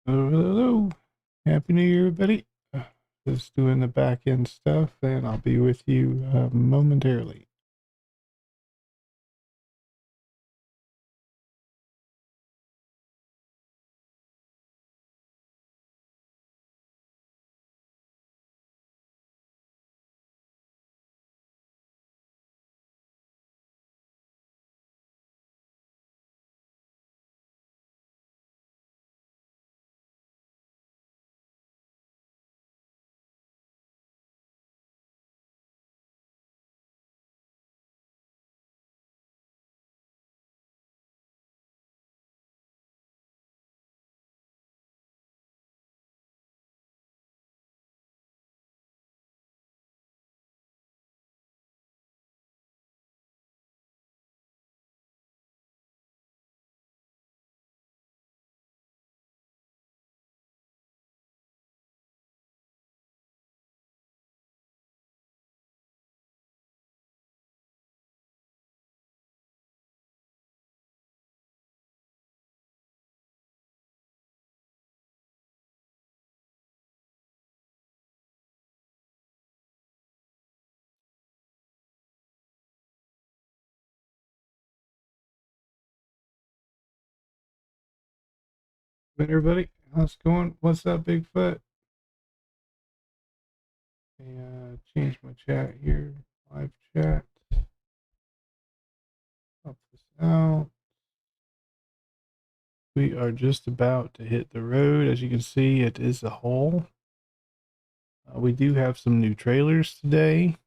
Hello, hello, hello. Happy New Year, everybody. Just doing the back end stuff, and I'll be with you momentarily. Hey, everybody, how's it going? What's up, Bigfoot? Change my chat here. Live chat. Pop this out. We are just about to hit the road. As you can see, it is a haul. We do have some new trailers today.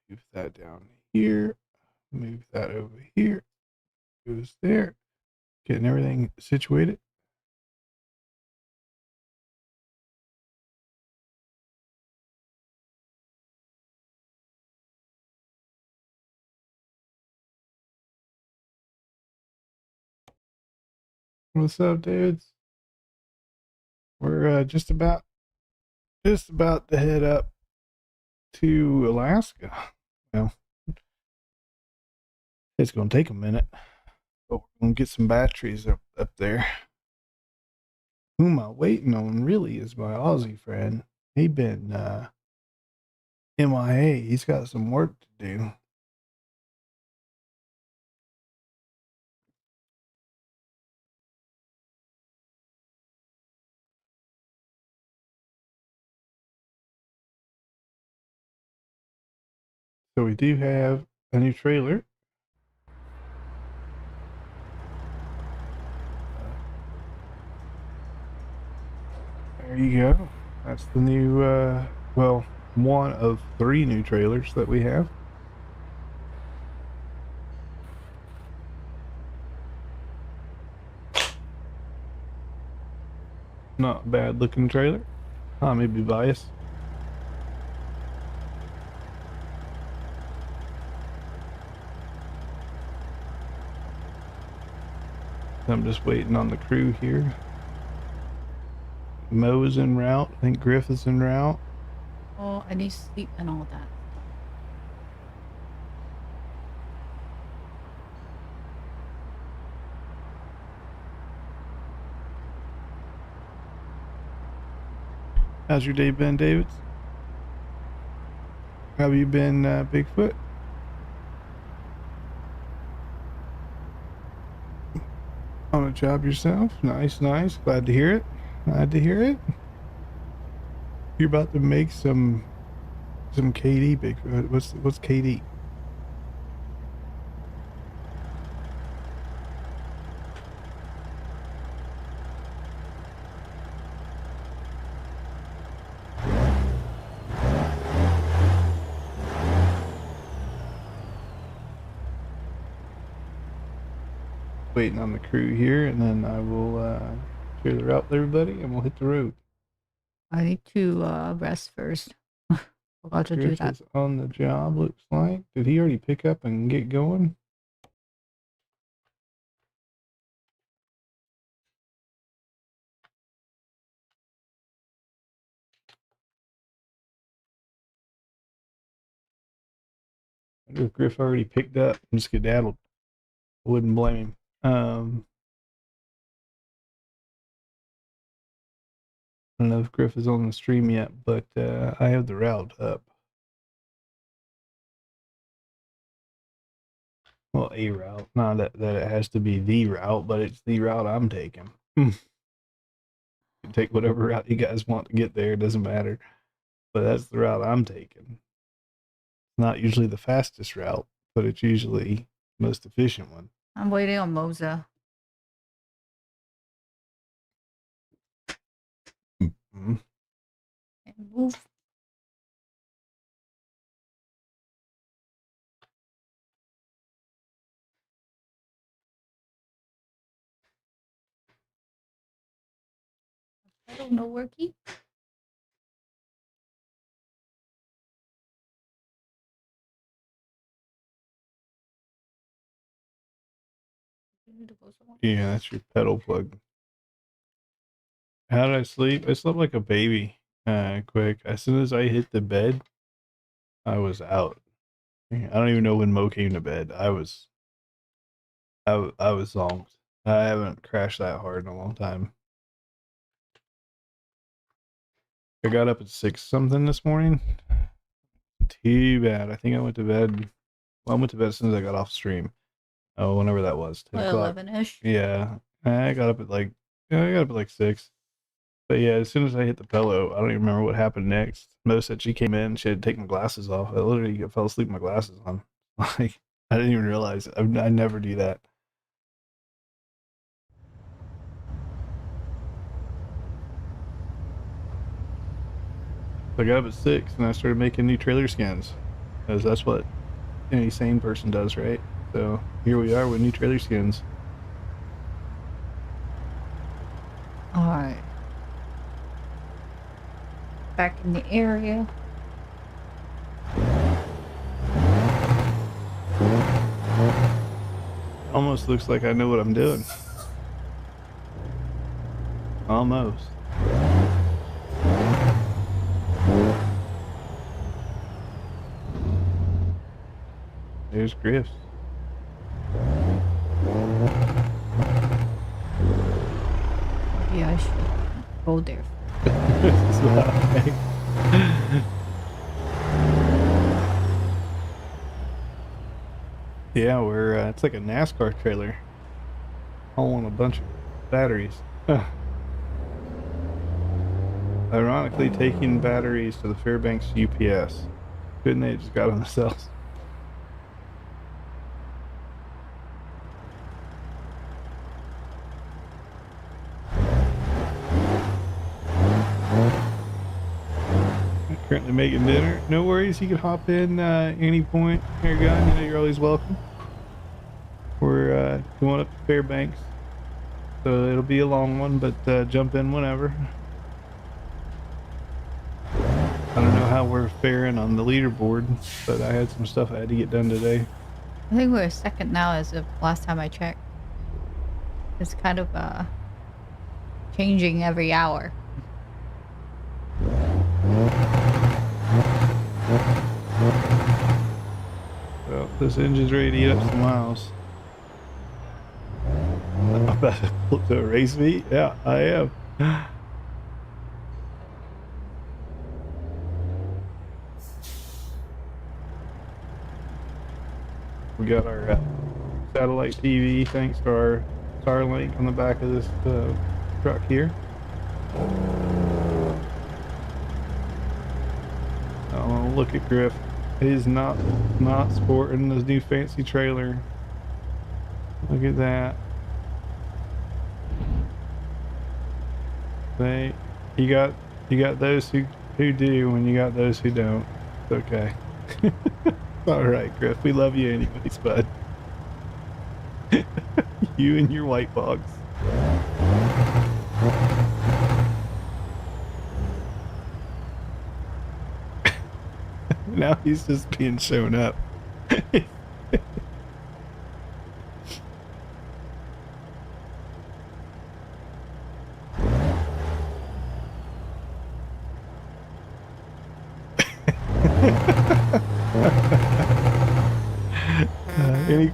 Move that down here. Move that over here. Goes there. Getting everything situated. What's up, dudes? We're just about to head up to Alaska. Well, it's going to take a minute, but we're going to get some batteries up there. Who am I waiting on really is my Aussie friend. He been MIA. He's got some work to do. So we do have a new trailer. There you go. That's the new, well, one of 3 new trailers that we have. Not a bad looking trailer. I may be biased. I'm just waiting on the crew here. Mo is en route. I think Griff is en route. Oh, I need sleep and all that. How's your day been, David? How have you been, Bigfoot? On a job yourself? Nice, nice. Glad to hear it. Glad to hear it. You're about to make some KD, Bigfoot. What's KD? Waiting on the crew here, and then I will share the route with everybody, and we'll hit the road. I need to rest first. Forgot to do Griff that. is on the job, looks like. Did he already pick up and get going? I wonder if Griff already picked up and skedaddled. I wouldn't blame him. I don't know if Griff is on the stream yet, but I have the route up. Well, a route. Not that it has to be the route, but it's the route I'm taking. You can take whatever route you guys want to get there. It doesn't matter. But that's the route I'm taking. Not usually the fastest route, but it's usually the most efficient one. I'm waiting on Moza. Mm-hmm. And move. I don't know where keep. Yeah, that's your pedal plug. How did I sleep? I slept like a baby. Quick. As soon as I hit the bed, I was out. I don't even know when Mo came to bed. I was zonked. I haven't crashed that hard in a long time. I got up at 6 something this morning. Too bad. I think I went to bed. Well, I went to bed as soon as I got off stream. Oh, whenever that was, 10 o'clock. 11-ish. Yeah, I got up at like 6. But yeah, as soon as I hit the pillow, I don't even remember what happened next. Mo said she came in, she had to take my glasses off. I literally fell asleep with my glasses on. Like, I didn't even realize it. I never do that. So I got up at 6 and I started making new trailer skins. Because that's what any sane person does, right? So here we are with new trailer skins. Alright. Back in the area. Almost looks like I know what I'm doing. Almost. There's Griff's. Maybe I should go there. Yeah, we're it's like a NASCAR trailer. All on a bunch of batteries. Ironically, taking batteries to the Fairbanks UPS. Couldn't they just got them themselves? Currently making dinner. No worries, you can hop in any point. Here you go. You know you're always welcome. We're going up to Fairbanks, so it'll be a long one, but jump in whenever. I don't know how we're faring on the leaderboard, but I had some stuff I had to get done today. I think we're second now as of last time I checked. It's kind of changing every hour. Well, this engine's ready to eat up some miles. I'm about to pull to a race meet? Yeah, I am. We got our satellite TV thanks to our Starlink on the back of this truck here. Oh, look at Griff. He's not sporting this new fancy trailer. Look at that. You got those who do, and you got those who don't. It's okay. All right, Griff. We love you anyways, bud. You and your white bogs. Now he's just being shown up.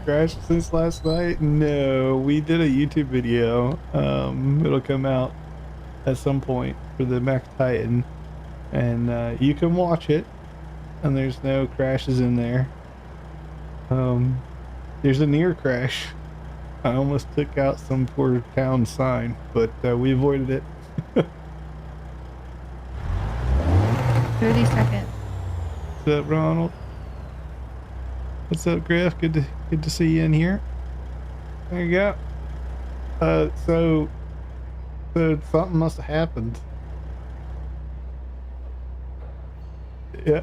crashed since last night? No, we did a YouTube video. It'll come out at some point for the Mac Titan, and you can watch it. And there's no crashes in there. There's a near crash. I almost took out some poor town sign, but we avoided it. 30 seconds. What's up, Ronald? What's up, Griff? Good to see you in here. There you go. So something must have happened. Yeah.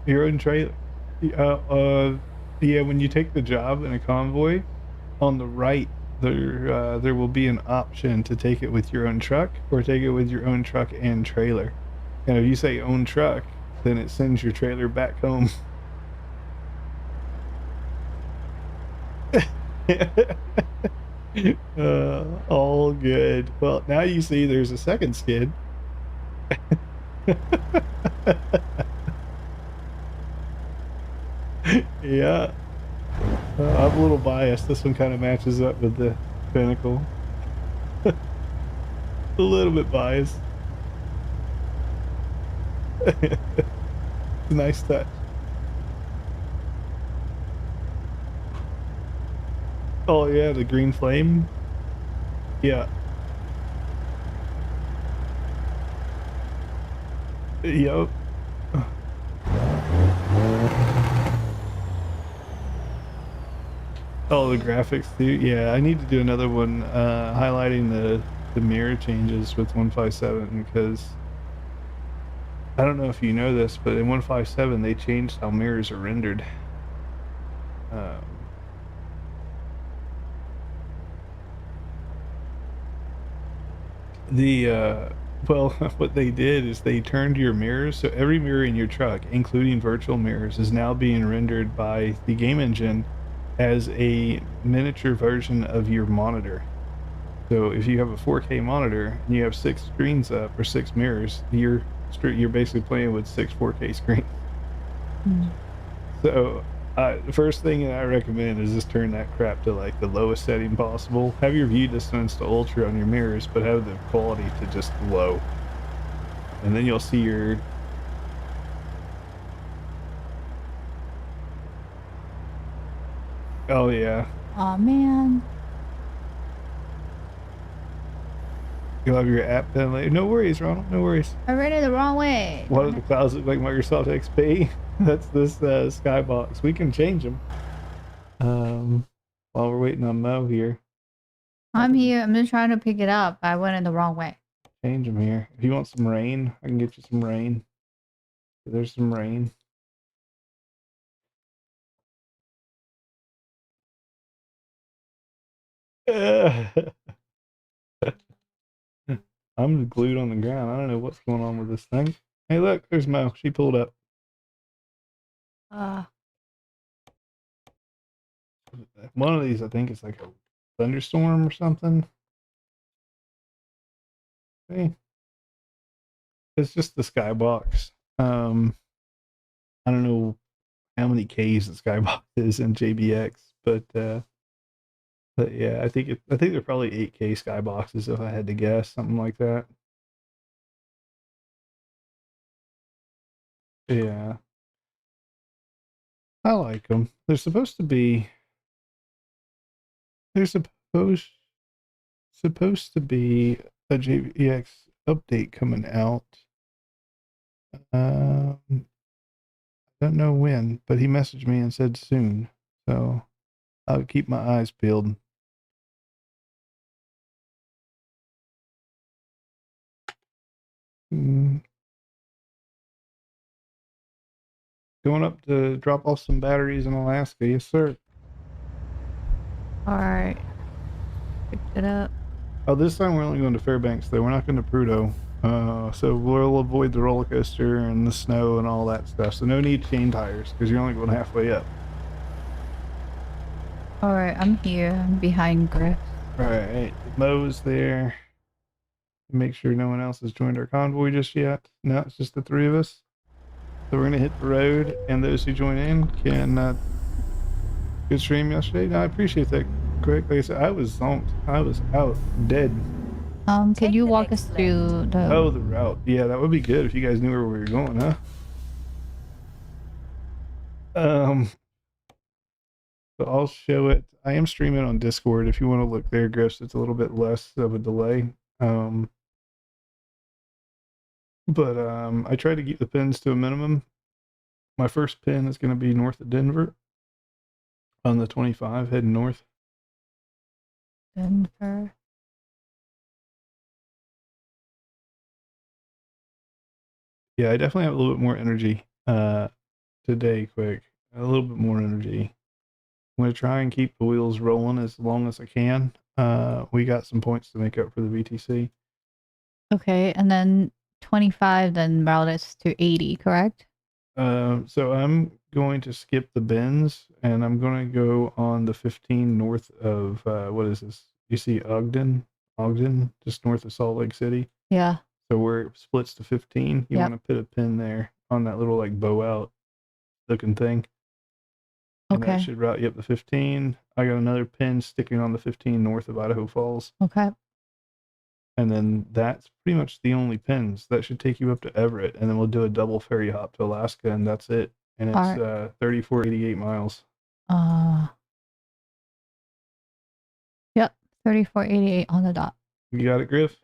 Your own trailer. Yeah. When you take the job in a convoy, on the right there will be an option to take it with your own truck or take it with your own truck and trailer. And if you say own truck, then it sends your trailer back home. All good. Well, now you see there's a second skid. Yeah. I'm a little biased. This one kind of matches up with the Pinnacle. A little bit biased. Nice touch. Oh yeah, the green flame. Yeah. Yep. Oh, the graphics too. Yeah, I need to do another one highlighting the mirror changes with 157, because I don't know if you know this, but in 157 they changed how mirrors are rendered. Well, what they did is they turned your mirrors, so every mirror in your truck, including virtual mirrors, is now being rendered by the game engine as a miniature version of your monitor. So if you have a 4K monitor and you have 6 screens up or 6 mirrors, you're basically playing with 6 4K screens. So the first thing that I recommend is just turn that crap to like the lowest setting possible. Have your view distance to ultra on your mirrors, but have the quality to just low. And then you'll see your... Oh yeah. Oh man. You'll have your app done later. No worries, Ronald. No worries. I read it the wrong way. What does the clouds look like? Microsoft XP? That's this skybox. We can change them. While we're waiting on Mo here. I'm here. I'm just trying to pick it up. I went in the wrong way. Change them here. If you want some rain, I can get you some rain. There's some rain. I'm glued on the ground. I don't know what's going on with this thing. Hey, look, there's Mo. She pulled up. One of these, I think, is like a thunderstorm or something. Hey, it's just the skybox. I don't know how many Ks the skybox is in JBX, but yeah, I think they're probably 8K skyboxes if I had to guess, something like that. Yeah, I like them. They're supposed to be. They're supposed to be a JBX update coming out. I don't know when, but he messaged me and said soon, so I'll keep my eyes peeled. Going up to drop off some batteries in Alaska. Yes, sir. Alright. Picked it up. Oh, this time we're only going to Fairbanks, though. We're not going to Prudhoe. So we'll avoid the roller coaster and the snow and all that stuff. So no need to change tires, because you're only going halfway up. Alright, I'm here. I'm behind Griff. Alright, Mo's there. Make sure no one else has joined our convoy just yet. No, it's just the three of us. So we're gonna hit the road, and those who join in can. Good stream yesterday. No, I appreciate that. Quick, like I said, I was zonked. I was out dead. Can you walk us through the? Oh, the route. Yeah, that would be good if you guys knew where we were going, huh? So I'll show it. I am streaming on Discord. If you want to look there, Griffs, it's a little bit less of a delay. But I try to keep the pins to a minimum. My first pin is going to be north of Denver on the 25, heading north. Denver. Yeah, I definitely have a little bit more energy today. Quick, a little bit more energy. I'm going to try and keep the wheels rolling as long as I can. We got some points to make up for the VTC. Okay, and then 25, then route us to 80, correct? So I'm going to skip the bends, and I'm going to go on the 15 north of, what is this? You see Ogden, just north of Salt Lake City. Yeah. So where it splits to 15, you want to put a pin there on that little like bow out looking thing. And Okay. that should route you up the 15. I got another pin sticking on the 15 north of Idaho Falls. Okay. And then that's pretty much the only pins. That should take you up to Everett. And then we'll do a double ferry hop to Alaska, and that's it. And it's 3488 miles. Yep, 3488 on the dot. You got it, Griff?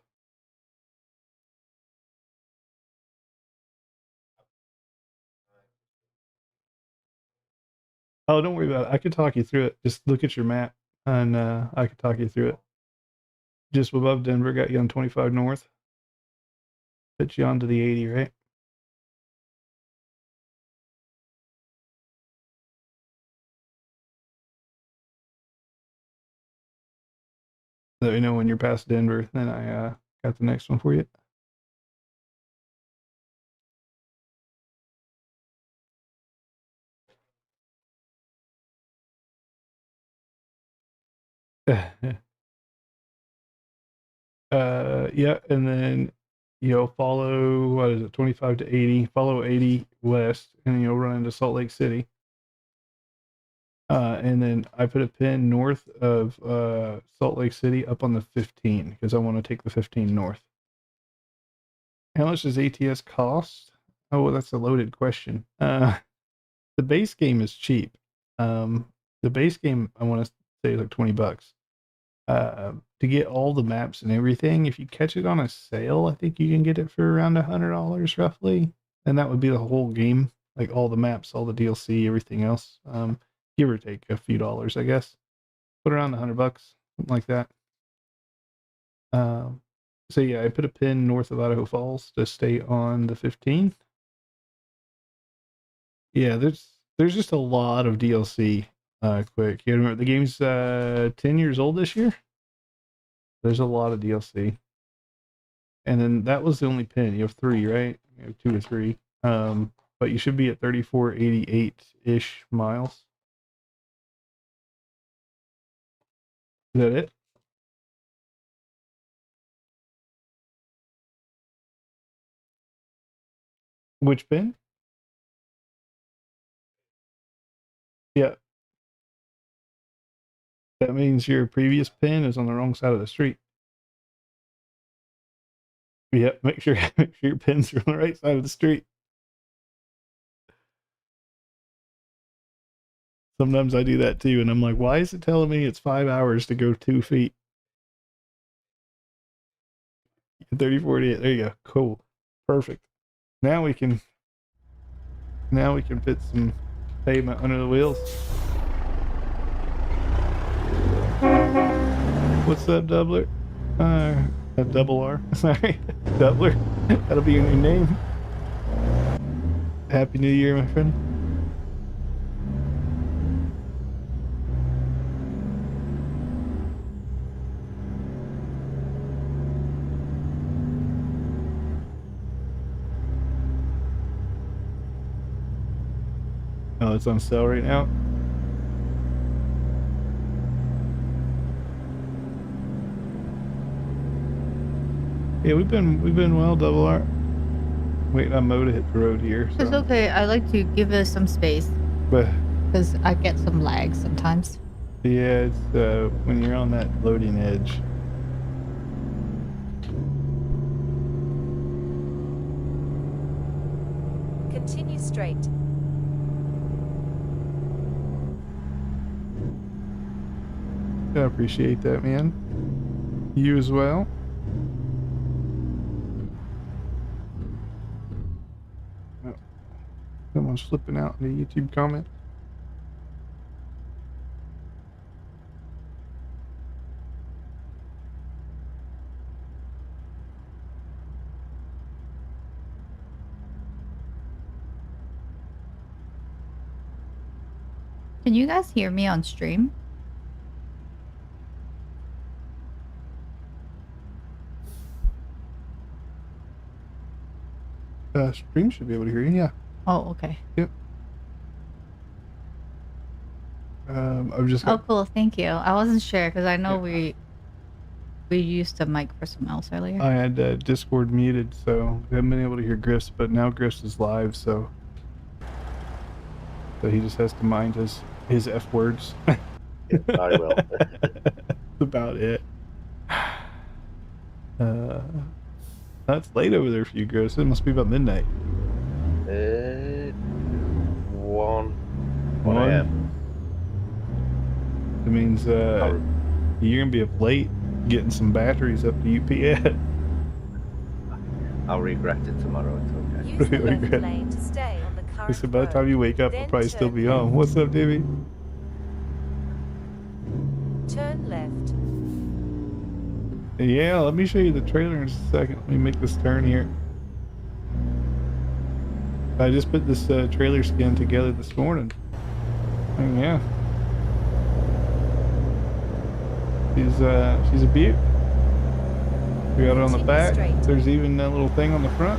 Oh, don't worry about it. I could talk you through it. Just look at your map, and I could talk you through it. Just above Denver, got you on 25 north. Put you onto the 80, right? Let me know when you're past Denver. Then I got the next one for you. Yeah, and then you'll follow, what is it, 25 to 80, follow 80 west, and you'll run into Salt Lake City. And then I put a pin north of Salt Lake City up on the 15 because I want to take the 15 north. How much does ATS cost? Oh, well, that's a loaded question. The base game is cheap. The base game, I want to say, is like $20. To get all the maps and everything, if you catch it on a sale, I think you can get it for around $100 roughly, and that would be the whole game, like all the maps, all the DLC, everything else. Give or take a few dollars, I guess. Put around $100, something like that. So yeah, I put a pin north of Idaho Falls to stay on the 15. Yeah, there's just a lot of DLC. Quick, you remember the game's 10 years old this year. There's a lot of DLC. And then that was the only pin. You have 3, right? You have 2 or 3. But you should be at 3488-ish miles. Is that it? Which pin? Yeah. That means your previous pin is on the wrong side of the street. Yep, make sure your pins are on the right side of the street. Sometimes I do that too, and I'm like, why is it telling me it's 5 hours to go 2 feet? 3048. There you go. Cool. Perfect. Now we can put some pavement under the wheels. What's up, Doubler? Double R. Sorry, Doubler. That'll be your new name. Happy New Year, my friend. Oh, it's on sale right now. Yeah, we've been well, double R. Wait, I'm Mo to hit the road here. It's So, okay. I like to give it some space but because I get some lag sometimes. yeah, it's when you're on that loading edge. Continue straight. I appreciate that, man. You as well. Oh, someone's flipping out in the YouTube comment. Can you guys hear me on stream? Stream should be able to hear you. Yeah. Oh, okay. Yep. I've just Oh, got, cool. Thank you. I wasn't sure because I know Yeah. we used the mic for something else earlier. I had Discord muted, so I haven't been able to hear Griff's, but now Griff's is live, so he just has to mind his F words. Yes, I will. That's about it. That's late over there for you, Griff. It must be about midnight. 1 1 a.m. It means you're gonna be up late getting some batteries up to UPS. I'll regret it tomorrow. It's okay. Use the Really left good. lane to stay on the I current said by the road. time you wake up, I'll Then probably still turn be left. home. What's up, Davey? Turn left. Yeah, let me show you the trailer in a second. Let me make this turn here. I just put this trailer skin together this morning. And yeah. She's a beaut. We got it on the Continue back. straight. There's even that little thing on the front.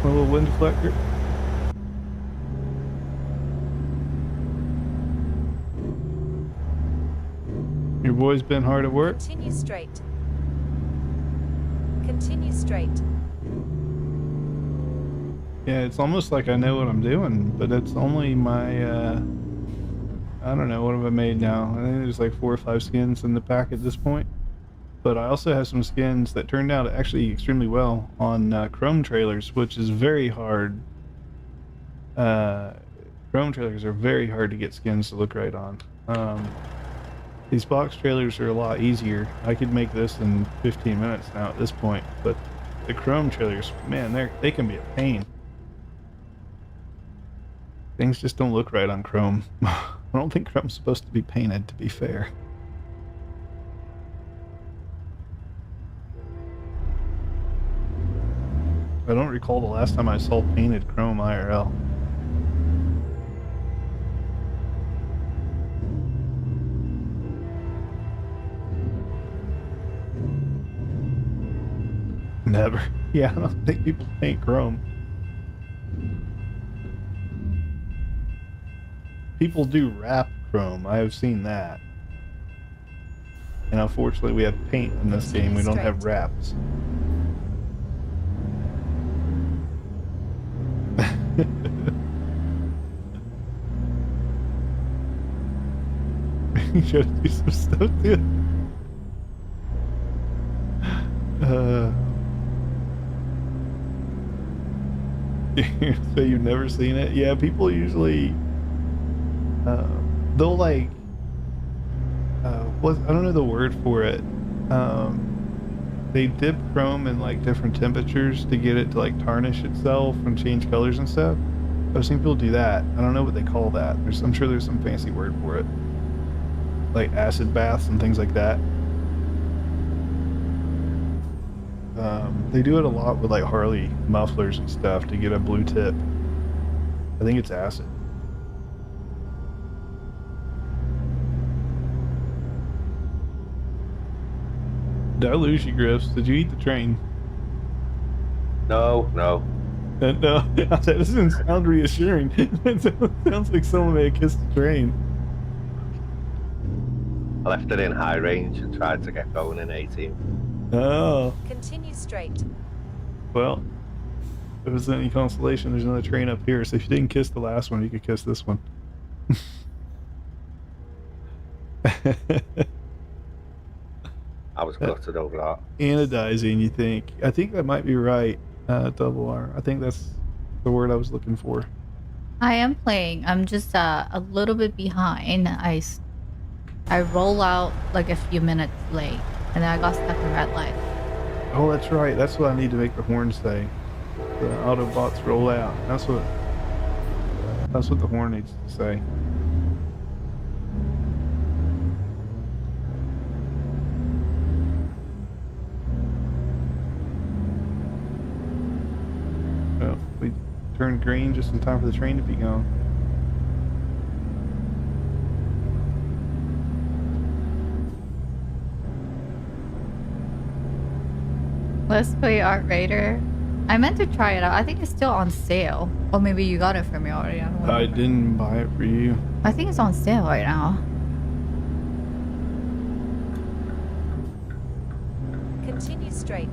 A little wind deflector. Your boy's been hard at work. Continue straight. Continue straight. Yeah, it's almost like I know what I'm doing, but it's only my, I don't know, what have I made now? I think there's like 4 or 5 skins in the pack at this point. But I also have some skins that turned out actually extremely well on Chrome trailers, which is very hard. Chrome trailers are very hard to get skins to look right on. These box trailers are a lot easier. I could make this in 15 minutes now at this point, but the Chrome trailers, man, they can be a pain. Things just don't look right on Chrome. I don't think Chrome's supposed to be painted, to be fair. I don't recall the last time I saw painted Chrome IRL. Never. Yeah, I don't think people paint Chrome. People do wrap Chrome. I have seen that. And unfortunately, we have paint in this game. We don't have wraps. You gotta do some stuff too. So you've never seen it? Yeah, people usually they'll like I don't know the word for it. They dip chrome in like different temperatures to get it to like tarnish itself and change colors and stuff. I've seen people do that. I don't know what they call that. I'm sure there's some fancy word for it, like acid baths and things like that. They do it a lot with like Harley mufflers and stuff to get a blue tip. I think it's acid. Did I lose you, Griffs? Did you eat the train? No. No, that doesn't sound reassuring. It sounds like someone may have kissed the train. I left it in high range and tried to get going in 18. Oh, Continue straight. well, if it's any consolation, there's another train up here. So if you didn't kiss the last one, you could kiss this one. I was gutted over that. Anodizing, you think? I think that might be right. Double R. I think that's the word I was looking for. I am playing. I'm just a little bit behind. I roll out like a few minutes late, and then I got stuck in red light. Oh, that's right. That's what I need to make the horn say. The Autobots roll out. That's what the horn needs to say. Oh, we turned green just in time for the train to be gone. Let's play Art Raider. I meant to try it out. I think it's still on sale. Or maybe you got it for me already. I don't I remember. didn't buy it for you. I think it's on sale right now. Continue straight.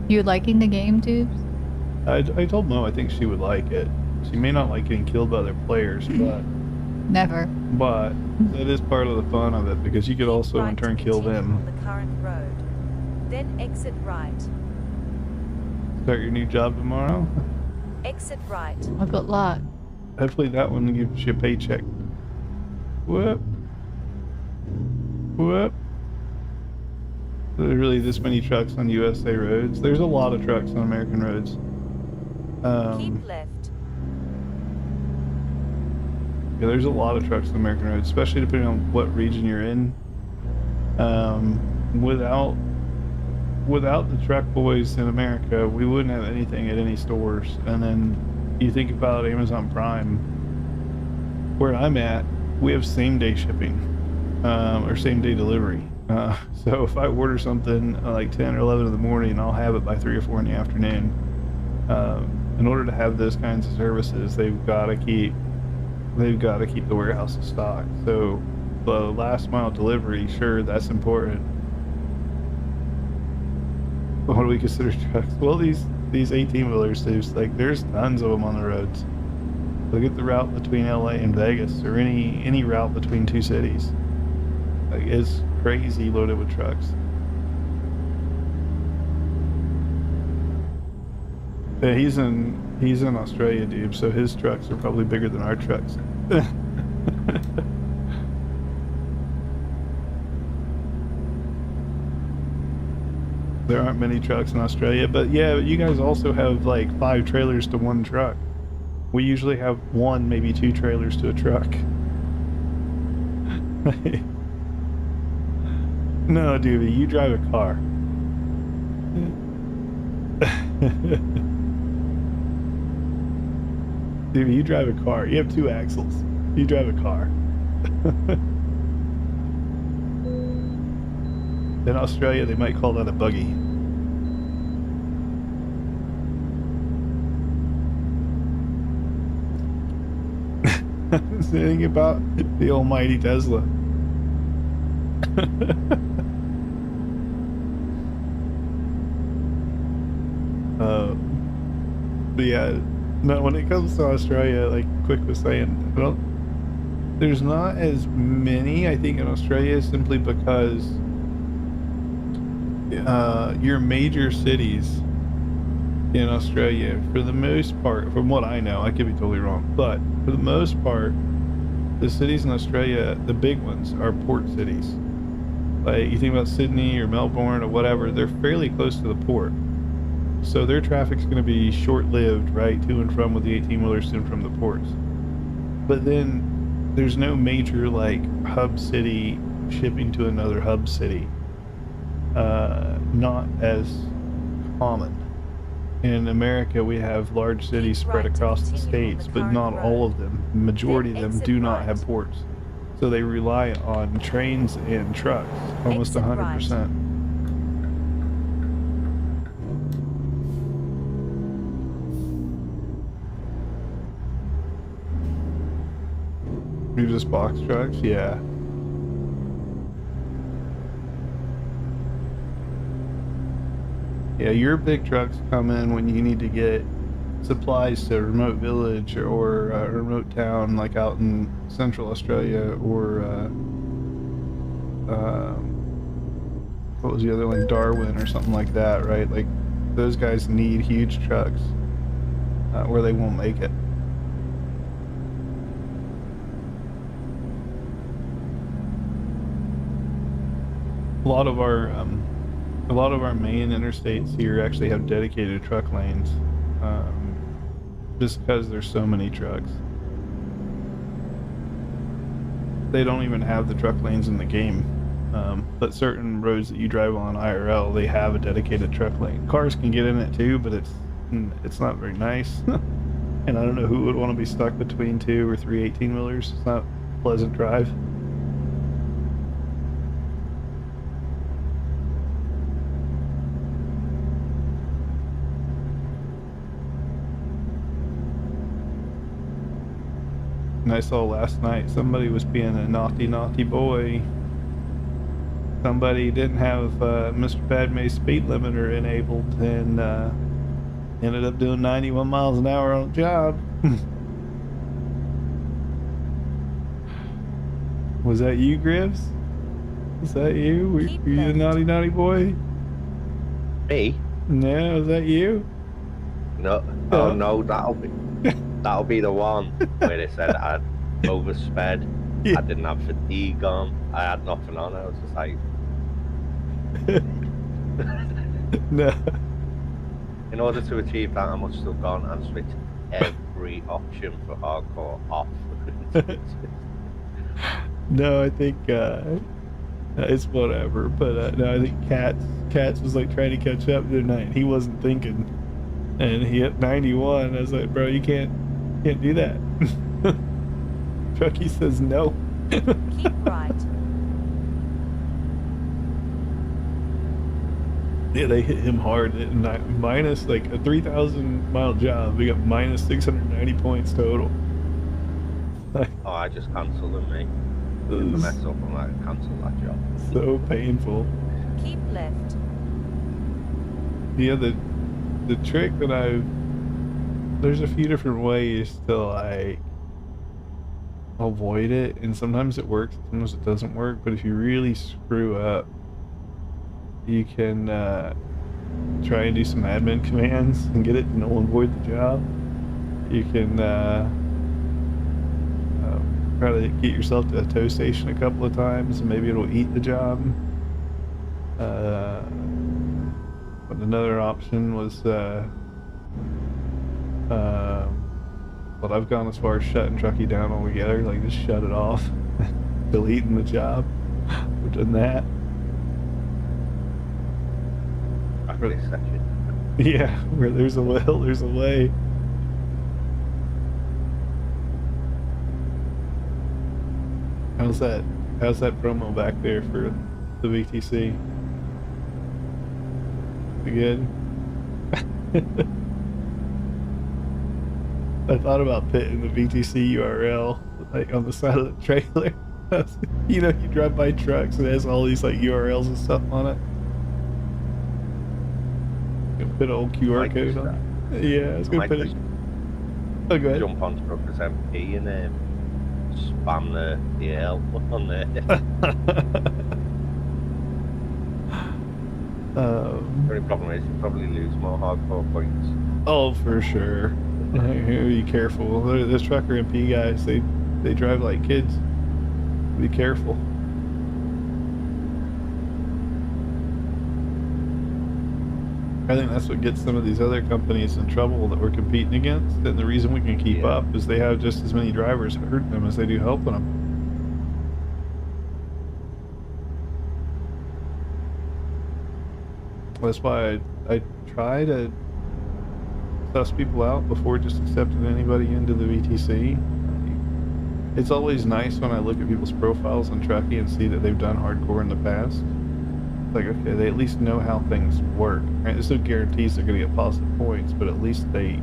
You liking the game, Tubes? I told Mo I think she would like it. She may not like getting killed by other players, Never. but that is part of the fun of it because you could also in Right turn to kill continue on them. the current road. Then exit right. Start your new job tomorrow. Exit right. Well, good luck. Hopefully that one gives you a paycheck. Whoop. Whoop. There's really this many trucks on USA roads. There's a lot of trucks on American roads. Keep left. Yeah, there's a lot of trucks on American roads, especially depending on what region you're in. Without the truck boys in America, we wouldn't have anything at any stores. And then you think about Amazon Prime, where I'm at, we have same day shipping, or same day delivery. So if I order something like 10 or 11 in the morning, I'll have it by 3 or 4 in the afternoon. In order to have those kinds of services, they've got to keep the warehouse stocked. So the last mile delivery, sure, that's important. But what do we consider trucks? Well, these 18-wheelers, there's tons of them on the roads. Look at the route between LA and Vegas, or any route between two cities. Like, it's crazy loaded with trucks. Yeah, he's in Australia, dude. So his trucks are probably bigger than our trucks. There aren't many trucks in Australia, but yeah, you guys also have like 5 trailers to 1 truck. We usually have 1, maybe 2 trailers to a truck. No, dude, you drive a car. Dude, you drive a car. You have 2 axles. You drive a car. In Australia, they might call that a buggy. Saying about the almighty Tesla. But yeah, no, when it comes to Australia, like Quick was saying, there's not as many, I think, in Australia simply because your major cities in Australia, for the most part, from what I know, I could be totally wrong, but for the most part, the cities in Australia, the big ones, are port cities. Like, you think about Sydney or Melbourne or whatever, they're fairly close to the port. So their traffic's going to be short-lived, right, to and from with the 18-wheelers to and from the ports. But then there's no major, like, hub city shipping to another hub city. Not as common. In America, we have large cities spread across the states, but not all of them. The majority of them do not have ports. So they rely on trains and trucks almost 100%. You just box trucks? Yeah. Yeah, your big trucks come in when you need to get supplies to a remote village or a remote town, like out in Central Australia, or what was the other one, Darwin or something like that, right? Like those guys need huge trucks, or they won't make it. A lot of our main interstates here actually have dedicated truck lanes, just because there's so many trucks. They don't even have the truck lanes in the game, but certain roads that you drive on IRL, they have a dedicated truck lane. Cars can get in it too, but it's not very nice. And I don't know who would want to be stuck between 2 or 3 18-wheelers. It's not a pleasant drive. And I saw last night somebody was being a naughty boy. Somebody didn't have Mr. BadMae speed limiter enabled and ended up doing 91 miles an hour on a job. Was that you, Griffs? Was that you? Were you the naughty boy? Me? No, was that you? No. Oh no, that'll be the one where they said I'd oversped. Yeah. I didn't have fatigue on. I had nothing on. I was just like, No. in order to achieve that, I must have gone and switched every option for hardcore off. No, I think it's whatever. But no, I think Cats was like trying to catch up the other night. He wasn't thinking, and he hit 91. I was like, bro, you can't do that. Truckee says no. Keep right. Yeah, they hit him hard. Minus like a 3,000 mile job. We got minus 690 points total. Oh, I just cancelled them, mate. If I mess up, I might cancel that job. So painful. Keep left. Yeah, the trick that there's a few different ways to like avoid it, and sometimes it works, sometimes it doesn't work. But if you really screw up, you can try and do some admin commands and get it to null and void the job. You can try to get yourself to a tow station a couple of times, and maybe it'll eat the job. But another option was but I've gone as far as shutting Truckee down altogether, like just shut it off, deleting the job. We've done that. After this section. Yeah, where there's a will, there's a way. How's that promo back there for the VTC? Good. I thought about putting the VTC URL like on the side of the trailer. You know, you drive by trucks and it has all these like URLs and stuff on it. Gonna put an old QR code on it. Yeah, I was gonna put it. Oh, go ahead. Jump on Truckers MP and spam the EL on there. The only problem is you probably lose more hardcore points. Oh, for sure. Be careful. Those Trucker MP guys, they drive like kids. Be careful. I think that's what gets some of these other companies in trouble that we're competing against. And the reason we can keep up is they have just as many drivers hurting them as they do helping them. That's why I try to suss people out before just accepting anybody into the VTC. It's always nice when I look at people's profiles on Truckee and see that they've done hardcore in the past. Like, okay, they at least know how things work. Right? There's no guarantees they're going to get positive points, but at least they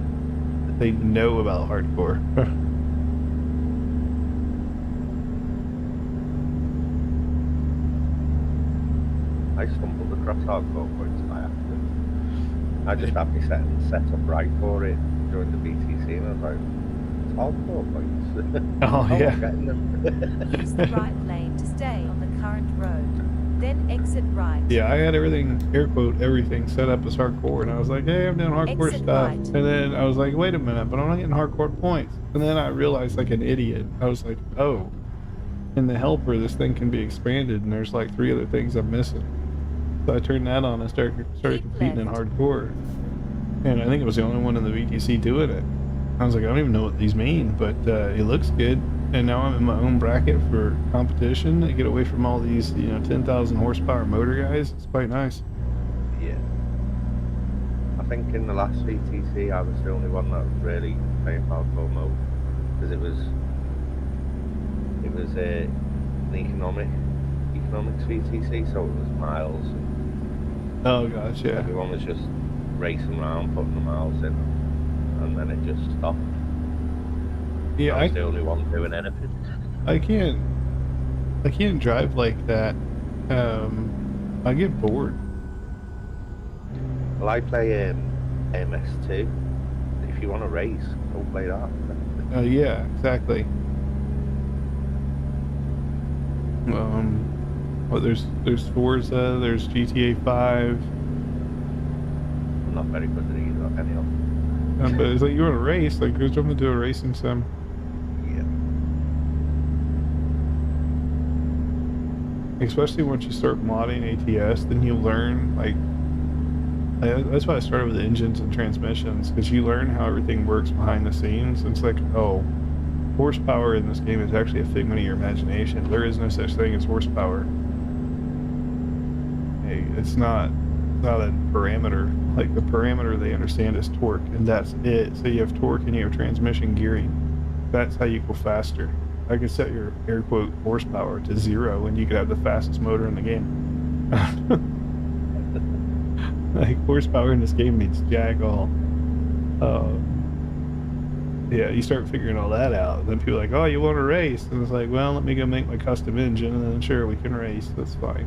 know about hardcore. I stumbled across hardcore points by accident. I just had my settings set up right for it during the VTC, and I was like, it's hardcore points. Oh, yeah. I'm getting them. Use the right lane to stay on the current road. Then exit right. Yeah, I had everything, air quote, everything set up as hardcore, and I was like, hey, I'm doing hardcore Exit stuff. right. And then I was like, wait a minute, but I'm not getting hardcore points. And then I realized, like an idiot, I was like, oh, in the helper, this thing can be expanded, and there's like 3 other things I'm missing. So I turned that on and started Keep competing in left. hardcore. And I think it was the only one in the VTC doing it. I was like, I don't even know what these mean, but it looks good. And now I'm in my own bracket for competition. I get away from all these, 10,000 horsepower motor guys. It's quite nice. Yeah. I think in the last VTC, I was the only one that was really playing hardcore mode, because it was an economics VTC, so it was miles. Oh gosh, yeah. Everyone was just racing around, putting the miles in, and then it just stopped. Yeah, I was the only one doing anything. I can't drive like that. I get bored. Well, I play MS2. If you want to race, go play that. Yeah, exactly. Well, there's Forza, there's GTA 5. I'm not very good at either, any of them. But it's like, you want to race, like, go jump into a racing sim. Yeah. Especially once you start modding ATS, then you learn, like that's why I started with engines and transmissions, because you learn how everything works behind the scenes. It's like, oh, horsepower in this game is actually a figment of your imagination. There is no such thing as horsepower. Hey, it's not a parameter. Like, the parameter they understand is torque, and that's it. So you have torque and you have transmission gearing. That's how you go faster. I could set your air quote horsepower to 0 and you could have the fastest motor in the game. Like, horsepower in this game means jack all. Yeah, you start figuring all that out, and then people are like, oh, you want to race? And it's like, well, let me go make my custom engine, and then sure, we can race. That's fine.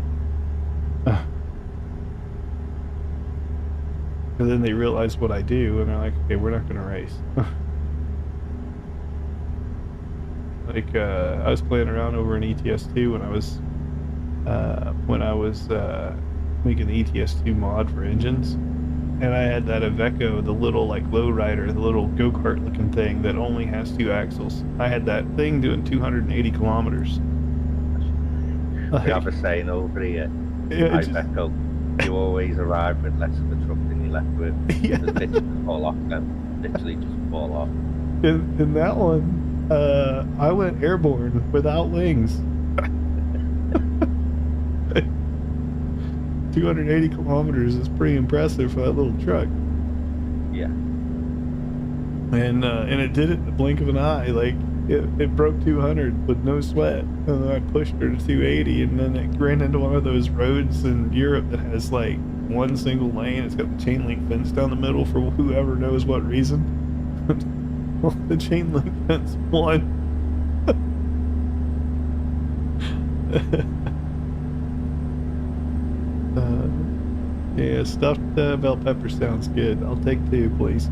And then they realize what I do, and they're like, okay, we're not going to race. Like, I was playing around over in ETS2 when I was making the ETS2 mod for engines, and I had that Iveco, the little like lowrider, the little go-kart looking thing that only has 2 axles. I had that thing doing 280 kilometers. We have a saying over here. Yeah, Iveco, you always arrive with less of a truck than you left with. Yeah. Just literally fall off then. Literally just fall off. In that one, I went airborne without wings. 280 kilometers is pretty impressive for that little truck. Yeah. And it did it in the blink of an eye. Like, it broke 200 with no sweat. And then I pushed her to 280, and then it ran into one of those roads in Europe that has like one single lane. It's got the chain link fence down the middle for whoever knows what reason. Well, the chain link fence won. Yeah, stuffed bell pepper sounds good. I'll take 2, please.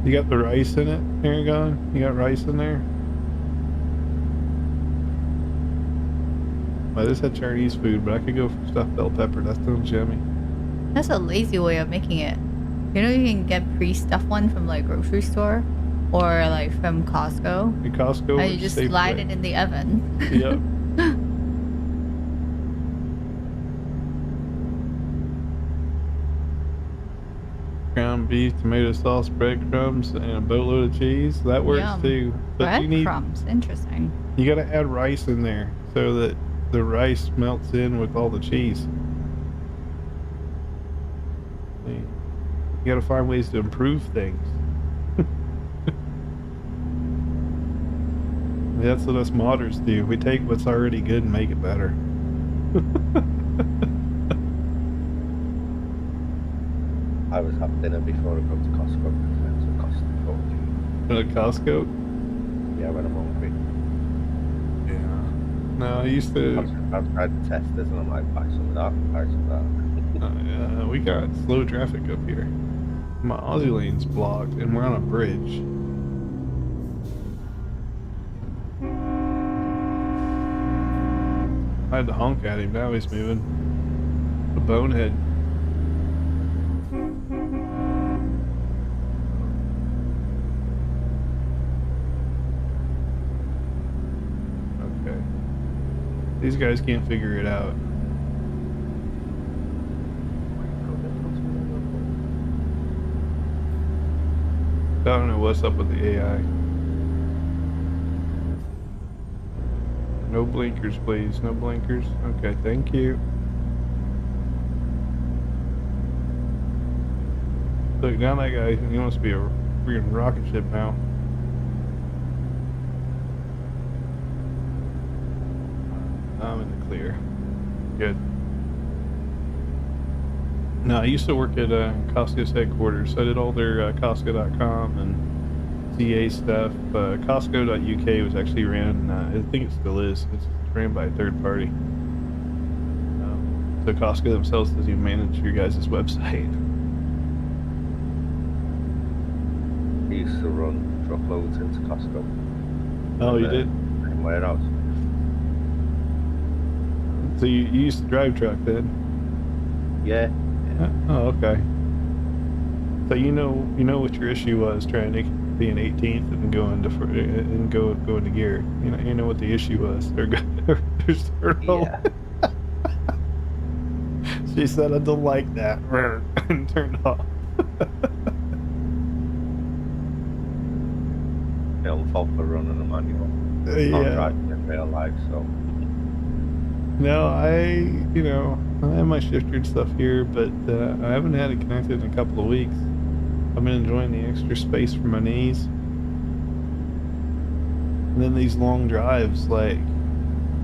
You got the rice in it, Aragon? You got rice in there? I just had Chinese food, but I could go for stuffed bell pepper. That sounds yummy. That's a lazy way of making it. You know, you can get pre-stuffed one from like grocery store or like from Costco. In Costco, And you just slide it in the oven. Yep. Ground beef, tomato sauce, breadcrumbs, and a boatload of cheese. That works Yum. too. But Breadcrumbs, interesting. you gotta add rice in there so that the rice melts in with all the cheese. You gotta find ways to improve things. That's what us modders do. We take what's already good and make it better. I was having dinner before I go to Costco because it's a cost of fortune. Costco? Yeah, when I'm hungry. Yeah. No, I used to. I've tried the testers and I'm like, buy some of that, buy some of We got slow traffic up here. My Aussie lane's blocked, and we're on a bridge. I had to honk at him. Now he's moving. A bonehead. Okay. These guys can't figure it out. I don't know what's up with the AI. No blinkers, please. No blinkers. Okay, thank you. Look, down that guy. He wants to be a freaking rocket ship now. I'm in the clear. Good. No, I used to work at Costco's headquarters. So I did all their Costco.com and CA stuff. Costco.uk was actually ran, I think it still is, it's ran by a third party. So Costco themselves doesn't even manage your guys' website. He used to run truckloads into Costco. Oh, you did? In warehouse. So you used to drive truck then? Yeah. Oh, okay. So you know what your issue was trying to be an 18th and go into gear. You know what the issue was. There's Yeah. She said I don't like that and turned off. Film fault for running a manual. Not Yeah. driving in real life, so. No, I have my shifter and stuff here, but I haven't had it connected in a couple of weeks. I've been enjoying the extra space for my knees. And then these long drives, like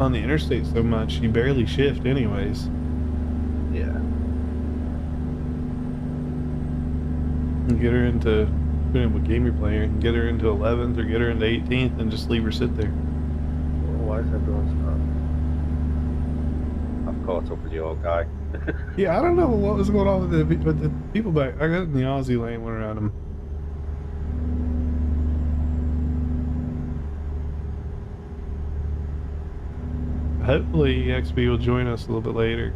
on the interstate so much, you barely shift anyways. Yeah. And get her into, depending on what game you're playing, you can get her into 11th or get her into 18th and just leave her sit there. Well, why is everyone starting? I've caught up with your guy. Yeah, I don't know what was going on with the people back. I got in the Aussie lane, went around them. Hopefully XB will join us a little bit later.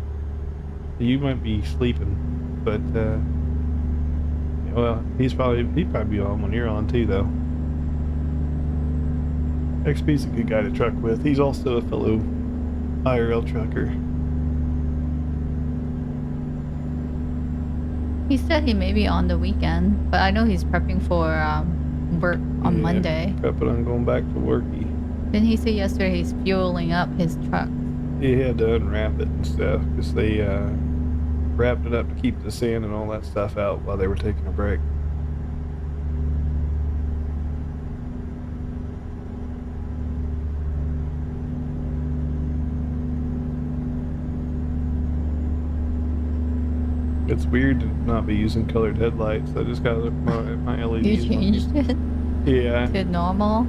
You might be sleeping, but well, he'd probably be on when you're on too, though. XB's a good guy to truck with. He's also a fellow IRL trucker. He said he may be on the weekend, but I know he's prepping for work on Monday. Prepping on going back to worky. Didn't he say yesterday he's fueling up his truck? He had to unwrap it and stuff because they wrapped it up to keep the sand and all that stuff out while they were taking a break. It's weird to not be using colored headlights. I just got my LEDs. You changed it Yeah. to normal?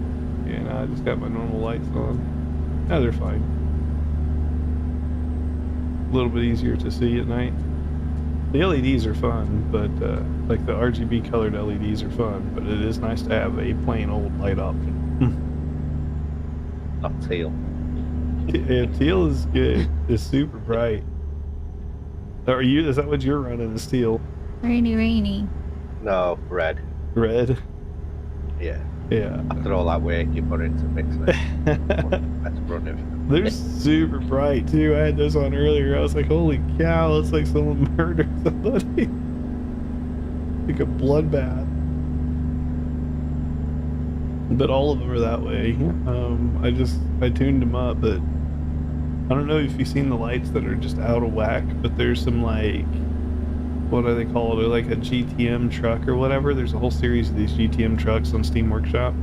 Yeah, no, I just got my normal lights on. No, they're fine. A little bit easier to see at night. The LEDs are fun, but like the RGB colored LEDs are fun, but it is nice to have a plain old light option. Not teal. Yeah, teal is good. It's super bright. Is that what you're running, is teal? Rainy. No, red. Red? Yeah. Yeah. After all that work you put into mixing it. Let's run it. They're super bright too. I had those on earlier. I was like, holy cow, it's like someone murdered somebody. Like a bloodbath. But all of them are that way. I tuned them up, but I don't know if you've seen the lights that are just out of whack, but there's some like, what do they call it? They're like a GTM truck or whatever. There's a whole series of these GTM trucks on Steam Workshop.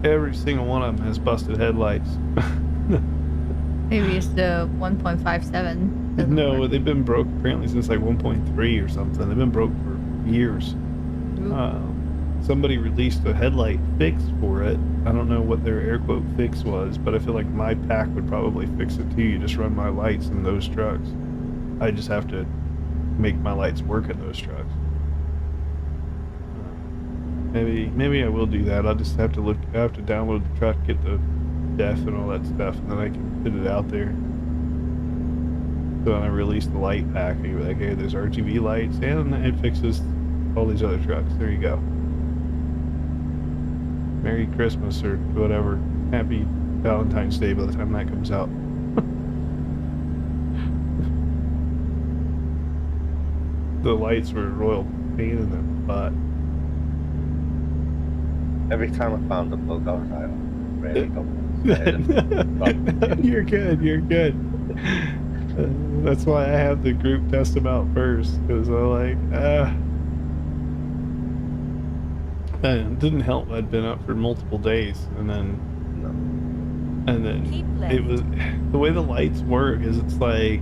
Every single one of them has busted headlights. Maybe it's the 1.57. No, they've been broke apparently since like 1.3 or something. They've been broke for years. Somebody released a headlight fix for it. I don't know what their air quote fix was, but I feel like my pack would probably fix it too. You just run my lights in those trucks. I just have to make my lights work in those trucks. Maybe I will do that. I'll just have to look. I have to download the truck, get the def and all that stuff, and then I can put it out there. So when I release the light pack, I go like, hey, there's RGB lights, and it fixes all these other trucks. There you go. Merry Christmas or whatever. Happy Valentine's Day by the time that comes out. The lights were a royal pain in the butt. Every time I found a bug, I was like, oh, really don't. You're good. You're good. That's why I have the group test them out first, because I'm like, it didn't help. I'd been up for multiple days, and then Keep left. it was the way the lights work is it's like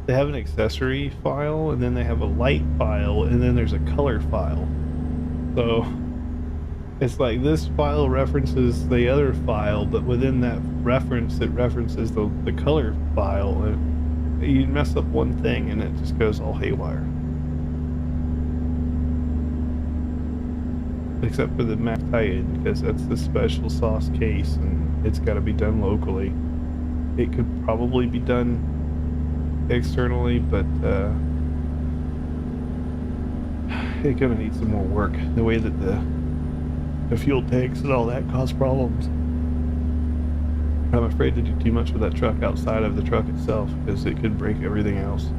they have an accessory file, and then they have a light file, and then there's a color file. So it's like this file references the other file, but within that reference, it references the color file. And you mess up one thing, and it just goes all haywire. Except for the Mac Titan, because that's the special sauce case, and it's got to be done locally. It could probably be done externally, but it's gonna need some more work. The way that the fuel tanks and all that cause problems. I'm afraid to do too much with that truck outside of the truck itself, because it could break everything else.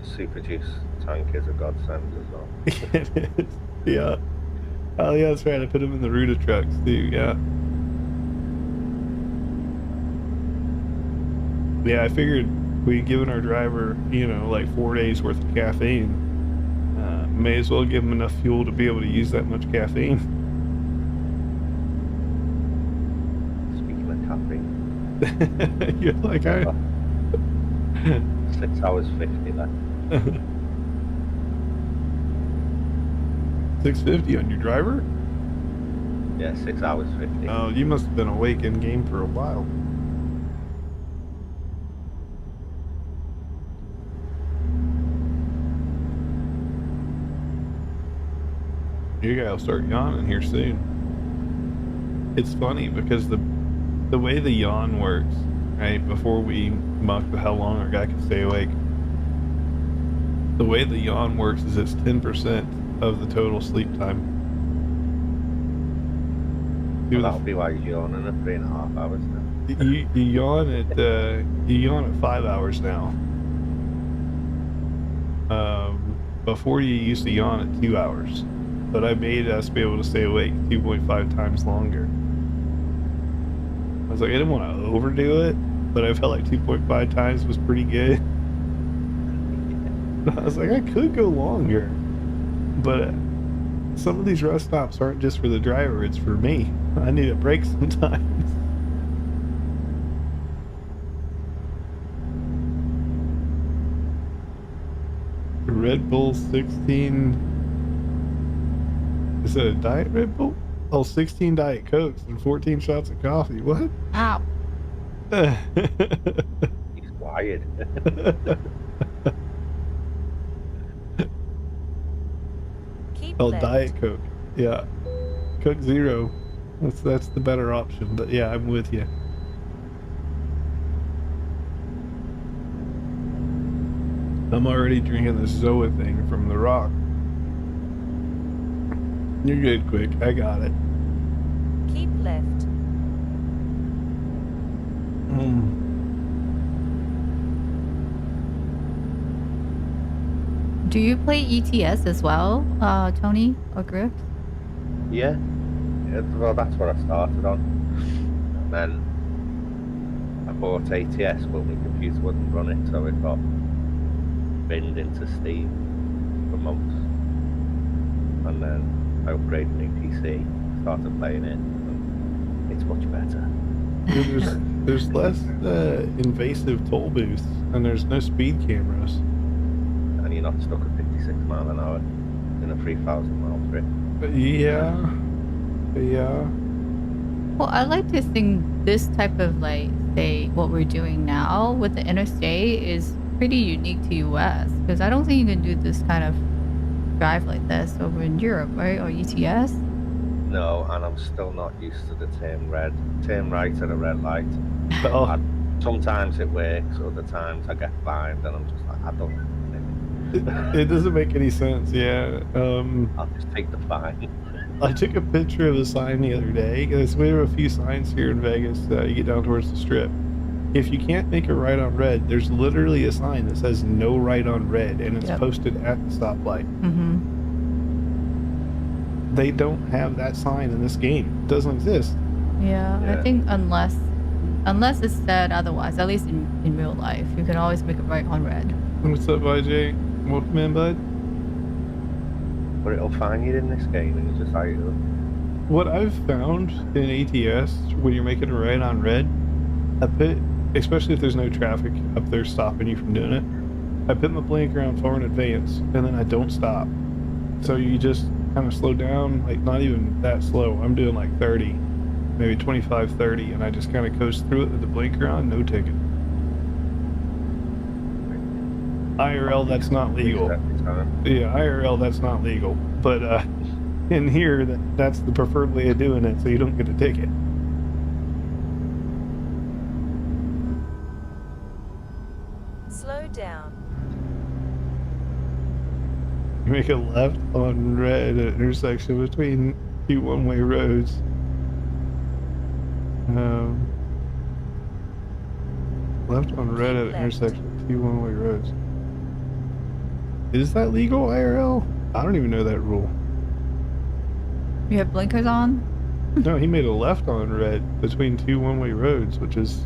Super juice tank is a godsend as well. It is. Yeah. Oh yeah, that's right. I put them in the Ruta trucks too. Yeah. Yeah, I figured we'd given our driver, like 4 days worth of caffeine. May as well give him enough fuel to be able to use that much caffeine. Speaking of caffeine, You're like, 6 hours 50 left. 650 on your driver? Yeah, 6 hours 50. Oh, you must have been awake in game for a while. You guys will start yawning here soon. It's funny because the way the yawn works, right? Before we muck how long our guy can stay awake, the way the yawn works is it's 10% of the total sleep time. Well, that'll be why you're yawning at 3.5 hours now. You yawn at 5 hours now. Before you used to yawn at 2 hours. But I made us be able to stay awake 2.5 times longer. I was like, I didn't want to overdo it, but I felt like 2.5 times was pretty good. I was like, I could go longer, but some of these rest stops aren't just for the driver, it's for me. I need a break sometimes. Red Bull 16... Is that a Diet Red Bull? Oh, 16 Diet Cokes and 14 shots of coffee. What? Ow. He's wired. Keep Oh, left. Diet Coke. Yeah. Coke Zero. That's the better option. But yeah, I'm with you. I'm already drinking this Zoa thing from The Rock. You're good, Quick. I got it. Keep left. Do you play ETS as well, Tony or Griff? Yeah. Well, that's what I started on. And then I bought ATS, but my computer wouldn't run it, so it got binned into Steam for months. And then I upgraded my PC, started playing it, and it's much better. There's less invasive toll booths, and there's no speed cameras. And you're not stuck at 56 mile an hour in a 3,000 mile trip. Yeah. Well, I like to think this type of like say what we're doing now with the interstate is pretty unique to US because I don't think you can do this kind of drive like this over in Europe, right? Or ETS. No, and I'm still not used to the turn right at a red light. Oh, Sometimes it works, other times I get fined, and I'm just like, I don't. it doesn't make any sense. Yeah. I'll just take the fine. I took a picture of a sign the other day because we have a few signs here in Vegas. You get down towards the strip. If you can't make a right on red, there's literally a sign that says no right on red, and it's posted at the stoplight. Mm-hmm. They don't have that sign in this game. It doesn't exist. Yeah, I think unless it's said otherwise, at least in real life, you can always make a right on red. What's up, YJ? Welcome in, bud. But it'll fine you in this game, and it's just like, What I've found in ATS, when you're making a right on red, I put, especially if there's no traffic up there stopping you from doing it, I put my blinker on far in advance, and then I don't stop. So you just kind of slow down, like not even that slow. I'm doing like 30, maybe 25, 30, and I just kind of coast through it with the blinker on, no ticket. IRL, that's not legal. Yeah, IRL, that's not legal. But in here, that's the preferred way of doing it, so you don't get a ticket. Slow down. You make a left on red at intersection between two one-way roads. Left on red at intersection of two one-way roads. Is that legal, IRL? I don't even know that rule. You have blinkers on? No, he made a left on red between two one-way roads, which is...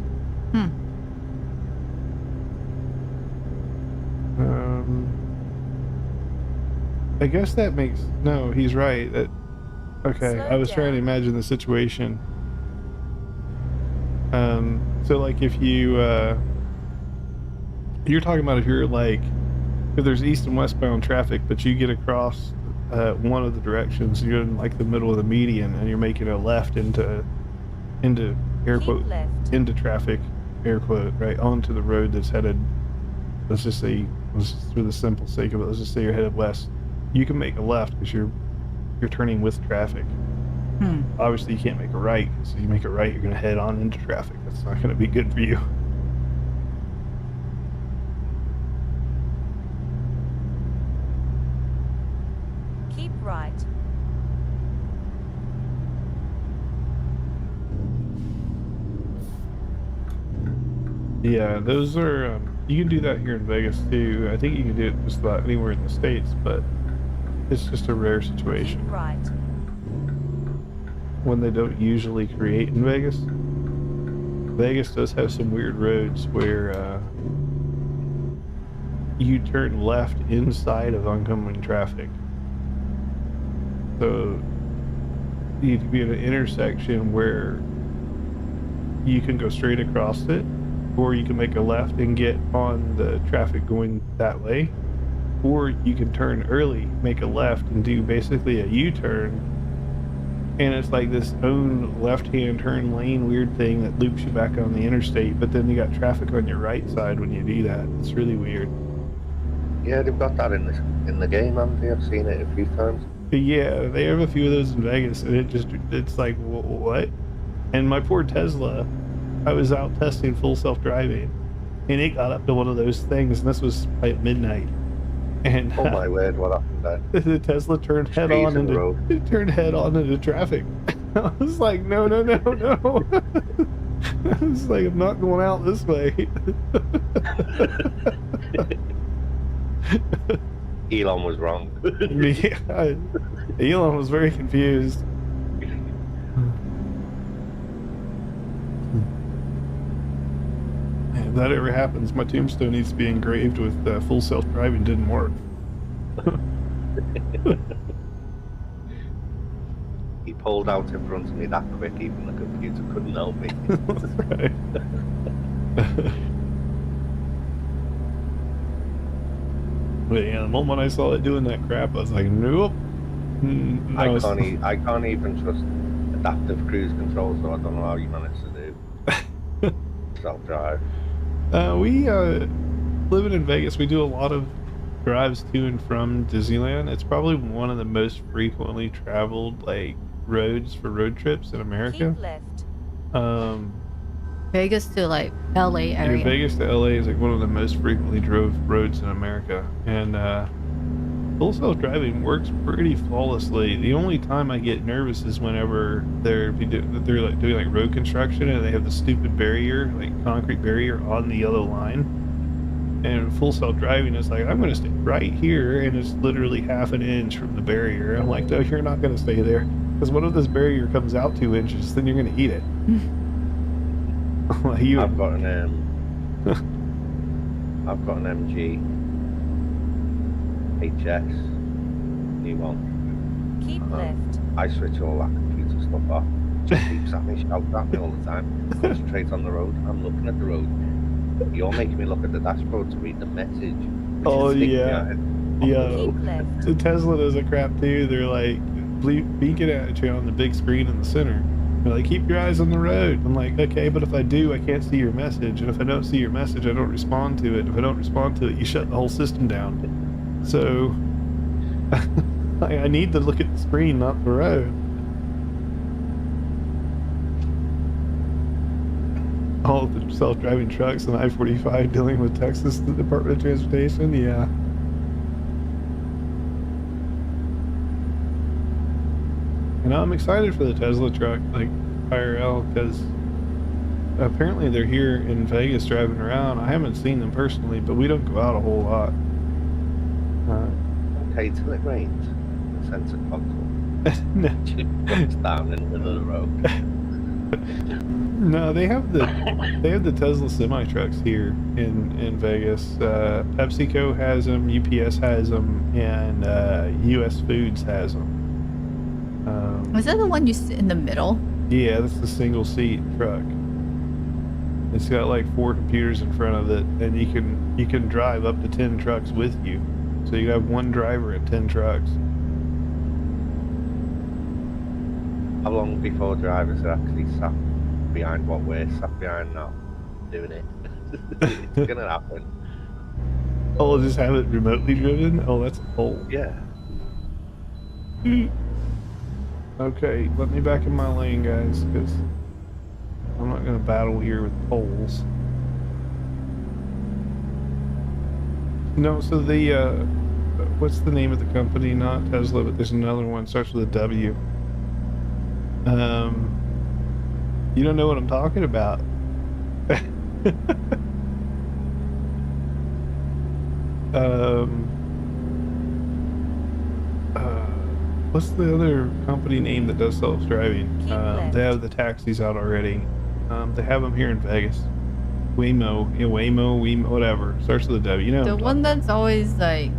I guess that makes... No, he's right. Okay, I was trying to imagine the situation. So like if you... you're talking about if you're like... If there's east and westbound traffic, but you get across one of the directions, you're in like the middle of the median, and you're making a left into air quote, into traffic, air quote, right, onto the road that's headed, let's just say, for the simple sake of it, let's just say you're headed west. You can make a left because you're turning with traffic. Obviously, you can't make a right, because if you make a right, you're going to head on into traffic. That's not going to be good for you. Keep right. Yeah, those are, you can do that here in Vegas too. I think you can do it just about anywhere in the States, but it's just a rare situation. Keep right. One they don't usually create in Vegas. Vegas does have some weird roads where you turn left inside of oncoming traffic. So you could be at an intersection where you can go straight across it, or you can make a left and get on the traffic going that way, or you can turn early, make a left, and do basically a U-turn, and it's like this own left-hand turn lane weird thing that loops you back on the interstate, but then you got traffic on your right side when you do that. It's really weird. Yeah, they've got that in the game, haven't they? I've seen it a few times. Yeah, they have a few of those in Vegas, and it's like, what? And my poor Tesla, I was out testing full self-driving, and it got up to one of those things, and this was at midnight. And oh my word, what happened then? The Tesla turned head on into traffic. I was like, no. I was like, I'm not going out this way. Elon was wrong. Yeah, Elon was very confused. If that ever happens, my tombstone needs to be engraved with full self-driving didn't work. He pulled out in front of me that quick, even the computer couldn't help me. That's right. But yeah, the moment I saw it doing that crap, I was like, nope. I can't even trust adaptive cruise control, so I don't know how you managed to do. self-drive? We living in Vegas, we do a lot of drives to and from Disneyland. It's probably one of the most frequently traveled like roads for road trips in America. Keep left. Um, Vegas to like LA yeah, area. Vegas to LA is like one of the most frequently drove roads in America, and full self-driving works pretty flawlessly. The only time I get nervous is whenever they're like doing like road construction and they have the stupid barrier, like concrete barrier on the yellow line. And full self-driving is like, I'm going to stay right here, and it's literally half an inch from the barrier. I'm like, no, you're not going to stay there, because what if this barrier comes out 2 inches? Then you're going to eat it. Like I've got an I've got an MG HS new one. Keep left. I switch all that computer stuff off. Just keeps at me, shouts at me all the time. Concentrate on the road. I'm looking at the road. You're making me look at the dashboard to read the message. Oh yeah, Keep left. the Tesla does a crap too. They're like beacon at you on the big screen in the center. They're like, keep your eyes on the road. I'm like, okay, but if I do, I can't see your message, and if I don't see your message, I don't respond to it. If I don't respond to it, you shut the whole system down. So I need to look at the screen, not the road. All of the self-driving trucks and I-45 dealing with Texas Department of Transportation, yeah. And I'm excited for the Tesla truck, like IRL, because apparently they're here in Vegas driving around. I haven't seen them personally, but we don't go out a whole lot. Okay, till it rains. The sensor console. No. It's down in the middle of the road. No, they have the Tesla semi trucks here in Vegas. PepsiCo has them, UPS has them, and US Foods has them. Was that the one you sit in the middle? Yeah, that's the single seat truck. It's got like 4 computers in front of it, and you can drive up to 10 trucks with you. So you have one driver at 10 trucks. How long before drivers are actually sat behind what we're sat behind now, doing it? It's gonna happen. Oh, just have it remotely driven? Oh, that's a pole. Yeah. Okay, let me back in my lane, guys, because I'm not going to battle here with poles. No, so the, what's the name of the company? Not Tesla, but there's another one, starts with a W. You don't know what I'm talking about. What's the other company name that does self-driving? They have the taxis out already. They have them here in Vegas. Waymo, whatever. Starts with a W. You know The one that's always like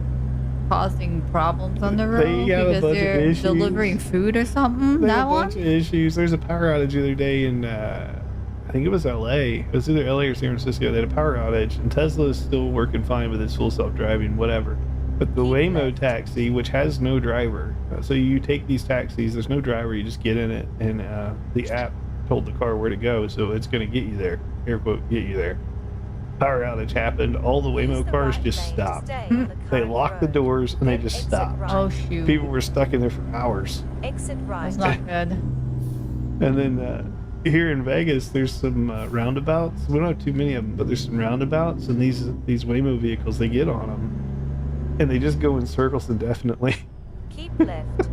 causing problems on the road They have a because bunch of they're issues. delivering food or something. They That have a one? bunch of issues. There's a power outage the other day in, I think it was LA. It was either LA or San Francisco. They had a power outage, and Tesla is still working fine with its full self-driving, whatever. But the Waymo taxi, which has no driver, so you take these taxis, there's no driver, you just get in it, and the app told the car where to go, so it's going to get you there. Air quote, get you there. Power outage happened. All the Waymo cars just stopped. They locked the doors and they just stopped. Oh shoot. People were stuck in there for hours. Exit right. That's not good. And then here in Vegas, there's some roundabouts. We don't have too many of them, but there's some roundabouts, and these Waymo vehicles, they get on them, and they just go in circles indefinitely. Keep left.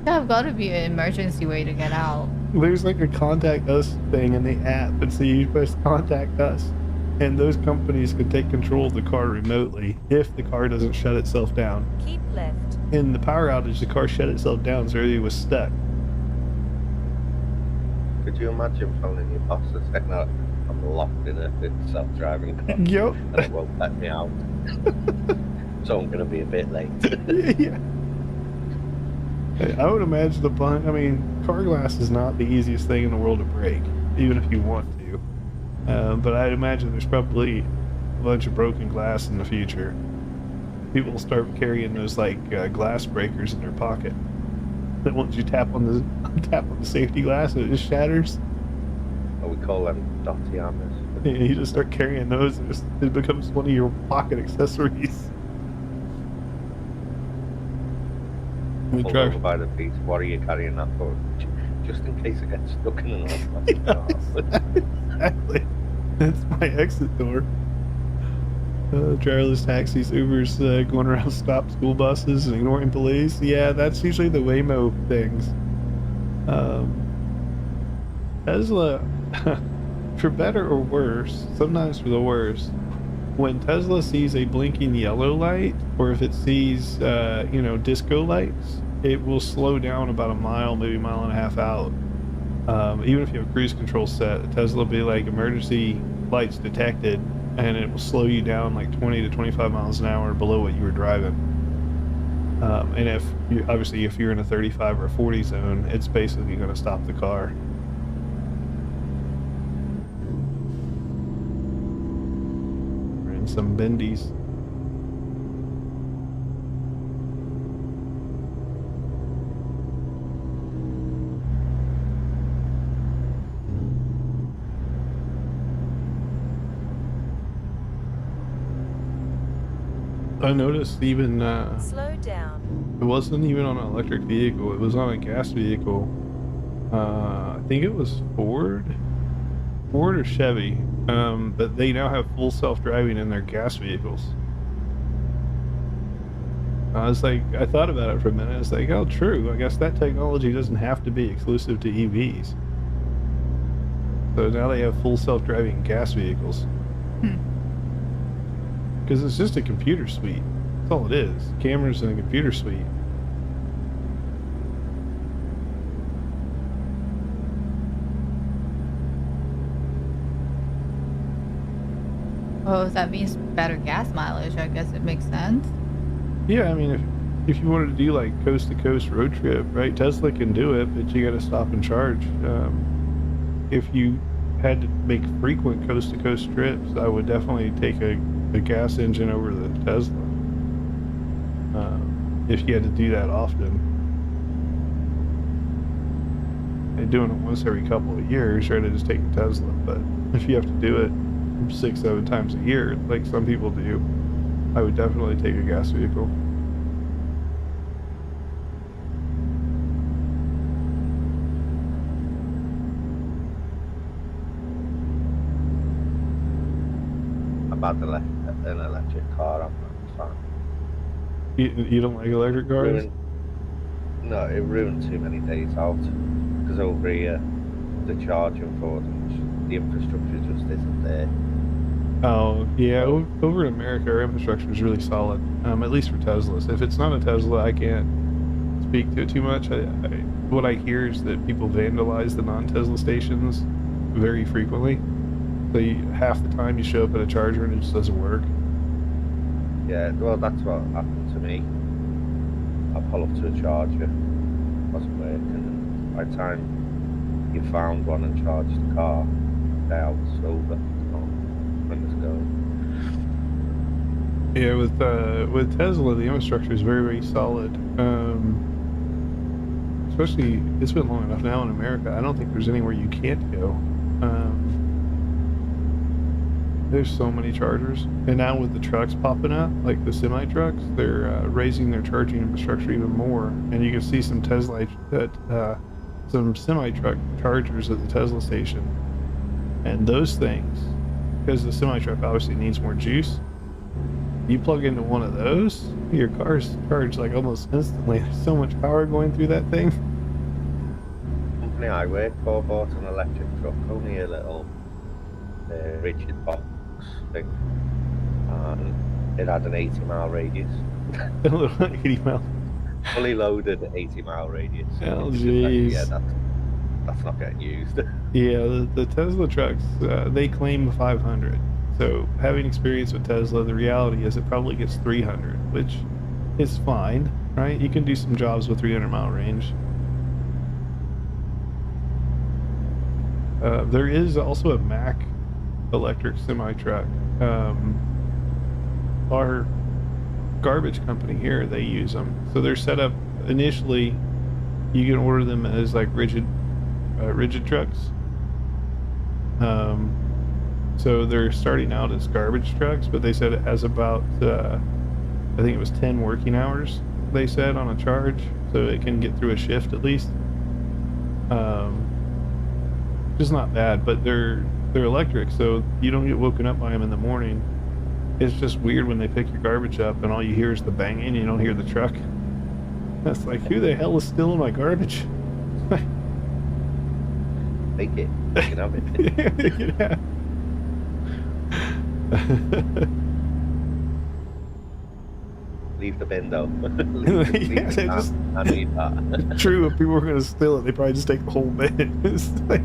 There's got to be an emergency way to get out. There's like a contact us thing in the app, and so you press contact us, and those companies can take control of the car remotely if the car doesn't shut itself down. Keep left. In the power outage, the car shut itself down, so everything was stuck. Could you imagine phoning your boss and saying, "No, I'm locked in a self-driving car Yep. and it won't let me out, so I'm going to be a bit late." Yeah. I would imagine car glass is not the easiest thing in the world to break, even if you want to. But I'd imagine there's probably a bunch of broken glass in the future. People will start carrying those glass breakers in their pocket. That once you tap on the safety glass, it just shatters. we call them dotty hammers. You just start carrying those, and it becomes one of your pocket accessories. We Pulled drive. over by the piece. What are you carrying that for? Just in case it gets stuck in an Yeah, exactly. That's my exit door. Driverless taxis, Ubers, going around stop school buses and ignoring police. Yeah, that's usually the Waymo things. Tesla, for better or worse, sometimes for the worse, when Tesla sees a blinking yellow light, or if it sees, disco lights, it will slow down about a mile, maybe a mile and a half out. Even if you have cruise control set, Tesla will be like emergency lights detected, and it will slow you down like 20 to 25 miles an hour below what you were driving. And if you're in a 35 or a 40 zone, it's basically going to stop the car. We're in some bendies. I noticed even Slow down. it wasn't even on an electric vehicle, it was on a gas vehicle. I think it was Ford or Chevy, but they now have full self-driving in their gas vehicles. I thought about it for a minute. It's like, oh, true. I guess that technology doesn't have to be exclusive to EVs. So now they have full self-driving gas vehicles. Because it's just a computer suite. That's all it is. Cameras and a computer suite. Oh, if that means better gas mileage, I guess it makes sense. Yeah, I mean, if you wanted to do like coast to coast road trip, right? Tesla can do it, but you got to stop and charge. If you had to make frequent coast to coast trips, I would definitely take a gas engine over the Tesla. If you had to do that often, and doing it once every couple of years, try to just take a Tesla. But if you have to do it 6-7 times a year, like some people do, I would definitely take a gas vehicle. About an electric car, I'm not a fan. You don't like electric cars? No, it ruined too many days out. Because over here, the charging for them, the infrastructure just isn't there. Oh, yeah. Over in America, our infrastructure is really solid, at least for Teslas. If it's not a Tesla, I can't speak to it too much. What I hear is that people vandalize the non-Tesla stations very frequently. So half the time you show up at a charger and it just doesn't work. Yeah, well, that's what happened to me. I pull up to a charger, wasn't working. By the time you found one and charged the car, now it's over. When it's going. Yeah, with Tesla, the infrastructure is very, very solid. Especially, it's been long enough now in America. I don't think there's anywhere you can't go. There's so many chargers, and now with the trucks popping up, like the semi trucks, they're raising their charging infrastructure even more. And you can see some some semi truck chargers at the Tesla station, and those things, because the semi truck obviously needs more juice. You plug into one of those, your car's charged like almost instantly. There's so much power going through that thing. The company I work for bought an electric truck, only a little rigid box thing, and it had an 80-mile radius. A little 80 mile. Fully loaded 80-mile radius. Oh, jeez. Yeah, that's not getting used. Yeah, the Tesla trucks, they claim 500. So having experience with Tesla, the reality is it probably gets 300, which is fine, right? You can do some jobs with 300-mile range. There is also a Mack electric semi-truck. Our garbage company here, they use them. So they're set up initially, you can order them as like rigid trucks. So they're starting out as garbage trucks, but they said it has about, I think it was 10 working hours, they said, on a charge, so it can get through a shift at least. Just not bad, but they're electric, so you don't get woken up by them in the morning. It's just weird when they pick your garbage up and all you hear is the banging, you don't hear the truck. That's like, who the hell is stealing my garbage? Take it. You can have it. Yeah. Leave the bin though. leave Yeah, the they can. just- I need that. True, if people were going to steal it, they probably just take the whole bin. It's like,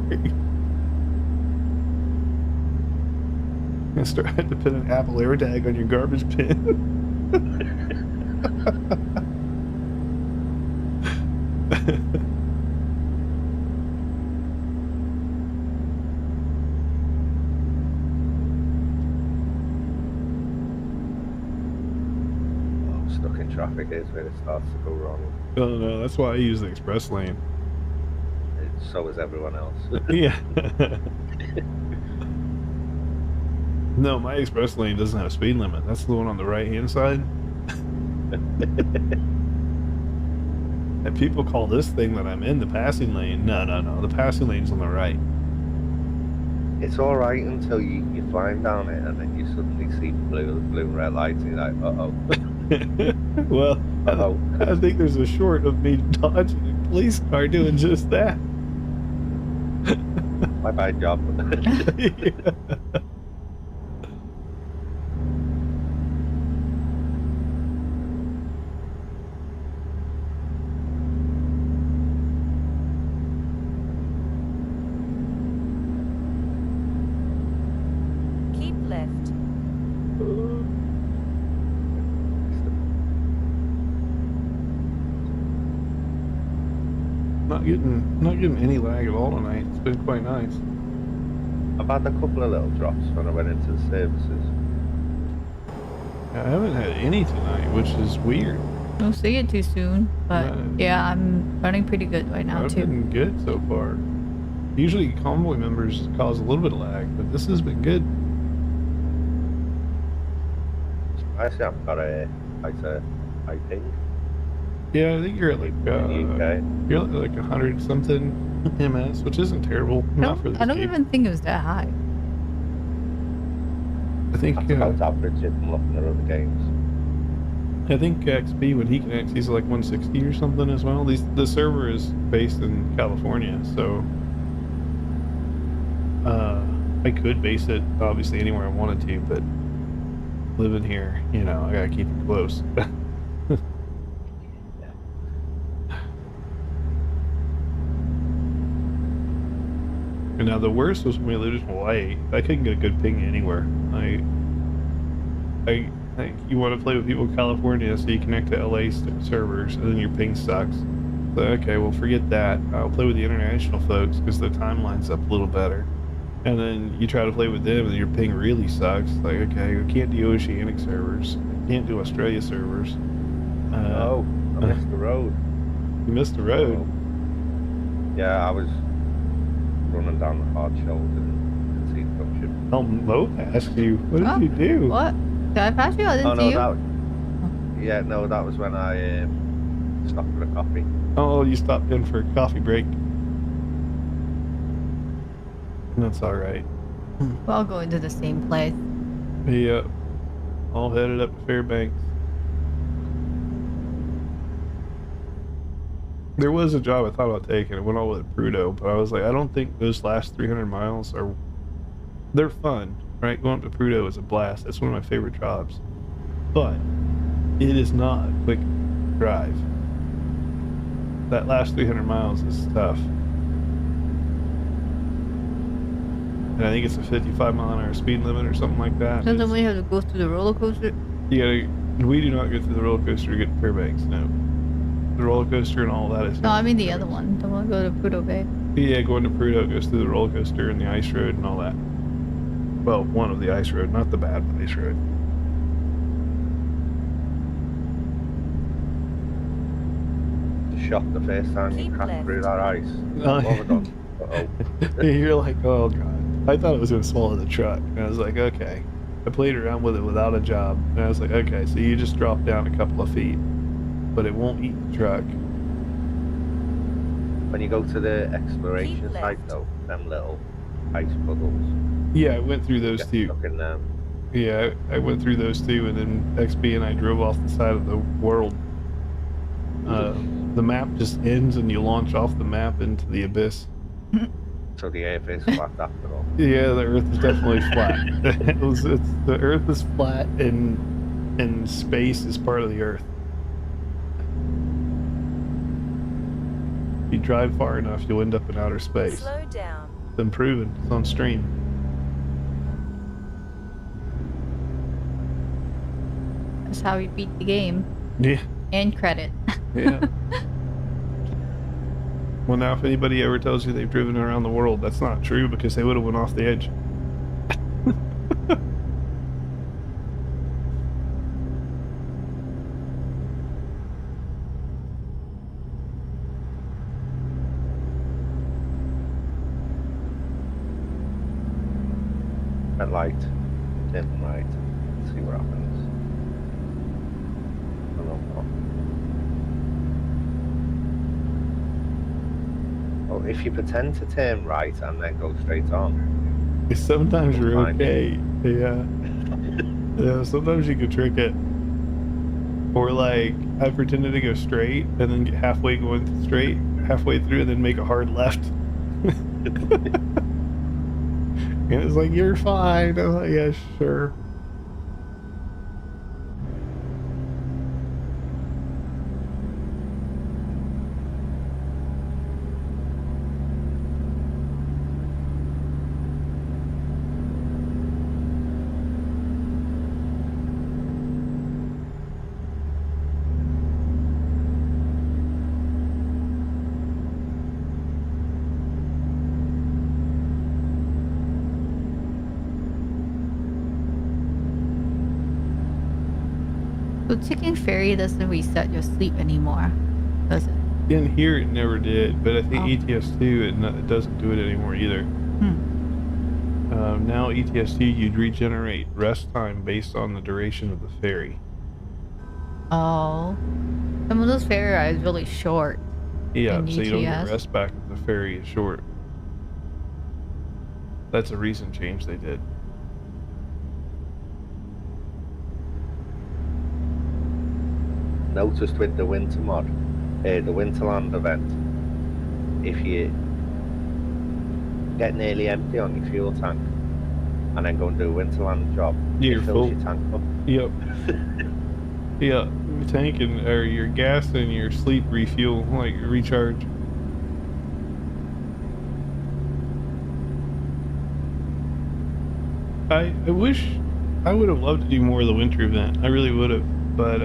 you start having to put an Apple AirTag on your garbage bin. Stuck in traffic is where it starts to go wrong. Oh no, that's why I use the express lane. So is everyone else. Yeah. No, my express lane doesn't have a speed limit. That's the one on the right-hand side. And people call this thing that I'm in the passing lane. No. The passing lane's on the right. It's all right until you're flying down it, and then you suddenly see blue and red lights, and you're like, uh-oh. Well, Uh-oh. I think there's a short of me dodging a police car doing just that. My bad job. Yeah. Keep left. Not getting any lag at all tonight. It's been quite nice. I've had a couple of little drops when I went into the services. I haven't had any tonight, which is weird. Don't see it too soon, but Right. yeah, I'm running pretty good right now I've too. been good so far. Usually convoy members cause a little bit of lag, but this has been good. I actually haven't got a high ping Yeah, I think you're at like in the UK. you're at like 100 something ms, which isn't terrible. Not for this I don't game. even think it was that high. I think That's about average if I'm looking at other games. I think XP when he connects, he's like 160 or something as well. The server is based in California, so I could base it obviously anywhere I wanted to, but living here, you know, I gotta keep it close. And now the worst was when we lived in Hawaii. I couldn't get a good ping anywhere. I think you want to play with people in California, so you connect to LA servers, and then your ping sucks. So, okay, well, forget that. I'll play with the international folks because the timeline's up a little better. And then you try to play with them, and your ping really sucks. Like, okay, we can't do Oceanic servers. Can't do Australia servers. Oh, I missed the road. You missed the road. Yeah, I was running down the hard shoulder and could see the junction. Oh, Mo asked you. What did Oh, you do? What? Did I pass you? I didn't Oh see no, you. yeah, no, that was when I stopped for a coffee. Oh, you stopped in for a coffee break. That's all right. We're all going to the same place. Yeah, all headed up to Fairbanks. There was a job I thought about taking. It went all with Prudo, but I was like, I don't think those last 300 miles are. They're fun, right? Going up to Prudo is a blast. That's one of my favorite jobs, but it is not a quick drive. That last 300 miles is tough. And I think it's a 55 mile an hour speed limit or something like that. Doesn't It's- we have to go through the roller coaster? You gotta. We do not go through the roller coaster to get to Fairbanks. No, the roller coaster and all that is. No, I mean the other one. The one go to Prudhoe Bay. Yeah, going to Prudo goes through the roller coaster and the ice road and all that. Well, one of the ice road, not the bad ice road. Shocked the first time you Keep cracked left. through that ice. Oh, What have I done? Uh-oh. You're like, oh god. I thought it was going to swallow the truck. And I was like, okay. I played around with it without a job. And I was like, okay, so you just drop down a couple of feet. But it won't eat the truck. When you go to the exploration Keep site left. though, them little ice puddles, Yeah, I went through those get two. stuck in them. Yeah, I went through those two, and then XB and I drove off the side of the world. The map just ends, and you launch off the map into the abyss. So the earth is flat after all. Yeah, the Earth is definitely flat. The Earth is flat, and space is part of the Earth. If you drive far enough, you'll end up in outer space. Slow down. It's been proven. It's on stream. That's how we beat the game. Yeah. And credit. Yeah. Well, now if anybody ever tells you they've driven around the world, that's not true because they would have went off the edge. Red light, dim right, see what happens. I don't know. Well, if you pretend to turn right and then go straight on, Sometimes you're Fine. okay. Yeah. Yeah, sometimes you can trick it. Or like, I pretended to go straight and then get halfway going straight, halfway through, and then make a hard left. And it's like, you're fine. I was like, yeah, sure. So taking ferry doesn't reset your sleep anymore, does it? In here, it never did, but I think Oh. ETS2, it doesn't do it anymore either. Now ETS2, you'd regenerate rest time based on the duration of the ferry. Oh. Some of those ferry rides really short. Yeah, In so you don't get ETS? rest back if the ferry is short. That's a recent change they did. noticed with the winter mod, the Winterland event, if you get nearly empty on your fuel tank and then go and do a Winterland job, Yeah, it you're fills full. your tank up. Yep. Yeah, your tank and or your gas and your sleep refuel, like recharge. I wish I would have loved to do more of the winter event. I really would have, but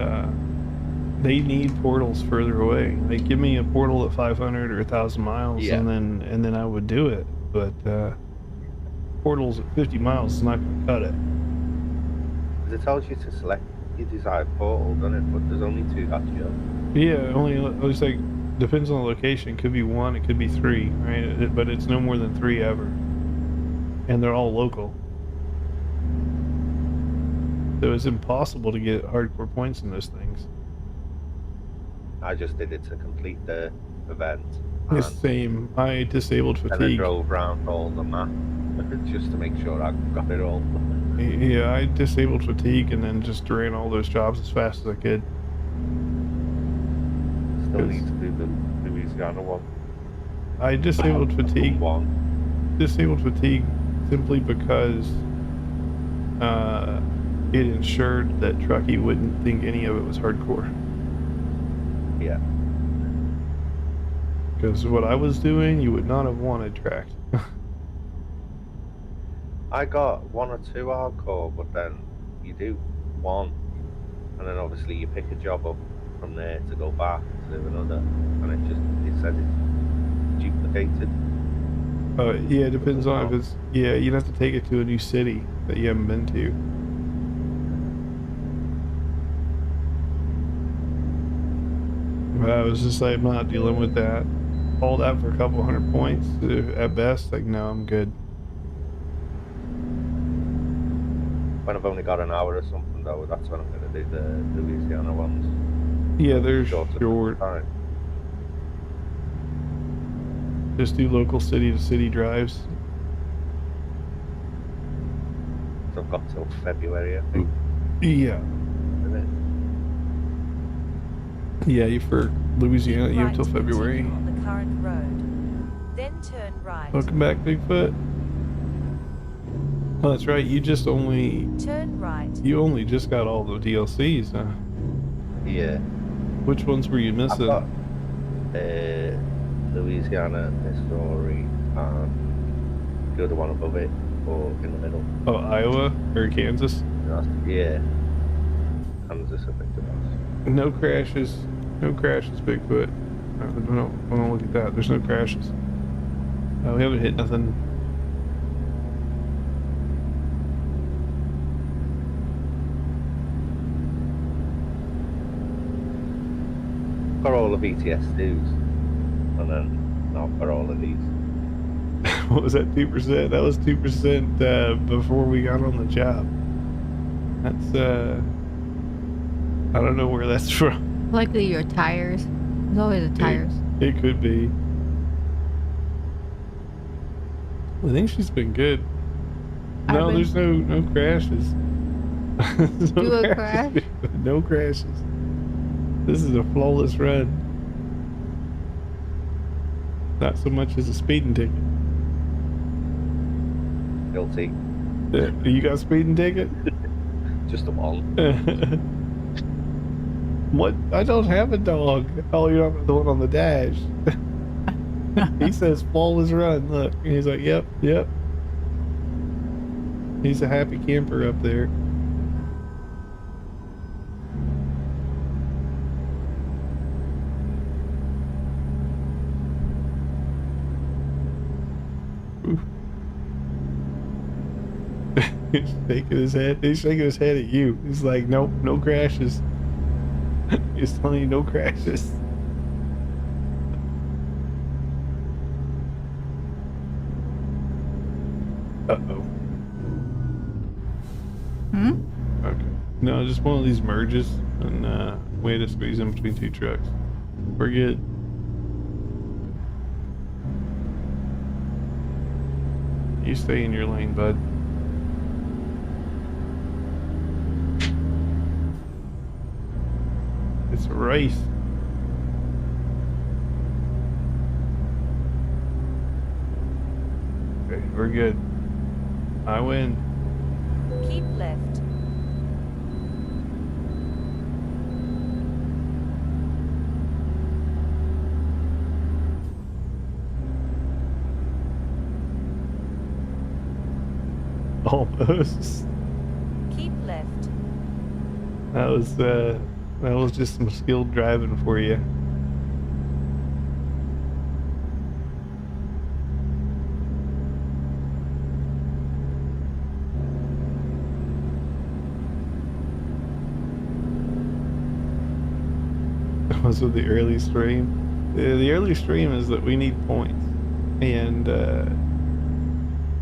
they need portals further away. Like, give me a portal at 500 or 1,000 miles, Yeah. and then I would do it. But portals at 50 miles is not going to cut it. 'Cause it tells you to select your desired portal, doesn't it? But there's only 2 that show. Yeah, only it's like depends on the location. It could be 1, it could be 3, right? But it's no more than 3 ever, and they're all local. So it's impossible to get hardcore points in those things. I just did it to complete the event. It's the same. I disabled And I fatigue. drove around all the map just to make sure I got it all. Yeah, I disabled fatigue and then just ran all those jobs as fast as I could. Still Yes. need to do the Louisiana one. I disabled fatigue. One. Disabled fatigue simply because it ensured that Truckee wouldn't think any of it was hardcore. Yeah. Because what I was doing, you would not have wanted tracked. I got 1 or 2 hardcore, but then you do 1, and then obviously you pick a job up from there to go back to do another, and it said it's duplicated. Yeah, it depends on if it's, yeah, you'd have to take it to a new city that you haven't been to. But I was just like, I'm not dealing with that. All that for a couple hundred points at best. Like, no, I'm good. when I've only got an hour or something though, that's when I'm going to do the Louisiana ones. Yeah, they're Shorter short. time. Just do local city to city drives. So I've got till February, I think. Yeah. Isn't Yeah, you for Louisiana, Keep you right have till to February. continue on the current road. Then turn right. Welcome back, Bigfoot. Oh, that's right. You Turn right. only just got all the DLCs, huh? it? Yeah. Which ones were you I've missing? got Louisiana, Missouri, and the other one above it, or in the middle. Oh, Iowa or Kansas? Yeah. Kansas, I think it was. No crashes. No crashes, Bigfoot. Don't look at that. There's no crashes. We haven't hit nothing. Got all the VTS dues, and then not for all of these. What was that, 2%? That was 2% before we got on the job. That's, I don't know where that's from. Likely your tires. There's always the tires. It could be. I think she's been good. No, there's no crashes. There's no Do a crashes. crash? No crashes. This is a flawless run. Not so much as a speeding ticket. Guilty. You got a speeding ticket? Just a one. What? I don't have a dog. Oh, you're not the one on the dash. He says flawless run. Look, and he's like, yep. He's a happy camper up there. Oof. He's shaking his head. He's shaking his head at you. He's like, nope, no crashes. He's telling you no crashes. Uh-oh. Okay. No, just one of these merges, and we had to squeeze in between two trucks. We're good. You stay in your lane, bud. It's a race. Okay, we're good. I win. Keep left. Almost. Keep left. That was just some skilled driving for you. That was with the early stream. The early stream is that we need points, and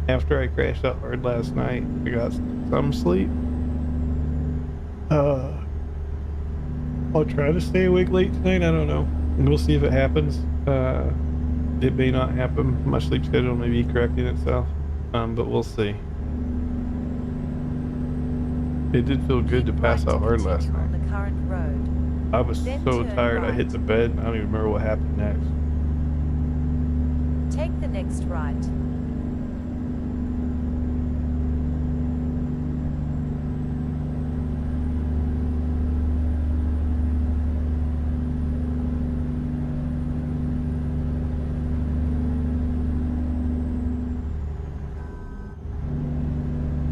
after I crashed out hard last night, I got some sleep. I'll try to stay awake late tonight. I don't know. We'll see if it happens. It may not happen. My sleep schedule may be correcting itself, but we'll see. It did feel good to pass out hard last night. On the current road. I was Then so turn tired I hit right. the bed. I don't even remember what happened next. Take the next right.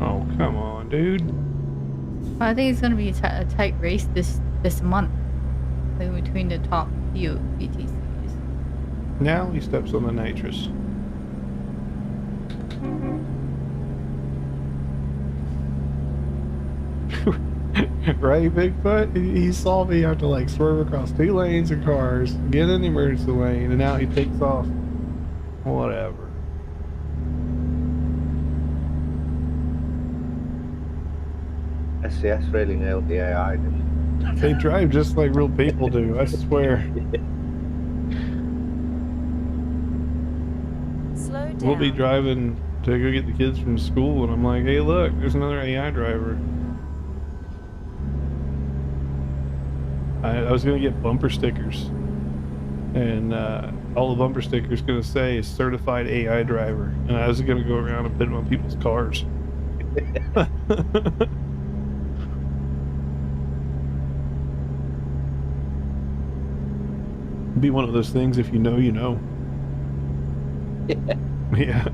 Oh, come on, dude. Well, I think it's gonna be a tight race this month, like between the top few VTCs. Now he steps on the nitrous. Right, Bigfoot? He saw me have to like swerve across 2 lanes of cars, get in the emergency lane, and now he takes off. Whatever. SCS really nailed the AI, didn't They drive just like real people do, I swear. Slow down. We'll be driving to go get the kids from school, and I'm like, hey, look, there's another AI driver. I was going to get bumper stickers, and all the bumper stickers going to say certified AI driver, and I was going to go around and put them on people's cars. Be one of those things, if you know, you know. Yeah. Yeah.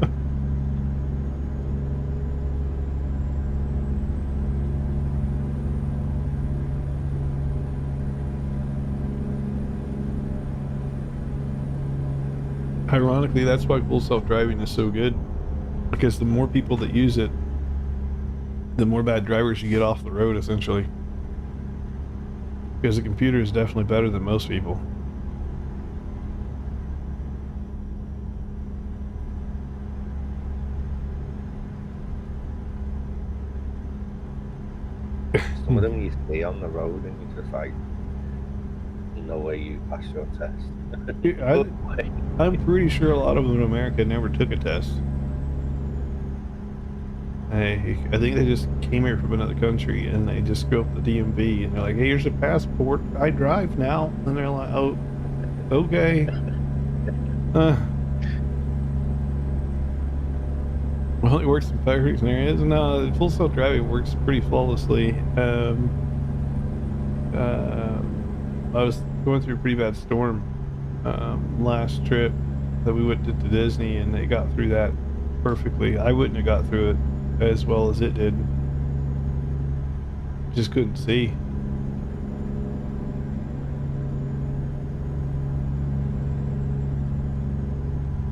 Ironically, that's why full self-driving is so good, because the more people that use it, the more bad drivers you get off the road, essentially. Because the computer is definitely better than most people. Some of them you see on the road and you're just like, no way you passed your test. Yeah, I'm pretty sure a lot of them in America never took a test. I think they just came here from another country and they just go up to the DMV and they're like, hey, here's a passport. I drive now. And they're like, oh, okay. Well, it works in certain areas. No, full self-driving works pretty flawlessly. I was going through a pretty bad storm last trip that we went to Disney, and it got through that perfectly. I wouldn't have got through it as well as it did. Just couldn't see.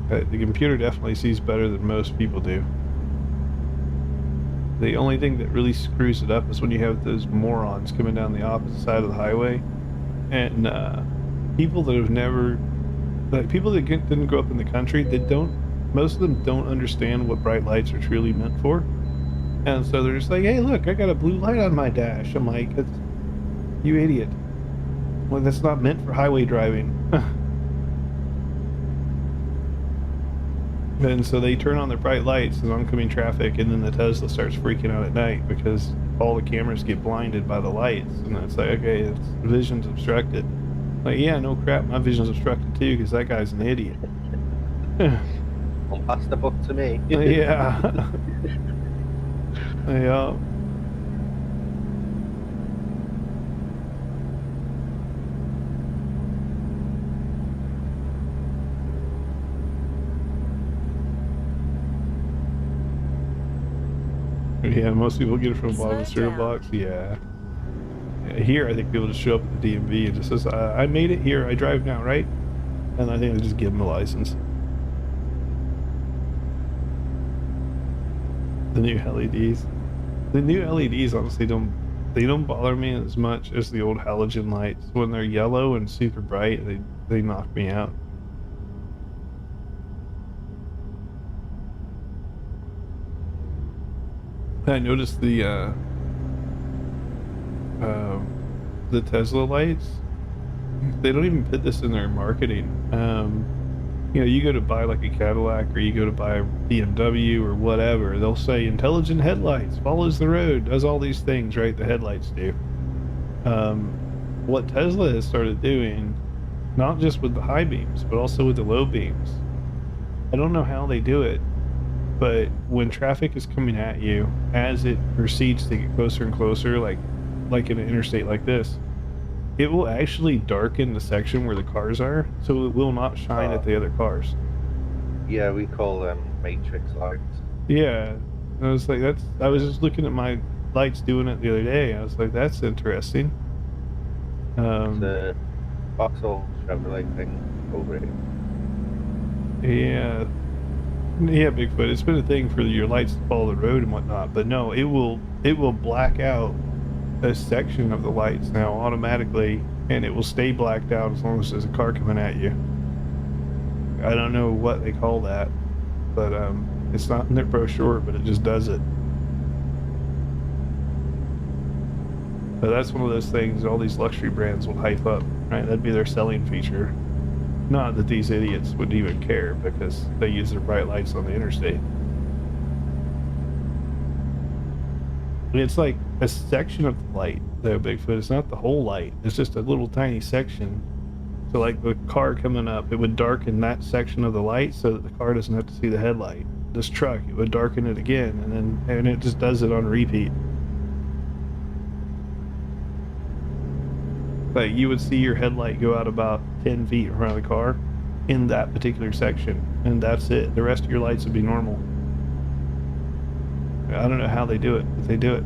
The computer definitely sees better than most people do. The only thing that really screws it up is when you have those morons coming down the opposite side of the highway, and people that have never, like people that didn't grow up in the country, most of them don't understand what bright lights are truly meant for, and so they're just like, hey, look, I got a blue light on my dash. I'm like, you idiot. Well, that's not meant for highway driving. And so they turn on their bright lights in oncoming traffic, and then the Tesla starts freaking out at night because all the cameras get blinded by the lights. And it's like, okay, it's vision's obstructed. Like, yeah, no crap, my vision's obstructed too because that guy's an idiot. Don't pass the buck to me. Yeah. Yeah. Yeah, most people get it from the bottom of the cereal box. Yeah. Here, I think people just show up at the DMV and just says, I made it here, I drive now, right? And I think they just give them a license. The new LEDs. The new LEDs honestly don't bother me as much as the old halogen lights. When they're yellow and super bright, they knock me out. I noticed the Tesla lights. They don't even put this in their marketing. You know, you go to buy like a Cadillac or you go to buy a BMW or whatever, they'll say intelligent headlights, follows the road, does all these things, right? The headlights do. What Tesla has started doing, not just with the high beams, but also with the low beams. I don't know how they do it, but when traffic is coming at you, as it proceeds to get closer and closer, like in an interstate like this, it will actually darken the section where the cars are, so it will not shine at the other cars. Yeah, we call them matrix lights. Yeah, I was like, I was just looking at my lights doing it the other day. I was like, that's interesting. It's a Vauxhall Chevrolet thing over here. Yeah. Yeah, Bigfoot. It's been a thing for your lights to follow the road and whatnot, but no, it will black out a section of the lights now automatically, and it will stay blacked out as long as there's a car coming at you. I don't know what they call that, but it's not in their brochure, but it just does it. But that's one of those things all these luxury brands will hype up, right? That'd be their selling feature. Not that these idiots would even care because they use their bright lights on the interstate. It's like a section of the light, though, Bigfoot. It's not the whole light. It's just a little tiny section. So, like the car coming up, it would darken that section of the light so that the car doesn't have to see the headlight. This truck, it would darken it again, and it just does it on repeat. Like you would see your headlight go out about 10 feet in front of the car in that particular section, and that's it. The rest of your lights would be normal. I don't know how they do it, but they do it.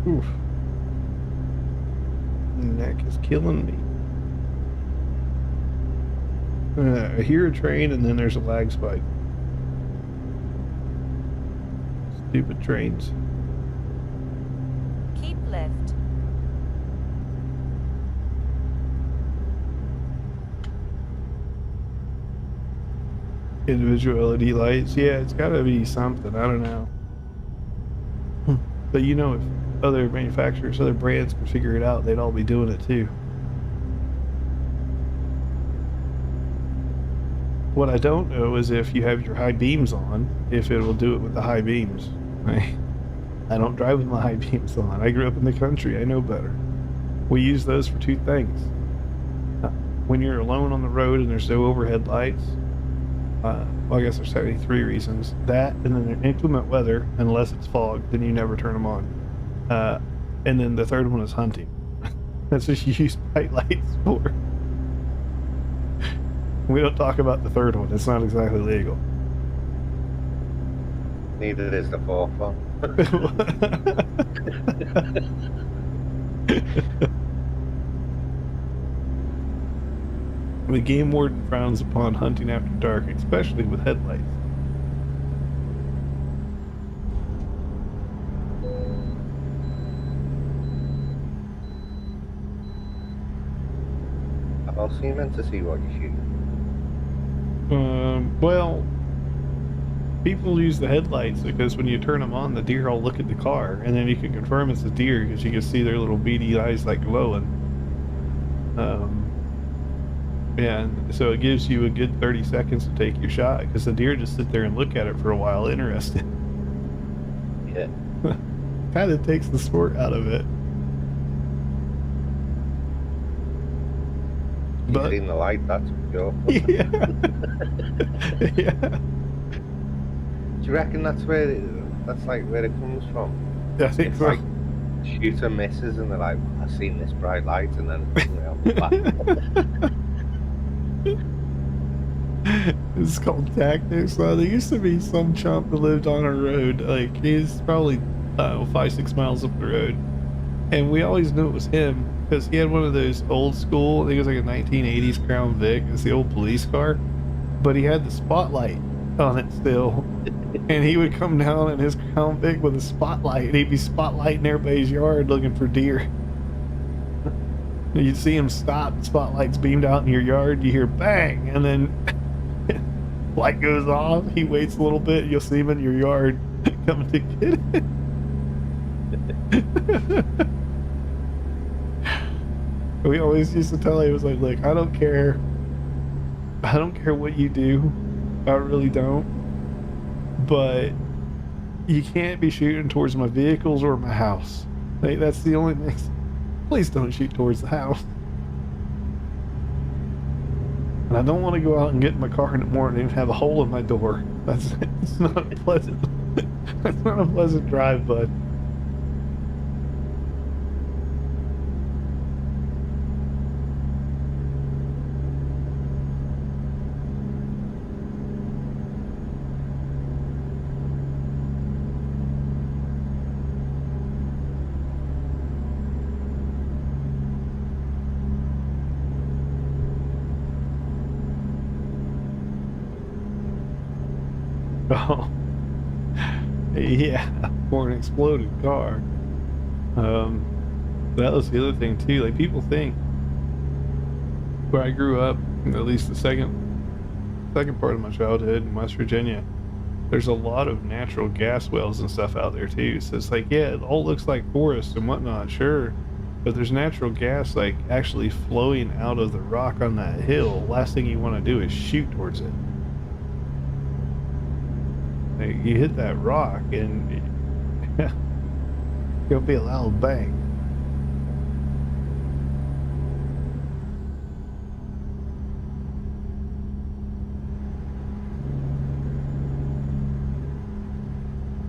Oof. Neck is killing me. I hear a train and then there's a lag spike. Stupid trains. Keep left. Individuality lights. Yeah, it's gotta be something. I don't know. But you know, if other manufacturers, other brands could figure it out, they'd all be doing it too. What I don't know is if you have your high beams on, if it will do it with the high beams. I don't drive with my high beams on. I grew up in the country. I know better. We use those for two things. When you're alone on the road and there's no overhead lights, well, I guess there's 73 reasons. That, and then in inclement weather, unless it's fog, then you never turn them on. And then the third one is hunting. That's what you use bright lights for. We don't talk about the third one. It's not exactly legal. Neither is the fourth one. The game warden frowns upon hunting after dark, especially with headlights. I'll see you meant to see what you shoot. Well, people use the headlights because when you turn them on, the deer all look at the car, and then you can confirm it's a deer because you can see their little beady eyes like glowing. Yeah, so it gives you a good 30 seconds to take your shot because the deer just sit there and look at it for a while, interested. Yeah. Kind of takes the sport out of it. You've seen the light, that's for sure. Yeah. Yeah. Do you reckon that's where where it comes from? I think It's so. like shooter misses and they're like, I've seen this bright light, and then it's on the back. It's called tactics. There used to be some chump that lived on our road. Like, he's probably 5-6 miles up the road, and we always knew it was him because he had one of those old school, I think it was like a 1980s Crown Vic. It's the old police car, but he had the spotlight on it still, and he would come down in his Crown Vic with a spotlight, and he'd be spotlighting everybody's yard looking for deer. You'd see him stop, the spotlight's beamed out in your yard, you hear bang, and then light goes off, he waits a little bit, you'll see him in your yard coming to get it. We always used to tell him, it was like, look, I don't care what you do, I really don't, but you can't be shooting towards my vehicles or my house. Like, that's the only thing. Please don't shoot towards the house. And I don't want to go out and get in my car in the morning and have a hole in my door. It's not a pleasant. That's not a pleasant drive, bud. Oh, Yeah, for an exploded car. That was the other thing too. Like people think where I grew up, at least the second part of my childhood in West Virginia, there's a lot of natural gas wells and stuff out there too. So it's like, yeah, it all looks like forest and whatnot, sure. But there's natural gas like actually flowing out of the rock on that hill. Last thing you want to do is shoot towards it. Like, you hit that rock and it'll be a loud bang.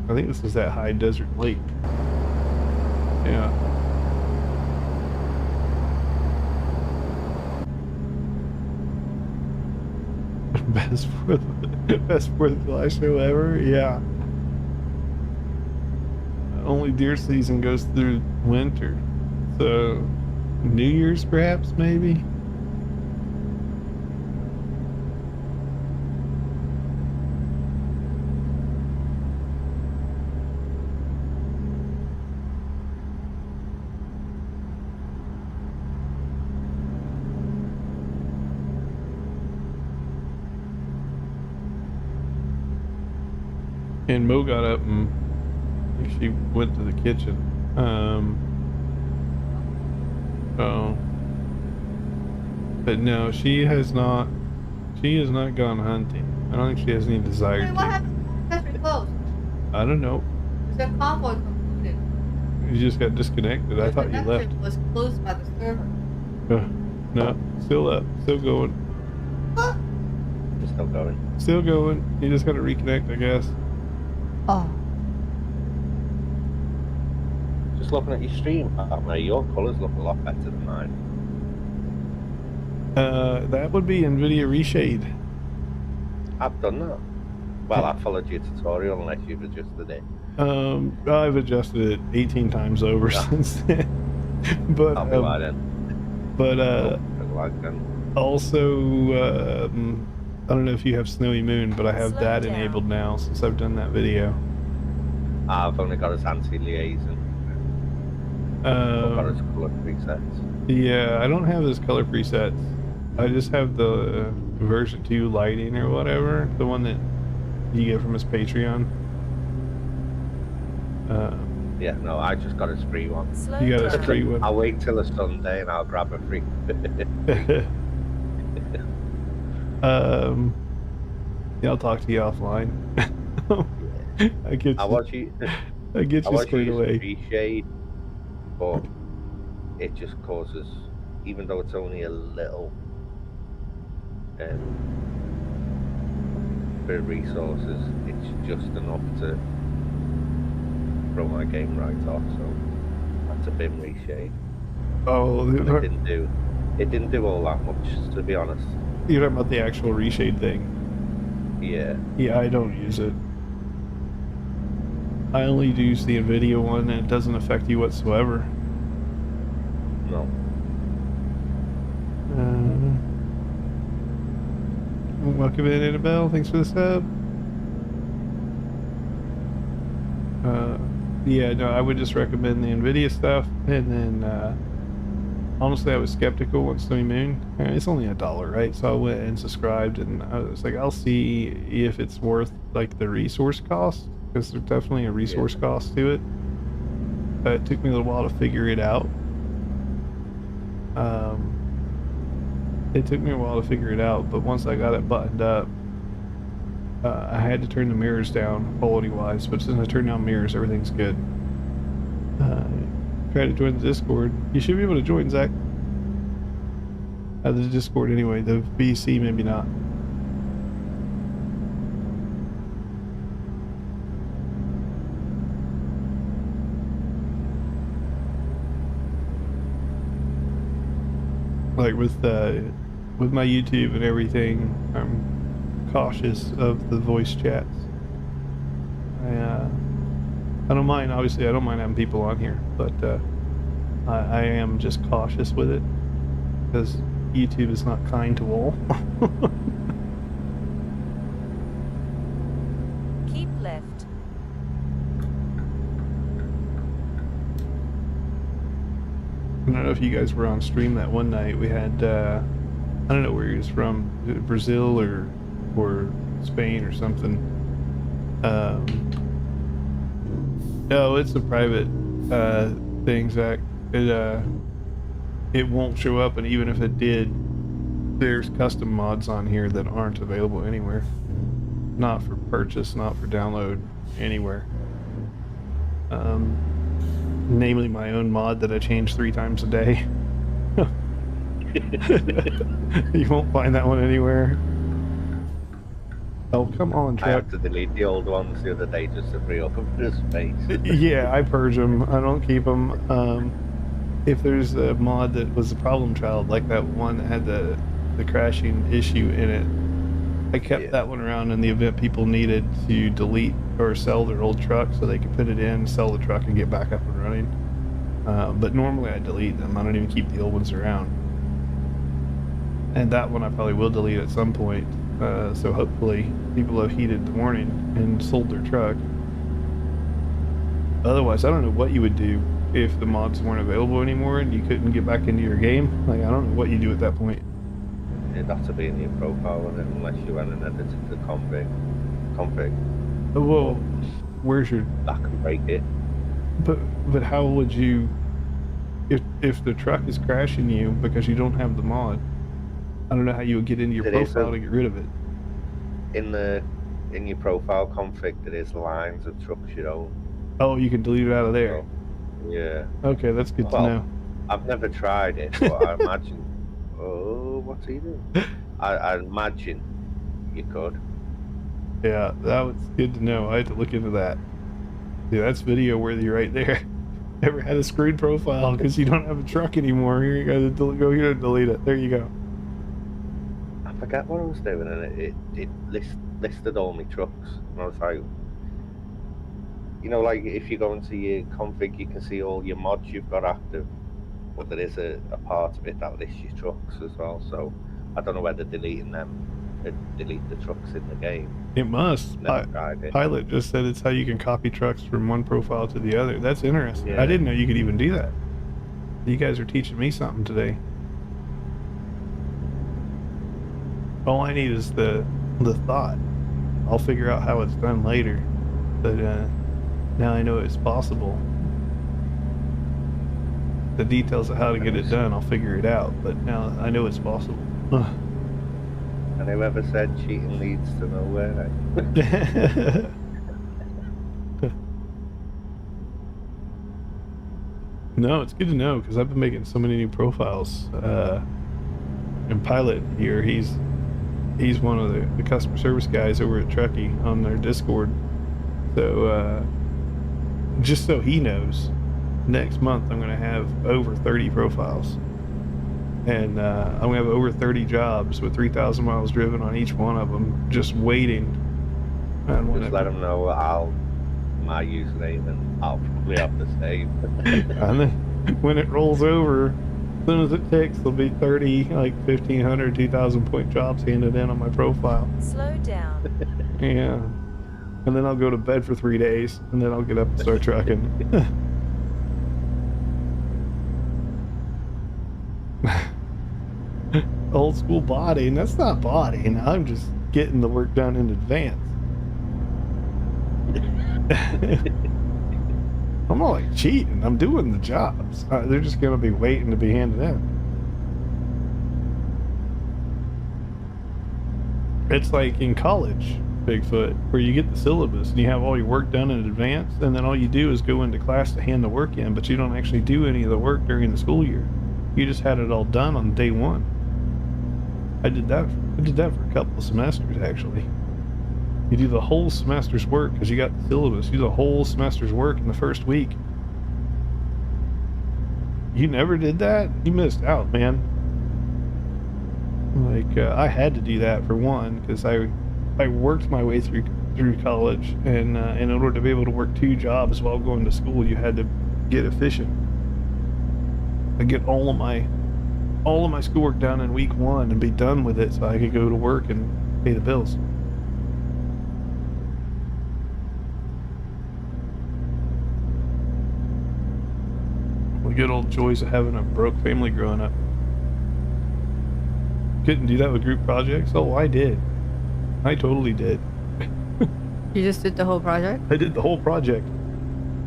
I think this is that high desert lake. Yeah. Best 4th of July show ever? Yeah. Only deer season goes through winter. So, New Year's perhaps, maybe? And Mo got up and I think she went to the kitchen. But no, she has not gone hunting. I don't think she has any desire Hey, to. what happened? That's closed. I don't know. Is that convoy concluded? You just got disconnected. I thought you left. It was closed by the server. No, still up, still going. Still going. Still going. You just got to reconnect, I guess. Oh. Just looking at your stream, BadMae, your colours look a lot better than mine. That would be NVIDIA Reshade. I've done that. Well, I followed your tutorial unless you've adjusted it. I've adjusted it 18 times over since then. But I'll be right then. But then. also, I don't know if you have Snowy Moon, but I have Slow that down. enabled now since I've done that video. I've only got his anti-liaison. I've got his colour presets. Yeah, I don't have his color presets. I just have the version 2 lighting or whatever, the one that you get from his Patreon. Yeah, no, I just got his free one. Slow You got down. a free one. I'll wait till a Sunday and I'll grab a free. Yeah, I'll talk to you offline. I get I watch you. I get I you watch squared you away. Reshade, but it just causes, even though it's only a little bit of resources, it's just enough to throw my game right off. So that's a bin reshade. Oh, And it didn't do all that much, to be honest. you're talking about the actual reshade thing. Yeah. Yeah, I don't use it. I only use the NVIDIA one, and it doesn't affect you whatsoever. No. Welcome in, Annabelle. Thanks for the sub. Yeah, no, I would just recommend the NVIDIA stuff, and then honestly, I was skeptical once Snowy Moon. It's only $1, right? So I went and subscribed, and I was like, I'll see if it's worth like the resource cost, because there's definitely a resource cost to it. It took me a little while to figure it out. But once I got it buttoned up, I had to turn the mirrors down quality-wise, but since I turned down mirrors, everything's good. Try to join the Discord. You should be able to join, Zach. The Discord anyway, the VC maybe not. Like with my YouTube and everything, I'm cautious of the voice chats. I don't mind, obviously I don't mind having people on here, but I am just cautious with it because YouTube is not kind to all. Keep left. I don't know if you guys were on stream that one night. We had I don't know where he was from, Brazil or Spain or something. No, it's a private thing, Zach. It won't show up, and even if it did, there's custom mods on here that aren't available anywhere. Not for purchase, not for download, anywhere. Namely my own mod that I change 3 times a day. You won't find that one anywhere. Oh, come on, I Truck. had to delete the old ones the other day just to free up a bit of space. Yeah, I purge them. I don't keep them. If there's a mod that was a problem child, like that one that had the crashing issue in it, I kept that one around in the event people needed to delete or sell their old truck so they could put it in, sell the truck, and get back up and running. But normally I delete them. I don't even keep the old ones around. And that one I probably will delete at some point. So hopefully people have heeded the warning and sold their truck. Otherwise, I don't know what you would do if the mods weren't available anymore and you couldn't get back into your game. Like, I don't know what you do at that point. It'd have to be in your profile, and then unless you went and edited the config. Well, where's your... That can break it. But how would you... If the truck is crashing you because you don't have the mod, I don't know how you would get into your profile to get rid of it. In your profile config, there is lines of trucks you own. Oh, you can delete it out of there. So, yeah. Okay, that's good to know. I've never tried it, but I imagine... Oh, what's he doing? I imagine you could. Yeah, that was good to know. I had to look into that. Yeah, that's video worthy right there. Never had a screwed profile because you don't have a truck anymore. Here you gotta go here and delete it. There you go. I forget what I was doing, and it listed all my trucks, and I was like, you know, like if you go into your config, you can see all your mods you've got active, but there is a part of it that lists your trucks as well. So I don't know whether deleting them would delete the trucks in the game. It must. Never tried it. Pilot just said it's how you can copy trucks from one profile to the other. That's interesting. Yeah. I didn't know you could even do that. You guys are teaching me something today. All I need is the thought. I'll figure out how it's done later. But now I know it's possible. The details of how to get it done, I'll figure it out. But now I know it's possible. And whoever said cheating leads to nowhere? No, it's good to know because I've been making so many new profiles. And Pilot here, he's one of the customer service guys over at Truckee on their Discord. So just so he knows, next month I'm going to have over 30 profiles. And I'm going to have over 30 jobs with 3,000 miles driven on each one of them, just waiting. Just let them know my username, and I'll probably have the same. And then when it rolls over, as soon as it ticks, there'll be 30, like 1,500, 2,000 point jobs handed in on my profile. Slow down. Yeah. And then I'll go to bed for 3 days, and then I'll get up and start trucking. Old school bodying. That's not bodying. I'm just getting the work done in advance. I'm not like cheating. I'm doing the jobs. They're just going to be waiting to be handed in. It's like in college, Bigfoot, where you get the syllabus and you have all your work done in advance, and then all you do is go into class to hand the work in, but you don't actually do any of the work during the school year. You just had it all done on day one. I did that for a couple of semesters, actually. You do the whole semester's work because you got the syllabus. You do the whole semester's work in the first week. You never did that? You missed out, man. Like, I had to do that for one because I worked my way through college, and in order to be able to work 2 jobs while going to school, you had to get efficient. I get all of my schoolwork done in week 1 and be done with it so I could go to work and pay the bills. good old joys of having a broke family growing up. Couldn't do that with group projects? Oh, I did. I totally did. You just did the whole project? I did the whole project.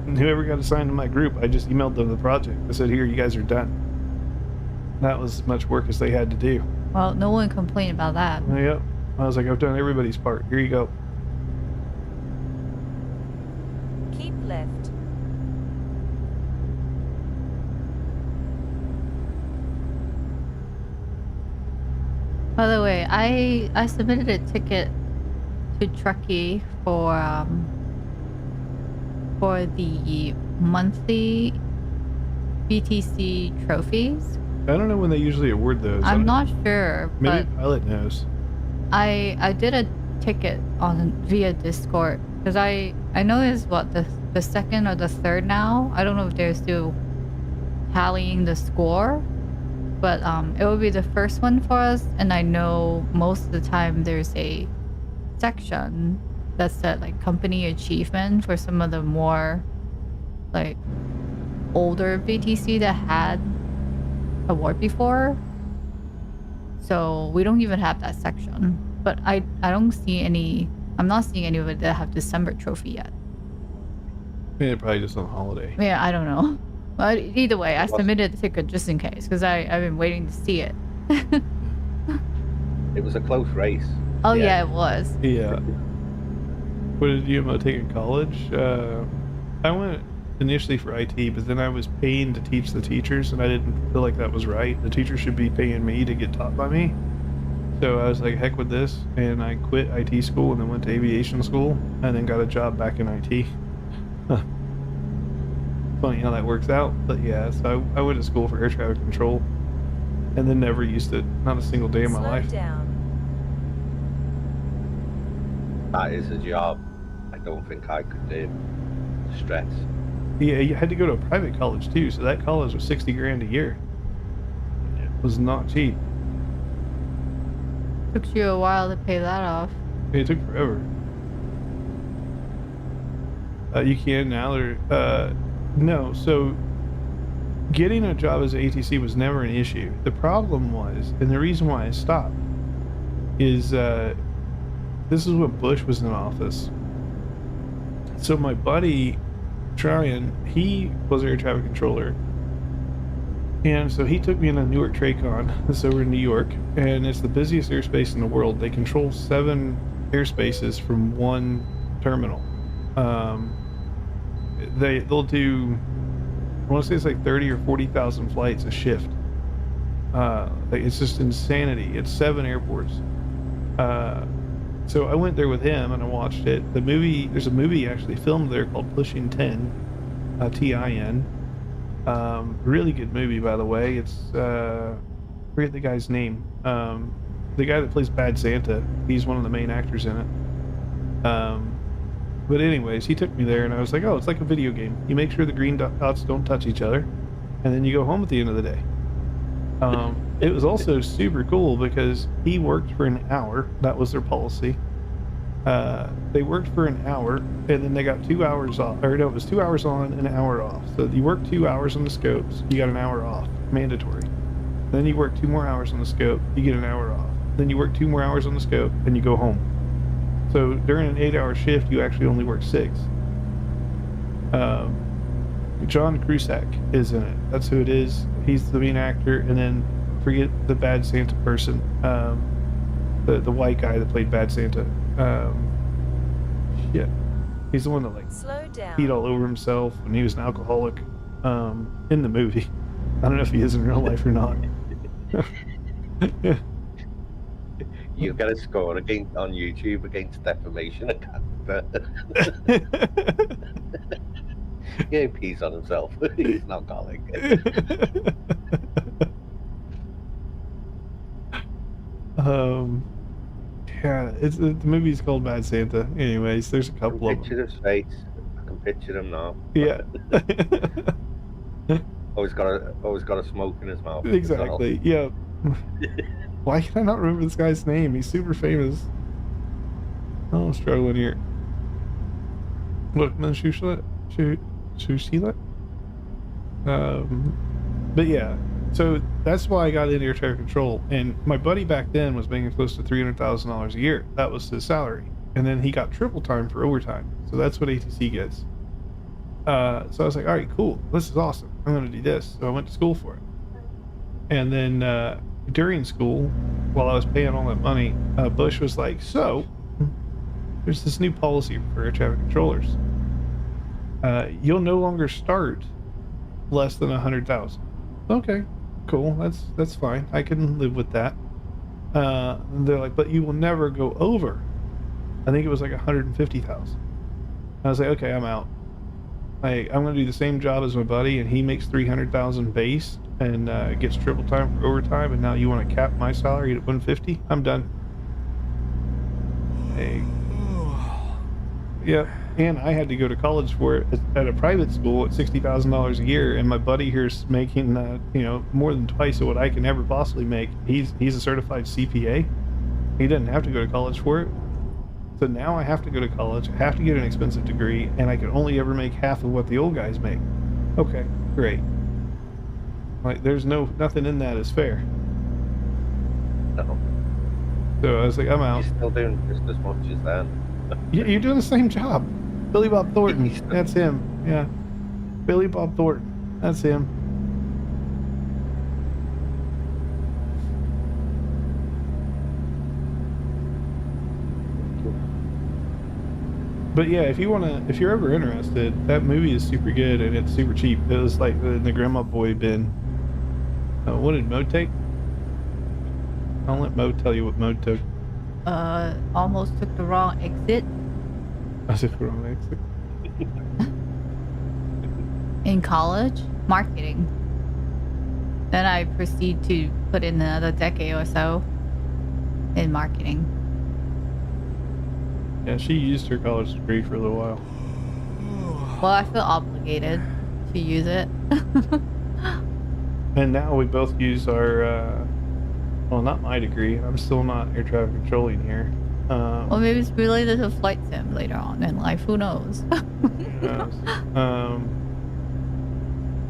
And whoever got assigned to my group, I just emailed them the project. I said, here, you guys are done. That was as much work as they had to do. Well, no one complained about that. Yep. I was like, I've done everybody's part. Here you go. Keep left. By the way, I submitted a ticket to Truckee for the monthly VTC trophies. I don't know when they usually award those. I'm not sure, Maybe but Pilot knows. I did a ticket on via Discord because I know it's what the second or the third now. I don't know if they're still tallying the score, but it will be the first one for us. And I know most of the time there's a section that said like company achievement for some of the more like older VTC that had award before. So we don't even have that section. But I don't see any. I'm not seeing anybody that have December trophy yet. Yeah, probably just on holiday. Yeah, I don't know. But either way, I submitted the ticket just in case because I've been waiting to see it. It was a close race. Oh yeah, it was. Yeah. What did you take in college? I went initially for IT, but then I was paying to teach the teachers, and I didn't feel like that was right. The teachers should be paying me to get taught by me. So I was like, heck with this, and I quit IT school and then went to aviation school, and then got a job back in IT. Funny how that works out, but yeah, so I went to school for air traffic control, and then never used it, not a single day in my Slow life. down. That is a job I don't think I could do. Stress. Yeah, you had to go to a private college too, so that college was 60 grand a year. It was not cheap. Took you a while to pay that off. It took forever. You can now. No, so getting a job as an ATC was never an issue. The problem was, and the reason why I stopped, is this is when Bush was in office. So my buddy Tryon, he was air traffic controller, and so he took me in a Newark Tracon. It's over in New York, and it's the busiest airspace in the world. They control 7 airspaces from one terminal. They'll do, I want to say it's like 30 or 40,000 flights a shift. It's just insanity. It's 7 airports. So I went there with him and I watched it. The movie, there's a movie actually filmed there called Pushing 10, T-I-N. Really good movie, by the way. It's, forget the guy's name. The guy that plays Bad Santa, he's one of the main actors in it. But anyways, he took me there and I was like, oh, it's like a video game. You make sure the green dots don't touch each other, and then you go home at the end of the day. It was also super cool because he worked for an hour. That was their policy. They worked for an hour, and then they got 2 hours off. Or no, it was 2 hours on and an hour off. So you work 2 hours on the scopes, you got an hour off, mandatory. Then you work 2 more hours on the scope, you get an hour off. Then you work 2 more hours on the scope, and you go home. So during an 8-hour shift, you actually only work 6. John Cusack is in it. That's who it is. He's the main actor, and then forget the Bad Santa person, the white guy that played Bad Santa. Shit, he's the one that like Slow down. peed all over himself, and he was an alcoholic in the movie. I don't know if he is in real life or not. You get a score against on YouTube against defamation of character. Yeah, he pees on himself. He's an alcoholic. Yeah, the movie's called Bad Santa. Anyways, there's a I couple can of them. picture his face. I can picture him now. Yeah. Always got a smoke in his mouth. Exactly. Yeah. Why can I not remember this guy's name? He's super famous. Oh, I'm struggling here. Look, man, Shushilet? But yeah, so that's why I got into air traffic control. And my buddy back then was making close to $300,000 a year. That was his salary. And then he got triple time for overtime. So that's what ATC gets. So I was like, all right, cool. This is awesome. I'm going to do this. So I went to school for it. And then during school, while I was paying all that money, Bush was like, so there's this new policy for air traffic controllers. You'll no longer start less than 100,000. Okay, cool. That's fine. I can live with that. They're like, but you will never go over. I think it was like 150,000. I was like, okay, I'm out. I'm gonna do the same job as my buddy, and he makes 300,000 base and gets triple time for overtime. And now you want to cap my salary at 150? I'm done. Hey. Yeah, and I had to go to college for it at a private school at $60,000 a year, and my buddy here's making more than twice of what I can ever possibly make. He's a certified CPA. He didn't have to go to college for it. So now I have to go to college, I have to get an expensive degree, and I can only ever make half of what the old guys make. Okay, great. Like, there's nothing in that is fair. No. So I was like, I'm out. You're still doing just as much as them. You're doing the same job. Billy Bob Thornton, that's him. Yeah. Billy Bob Thornton, that's him. But yeah, if you're ever interested, that movie is super good and it's super cheap. It was like the Grandma Boy bin. What did Mo take? I'll let Mo tell you what Mo took. Almost took the wrong exit I took the wrong exit. in college. Marketing. Then I proceed to put in another decade or so in marketing. Yeah, she used her college degree for a little while. Well, I feel obligated to use it. And now we both use our, well, not my degree. I'm still not air traffic controlling here. Well, maybe it's related to flight sim later on in life. Who knows? Who knows?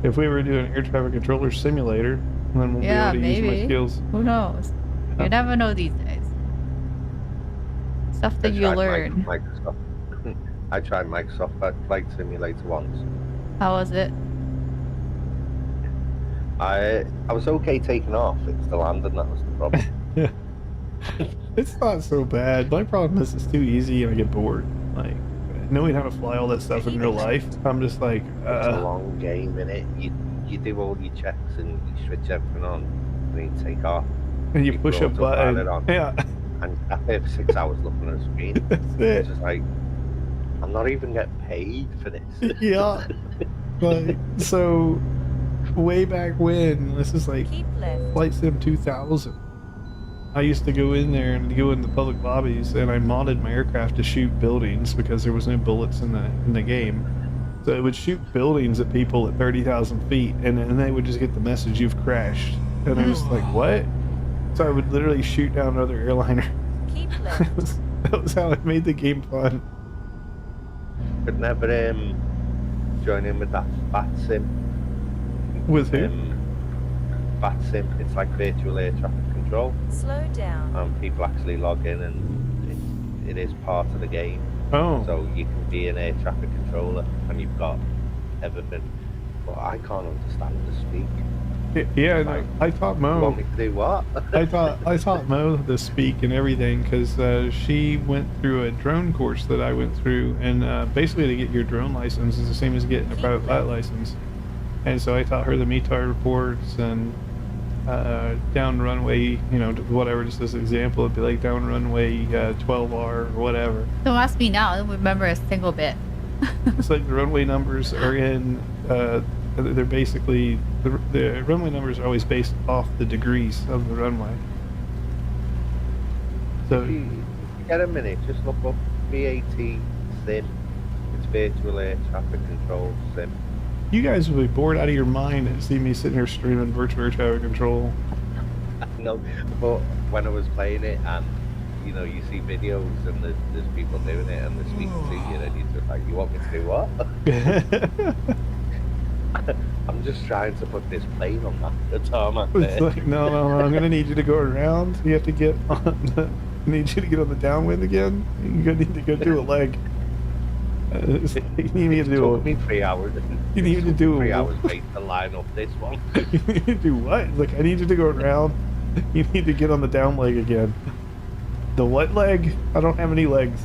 If we ever do an air traffic controller simulator, then we'll be able to use my skills. Who knows? Yeah. You never know these days. Stuff that you learn. I tried Microsoft Flight Simulator once. How was it? I was okay taking off. It's the landing that was the problem. Yeah. It's not so bad. My problem is it's too easy and I get bored. Like, knowing how to fly all that stuff in real life, I'm just like, It's a long game, innit? You do all your checks and you switch everything on, and then you take off. and you push a button. Yeah. And after 6 hours looking at a screen, That's it. it's just like, I'm not even getting paid for this. Yeah. Like, so, way back when, this is like Keep left. Flight Sim 2000. I used to go in there and go in the public lobbies, and I modded my aircraft to shoot buildings because there was no bullets in the game. So it would shoot buildings at people at 30,000 feet, and then they would just get the message, "You've crashed." And I was like, "What?" So I would literally shoot down another airliner. Keep left. That was how I made the game fun. Could never join in with that Bat Sim. With who? Bat Sim, it's like virtual air traffic control. Slow down. People actually log in and it is part of the game. Oh. So you can be an air traffic controller and you've got everything. But I can't understand the speak. Yeah, Like, I taught You Mo. want me to do what? I taught Mo to speak and everything because she went through a drone course that I went through, and basically to get your drone license is the same as getting a private pilot license. And so I taught her the METAR reports and down runway, whatever, just as an example, it'd be like down runway 12R or whatever. Don't ask me now. I don't remember a single bit. It's like the runway numbers are in, they're basically, the runway numbers are always based off the degrees of the runway. So, If you get a minute, just look up VAT Sim. It's virtual air traffic control sim. you guys will be bored out of your mind to see me sitting here streaming virtual air traffic control. No, but when I was playing it and you see videos and there's people doing it and they're speaking to you and you're just like, you want me to do what? I'm just trying to put this plane on that tarmac It's there. like, no, no, no, I'm gonna need you to go around. You have to get on the, I need you to get on the downwind again. You're gonna need to go do a leg. It's like, you need to It do took me 3 hours. You need to do 3 a- hours wait to line up this one. you need to do what? It's like, I need you to go around. You need to get on the down leg again. The what leg? I don't have any legs.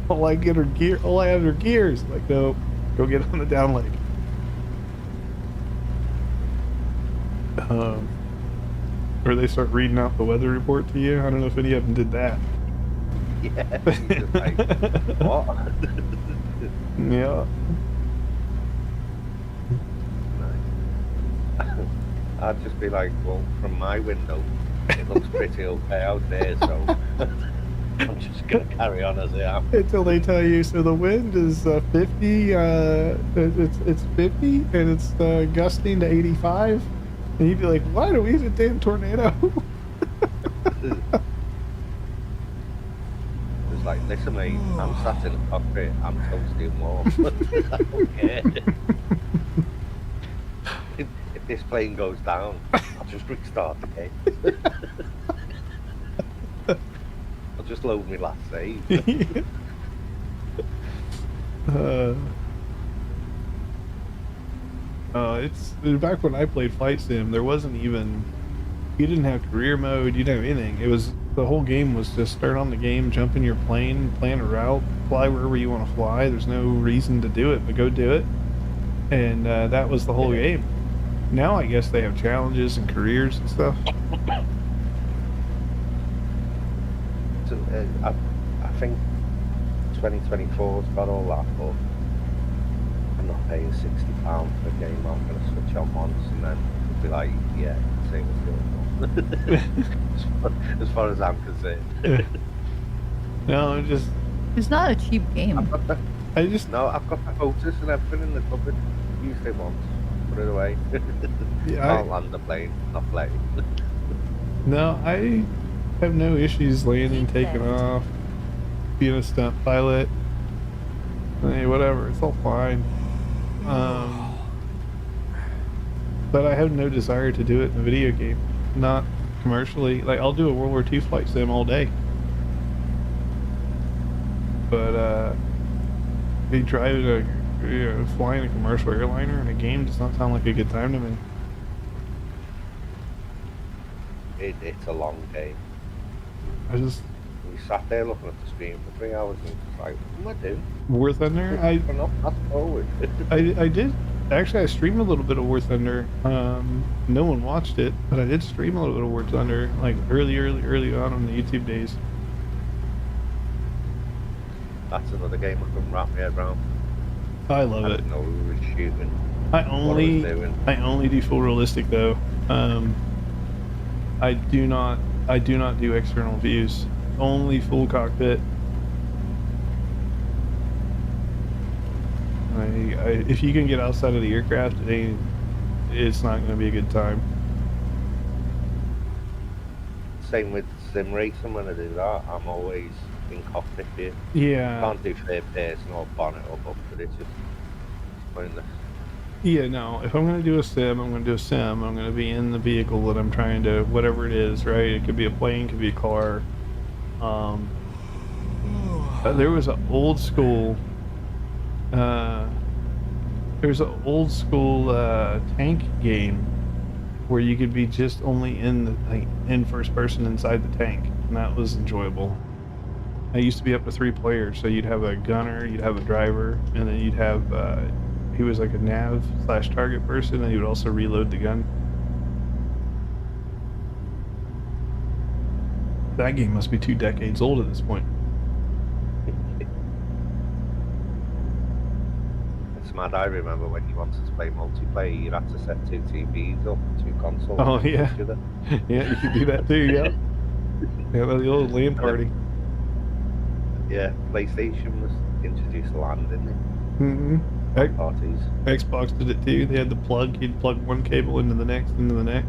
All I get are gear. All I have are gears. Like, no, go get on the down leg. Or they start reading out the weather report to you. I don't know if any of them did that. Yeah. It's just like, what? Yeah. I'd just be like, well, from my window, it looks pretty okay out there, so I'm just gonna carry on as I am. Until they tell you, so the wind is 50. It's 50, and it's gusting to 85. And you'd be like, "Why do we have a damn tornado?" It's like, listen, mate, I'm sat in the cockpit, I'm toasty and warm. I don't care. If this plane goes down, I'll just restart the game. I'll just load my last save. It's back when I played Flight Sim. There wasn't even, you didn't have career mode. You didn't have anything. It was, the whole game was just start on the game, jump in your plane, plan a route, fly wherever you want to fly. There's no reason to do it, but go do it. And that was the whole game. Now I guess they have challenges and careers and stuff. So, I think 2024's got all that, but I'm not paying £60 for a game. I'm going to switch on once and then it'll be like, yeah, same as the other one. As far as I'm concerned. No, it just, It's not a cheap game. I've got the photos and everything in the cupboard. Used it once, put it away. Yeah, Can't land the plane, not play. no, I have no issues landing, taking off, being a stunt pilot. Hey, whatever, it's all fine. But I have no desire to do it in a video game, not commercially. Like, I'll do a World War II flight sim all day. But be driving a, flying a commercial airliner in a game does not sound like a good time to me. It's a long game. I just, We sat there looking at the screen for 3 hours and it's like, what am I doing? War Thunder, I'm not fast forward. I did actually. I streamed a little bit of War Thunder. No one watched it, but I did stream a little bit of War Thunder, like early on the YouTube days. That's another game I couldn't wrap my head around. I love I it. didn't know who was shooting. I only do full realistic though. I do not do external views. Only full cockpit. If you can get outside of the aircraft, it's not going to be a good time. Same with sim racing. When I do that, I'm always in cockpit view. Yeah. Can't do third person or bonnet up, but it's just pointless. Yeah, no. If I'm going to do a sim, I'm going to do a sim. I'm going to be in the vehicle that I'm trying to, whatever it is, right? It could be a plane, could be a car. There was an old school. There's an old school tank game where you could be just only in first person inside the tank, and that was enjoyable. I used to be up to 3 players, so you'd have a gunner, you'd have a driver, and then you'd have he was like a nav/target person, and he would also reload the gun. That game must be 2 decades old at this point. It's mad. I remember when you wanted to play multiplayer, you had to set 2 TVs up, 2 consoles. Oh, next to yeah. each other. Yeah, you could do that too. Yeah, yeah, the old LAN party. Yeah, PlayStation was introduced LAN, didn't it? Mm-hmm. Parties. Xbox did it too. They had the plug. You'd plug one cable into the next, Yeah.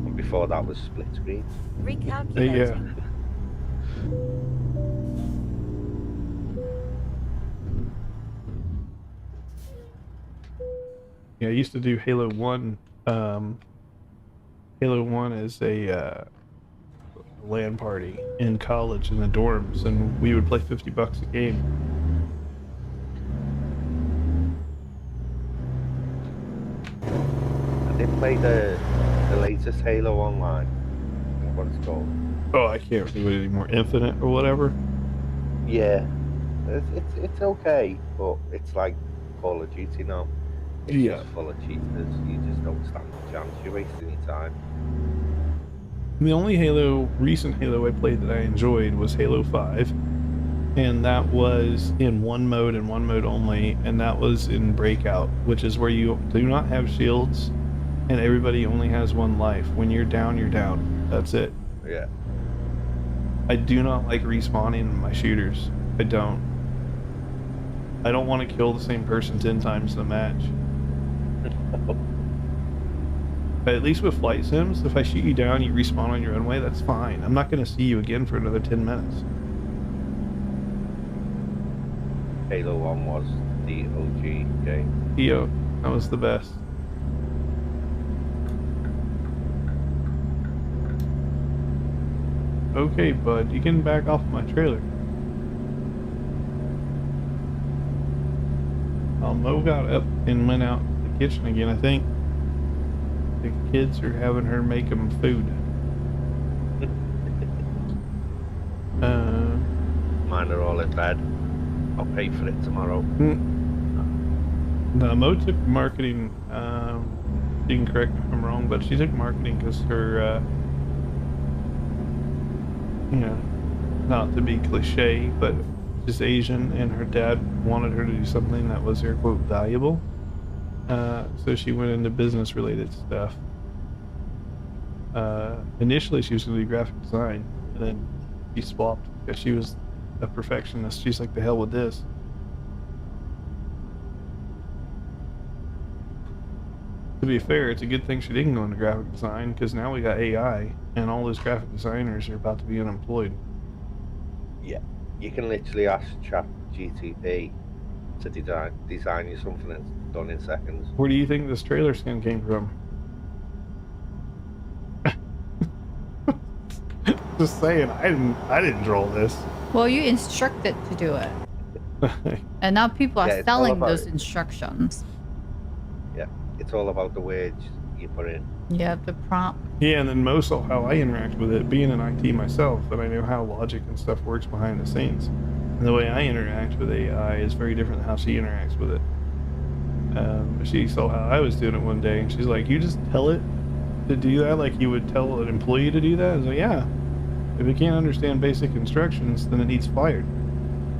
And before that was split screen. Recalculating. Yeah, I used to do Halo 1. Halo 1 is a LAN party in college in the dorms, and we would play $50 a game. I did play the latest Halo Online. I think what it's called. Oh, I can't do it anymore. Infinite or whatever. Yeah, it's okay, but it's like Call of Duty now. It's Yeah. just full of cheaters. You just don't stand a chance. You're wasting your time. The only recent Halo I played that I enjoyed was Halo 5, and that was in one mode and one mode only, and that was in Breakout, which is where you do not have shields, and everybody only has one life. When you're down, you're down. That's it. Yeah. I do not like respawning my shooters. I don't. I don't want to kill the same person 10 times in a match. But at least with flight sims, if I shoot you down, you respawn on your own way, that's fine. I'm not going to see you again for another 10 minutes. Halo 1 was the OG game. Yo, that was the best. Okay, bud, you can back off my trailer. Mo got up and went out to the kitchen again, I think. The kids are having her make them food. Mine are all in bed. I'll pay for it tomorrow. No, Mo took marketing. You can correct me if I'm wrong, but she took marketing because her, you know, not to be cliche, but she's Asian, and her dad wanted her to do something that was air quote valuable. So she went into business related stuff. Initially she was going to do graphic design, and then she swapped because she was a perfectionist. She's like, the hell with this. To be fair, it's a good thing she didn't go into graphic design, because now we got AI, and all those graphic designers are about to be unemployed. Yeah. You can literally ask ChatGPT to design you something that's done in seconds. Where do you think this trailer skin came from? Just saying, I didn't draw this. Well, you instructed to do it. And now people are Yeah, it's all selling about those it. instructions. Yeah, it's all about the words you put in. Yeah, the prompt. Yeah, and then Mo saw how I interact with it, being in IT myself, and I know how logic and stuff works behind the scenes. And the way I interact with AI is very different than how she interacts with it. She saw how I was doing it one day, and she's like, you just tell it to do that like you would tell an employee to do that? I was like, yeah. If it can't understand basic instructions, then it needs fired.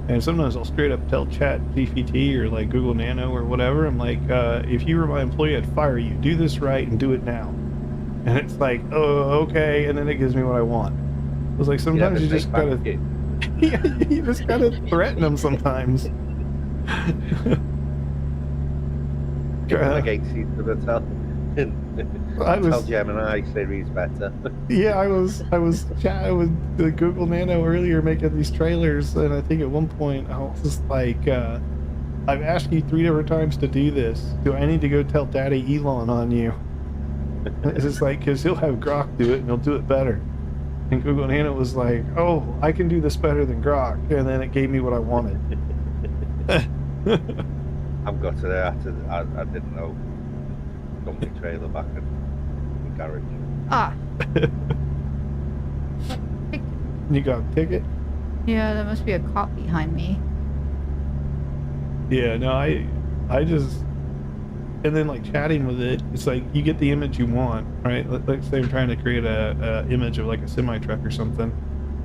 And sometimes I'll straight up tell ChatGPT or like Google Nano or whatever, I'm like, if you were my employee, I'd fire you. Do this right and do it now. And it's like, oh, okay, and then it gives me what I want. I was like, sometimes you just gotta, you just gotta threaten them sometimes. Like 18 to the tell. Tell Gemini Siri's better. Yeah, I was chatting with the Google Nano earlier making these trailers, and I think at one point I was just like, I've asked you 3 different times to do this. Do I need to go tell Daddy Elon on you? It's just like, because he'll have Grok do it and he'll do it better. And Google Nano was like, oh, I can do this better than Grok, and then it gave me what I wanted. I've got to there after I didn't know. Dumped the trailer back in the garage. Ah. You got a ticket? Yeah, there must be a cop behind me. Yeah, no, I just, and then like chatting with it, it's like you get the image you want, right? Like say I'm trying to create a image of like a semi truck or something.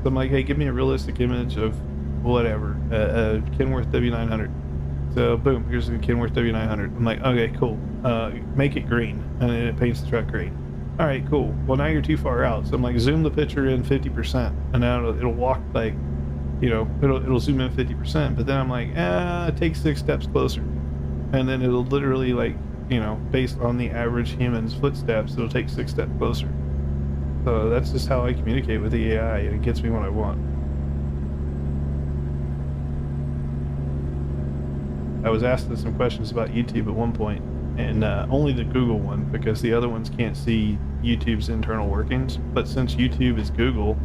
So I'm like, hey, give me a realistic image of whatever, a Kenworth W900. So boom, here's the Kenworth W900. I'm like, okay, cool. Make it green, and then it paints the truck green. All right, cool. Well, now you're too far out. So I'm like, zoom the picture in 50%, and now it'll walk like, you know, it'll zoom in 50%. But then I'm like, take 6 steps closer, and then it'll literally like, you know, based on the average human's footsteps, it'll take 6 steps closer. So that's just how I communicate with the AI, and it gets me what I want. I was asking some questions about YouTube at one point, and only the Google one, because the other ones can't see YouTube's internal workings. But since YouTube is Google,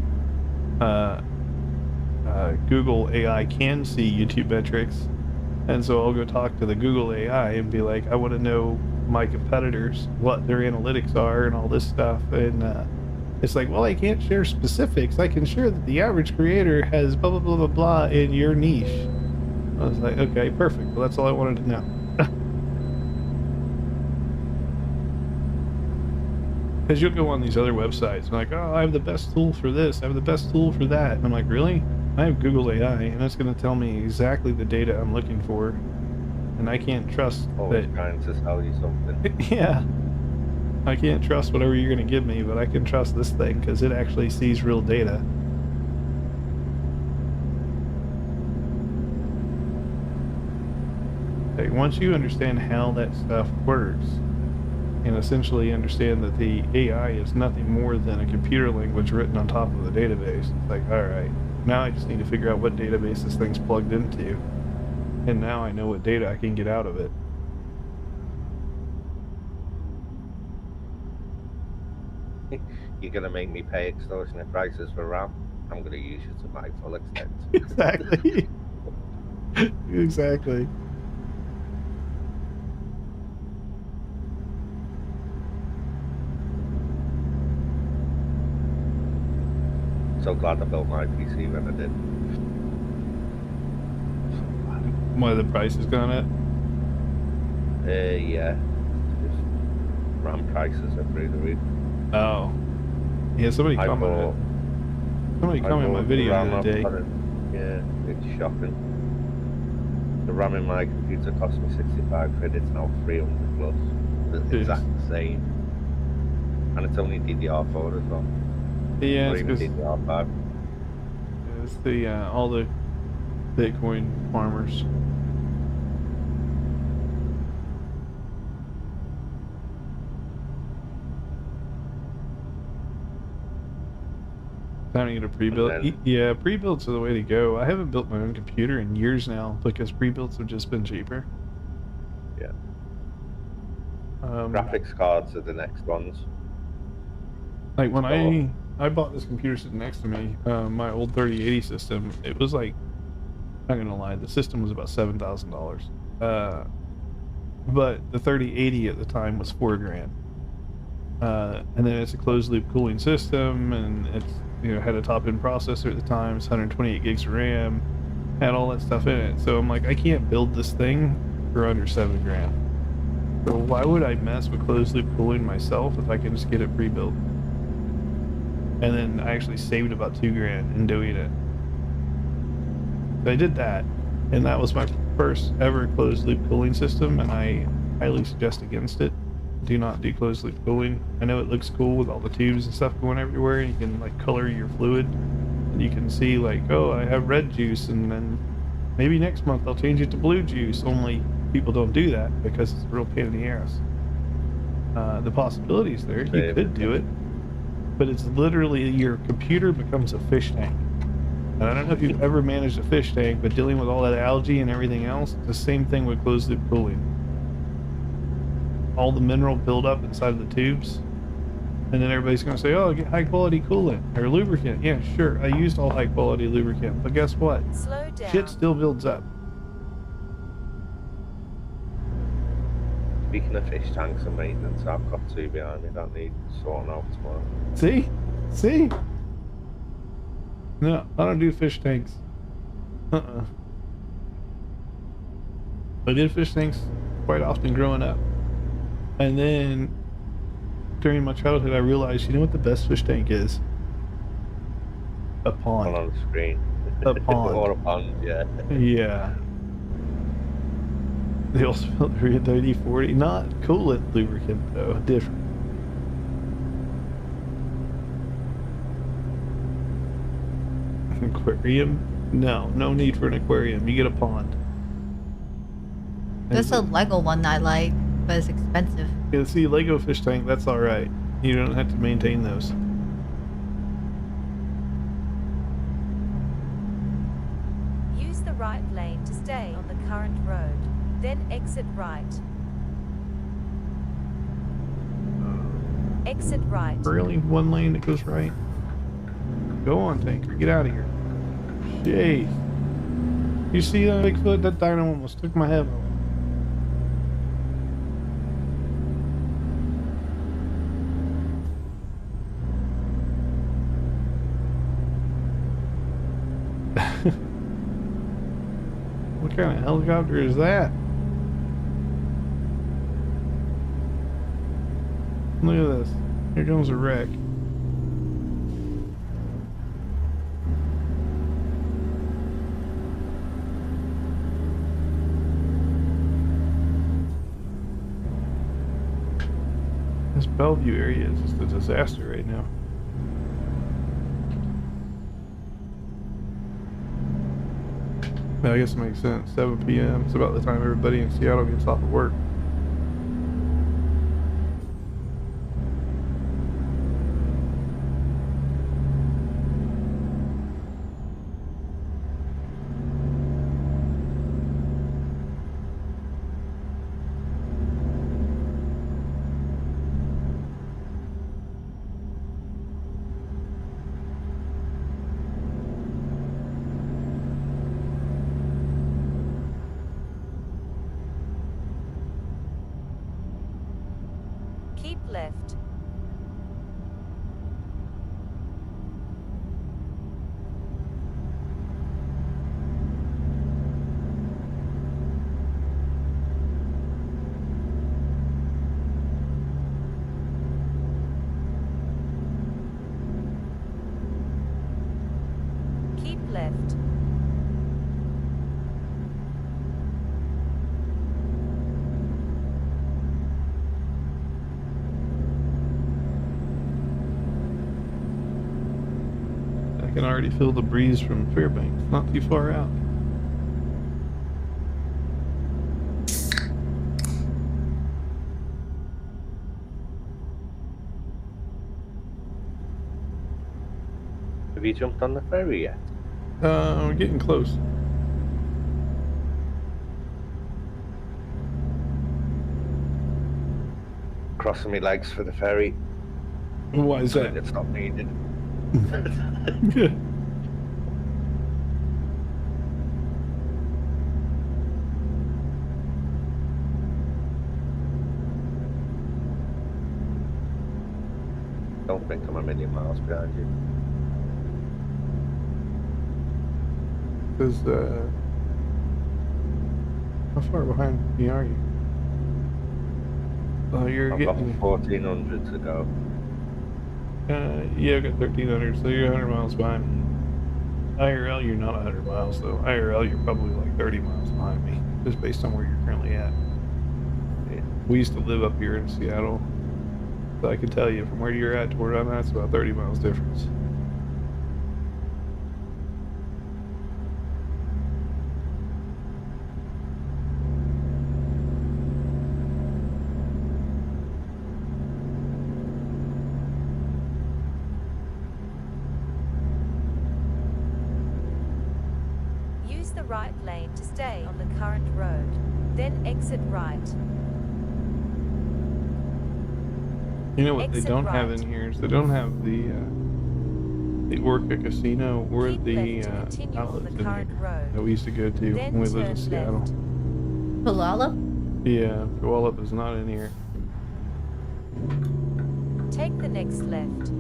Google AI can see YouTube metrics, and so I'll go talk to the Google AI and be like, I want to know my competitors, what their analytics are, and all this stuff. And it's like, well, I can't share specifics. I can share that the average creator has blah blah blah blah blah in your niche. I was like, okay, perfect. Well, that's all I wanted to know. Because you'll go on these other websites and like, oh, I have the best tool for this, I have the best tool for that, and I'm like, really? I have Google AI, and it's going to tell me exactly the data I'm looking for, and I can't trust Always that. trying to sell you something. Yeah, I can't trust whatever you're going to give me, but I can trust this thing because it actually sees real data. Like, once you understand how that stuff works, and essentially understand that the AI is nothing more than a computer language written on top of the database, it's like, all right, now I just need to figure out what database this thing's plugged into, and now I know what data I can get out of it. You're going to make me pay extortionate prices for RAM. I'm going to use you to my full extent. Exactly. Exactly. So glad I built my PC when I did. Why the price has gone up? Yeah. Just RAM prices are through the roof. Oh. Yeah, somebody I commented. bought- Somebody I commented on my bought video RAM the other day. up on it. Yeah, it's shocking. The RAM in my computer cost me 65 quid, it's now 300 plus. The Jeez. exact same. And it's only DDR4 as well. Yeah, Or it's even because DDR5. it's the all the Bitcoin farmers. Time to get a pre-built. And then- Yeah, pre-builds are the way to go. I haven't built my own computer in years now because pre-builds have just been cheaper. Yeah. Um, Graphics cards are the next ones. Like when So- I bought this computer sitting next to me, my old 3080 system, it was like, I'm not gonna lie, the system was about $7,000. But the 3080 at the time was $4,000. And then it's a closed loop cooling system, and it's, you know, had a top end processor at the time. It's 128 gigs of RAM, had all that stuff in it. So I'm like, I can't build this thing for under $7,000. So why would I mess with closed loop cooling myself if I can just get it pre-built? And then I actually saved about $2,000 in doing it. So I did that, and that was my first ever closed loop cooling system, and I highly suggest against it. Do not do closed loop cooling. I know it looks cool with all the tubes and stuff going everywhere, and you can like color your fluid, and you can see like, oh, I have red juice, and then maybe next month I'll change it to blue juice. Only people don't do that because it's a real pain in the ass. The possibilities there, you could do it, but it's literally your computer becomes a fish tank. And I don't know if you've ever managed a fish tank, but dealing with all that algae and everything else, it's the same thing with closed loop cooling. All the mineral buildup inside of the tubes, and then everybody's going to say, oh, get high quality coolant or lubricant. Yeah, sure, I used all high quality lubricant, but guess what? Slow down. Shit still builds up. Speaking of fish tanks and maintenance, I've got two behind me that need sorting out tomorrow. See? See? No, I don't do fish tanks. I did fish tanks quite often growing up. And then during my childhood, I realized, you know what the best fish tank is? A One pond. on the screen. A pond. Or a pond, yeah. Yeah. They also built 390-40. Not coolant lubricant, though. Different. Aquarium? No, no need for an aquarium. You get a pond. There's a Lego one I like, but it's expensive. Yeah, see, Lego fish tank, that's alright. You don't have to maintain those. Use the right lane to stay on the current road, then exit right. exit right. Really? One lane that goes right? Go on, tanker. Get out of here. Jeez. You see that Bigfoot? That dino almost took my head off. What kind of helicopter is that? Look at this. Here comes a wreck. This Bellevue area is just a disaster right now. I guess it makes sense. 7 p.m. It's about the time everybody in Seattle gets off of work. Keep left. Keep left. I can already feel the breeze from Fairbanks, not too far out. Have you jumped on the ferry yet? We're getting close. Crossing my legs for the ferry. Why is that? It's not needed. Don't think I'm a million miles behind you. Because, how far behind me are you? Oh, you're I've got getting... 1400 to go. Yeah, I've got 1300, so you're 100 miles behind me. IRL, you're not 100 miles, though. IRL, you're probably like 30 miles behind me, just based on where you're currently at. Yeah. We used to live up here in Seattle, so I can tell you from where you're at to where I'm at, it's about 30 miles difference. Use the right lane to stay on the current road. Then exit right. You know what they Exit don't have right. in here is they don't have the Orca Casino or Keep the left to continue on outlets the in current here road. that we used to go to Then when we lived in turn Seattle. left. Palala? Yeah, Puyallup is not in here. Take the next left.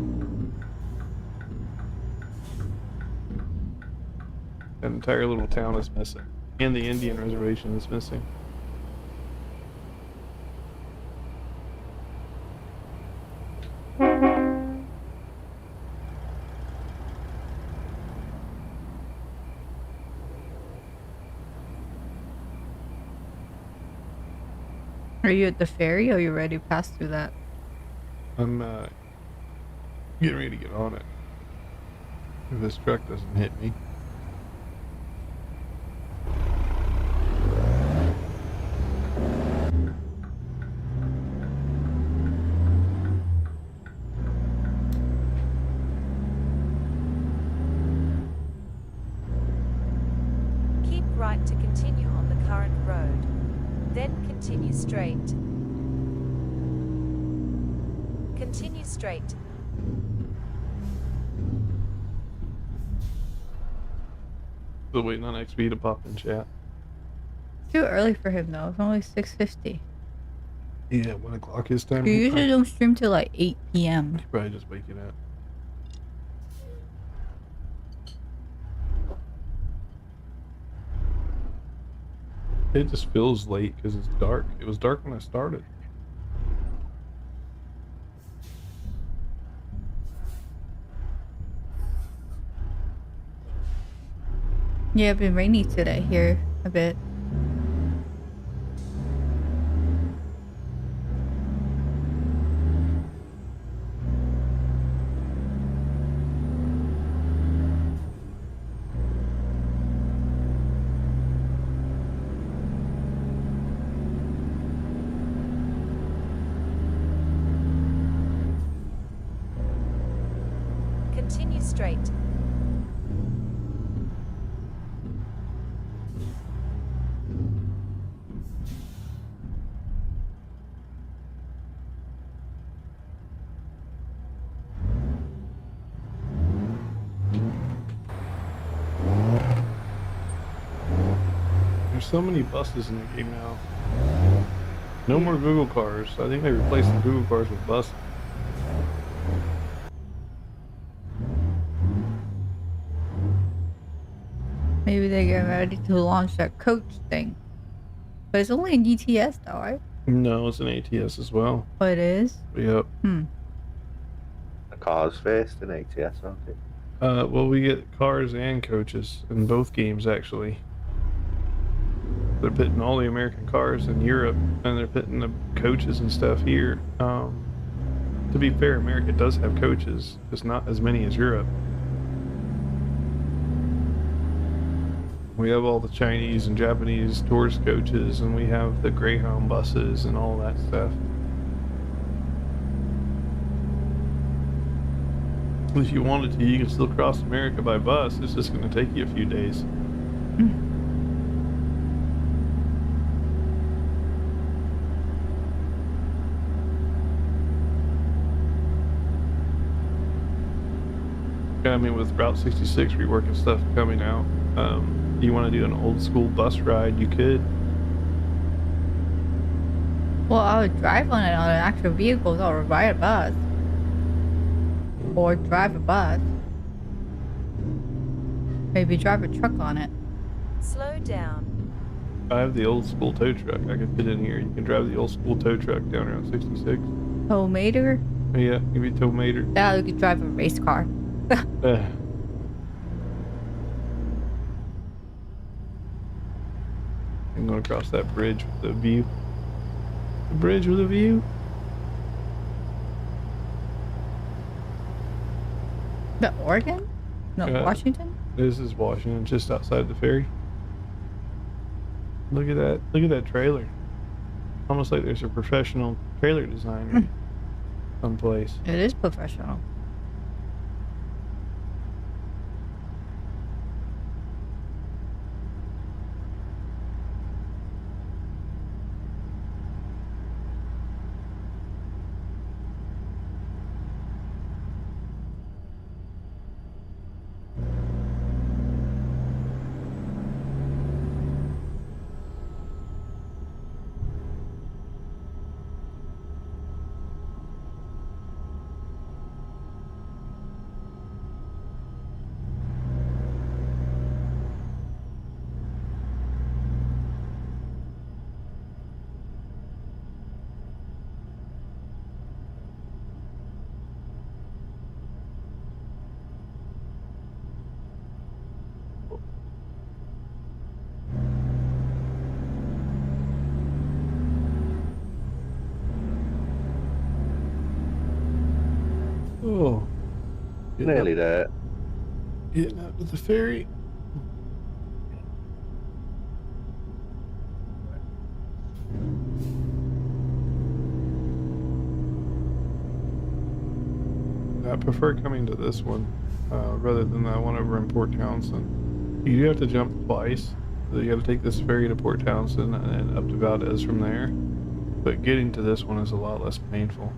That entire little town is missing. And the Indian reservation is missing. Are you at the ferry or are you ready to pass through that? I'm getting ready to get on it. If this truck doesn't hit me. Keep right to continue on the current road. Then continue straight. Continue straight. Still waiting on XB to pop in chat. Too early for him though. It's only 6:50. Yeah, 1 o'clock his time. You He usually don't stream till like 8 p.m. probably just waking up. It just feels late because it's dark. It was dark when I started. Yeah, it's been rainy today here a bit. Continue straight. There's so many buses in the game now. No more Google cars. I think they replaced the Google cars with buses. Maybe they get ready to launch that coach thing. But it's only an ETS though, right? No, it's an ATS as well. Oh, it is? Yep. Hmm. The cars first in ATS, aren't it? Well, we get cars and coaches in both games, actually. They're putting all the American cars in Europe, and they're putting the coaches and stuff here. To be fair, America does have coaches, just not as many as Europe. We have all the Chinese and Japanese tourist coaches, and we have the Greyhound buses and all that stuff. If you wanted to, you can still cross America by bus. It's just going to take you a few days. I mean, with Route 66 reworking stuff coming out, you want to do an old school bus ride, you could. Well, I would drive on it on an actual vehicle or ride a bus. Or drive a bus. Maybe drive a truck on it. Slow down. I have the old school tow truck. I could fit in here. You can drive the old school tow truck down around 66. Tow mater? Yeah, give you a tow mater. That you could drive a race car. I'm going across that bridge with the view. The bridge with a view. The Oregon? No, Washington? This is Washington, just outside the ferry. Look at that. Look at that trailer. Almost like there's a professional trailer designer someplace. It is professional. Oh. Nearly there. Getting out to the ferry. I prefer coming to this one rather than that one over in Port Townsend. You do have to jump twice. So you got to take this ferry to Port Townsend and then up to Valdez from there. But getting to this one is a lot less painful.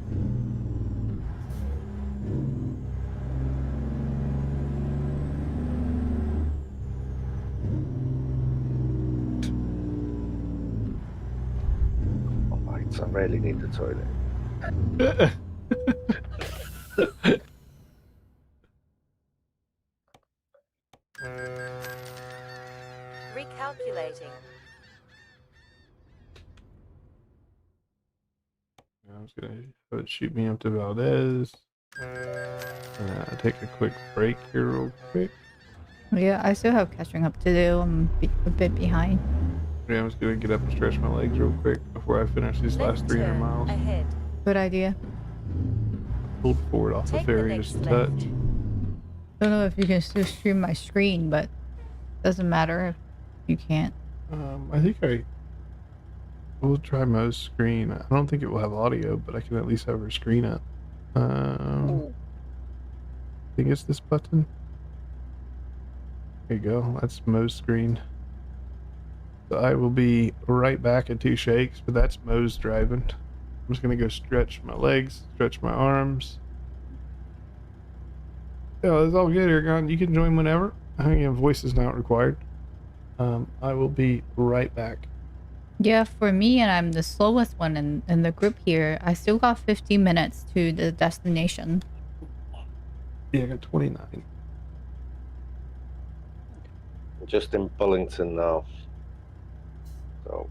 lads. I really need the toilet. Recalculating. I'm just gonna have it shoot me up to Valdez. Take a quick break here, real quick. Yeah, I still have catching up to do. I'm a bit behind. Yeah, I'm just gonna get up and stretch my legs real quick before I finish these last Left 300 turn miles. ahead. Good idea. Pulled forward off the Take the ferry next just a left. touch. Don't know if you can still stream my screen, but doesn't matter if you can't. I think I will try Mo's screen. I don't think it will have audio, but I can at least have her screen up. I think it's this button. There you go. That's Mo's screen. So I will be right back in 2 shakes, but that's Mo's driving. I'm just gonna go stretch my legs, stretch my arms. Yeah, it's all good, Aragon. You can join whenever. I think voice is not required. I will be right back. Yeah, for me, and I'm the slowest one in the group here. I still got 15 minutes to the destination. Yeah, I got 29. I'm just in Bullington now. So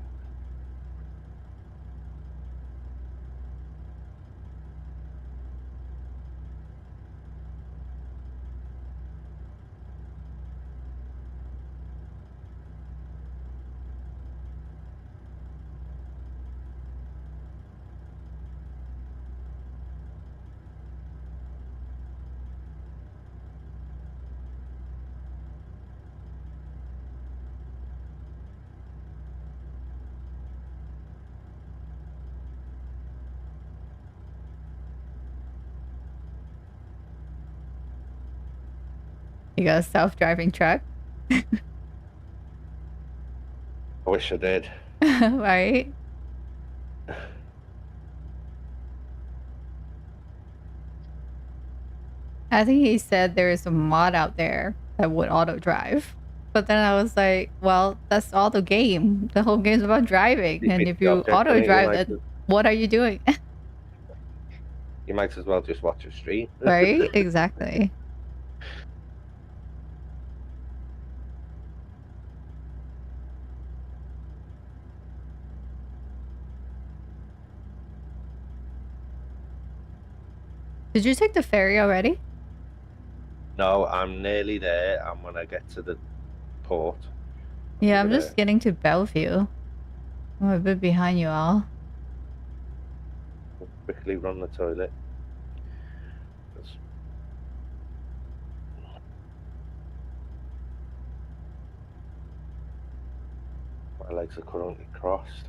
You got a self-driving truck, I wish I did. right? I think he said there is a mod out there that would auto drive. But then I was like, well, that's all the game. The whole game's about driving. And if you auto drive, then what are you doing? You might as well just watch a stream. Right? Exactly. Did you take the ferry already? No, I'm nearly there. I'm when I get to the port. Yeah, I'm just getting to Bellevue. I'm a bit behind you all. Quickly run the toilet. My legs are currently crossed.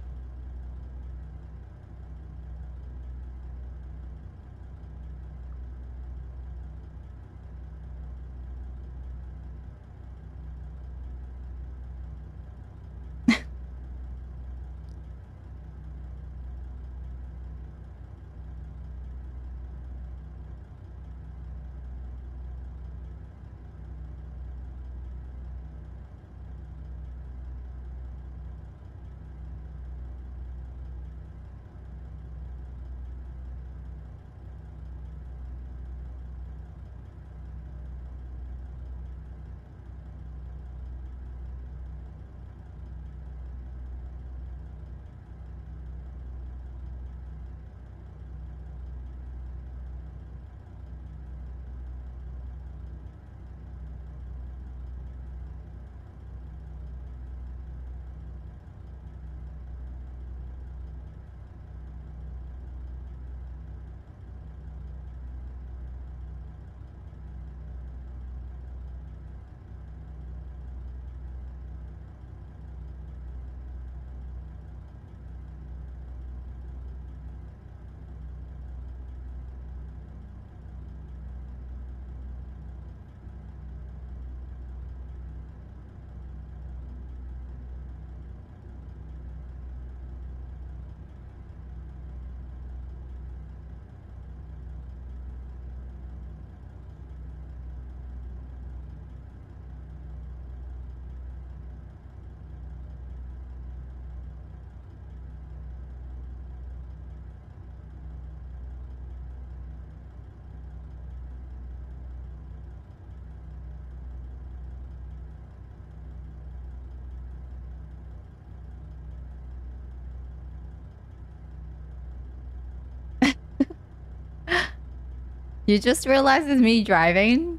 You just realized it's me driving?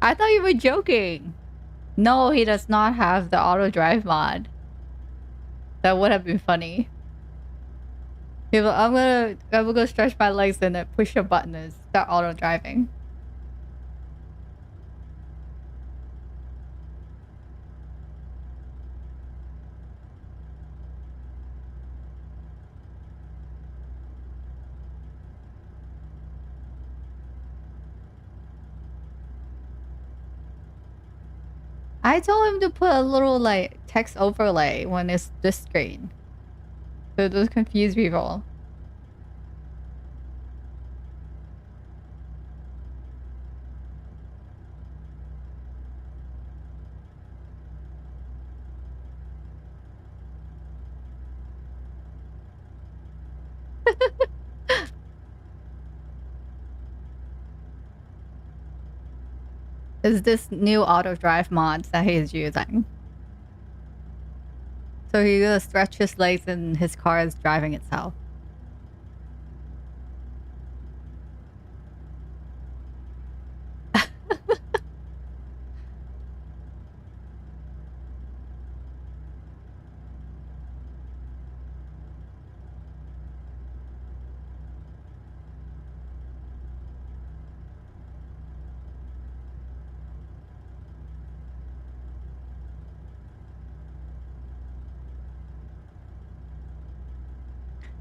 I thought you were joking. No, he does not have the auto drive mod. That would have been funny. I'm gonna go stretch my legs and then push a button and start auto driving. I told him to put a little like text overlay when it's this screen. So it doesn't confuse people. Is this new auto drive mod that he's using. So he's gonna stretch his legs and his car is driving itself.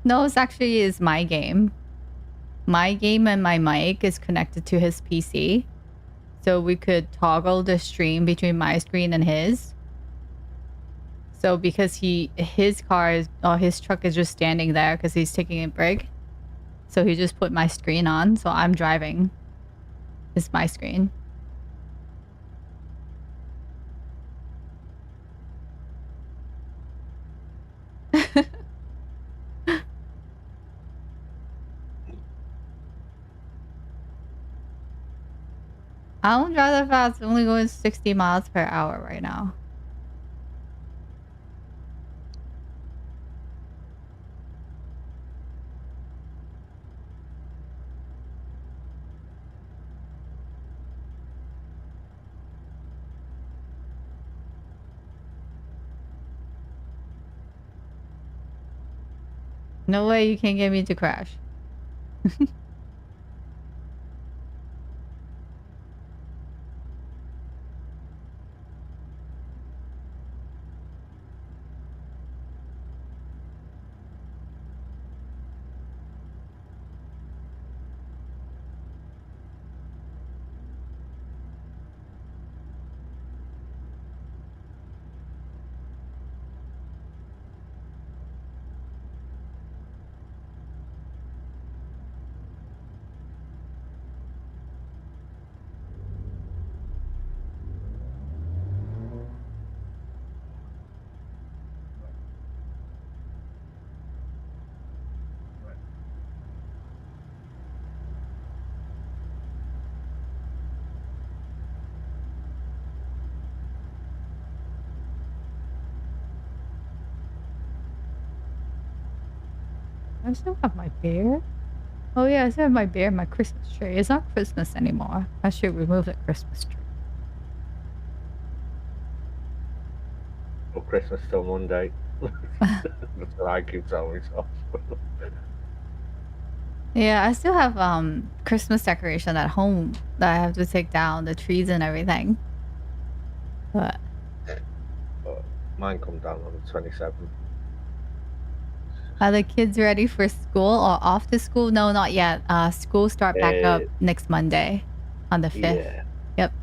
No, it's actually is my game. My game and my mic is connected to his PC. So we could toggle the stream between my screen and his. So because his car is, or his truck is just standing there because he's taking a break. So he just put my screen on. So I'm driving. It's my screen. I don't drive that fast. I'm only going 60 miles per hour right now. No way you can get me to crash. I still have my bear. Oh yeah, I still have my bear, my Christmas tree. It's not Christmas anymore. I should remove the Christmas tree. Well, Christmas till Monday. That's what I keep telling myself. Yeah, I still have Christmas decoration at home that I have to take down, the trees and everything. But Mine come down on the 27th. are the kids ready for school or off to school? No, not yet. School start back up next Monday on the 5th. Yeah. Yep.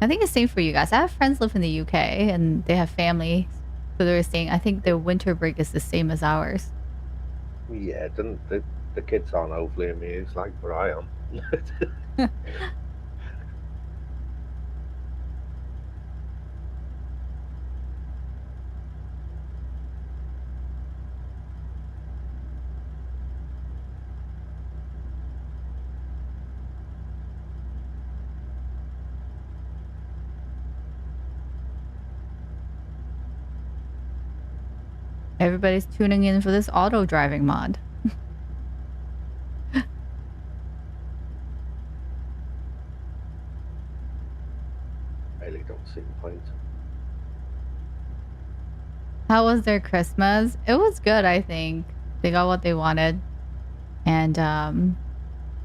I think it's same for you guys. I have friends live in the UK and they have family. So they were saying, I think their winter break is the same as ours. Yeah, the kids aren't overly amused like where I am. Everybody's tuning in for this auto driving mod. sitting point. How was their Christmas? It was good, I think. They got what they wanted. And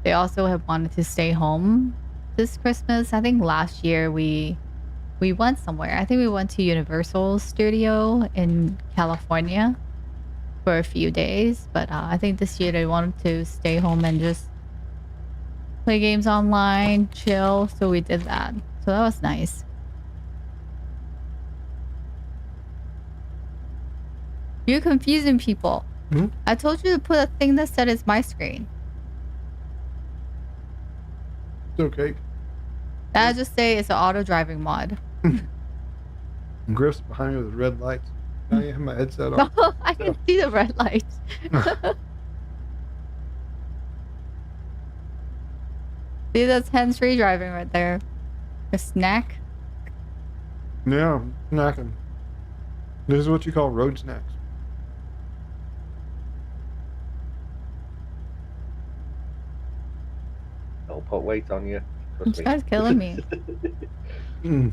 they also have wanted to stay home this Christmas. I think last year we went somewhere. I think we went to Universal Studio in California for a few days. But I think this year they wanted to stay home and just play games online, chill. So we did that. So that was nice. You're confusing people. Hmm? I told you to put a thing that said it's my screen. It's okay. I just say it's an auto driving mod. Griff's behind me with red lights. Now you have my headset on. No, I can see the red lights. See, that's hands-free driving right there. A snack. Yeah, snacking. This is what you call road snacks. Don't put weight on you. This Trust me. guy's killing me. Mm.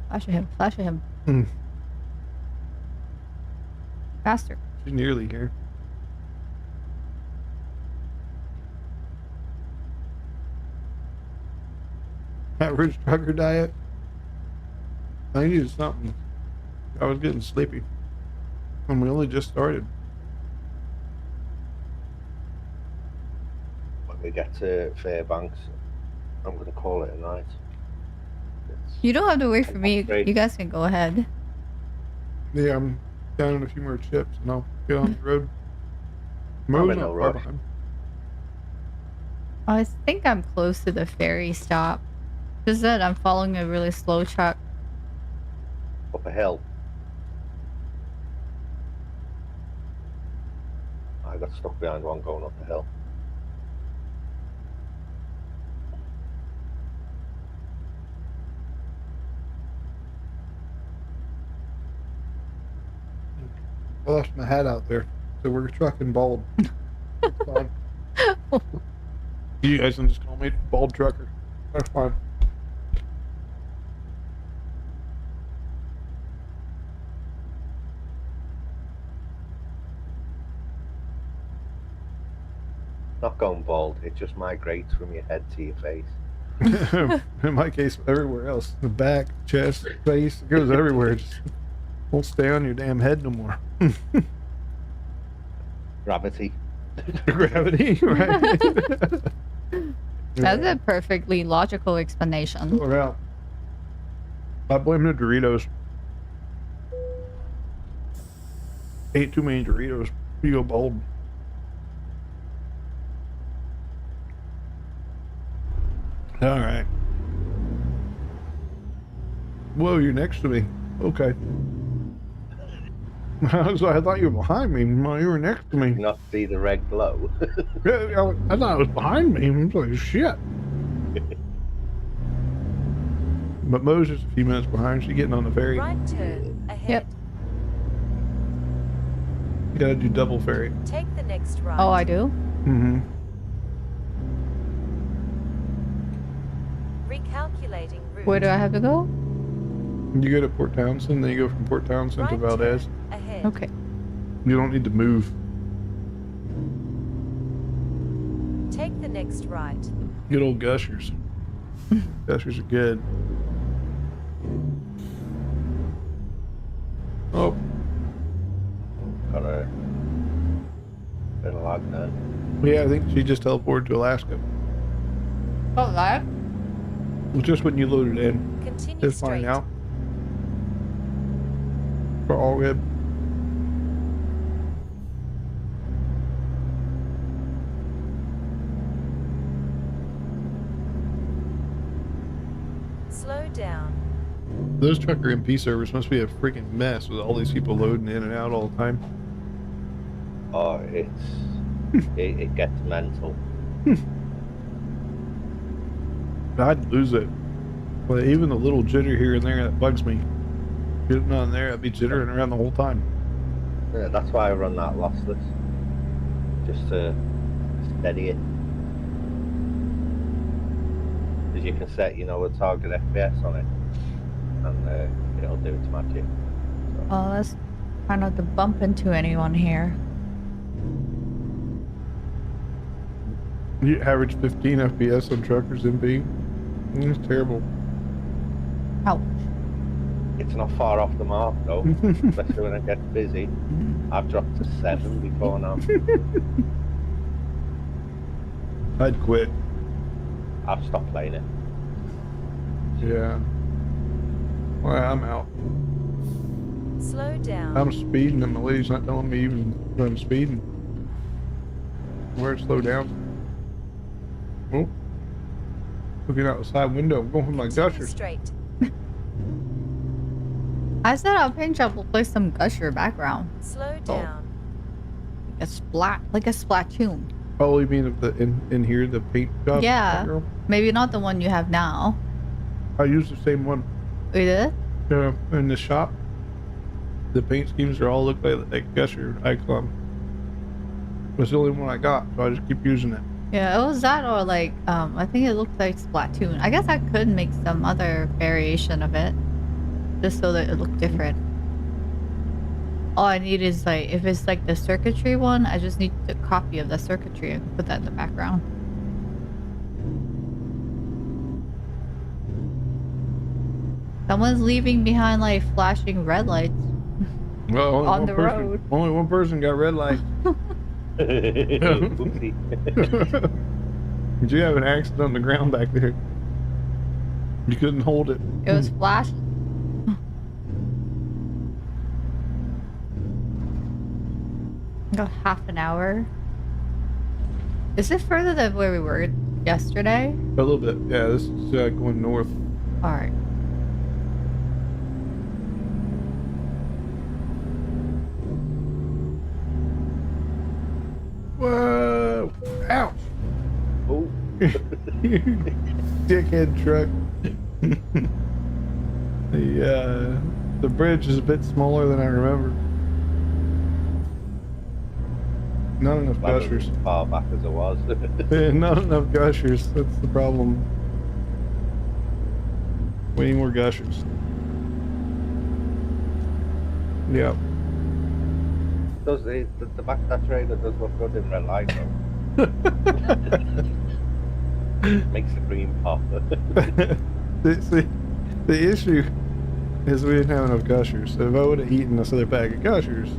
Flash at him. Flash at him. Mm. Faster. She's nearly here. Average trucker diet. I needed something. I was getting sleepy. And we only just started. When we get to Fairbanks, I'm going to call it a night. You don't have to wait for me. Great. You guys can go ahead. Yeah, I'm down in a few more chips and I'll get on the road. I'm Mo's in not no far rush. behind. I think I'm close to the ferry stop. Just that I'm following a really slow truck. Up a hill. I got stuck behind one going up the hill. I left my hat out there, so we're trucking bald. That's fine. You guys can just call me bald trucker. That's fine. Not going bald, it just migrates from your head to your face. In my case, everywhere else. The back, chest, face, it goes everywhere. It just won't stay on your damn head no more. Gravity. Gravity, right? That's a perfectly logical explanation. We're out. I blame the Doritos. Ate too many Doritos. You go bald. All right. Whoa, you're next to me. Okay. I thought you were behind me. No, you were next to me. Not see the red glow. Yeah, I thought it was behind me. I was like, shit. But Mo's just a few minutes behind. She's getting on the ferry. Right turn ahead. Yep. You gotta do double ferry. Take the next right. Oh, I do? Mm-hmm. Recalculating route. Where do I have to go? You go to Port Townsend, then you go from Port Townsend to Right Valdez. turn ahead. Okay. You don't need to move. Take the next right. Good old gushers. Gushers are good. Oh, Got a bit of lag now. yeah, I think she just teleported to Alaska. Oh, that? It was just when you loaded in. Continue It's fine straight. now. We're all good. Slow down. Those trucker MP servers must be a freaking mess with all these people loading in and out all the time. Oh, it gets mental. I'd lose it. But even the little jitter here and there, that bugs me. Getting on there, I'd be jittering around the whole time. Yeah, that's why I run that lossless. Just to steady it. because you can set, you know, a target FPS on it, and it'll do its magic. So, Well, let's try not to bump into anyone here. You average 15 FPS on truckers MP. It's terrible. Ouch. it's not far off the mark though, especially when it gets busy. I've dropped to 7 before now. I'd quit. I've stopped playing it. Yeah. Well, I'm out. Slow down. I'm speeding and the lady's not telling me even that I'm speeding. Where to slow down? Oh. Looking out the side window, I'm going for my Continue gushers. straight. I said our paint job will play some Gusher background. Slow down. Like a Splatoon. Oh, you mean in here, the paint job? Yeah. Girl? Maybe not the one you have now. I use the same one. We did? In the shop. The paint schemes are all look like Gusher icon. It's the only one I got, so I just keep using it. Yeah, it was that or like, I think it looked like Splatoon. I guess I could make some other variation of it. Just so that it looked different. All I need is like, if it's like the circuitry one, I just need a copy of the circuitry and put that in the background. Someone's leaving behind like flashing red lights. Well, only On one the person, road. Only one person got red light. Oopsie. Did you have an accident on the ground back there? You couldn't hold it. It was flashing. Got half an hour. Is it further than where we were yesterday? A little bit. Yeah, this is going north. Alright. Whoa! Ouch! Oh. Dickhead truck. The bridge is a bit smaller than I remember. Not enough Well, gushers. as far back as it was. Not enough gushers. That's the problem. We need more gushers. Yeah. Does the back of that trailer does look good in red light though. Makes the green pop. the issue is we didn't have enough gushers. So if I would have eaten this other bag of gushers,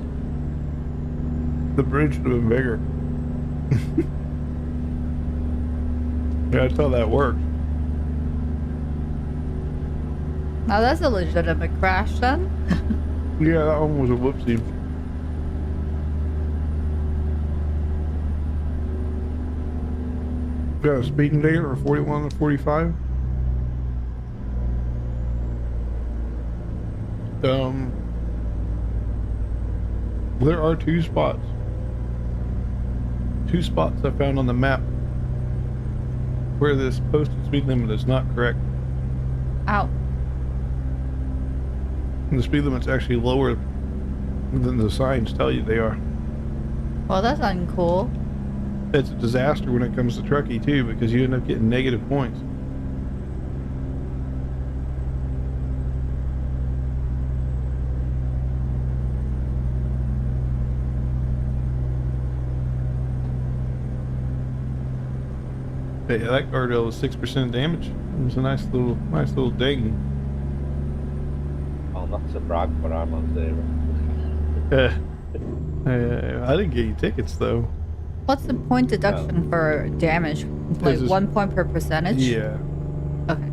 the bridge would have been bigger. Yeah, that's how that worked. Now that's a legitimate crash then. Yeah, that one was a whoopsie. Got a speeding ticket or 41 to 45. There are two spots I found on the map where this posted speed limit is not correct. Ow. And the speed limit's actually lower than the signs tell you they are. Well, that's uncool. It's a disaster when it comes to truckie too, because you end up getting negative points. Yeah, that guardrail was 6% damage. It was a nice little ding. Oh, not to brag, but I'm on 0. I didn't get you tickets though. What's the point deduction for damage? Like This is- 1 point per percentage? Yeah, Okay.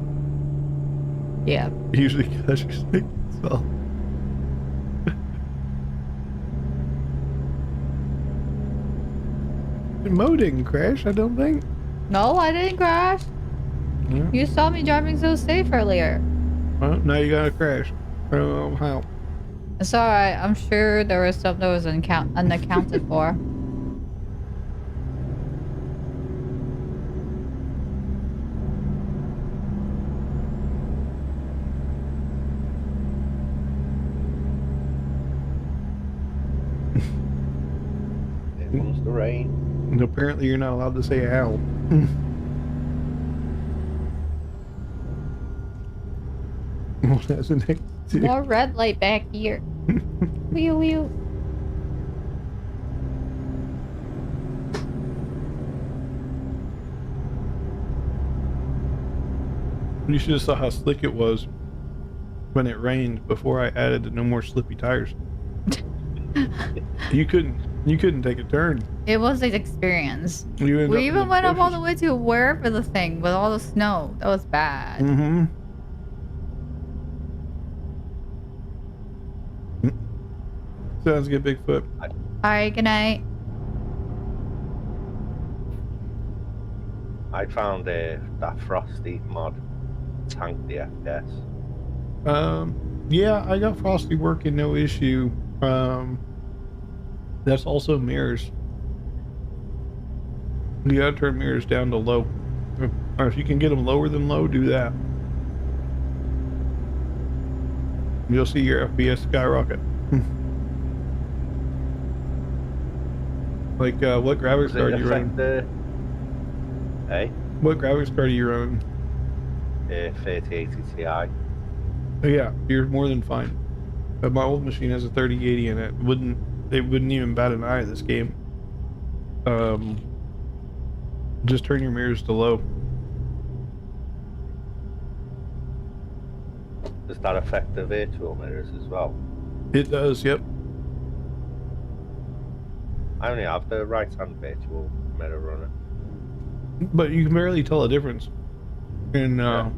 Yeah. usually gushers tickets. So. Mo didn't crash, I don't think. No, I didn't crash. Yeah. You saw me driving so safe earlier. Well, now you got to crash. I don't know how. It's alright. I'm sure there was stuff that was unaccounted for. It comes the rain. And apparently you're not allowed to say ow. one has an exit. More red light back here. Whew, whew. You should have saw how slick it was when it rained before I added the no more slippy tires. You couldn't take a turn. It was an experience. You ended We up in even the went up all the bushes. way to wherever the thing with all the snow. That was bad. Mm-hmm. Sounds good, Bigfoot. Alright, good night. I found that Frosty mod tanked the FPS. Yeah, I got Frosty working, no issue. That's also mirrors. You gotta turn mirrors down to low. Or if you can get them lower than low, do that. You'll see your FPS skyrocket. Like, what graphics Does it card are you affect running? the... Hey? What graphics card are you running? 3080 Ti. Oh, yeah, you're more than fine. My old machine has a 3080 in it. It wouldn't even bat an eye at this game. Just turn your mirrors to low. Does that affect the virtual mirrors as well? It does, yep. I only have the right-hand virtual mirror running. But you can barely tell a difference. And Yeah.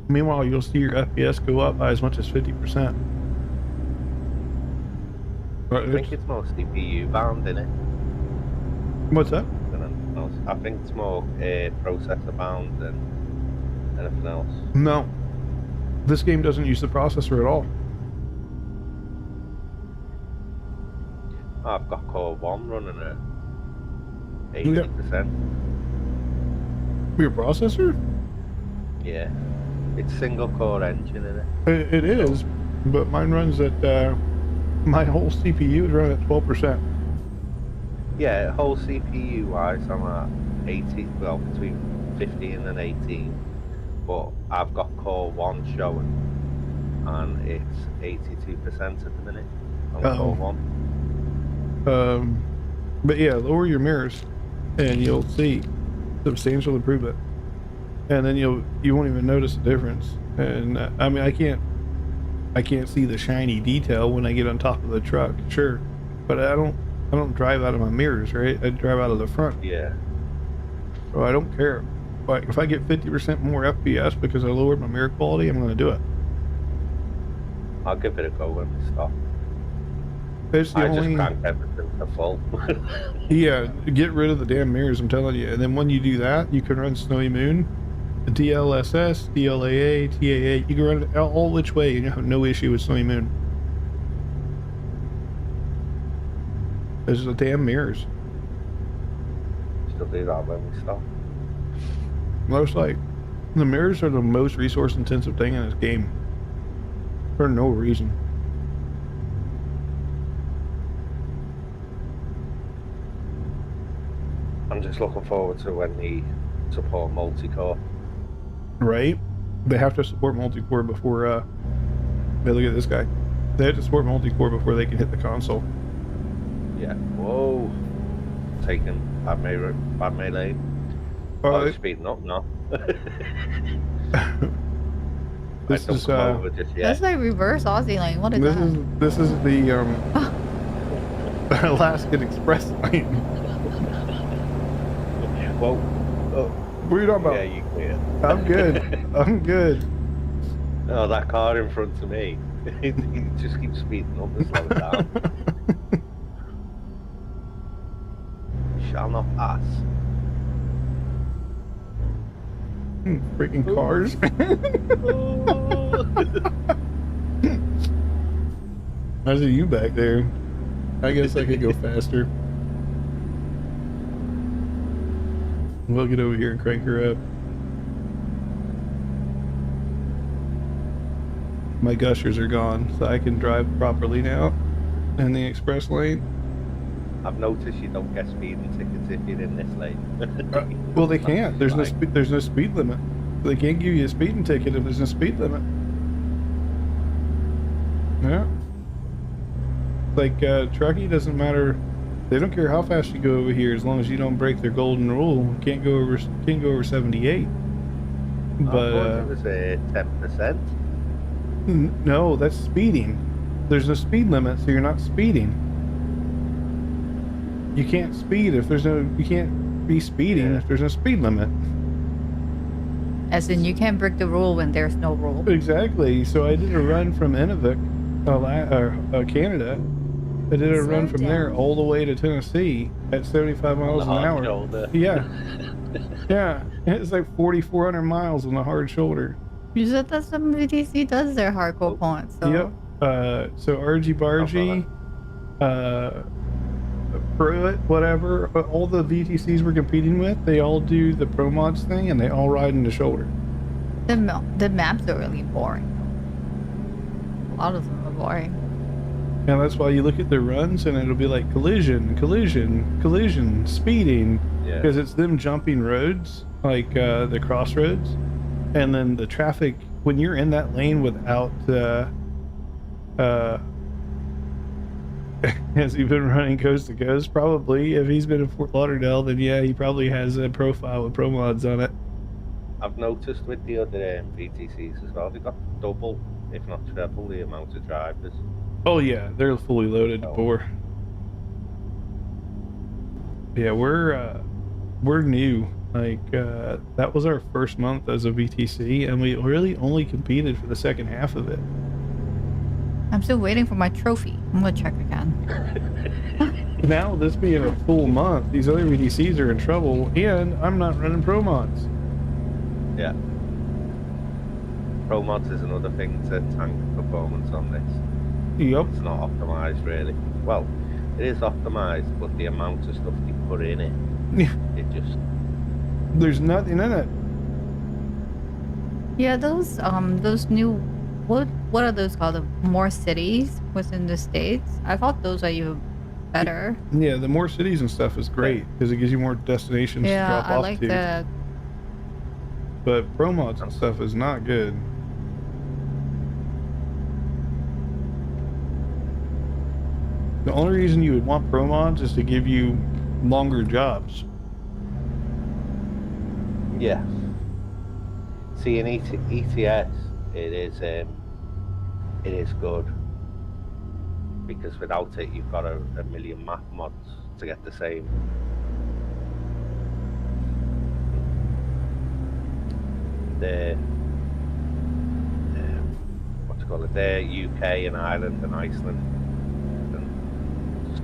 meanwhile, you'll see your FPS go up by as much as 50%. But I think it's more CPU bound, isn't it? what's that? Than anything else. I think it's more processor bound than anything else. No. This game doesn't use the processor at all. I've got Core 1 running at 80%. Your processor? Yeah. It's single core engine, isn't it? It is, but mine runs at, my whole CPU is running at 12%. Yeah, whole CPU wise, I'm at 80, well, between 15 and 18. But I've got Core 1 showing, and it's 82% at the minute on Uh-oh. Core 1. But yeah, lower your mirrors and you'll see substantial improvement. And then you won't even notice the difference. And I mean, I can't see the shiny detail when I get on top of the truck, sure, but I don't drive out of my mirrors, right? I drive out of the front. Yeah. So I don't care. Like if I get 50% more FPS because I lowered my mirror quality, I'm going to do it. I'll give it a go when we stop. It's the I only, just crank everything to full. yeah, get rid of the damn mirrors, I'm telling you. And then when you do that, you can run Snowy Moon, the DLSS, DLAA, TAA. You can run it all which way and you have no issue with Snowy Moon. There's the damn mirrors. Still do that when we stop. Most like, the mirrors are the most resource intensive thing in this game. For no reason. I'm just looking forward to when they support multi-core. Right? They have to support multi-core before, hey, look at this guy. They have to support multi-core before they can hit the console. Yeah. Whoa. Taking BadMae lane. Oh, it's speeding up now. This is, That's like reverse Aussie lane. What is that? This is the, Alaskan Express lane. Whoa. Oh. What are you talking about? Yeah, you clear. I'm good. I'm good. Oh, that car in front of me. He just keeps speeding up and slowing down. Shall not pass. Freaking cars. I see you back there. I guess I could go faster. We'll get over here and crank her up. My gushers are gone, so I can drive properly now in the express lane. I've noticed you don't get speeding tickets if you're in this lane. Well, they can't. There's no speed limit. They can't give you a speeding ticket if there's no speed limit. Yeah. Like trucking doesn't matter. They don't care how fast you go over here as long as you don't break their golden rule. Can't go over 78. I But thought it was 10%. no, that's speeding. There's a speed limit, so you're not speeding. You can't speed if there's no. You can't be speeding if there's no speed limit. As in, you can't break the rule when there's no rule. Exactly. So I did a run from Inuvik, Canada. I did a run from there all the way to Tennessee at 75 miles an hour. Shoulder. Yeah. Yeah. It's like 4,400 miles on the hard shoulder. You said that some VTC does their hardcore points. So. Yep. So RG Bargy, Pruitt, whatever, all the VTCs we're competing with, they all do the Pro Mods thing and they all ride in the shoulder. The maps are really boring. A lot of them are boring. And that's why you look at the runs and it'll be like collision, collision, collision, speeding. Because it's them jumping roads, like the crossroads. And then the traffic, when you're in that lane without, has he been running coast to coast? Probably. If he's been in Fort Lauderdale, then yeah, he probably has a profile with Pro Mods on it. I've noticed with the other VTCs as well, they've got double, if not triple, the amount of drivers. Oh yeah, they're fully loaded to bore. Yeah, we're new. Like that was our first month as a VTC, and we really only competed for the second half of it. I'm still waiting for my trophy. I'm gonna check again. Now, this being a full month, these other VTCs are in trouble, and I'm not running Pro Mods. Yeah. Pro Mods is another thing to tank performance on this. Yep. It's not optimized really. Well, it is optimized, but the amount of stuff you put in it, it just... There's nothing in it. Yeah, those new, what are those called? The more cities within the states? I thought those are even better. Yeah, the more cities and stuff is great because it gives you more destinations to drop I off like to. that. But Pro Mods and stuff is not good. The only reason you would want Pro Mods is to give you longer jobs. Yeah. See, in ETS, it is good because without it, you've got a million map mods to get the same. The what do you call it? The UK and Ireland and Iceland, and just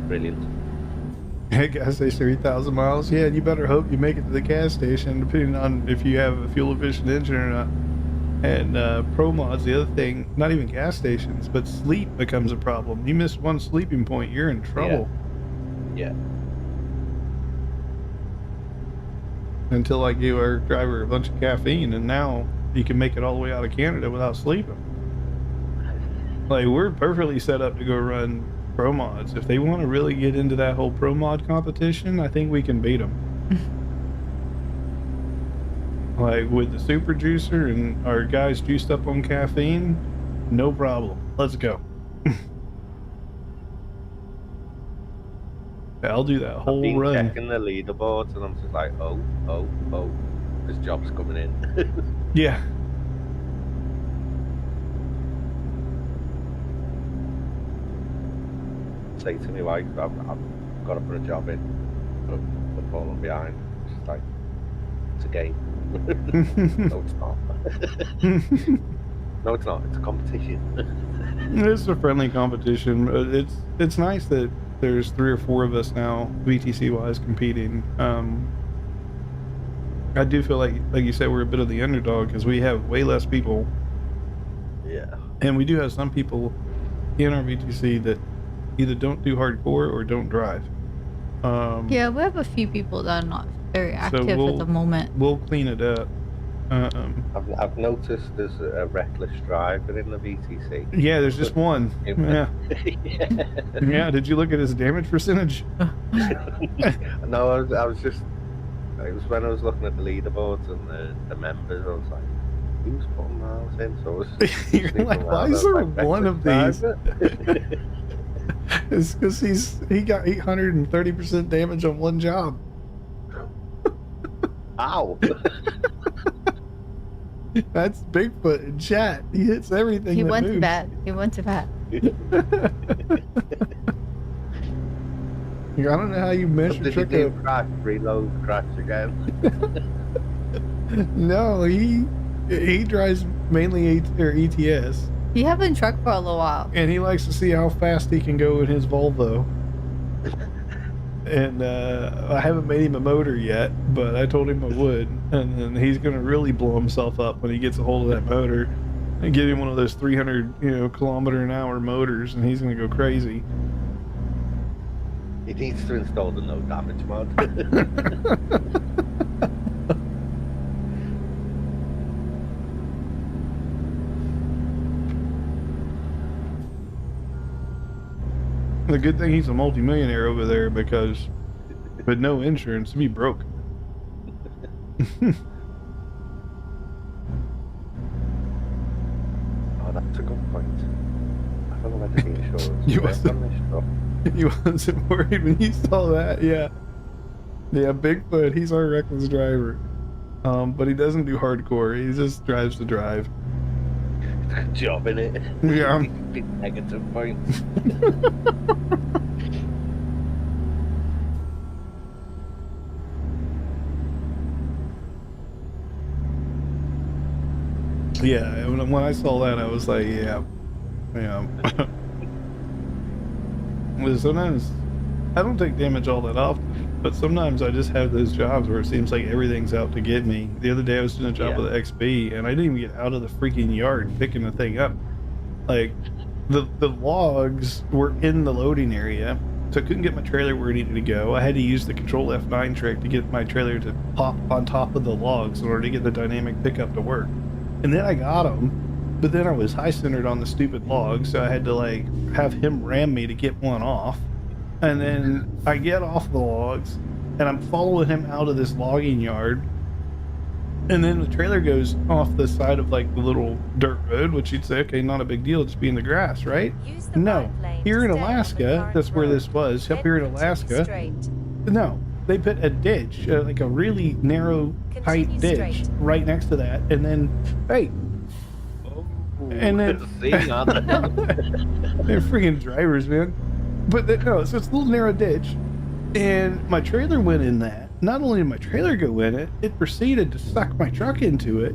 brilliant. Gas station 3,000 miles. Yeah, you better hope you make it to the gas station, depending on if you have a fuel efficient engine or not. And Pro Mods, the other thing, not even gas stations, but sleep becomes a problem. You miss one sleeping point, you're in trouble. Yeah. Until I gave our driver a bunch of caffeine, and now you can make it all the way out of Canada without sleeping. Like, we're perfectly set up to go run Pro Mods. If they want to really get into that whole Pro Mod competition, I think we can beat them. Like, with the super juicer and our guys juiced up on caffeine, no problem. Let's go. I'll do that whole I've been run. checking the leaderboards and I'm just like, oh, there's jobs coming in. Yeah. Say to me, like, I've got to put a job in, but we're falling behind. It's just like, it's a game. No, it's not. No, it's not. It's a competition. It's a friendly competition. It's nice that there's 3 or 4 of us now, VTC wise, competing. I do feel like you said, we're a bit of the underdog because we have way less people. Yeah. And we do have some people in our VTC that either don't do hardcore or don't drive. Yeah, we have a few people that are not very active at the moment. We'll clean it up. I've noticed there's a reckless driver in the VTC. Yeah, there's just one. Yeah. Yeah. Yeah, did you look at his damage percentage? No, I was just, it was when I was looking at the leaderboards and the members, I was like, he was putting miles in, so I was You're sleeping like, why around is at there my one of breakfast these? time. It's because he got 830% damage on one job. Ow! That's Bigfoot in chat. He hits everything. He that went moves. to bed. He went to bed. I don't know how you measure Did he trick do up. crash, reload, crash again? No, he drives mainly ETS, He haven't trucked for a little while. and he likes to see how fast he can go in his Volvo. And I haven't made him a motor yet, but I told him I would, and then he's gonna really blow himself up when he gets a hold of that motor, and get him one of those 300 kilometer-an-hour motors, and he's gonna go crazy. He needs to install the no damage mod. The good thing he's a multimillionaire over there, because with no insurance, he'd be broke. Oh, that's a good point. I don't know whether the insurance You works wasn't- on this stuff. You wasn't worried when you saw that, yeah. Yeah, Bigfoot, he's our reckless driver. But he doesn't do hardcore, he just drives to drive. Job in it. Yeah. Big negative points. Yeah, when I saw that, I was like, yeah. Well, sometimes I don't take damage all that often, but sometimes I just have those jobs where it seems like everything's out to get me. The other day I was doing a job with the XB, and I didn't even get out of the freaking yard picking the thing up. Like, the logs were in the loading area, so I couldn't get my trailer where it needed to go. I had to use the Control F9 trick to get my trailer to pop on top of the logs in order to get the dynamic pickup to work. And then I got them, but then I was high centered on the stupid log, so I had to like have him ram me to get one off. And then I get off the logs, and I'm following him out of this logging yard. And then the trailer goes off the side of like the little dirt road, which you'd say, okay, not a big deal, just be in the grass, right? Use the No, right lane here to in stay on the Alaska, current that's where road. this was. Up Then here in continue Alaska, straight. no, they put a ditch, like a really narrow, tight Continue ditch straight. right next to that, and then, hey, and then See, now they're freaking drivers, man. But no, so it's a little narrow ditch, and my trailer went in that. Not only did my trailer go in it, it proceeded to suck my truck into it.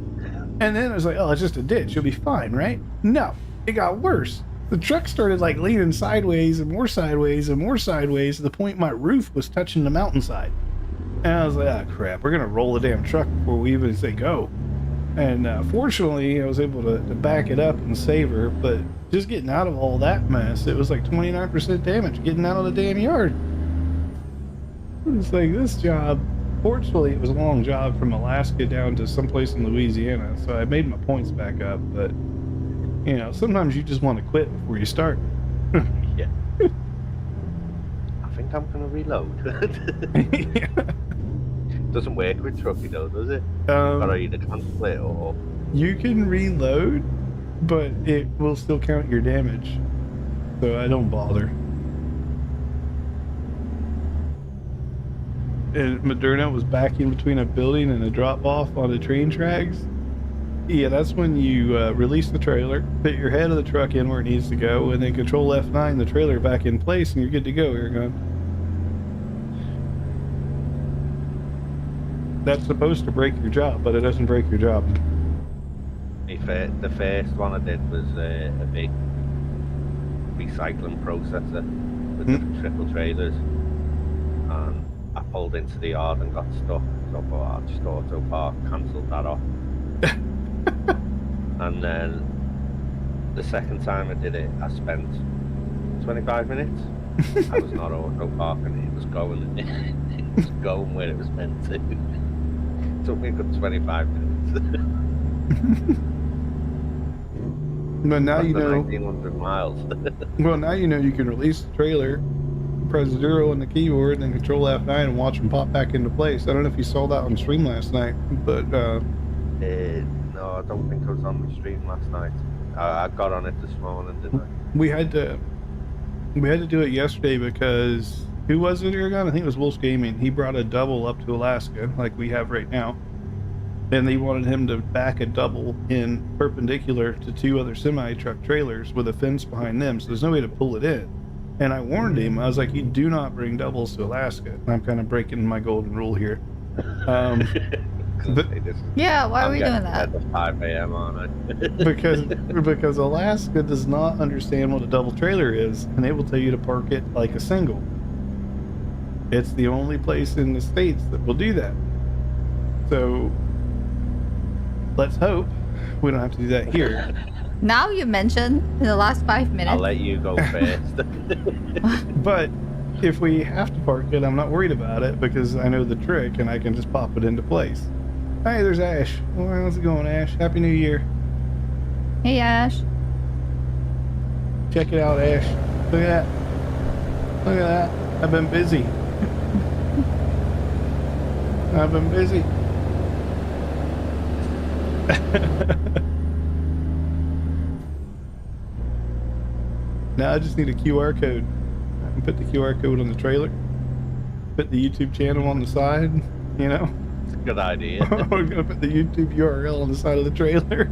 And then I was like, oh, it's just a ditch, you'll be fine, right? No, it got worse. The truck started like leaning sideways and more sideways and more sideways to the point my roof was touching the mountainside. And I was like, ah, crap, we're gonna roll the damn truck before we even say go. And fortunately, I was able to back it up and save her, but just getting out of all that mess, it was like 29% damage getting out of the damn yard. It's like this job, fortunately, it was a long job from Alaska down to someplace in Louisiana, so I made my points back up, but, you know, sometimes you just want to quit before you start. Yeah. I think I'm gonna reload. Yeah. Doesn't work with trucking though, does it? Gotta either cancel it or You can reload, but it will still count your damage, so I don't bother. And Moderna was back in between a building and a drop-off on the train tracks. Yeah, that's when you release the trailer, put your head of the truck in where it needs to go, and then Control F9 the trailer back in place, and you're good to go, Aragon. That's supposed to break your job, but it doesn't break your job. the first one I did was a big recycling processor with the triple trailers, and I pulled into the yard and got stuck, so I thought I'll just auto park, cancelled that off. And then the second time I did it, I spent 25 minutes. I was not auto parking, it was going it was going where it was meant to. It took me a good 25 minutes. But now you know. 1900 miles. Well, now you know you can release the trailer, press 0 on the keyboard, and then Control F9 and watch them pop back into place. I don't know if you saw that on stream last night, but No, No, I don't think I was on the stream last night. I got on it this morning, didn't I? We had to do it yesterday because who was it, Aragon? I think it was Wolf's Gaming. He brought a double up to Alaska, like we have right now, and they wanted him to back a double in perpendicular to 2 other semi-truck trailers with a fence behind them, so there's no way to pull it in. And I warned him. I was like, "You do not bring doubles to Alaska." And I'm kind of breaking my golden rule here. But, Yeah, why are we doing that? At 5 a.m. on it. because Alaska does not understand what a double trailer is, and they will tell you to park it like a single. It's the only place in the States that will do that. So let's hope we don't have to do that here. Now you mentioned in the last 5 minutes. I'll let you go first. But if we have to park it, I'm not worried about it because I know the trick and I can just pop it into place. Hey, there's Ash. Well, how's it going, Ash? Happy New Year. Hey, Ash. Check it out, Ash. Look at that. Look at that. I've been busy. I've been busy. Now I just need a QR code. I can put the QR code on the trailer. Put the YouTube channel on the side, you know? It's a good idea. We're gonna put the YouTube URL on the side of the trailer.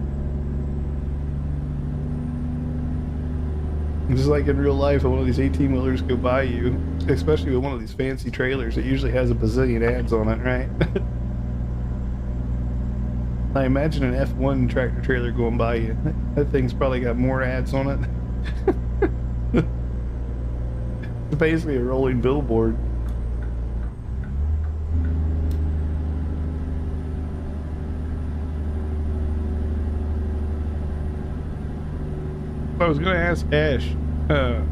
Just like in real life, when one of these 18-wheelers go by you, especially with one of these fancy trailers, it usually has a bazillion ads on it, right? I imagine an F1 tractor trailer going by you. That thing's probably got more ads on it. It's basically a rolling billboard. I was gonna ask Ash. Let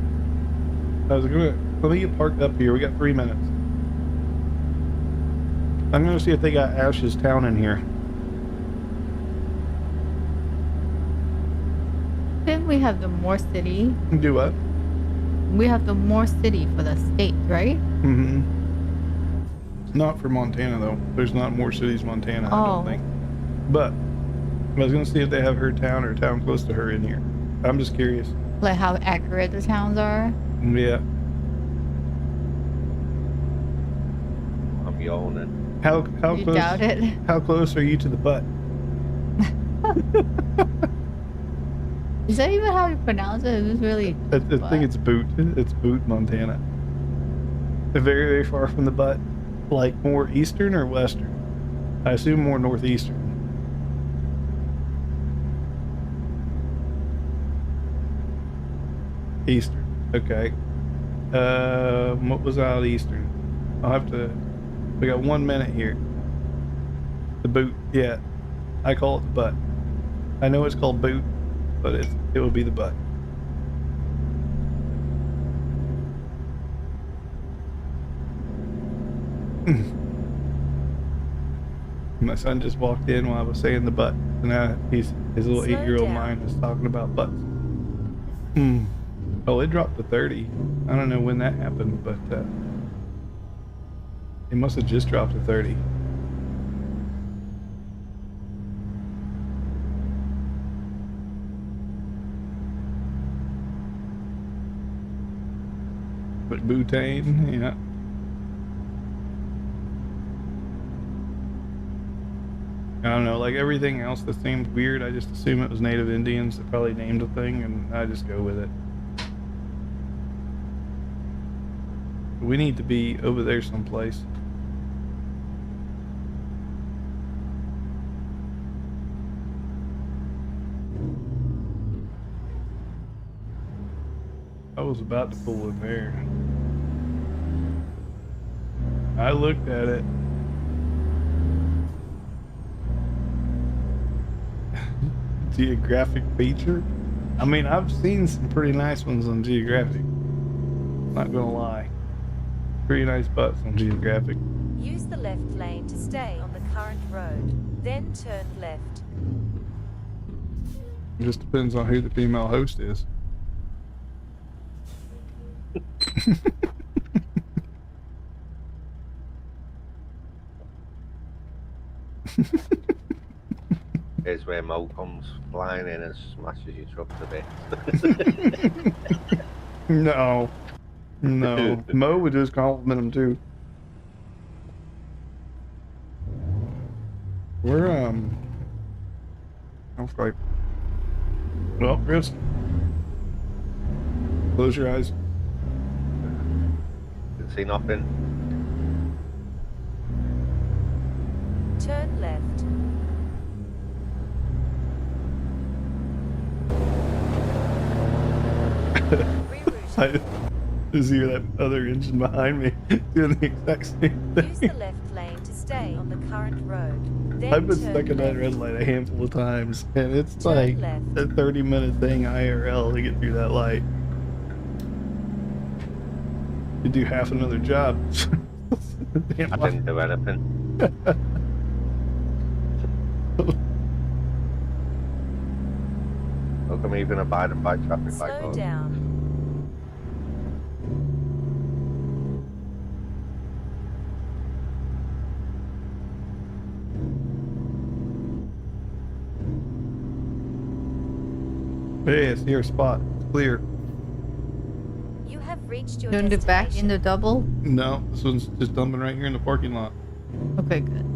me get parked up here. We got 3 minutes. I'm gonna see if they got Ash's Town in here. Then we have the more city. Do what? We have the more city for the state, right? Mm-hmm. Not for Montana though. There's not more cities Montana, I don't think. But I was gonna see if they have her town or a town close to her in here. I'm just curious. Like how accurate the towns are. Yeah. I'm yawning. How You close? doubt it? How close are you to the butt? Is that even how you pronounce it? It's really. I think it's Boot. It's Boot, Montana. Very, very far from the butt. Like more eastern or western? I assume more northeastern. Eastern. Okay. What was out Eastern? I'll have to. We got 1 minute here. The Boot. Yeah. I call it the butt. I know it's called Boot, but it would be the butt. My son just walked in while I was saying the butt, and now his little Slow 8-year-old down. mind is talking about butts. Oh, it dropped to 30. I don't know when that happened, but it must have just dropped to 30. But butane, yeah. I don't know, like everything else that seemed weird, I just assume it was Native Indians that probably named a thing, and I just go with it. We need to be over there someplace. I was about to pull in there. I looked at it. Geographic feature? I mean, I've seen some pretty nice ones on Geographic. Not gonna lie. Pretty nice butts on Geographic. Use the left lane to stay on the current road, then turn left. It just depends on who the female host is. Here's where Mo comes flying in and smashes your truck to bits. No. Mo would just compliment him too. We're okay. Well, Chris, close your eyes. Can see nothing. Turn left. Rerouting. I just hear that other engine behind me doing the exact same Use thing. the left lane to stay on the current road. Then I've been turn stuck in that left. red light a handful of times, and it's Turn like left. a 30-minute thing IRL to get through that light. You do half another job. Damn I light. didn't do anything. Look, I'm even abiding by traffic light Slow laws. down. Hey, it's your spot. It's clear. You have reached your Doing the back in the destination. double? No, this one's just dumping right here in the parking lot. Okay, good.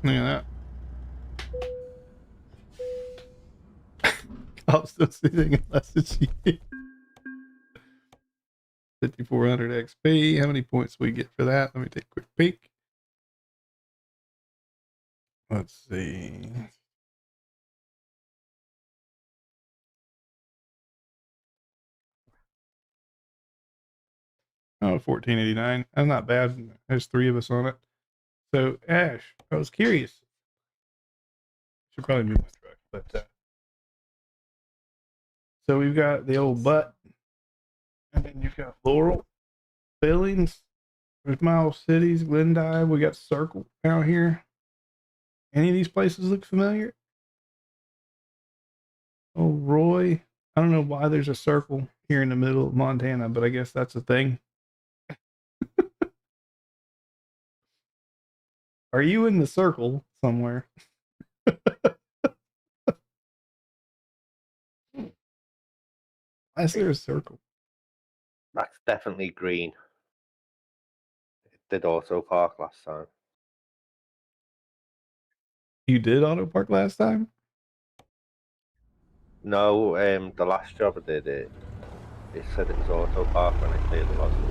Look at that. I'm still sitting unless it's you. 5400 XP. How many points we get for that? Let me take a quick peek. Let's see. Oh, 1489. That's not bad. There's 3 of us on it. So, Ash, I was curious. Should probably move my truck, but so we've got the old butt, and then you've got Laurel, Billings, there's Miles Cities, Glendive. We got Circle out here. Any of these places look familiar? Oh, Roy. I don't know why there's a circle here in the middle of Montana, but I guess that's a thing. Are you in the circle somewhere? Why is there a circle? That's definitely green. It did auto park last time. You did auto park last time? No, the last job I did, it said it was auto park when it clearly wasn't.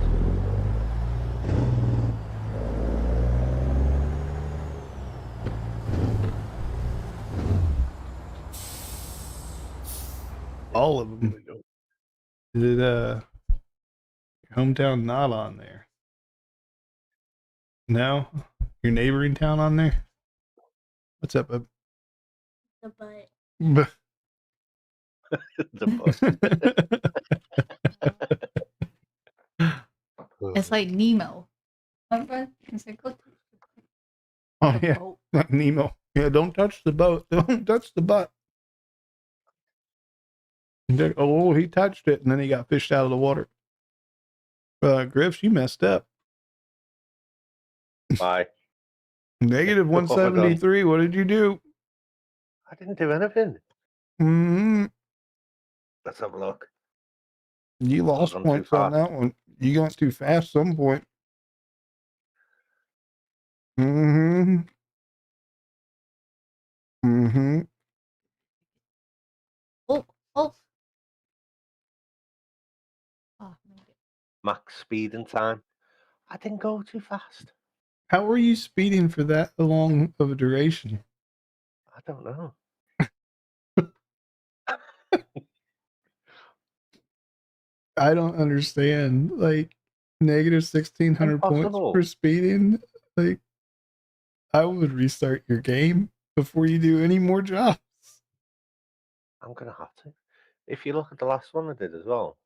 All of them. Is it your hometown not on there? No? Your neighboring town on there? What's up, bub? The butt. The bus. It's like Nemo. Remember? It's like, go Oh, the yeah. boat. Not Nemo. Yeah, don't touch the boat. Don't touch the butt. Oh, he touched it, and then he got fished out of the water. Griff, you messed up. Bye. Negative Look what we've done. 173. What did you do? I didn't do anything. Mm-hmm. Let's have a look. You lost gone too points on fast. that one. You got too fast some point. Mm-hmm. Mm-hmm. Oh, oh. Oh, Max speed and time. I didn't go too fast. How were you speeding for that long of a duration? I don't know. I don't understand. Like negative 1,600 points Impossible. for speeding. Like I would restart your game before you do any more jobs. I'm gonna have to. If you look at the last one I did as well,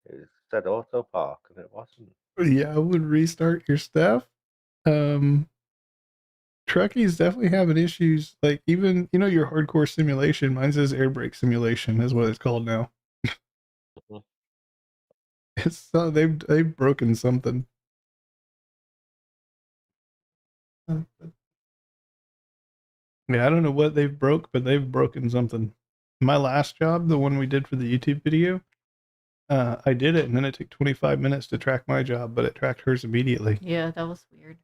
it said auto park and it wasn't. Yeah, I would restart your stuff. Truckies definitely having issues. Like even your hardcore simulation. Mine says air brake simulation is what it's called now. Mhm. It's they've broken something. Yeah, I don't know what they've broke, but they've broken something. My last job, the one we did for the YouTube video, I did it, and then it took 25 minutes to track my job, but it tracked hers immediately. Yeah, that was weird.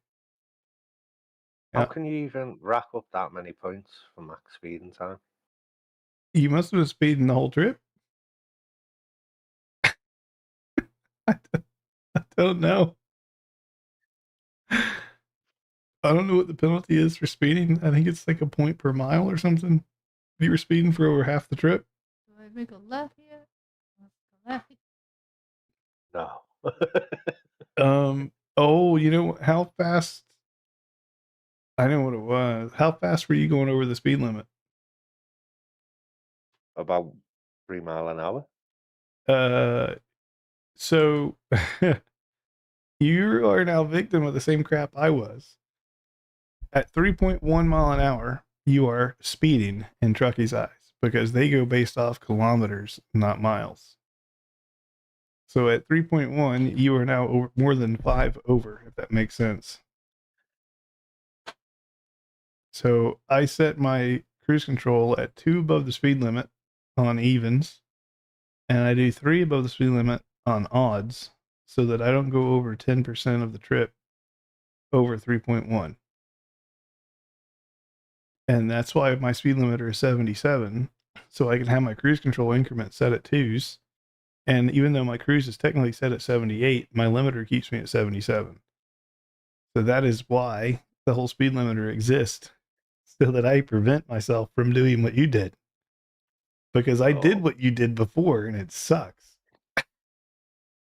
How Yeah. can you even rack up that many points for max speed and time? You must have been speeding the whole trip. I don't know. I don't know what the penalty is for speeding. I think it's like a point per mile or something. If you were speeding for over half the trip. Do I make a left here? Let's go left. No. Oh, you know how fast? I know what it was. How fast were you going over the speed limit? About 3 mile an hour. So you are now victim of the same crap I was. At 3.1 mile an hour, you are speeding in Truckie's eyes because they go based off kilometers, not miles. So at 3.1, you are now over, more than 5 over, if that makes sense. So I set my cruise control at 2 above the speed limit on evens, and I do 3 above the speed limit on odds so that I don't go over 10% of the trip over 3.1. And that's why my speed limiter is 77, so I can have my cruise control increment set at 2s. And even though my cruise is technically set at 78, my limiter keeps me at 77. So that is why the whole speed limiter exists, so that I prevent myself from doing what you did. Because I did what you did before, and it sucks.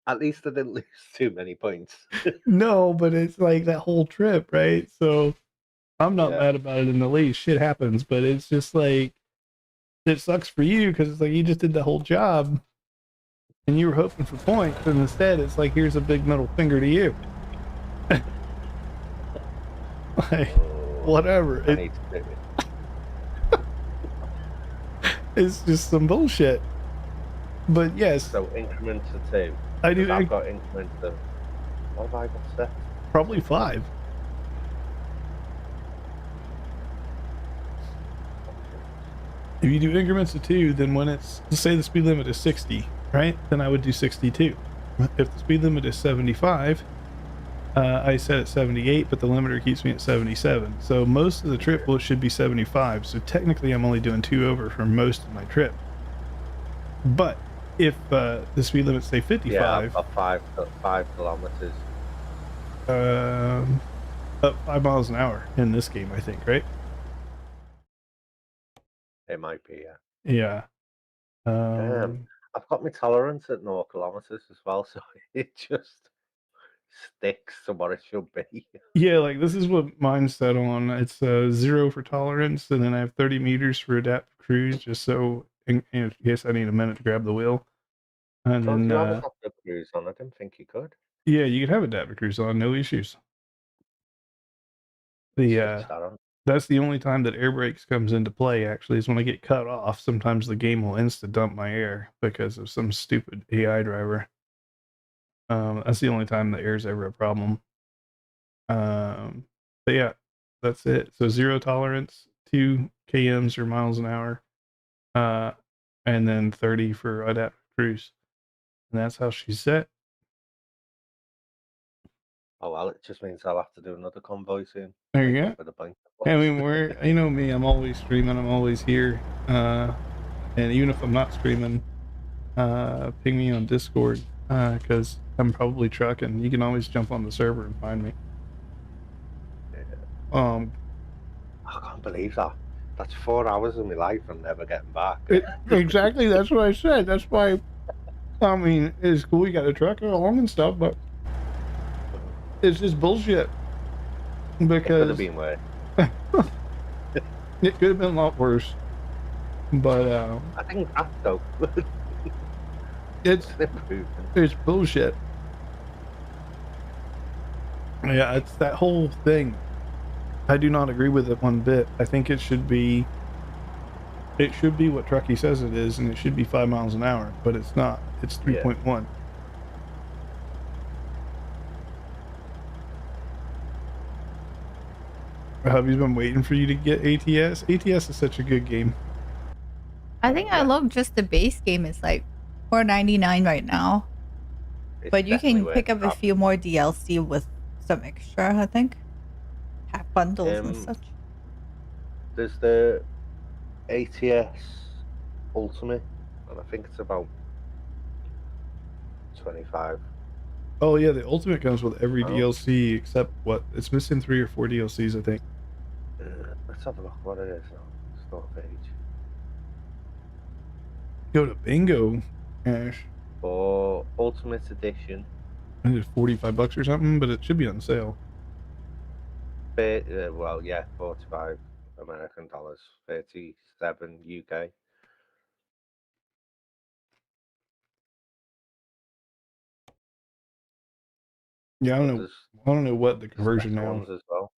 At least I didn't lose too many points. No, but it's like that whole trip, right? So I'm not Yeah. mad about it in the least. Shit happens, but it's just like, it sucks for you because it's like you just did the whole job and you were hoping for points, and instead it's like, here's a big middle finger to you. Like, whatever. I need to do it. It's just some bullshit. But yes, So increments of 2. I do. I've got increments of, what have I got set? Probably 5. If you do increments of 2, then when it's, say the speed limit is 60, right? Then I would do 62. If the speed limit is 75, I set at 78, but the limiter keeps me at 77. So most of the trip should be 75. So technically I'm only doing 2 over for most of my trip. But if the speed limit say 55, Yeah, I've got 5 kilometers. up 5 miles an hour in this game, I think, right? It might be, yeah. Yeah. I've got my tolerance at 0 kilometers as well, so it just sticks to what it should be. Yeah, like this is what mine's set on. It's 0 for tolerance, and then I have 30 meters for adaptive cruise, just so in case I need a minute to grab the wheel. And So then, you have adaptive cruise on? I didn't think you could. yeah, you can have adaptive cruise on, no issues. The Switch that on. that's the only time that air brakes comes into play. Actually, is when I get cut off. Sometimes the game will insta dump my air because of some stupid AI driver. That's the only time the air's ever a problem. But yeah, that's it. So 0 tolerance, 2 kms or miles an hour, and then 30 for adaptive cruise, and that's how she's set. Oh well, it just means I'll have to do another convoy soon. There you Make go. up for the point. I mean, you know me, I'm always streaming, I'm always here, and even if I'm not streaming, ping me on Discord, because I'm probably trucking. You can always jump on the server and find me. I can't believe that. That's 4 hours of my life I'm never getting back. Exactly, that's what I said. That's why, I mean, it's cool you got a truck along and stuff, but it's just bullshit. It could Because have been worse. it could have been a lot worse. But I think that though. it's an improvement. it's bullshit. Yeah, it's that whole thing. I do not agree with it one bit. I think it should be what Truckee says it is, and it should be 5 miles an hour, but it's not. It's 3.1. Hubby's been waiting for you to get ATS. ATS is such a good game. I think I Yeah. looked, just the base game is like $4.99 right now. It's But you definitely can worth pick up a having. few more DLC with some extra, I think. Pack bundles and Um, such. there's the ATS Ultimate, and I think it's about 25. Oh yeah, the ultimate comes with every Oh. DLC except what? It's missing 3 or 4 DLCs, I think. Let's have a look what it is now. Store page. Go to bingo, Ash. For Ultimate Edition, I think it's $45 or something, but it should be on sale. well, yeah, 45 American dollars, 37 UK. Yeah, I But don't know. there's I don't know what the conversion better now. ones as well.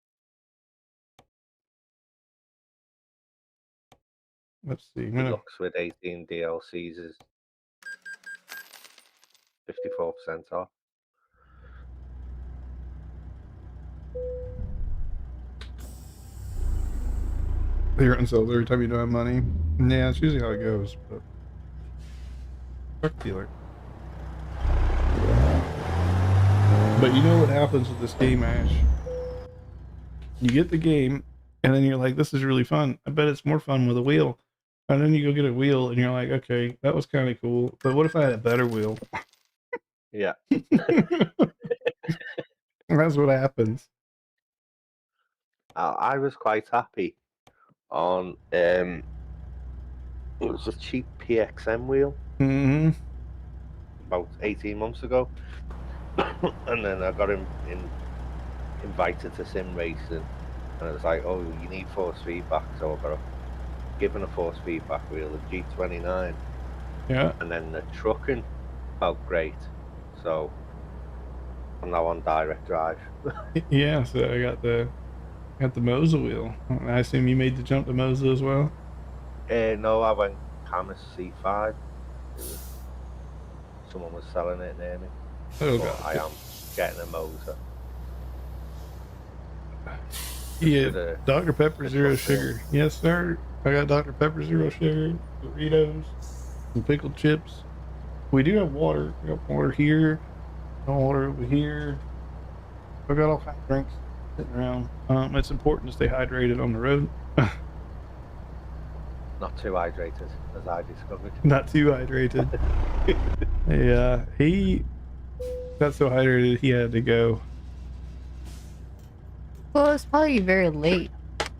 Let's see. I'm gonna, Deluxe with 18 DLCs is 54% off. they're on sale every time you don't have money. Yeah, it's usually how it goes. But truck dealer. But you know what happens with this game, Ash? You get the game, and then you're like, "This is really fun. I bet it's more fun with a wheel." And then you go get a wheel, and you're like, "Okay, that was kind of cool. But what if I had a better wheel?" Yeah. That's what happens. I was quite happy on it was a cheap PXM wheel Mm-hmm. about 18 months ago. And then I got invited to sim racing, and it was like, oh, you need force feedback, so I got given a force feedback wheel, a G29, Yeah. and then the trucking felt great, so I'm now on direct drive. Yeah. So I got the Mosa wheel. I assume you made the jump to Mosa as well. No, I went Camus C5. Someone was selling it near me, Oh but I god. am getting a Mosa. Yeah. Dr. Pepper the Zero truck wheel. Sugar. Yes, sir. I got Dr. Pepper Zero Sugar, Doritos, and pickled chips. We do have water. We got water here. No water over here. I got all kinds of drinks sitting around. It's important to stay hydrated on the road. Not too hydrated, as I discovered. Not too hydrated. Yeah, he got so hydrated he had to go. Well, it's probably very late,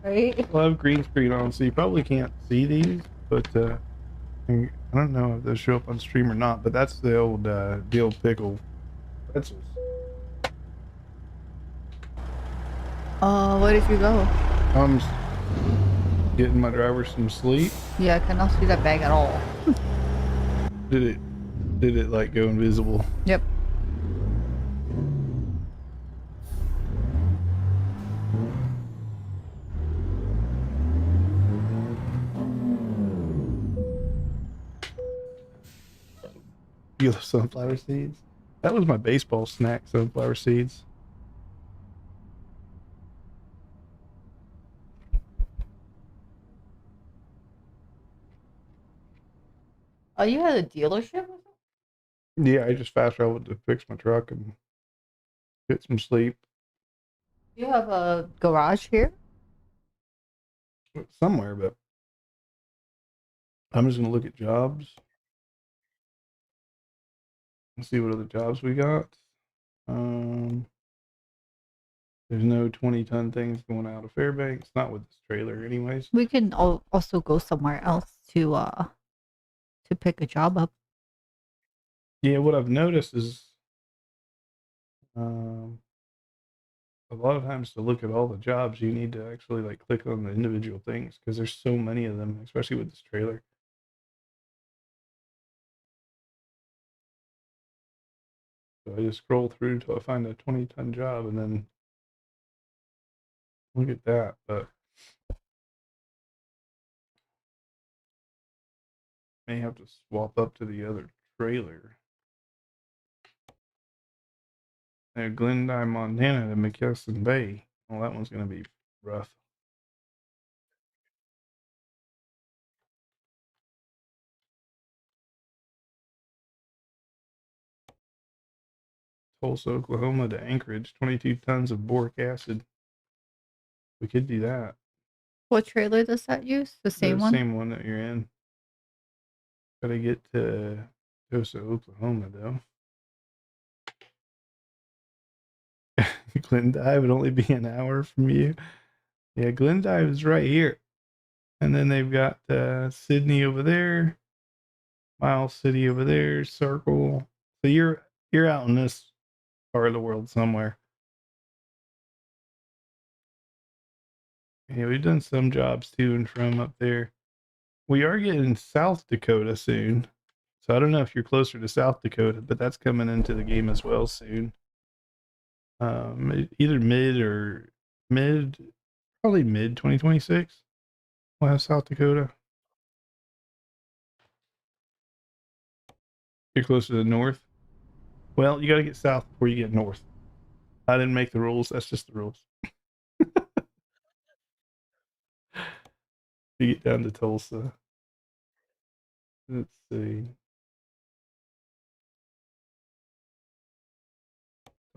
right? We'll have green screen on, so you probably can't see these, but I don't know if they'll show up on stream or not. But that's the old pickle pretzels. Where did you go? I'm getting my driver some sleep. Yeah, I cannot see that bag at all. Did it like go invisible? Yep. You love sunflower seeds? That was my baseball snack, sunflower seeds. Oh, you had a dealership or something? Yeah, I just fast traveled to fix my truck and get some sleep. You have a garage here? Somewhere, but I'm just gonna look at jobs and see what other jobs we got. There's no 20-ton things going out of Fairbanks, not with this trailer, anyways. We can also go somewhere else to pick a job up. Yeah, what I've noticed is a lot of times to look at all the jobs, you need to actually like click on the individual things because there's so many of them, especially with this trailer. So I just scroll through until I find a 20-ton job and then look at that. But may have to swap up to the other trailer. Glendive, Montana to McKesson Bay. Well, that one's going to be rough. Tulsa, Oklahoma to Anchorage, 22 tons of boric acid. We could do that. What trailer does that use? The same The one? same one that you're in. Gotta get to Tulsa, Oklahoma, though. Glendive would only be an hour from you. Yeah, Glendive is right here. And then they've got Sydney over there, Miles City over there, Circle. So you're out in this part of the world somewhere. Yeah, we've done some jobs to and from up there. We are getting South Dakota soon. So I don't know if you're closer to South Dakota, but that's coming into the game as well soon. Either probably mid 2026. We'll have South Dakota. You're closer to the north. Well, you got to get south before you get north. I didn't make the rules. That's just the rules. You get down to Tulsa. Let's see.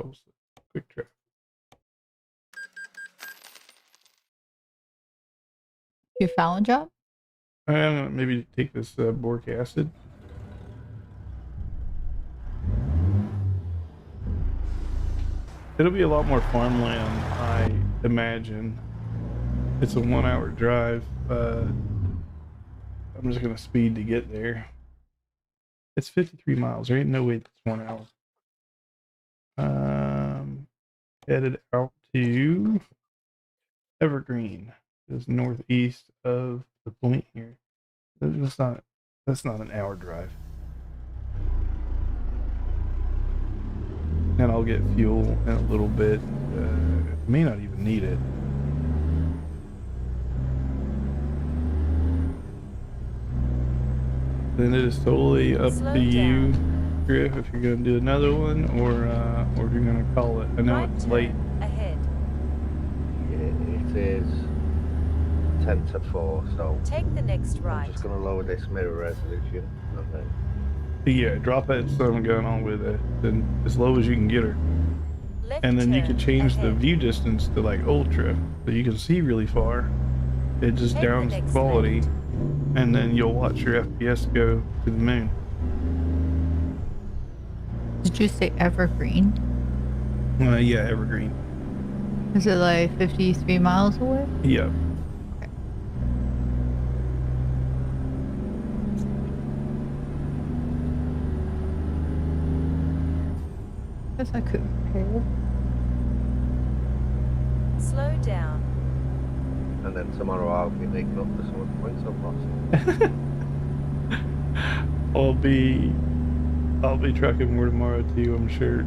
Tulsa. Quick trip. You found a job? I don't know, maybe take this boric acid. It'll be a lot more farmland, I imagine. It's a 1 hour drive. I'm just gonna speed to get there. It's 53 miles. There ain't no way that's 1 hour. Headed out to Evergreen. It's northeast of the point here. That's not an hour drive. And I'll get fuel in a little bit. May not even need it. Then it is totally up Slow to you, down. Griff, if you're gonna do another one or if you're gonna call it. I know Right it's turn late. Ahead. It is 10 to 4, so Take the next I'm right. just going to lower this mirror resolution and then Yeah, drop that sun gun on with it, then as low as you can get her. Left And then you turn can change the ahead. view distance to like ultra, so you can see really far. It just Take the downs the next quality, left. and then you'll watch your FPS go to the moon. Did you say Evergreen? Yeah, Evergreen. Is it like 53 miles away? Yeah. Guess I could repair. Slow down. and then tomorrow I'll be making up for some of the points I've lost. I'll be trucking more tomorrow too, I'm sure.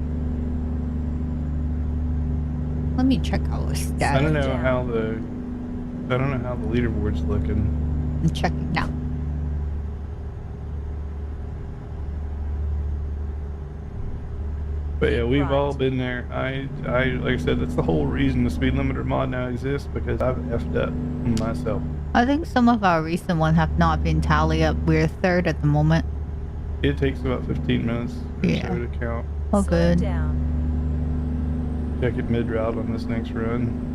Let me check our stats. I don't know down. how the leaderboard's looking. I'm checking now. But yeah, we've Right. all been there. I like I said, that's the whole reason the speed limiter mod now exists, because I've effed up myself. I think some of our recent ones have not been tallied up. We're third at the moment. It takes about 15 minutes or Yeah. so to count. Oh, Slow good. down. Check it mid-route on this next run.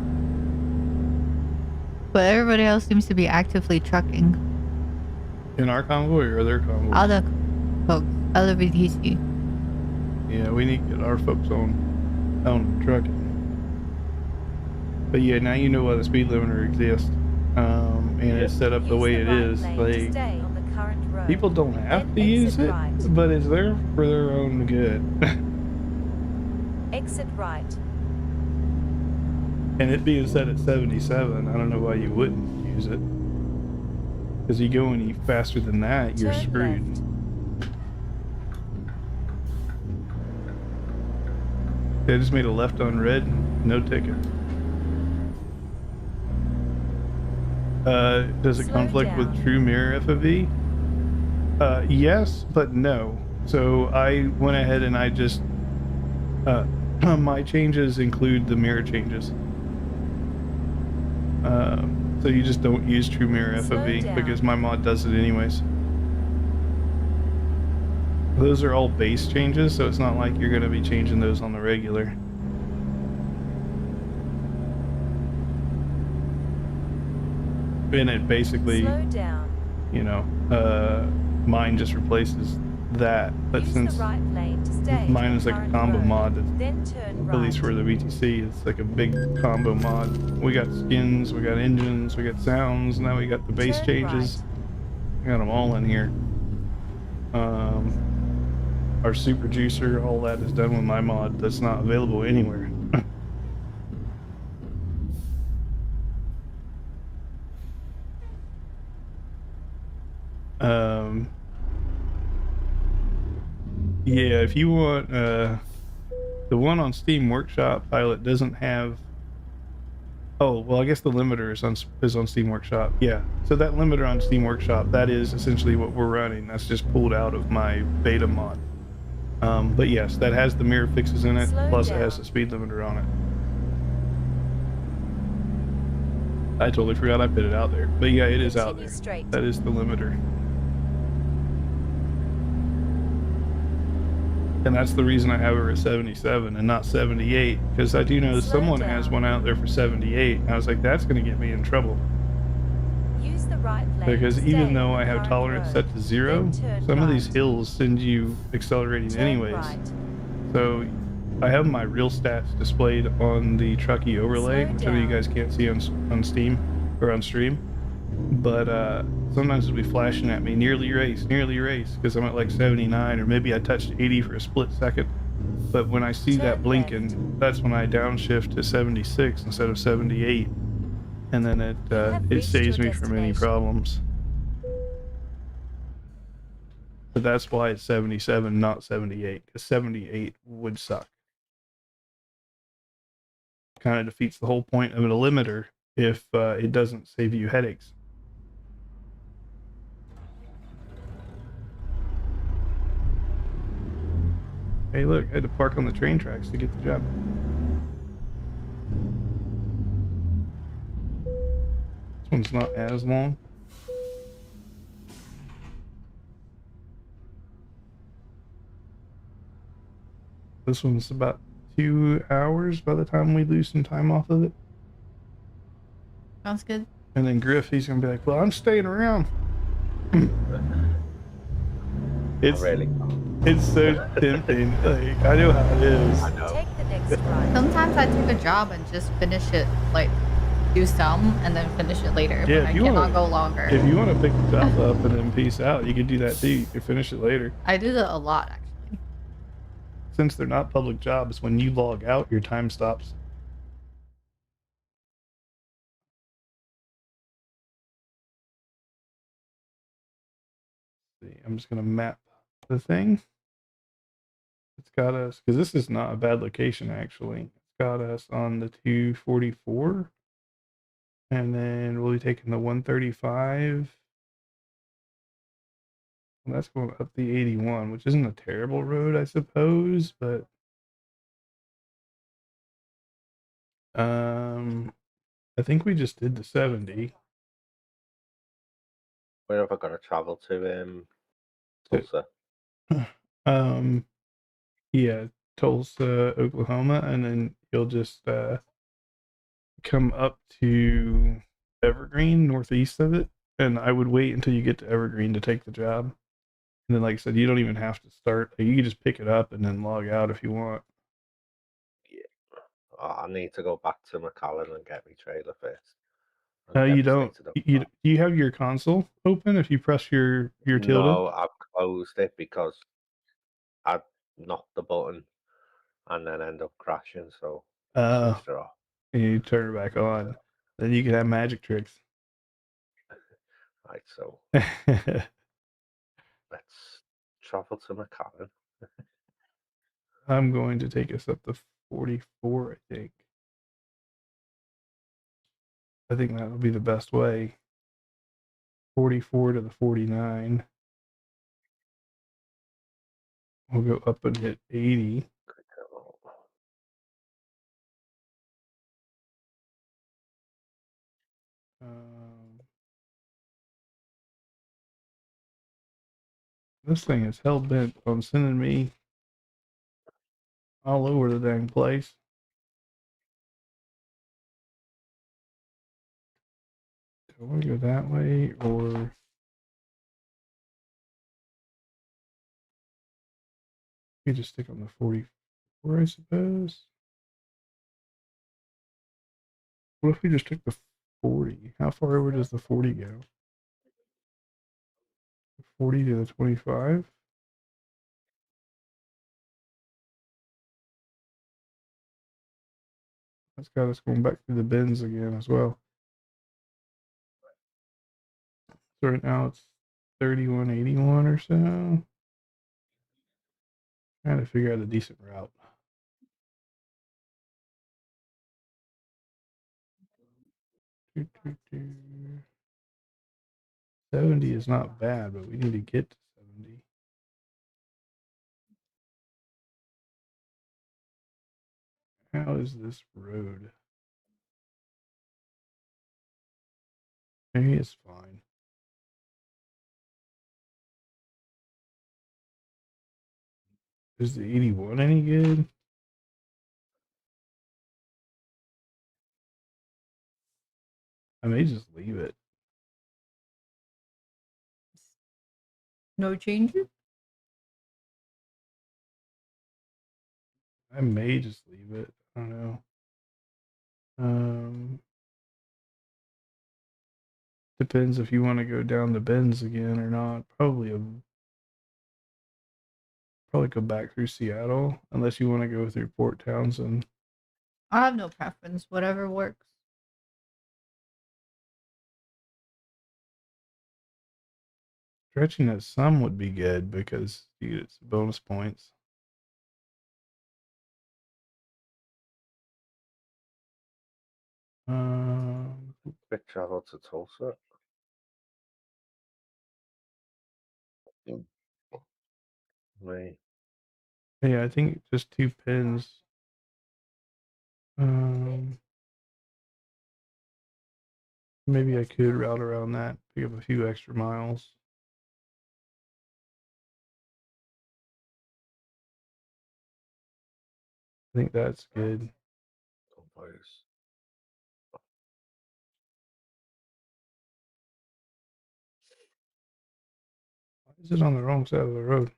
But everybody else seems to be actively trucking. In our convoy or their convoy? Other folks, other VTC. Yeah, we need to get our folks on trucking. But yeah, now you know why the speed limiter exists. And it's set up the Use way the it right is. lane to Like, stay on the current road. people don't have to Then use exit it, right. but it's there for their own good. Exit right. And it being set at 77, I don't know why you wouldn't use it. Because you go any faster than that, you're Turn screwed. left. They just made a left on red, no ticket. Does it Slow conflict down. with true mirror FOV? Yes, but no. So I went ahead and I just, my changes include the mirror changes. So you just don't use true mirror Slow FOV down. because my mod does it anyways. Those are all base changes, so it's not like you're going to be changing those on the regular. And it basically, Slow down. you know, mine just replaces that. But Use since the right lane to stay mine on is the like a current combo road, mod, then turn at right. least for the VTC, it's like a big combo mod. We got skins, we got engines, we got sounds, now we got the base Turn changes. right. We got them all in here. Our super juicer, all that is done with my mod that's not available anywhere. Yeah, if you want, the one on Steam Workshop Pilot doesn't have. Oh well, I guess the limiter is on Steam Workshop. Yeah, so that limiter on Steam Workshop, that is essentially what we're running. That's just pulled out of my beta mod. But yes, that has the mirror fixes in it, Slow plus it down. has the speed limiter on it. I totally forgot I put it out there, but yeah, it is out Continue there. straight. That is the limiter. And that's the reason I have her at 77 and not 78, because I do know Slow someone down. has one out there for 78, and I was like, that's going to get me in trouble. Use the right lane Because to even stay though on I the have current tolerance road, set to 0, then turn some of these right. hills send you accelerating Turn anyways. right. So I have my real stats displayed on the Truckee overlay, Slow which I know you down. guys can't see on Steam or on stream. But sometimes it'll be flashing at me, nearly race, because I'm at like 79, or maybe I touched 80 for a split second. But when I see Turn that blinking, that's when I downshift to 76 instead of 78, and then You have it reached saves your me from any destination. problems. But that's why it's 77, not 78, because 78 would suck. Kind of defeats the whole point of a limiter if it doesn't save you headaches. Hey, look, I had to park on the train tracks to get the job. This one's not as long. This one's about 2 hours by the time we lose some time off of it. Sounds good. And then Griff, he's gonna be like, "Well, I'm staying around." It's really it's so tempting. Like, I know how it is. I know. Take the next right. Sometimes I take a job and just finish it, like do some and then finish it later. Yeah, But I if you cannot wanna- go longer. If you want to pick the job up and then peace out, you can do that too. You can finish it later. I do that a lot actually. Since they're not public jobs, when you log out, your time stops. See, I'm just gonna map the thing. It's got us, because this is not a bad location actually. It's got us on the 244, and then we'll be taking the 135. And that's going up the 81, which isn't a terrible road, I suppose, but I think we just did the 70. Where have I got to travel to? Tulsa. Yeah, Tulsa, Oklahoma, and then you'll just come up to Evergreen, northeast of it. And I would wait until you get to Evergreen to take the job. And then, like I said, you don't even have to start. You can just pick it up and then log out if you want. Oh, I need to go back to McAllen and get my trailer first. You don't. Do you have your console open if you press your tilde? No, I've closed it because I knocked the button and then end up crashing. So I switched it off. And you turn it back on. Then you can have magic tricks. Right, so let's travel to McAllen. I'm going to take us up to 44, I think. I think that'll be the best way. 44 to the 49. We'll go up and hit 80. This thing is hell bent on sending me all over the dang place. Do I want to go that way or we just stick on the 44, I suppose? What if we just took the 40? How far over does the 40 go? 40 to the 25? That's got us going back through the bins again as well. So right now it's 3181 or so. Trying to figure out a decent route. Doo, doo, doo. 70 is not bad, but we need to get to 70. How is this road? Maybe it's fine. Is the 81 any good? I may just leave it. No changes? I may just leave it. I don't know. Depends if you want to go down the bends again or not. Probably go back through Seattle unless you want to go through Port Townsend. I have no preference. Whatever works. Stretching it some would be good because you get some bonus points. Quick travel to Tulsa. Right. Yeah, I think just 2 pins. Maybe I could route around that, pick up a few extra miles. I think that's good. Convoys. Why is it on the wrong side of the road?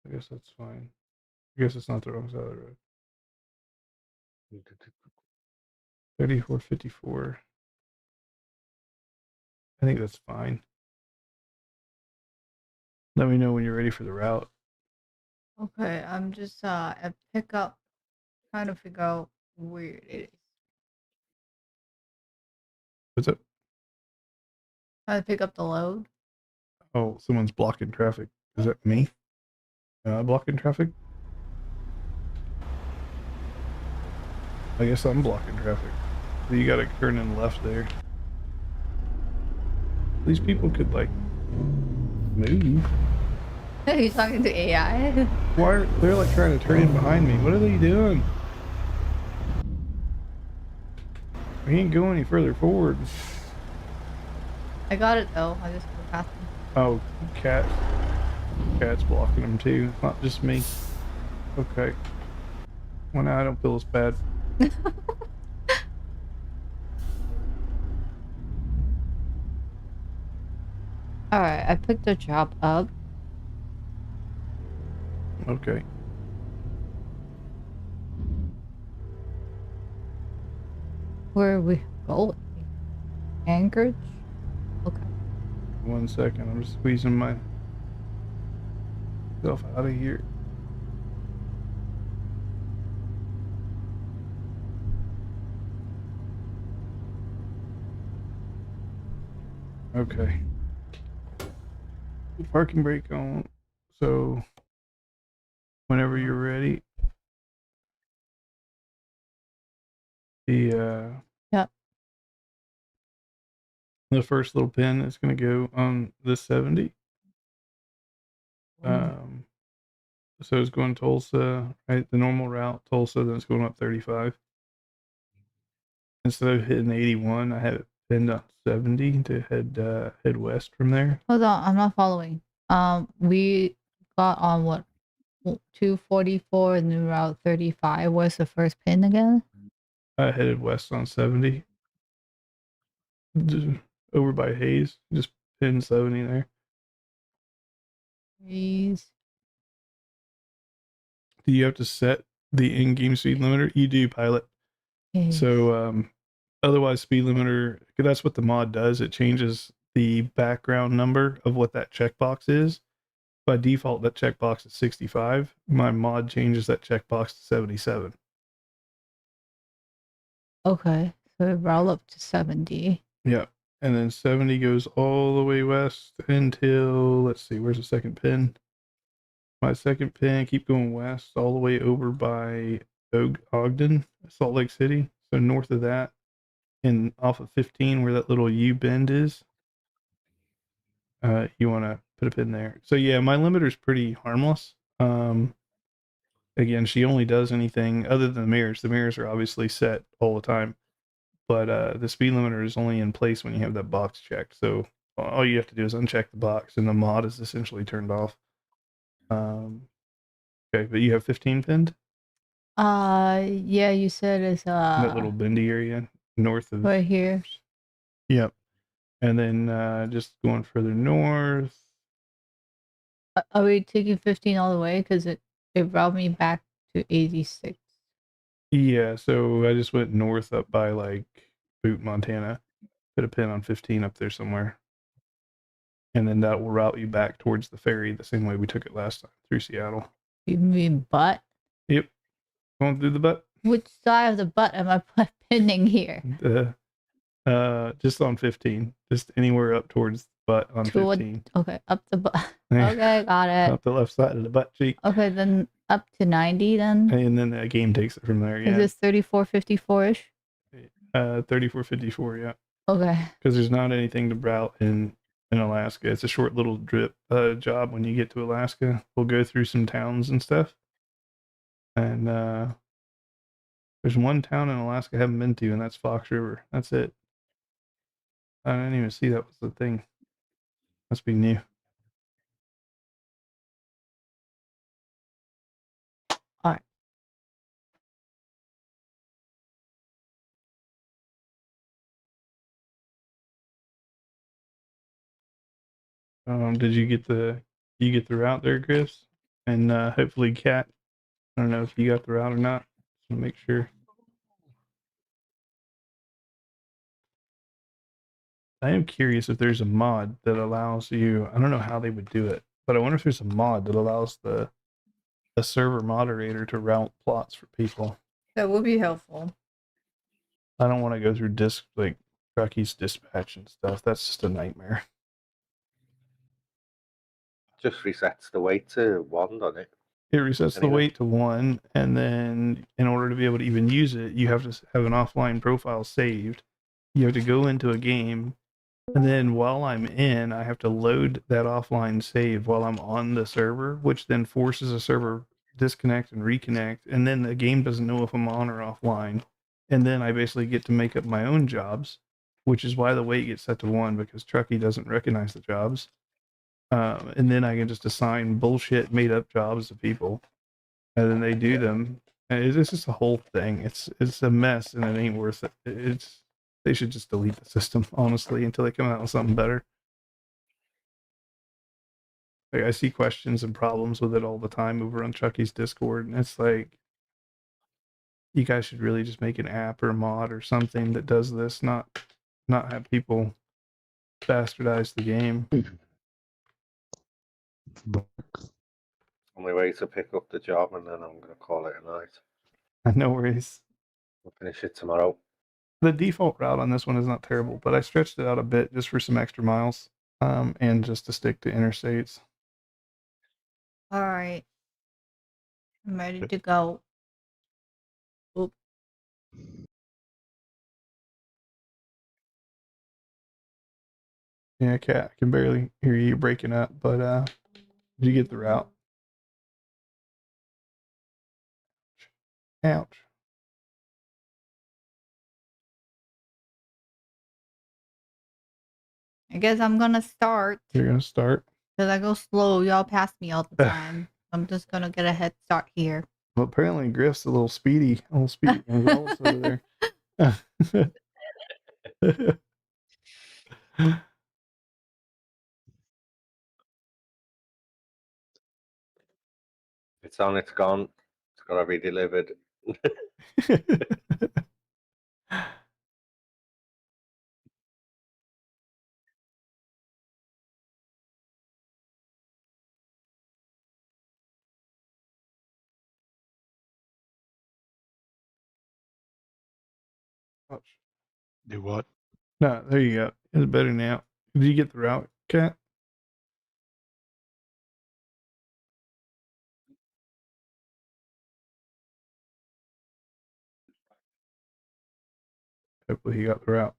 I guess that's fine. I guess it's not the wrong side of the road. 3454. I think that's fine. Let me know when you're ready for the route. Okay, I'm just at pickup, trying to figure out where it is. What's up? Trying to pick up the load. Oh, someone's blocking traffic. Is that me? Blocking traffic? I guess I'm blocking traffic. You gotta turn in left there. These people could like move. Are you talking to AI? Why are they're like trying to turn in behind me? What are they doing? We ain't go any further forward. I got it though. I just went past him. Oh, cat's blocking them too. Not just me. Okay. Well, now I don't feel as bad. Alright, I picked the job up. Okay. Where are we going? Anchorage? Okay. 1 second. I'm just squeezing myself out of here. Okay. Parking brake on. So whenever you're ready, Yep. the first little pin is going to go on the 70. So it's going Tulsa, right? The normal route, Tulsa, then it's going up 35. Instead of hitting 81, I have it bend on 70 to head west from there. Hold on, I'm not following. We got on what 244 and then Route 35. Where's the first pin again? I headed west on 70, just over by Hayes. Just pin 70 there. Please. Do you have to set the in-game speed limiter? You do, pilot. Yes. So otherwise, speed limiter. That's what the mod does. It changes the background number of what that checkbox is. By default, that checkbox is 65. My mod changes that checkbox to 77. Okay, so roll up to 70. Yeah. And then 70 goes all the way west until, let's see, where's the second pin? My second pin, keep going west all the way over by Ogden, Salt Lake City. So north of that and off of 15 where that little U bend is. You want to put a pin there. So yeah, my limiter is pretty harmless. Again, she only does anything other than the mirrors. The mirrors are obviously set all the time, but the speed limiter is only in place when you have that box checked. So all you have to do is uncheck the box, and the mod is essentially turned off. Okay, but you have 15 pinned. Yeah, you said it's That little bendy area north of right here. Yep. And then just going further north. Are we taking 15 all the way? Because it brought me back to 86. Yeah, so I just went north up by like Butte, Montana. Put a pin on 15 up there somewhere. And then that will route you back towards the ferry the same way we took it last time through Seattle. You mean butt? Yep. Going through the butt. Which side of the butt am I pinning here? Just on 15. Just anywhere up towards the butt on 15. Okay, up the butt. Okay, got it. Up the left side of the butt cheek. Okay, then up to 90 then? And then the game takes it from there, yeah. Is this 3454-ish? 3454, yeah. Okay. Because there's not anything to route in Alaska. It's a short little drip job when you get to Alaska. We'll go through some towns and stuff. And there's one town in Alaska I haven't been to, and that's Fox River. That's it. I didn't even see that was the thing. Must be new. All right. Did you get the route there, Chris? And hopefully, Kat. I don't know if you got the route or not. Just want to make sure. I am curious if there's a mod that allows you. I don't know how they would do it, but I wonder if there's a mod that allows the server moderator to route plots for people. That would be helpful. I don't want to go through like Trucky's dispatch and stuff. That's just a nightmare. Just resets the weight to 1, doesn't it? It resets the weight to 1, and then in order to be able to even use it, you have to have an offline profile saved. You have to go into a game, and then while I'm in, I have to load that offline save while I'm on the server, which then forces a server disconnect and reconnect, and then the game doesn't know if I'm on or offline. And then I basically get to make up my own jobs, which is why the weight gets set to 1, because Trucky doesn't recognize the jobs. And then I can just assign bullshit made up jobs to people, and then they do them. And it's just a whole thing. It's a mess, and it ain't worth it. They should just delete the system, honestly, until they come out with something better. Like, I see questions and problems with it all the time over on Chucky's Discord, and it's like, you guys should really just make an app or a mod or something that does this, not have people bastardize the game. Only way to pick up the job, and then I'm going to call it a night. No worries. We'll finish it tomorrow. The default route on this one is not terrible, but I stretched it out a bit just for some extra miles, and just to stick to interstates. All right. I'm ready to go. Oop. Yeah, Kat, I can barely hear you breaking up, but did you get the route? Ouch. I guess I'm gonna start. You're gonna start. Because I go slow. Y'all pass me all the time. I'm just gonna get a head start here. Well, apparently Griff's a little speedy Gonzalez over there. It's on, it's gone. It's got to be delivered. Ouch. Do what? No, there you go. It's better now. Did you get the route, Cat? Hopefully he got the route.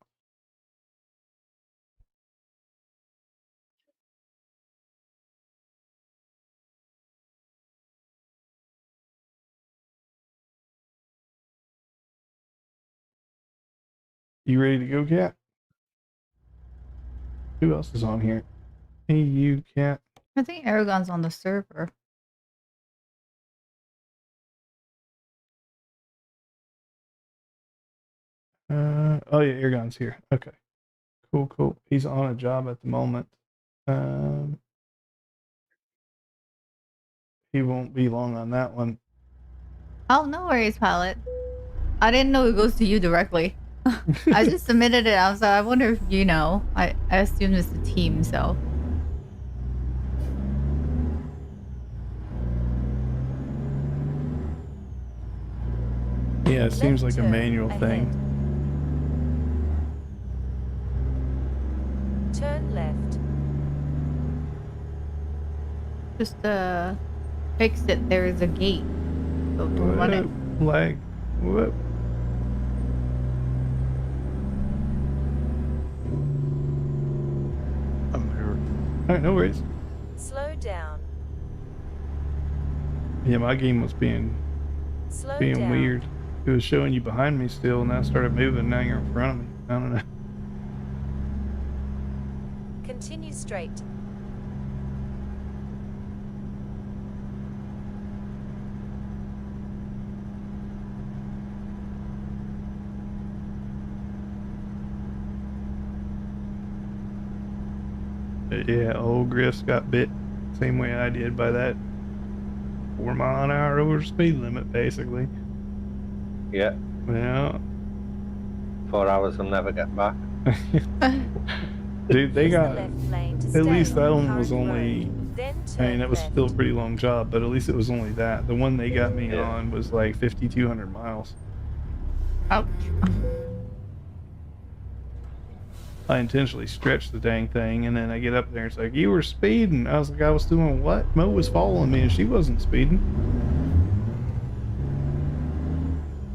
You ready to go, Cat? Who else is on here? Hey, you, Cat. I think Aragon's on the server. Oh yeah, Aragon's here. Okay. Cool. He's on a job at the moment. He won't be long on that one. Oh, no worries, pilot. I didn't know it goes to you directly. I just submitted it. I was like, I wonder if you know. I assume it's the team, so. Yeah, it seems like Left a turn manual ahead. thing. Turn left. Just fix it. There is a gate. So to run it. Lag. Whoop. I'm here. Alright, no worries. Slow down. Yeah, my game was being Slow down. weird. It was showing you behind me still, and then I started moving. Now you're in front of me. I don't know. Continue straight. Yeah, old Griff's got bit same way I did by that 4 mile an hour over speed limit, basically. Yeah, Well, 4 hours will never get back. dude, they Use the got. left lane to At stay least that on the one was current only. road. Then I turn mean, that was left. still a pretty long job, but at least it was only that. The one they got me Yeah. on was like 5,200 miles. Ouch. I intentionally stretched the dang thing, and then I get up there, it's like, you were speeding. I was like, I was doing what? Mo was following me, and she wasn't speeding.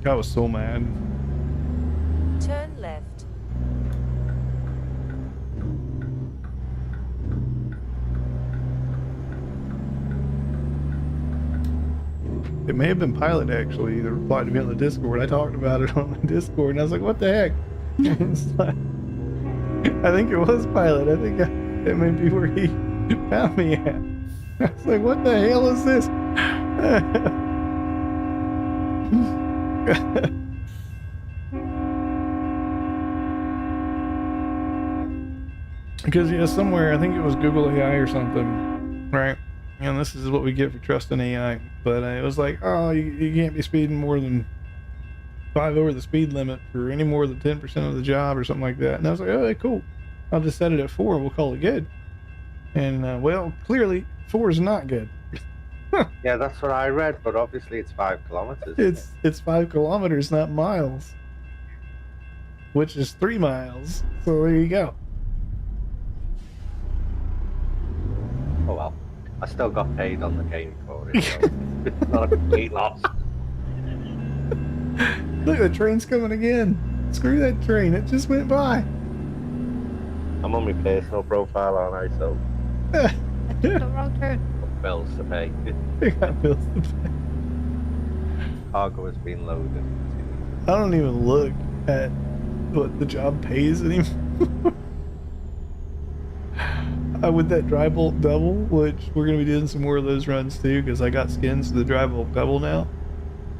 I was so mad. Turn left. It may have been Pilot, actually, that replied to me on the Discord. I talked about it on the Discord, and I was like, what the heck? It's like, I think it was Pilot. I think it may be where he found me at. I was like, what the hell is this? Because, yeah, somewhere, I think it was Google AI or something, right? And this is what we get for trusting AI. But it was like, oh, you can't be speeding more than 5 over the speed limit for any more than 10% of the job or something like that. And I was like, oh, cool. I'll just set it at 4 and we'll call it good. And, well, clearly 4 is not good. Yeah, that's what I read, but obviously it's 5 kilometers. It's 5 kilometers, not miles. Which is 3 miles. So there you go. Oh well, I still got paid on the game for it, so it's not a complete loss. Look, the train's coming again. Screw that train. It just went by. I'm on my personal profile, aren't I? So I took the wrong turn. got bills to pay. They got bills to pay. Cargo has been loaded. I don't even look at what the job pays anymore. with that dry bolt double, which we're gonna be doing some more of those runs too, because I got skins to the dry bolt double now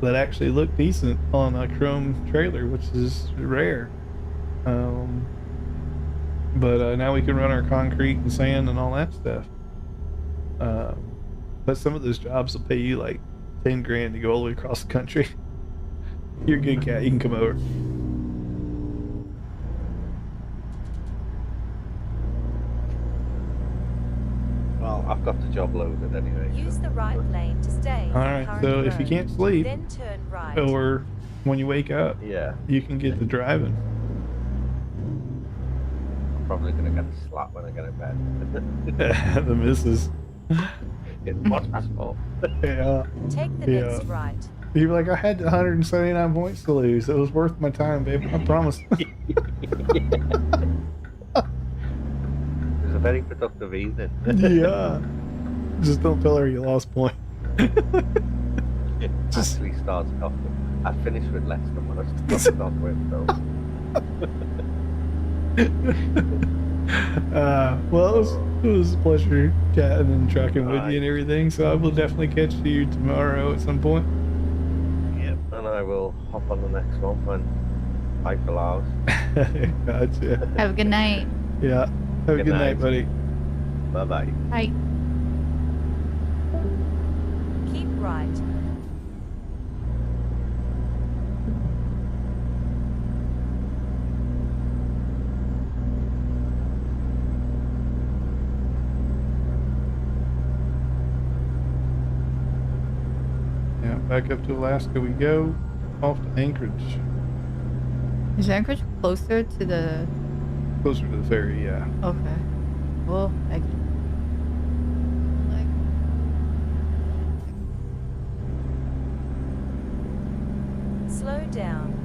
that actually look decent on a chrome trailer, which is rare. But now we can run our concrete and sand and all that stuff. But some of those jobs will pay you like 10 grand to go all the way across the country. You're a good cat, you can come over. Well, I've got the job loaded anyway. Use the right lane to stay on the Alright, current so if you road. can't sleep, Then turn right. or when you wake up, Yeah, you can get to driving. I'm probably gonna get a slap when I get in bed. The missus. What's that for? Yeah. Take the Yeah. next right. You're like, I had 179 points to lose. It was worth my time, babe. I promise. It was a very productive evening. Yeah. Just don't tell her you lost point. Just- Actually started off with, I finished with less than what I started off with, so. Well, it was a pleasure chatting and tracking with Aye. you and everything. So I will definitely catch you tomorrow at some point. Yep, and I will hop on the next one when life allows. Gotcha. Have a good night. Yeah. Have a Good good night, night. buddy. Bye bye. Bye. Keep right. Yeah, back up to Alaska we go. Off to Anchorage. Is Anchorage closer to the... Closer to the ferry, yeah. Okay. Well, I... Slow down.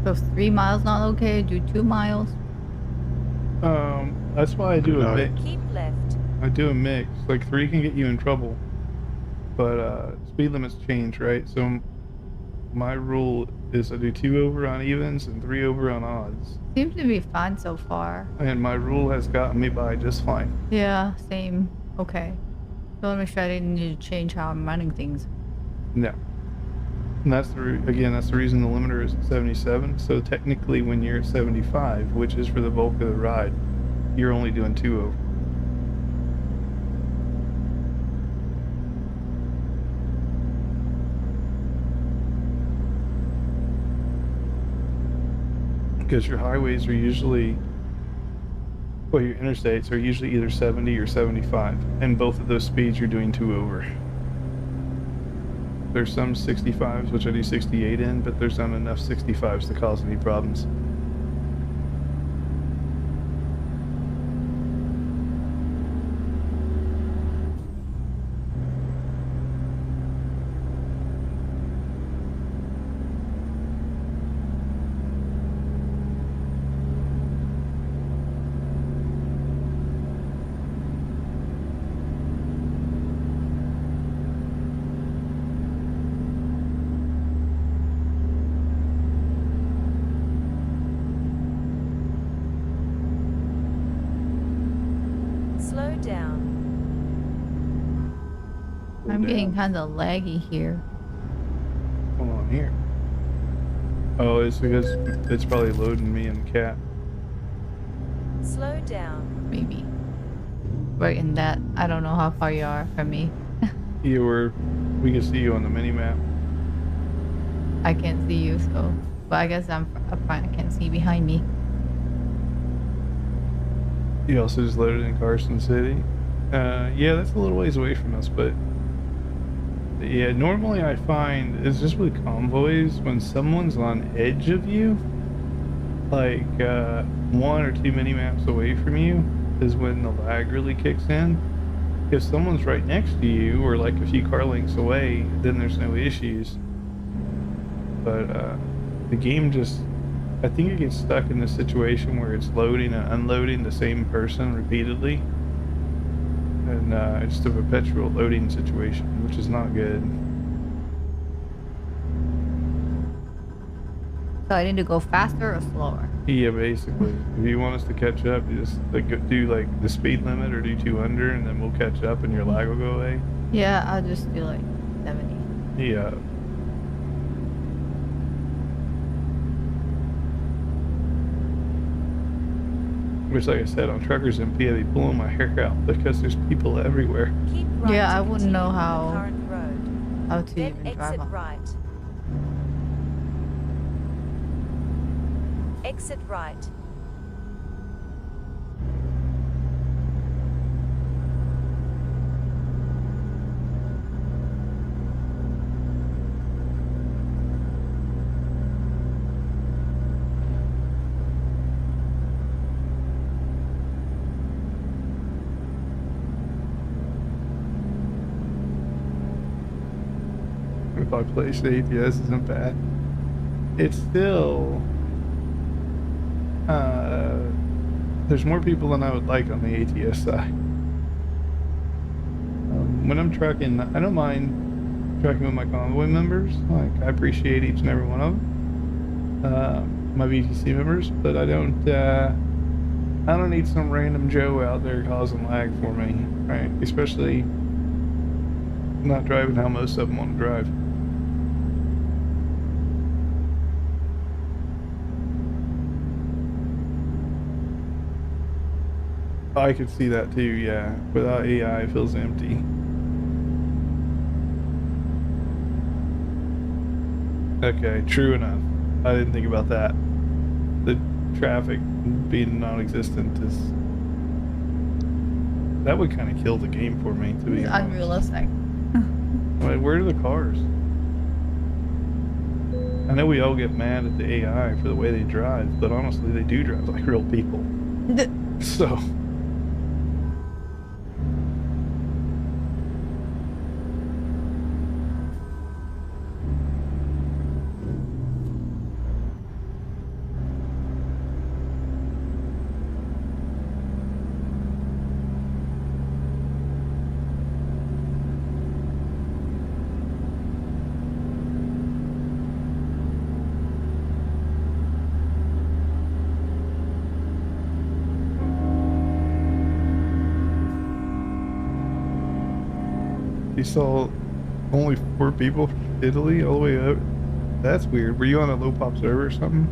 So 3 miles not okay? Do 2 miles? That's why I do a No. mix. Keep left. I do a mix. Like 3 can get you in trouble, but speed limits change, right? So my rule is I do 2 over on evens and 3 over on odds, Seems to be fine so far. and my rule has gotten me by just fine. Yeah, same. Okay. So let me make sure I didn't need to change how I'm running things. No. And that's again, that's the reason the limiter is at 77. So technically, when you're at 75, which is for the bulk of the ride, you're only doing 2 over. Because your highways are usually, well, your interstates are usually either 70 or 75, and both of those speeds you're doing 2 over. There's some 65s, which I do 68 in, but there's not enough 65s to cause any problems. Slow down. I'm getting Down. kind of laggy here. Come on here. Oh, it's because it's probably loading me and the cat. Slow down. Maybe. Right in that. I don't know how far you are from me. We can see you on the mini map. I can't see you, so. But I guess I'm fine. I can't see behind me. You also just loaded in Carson City. Yeah, that's a little ways away from us, but yeah, normally I find it's just with convoys when someone's on edge of you, like 1 or 2 mini maps away from you, is when the lag really kicks in. If someone's right next to you or like a few car lengths away, then there's no issues. But the game just, I think it gets stuck in this situation where it's loading and unloading the same person repeatedly. And it's just a perpetual loading situation, which is not good. So I need to go faster or slower? Yeah, basically. If you want us to catch up, you just like do like the speed limit or do 200, and then we'll catch up, and your lag will go away. Yeah, I'll just do like 70. Yeah. Which, like I said, on Truckers MP, they blowing my hair out because there's people everywhere. Keep right Yeah, to I wouldn't know continue on how- the current road. How to Then even drive exit on. right. Exit right. If I place the ATS isn't bad. It's still there's more people than I would like on the ATS side. When I'm trucking, I don't mind trucking with my convoy members. Like, I appreciate each and every one of them, my VTC members, but I don't need some random Joe out there causing lag for me, right? Especially not driving how most of them want to drive. I could see that too, yeah. Without AI, it feels empty. Okay, true enough. I didn't think about that. The traffic being non-existent is... That would kind of kill the game for me, to be It's honest. unrealistic. Like, where are the cars? I know we all get mad at the AI for the way they drive, but honestly, they do drive like real people. So... You saw only 4 people from Italy all the way up. That's weird. Were you on a low pop server or something?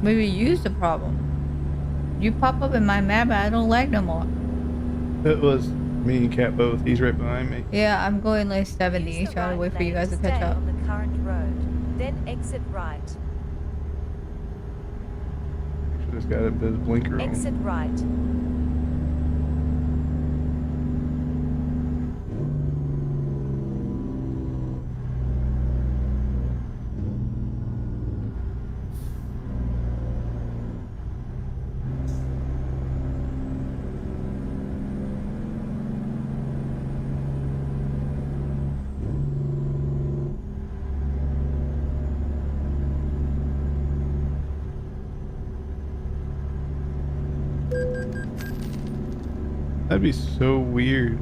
Maybe you's the problem. You pop up in my map, I don't lag no more. It was me and Cat both. He's right behind me. Yeah, I'm going like 70, Use the trying to right wait for you lane guys to catch stay up. on the current road. Then exit right. Should just got his blinker on. Exit right. That'd be so weird.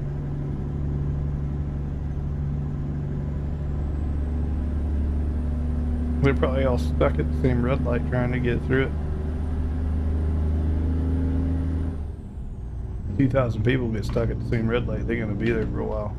They're probably all stuck at the same red light trying to get through it. 2,000 people get stuck at the same red light. They're gonna be there for a while.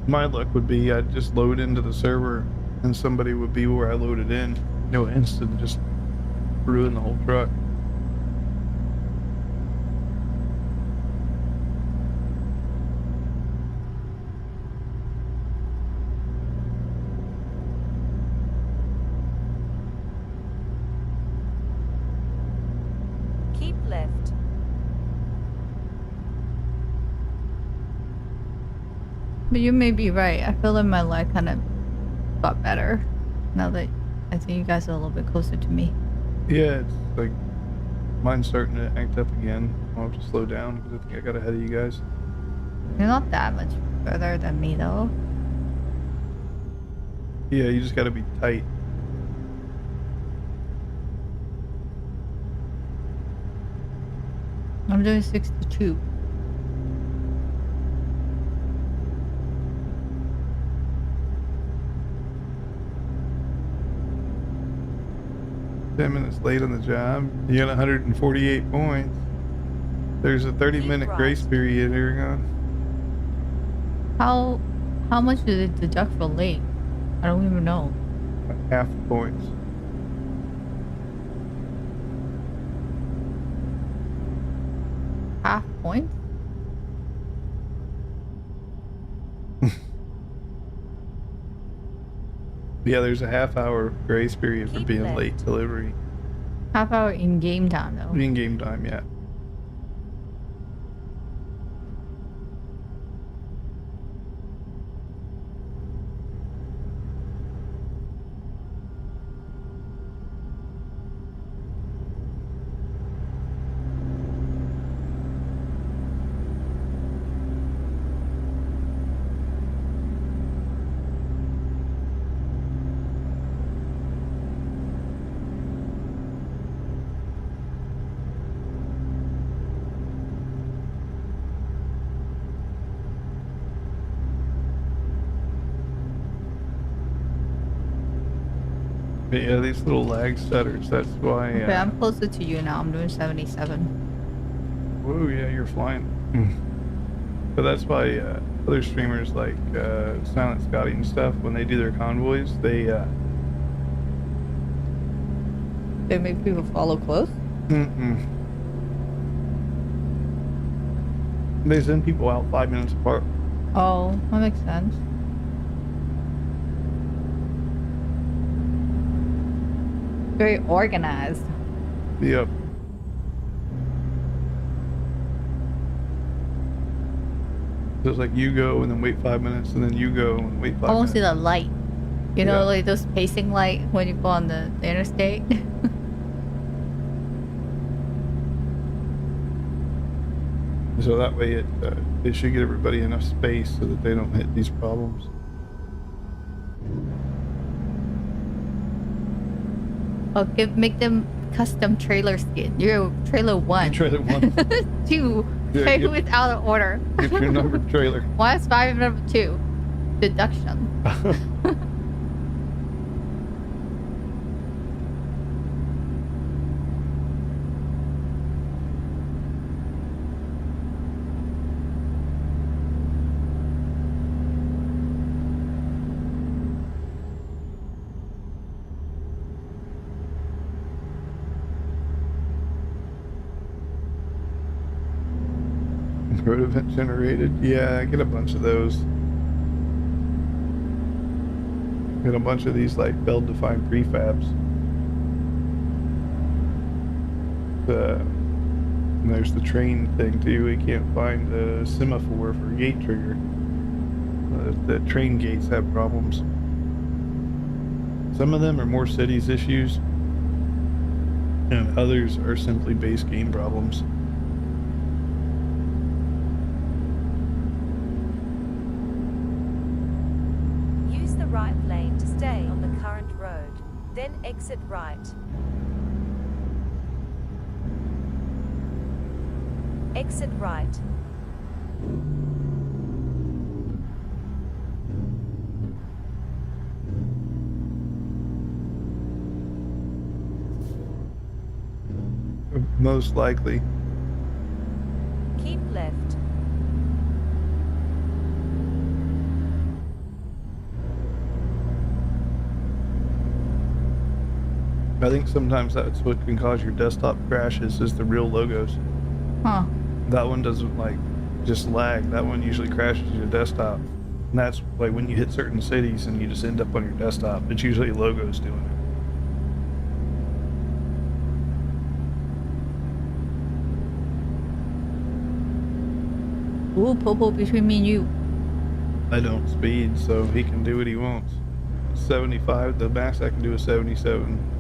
My luck would be I'd just load into the server and somebody would be where I loaded in. No instant, just ruin the whole truck. left. But you may be right. I feel like my leg kind of got better now that I think you guys are a little bit closer to me. Yeah, it's like mine's starting to act up again. I'll have to slow down because I think I got ahead of you guys. You're not that much further than me though. Yeah, you just got to be tight. I'm doing 62. Ten minutes late on the job. You got 148 points. There's a 30-minute right. grace period here on. How much did it deduct for late? I don't even know. Half the points. Half points? Yeah, there's a half-hour grace period for Keep being left. late delivery. Half hour in game time though. In game time, yeah. But yeah, these little lag stutters, that's why... Okay, I'm closer to you now. I'm doing 77. Whoa, yeah, you're flying. But that's why other streamers like Silent Scotty and stuff, when they do their convoys, they make people follow close? they send people out 5 minutes apart. Oh, that makes sense. Very organized. Yep. So it's like you go and then wait 5 minutes, and then you go and wait 5 I want to see minutes. the light. You know, Yeah. like those pacing light when you go on the interstate. So that way it should get everybody enough space so that they don't hit these problems. Okay, make them custom trailer skin. You're trailer 1. Trailer 1. 2. Yeah, Trailer get- with out of order. Get your numbered trailer. Why is 5 number 2? Deduction. Road event generated. Yeah, I get a bunch of those. Get a bunch of these like well-defined prefabs. And there's the train thing too. We can't find a semaphore for gate trigger. The train gates have problems. Some of them are more cities issues, and others are simply base game problems. Use the right lane to stay on the current road, then exit right. Exit right. Most likely. Keep left. I think sometimes that's what can cause your desktop crashes is the real logos. Huh. That one doesn't like just lag. That one usually crashes your desktop. And that's like when you hit certain cities and you just end up on your desktop. It's usually logos doing it. Ooh, Popo between me and you. I don't speed, so he can do what he wants. 75, the max I can do is 77.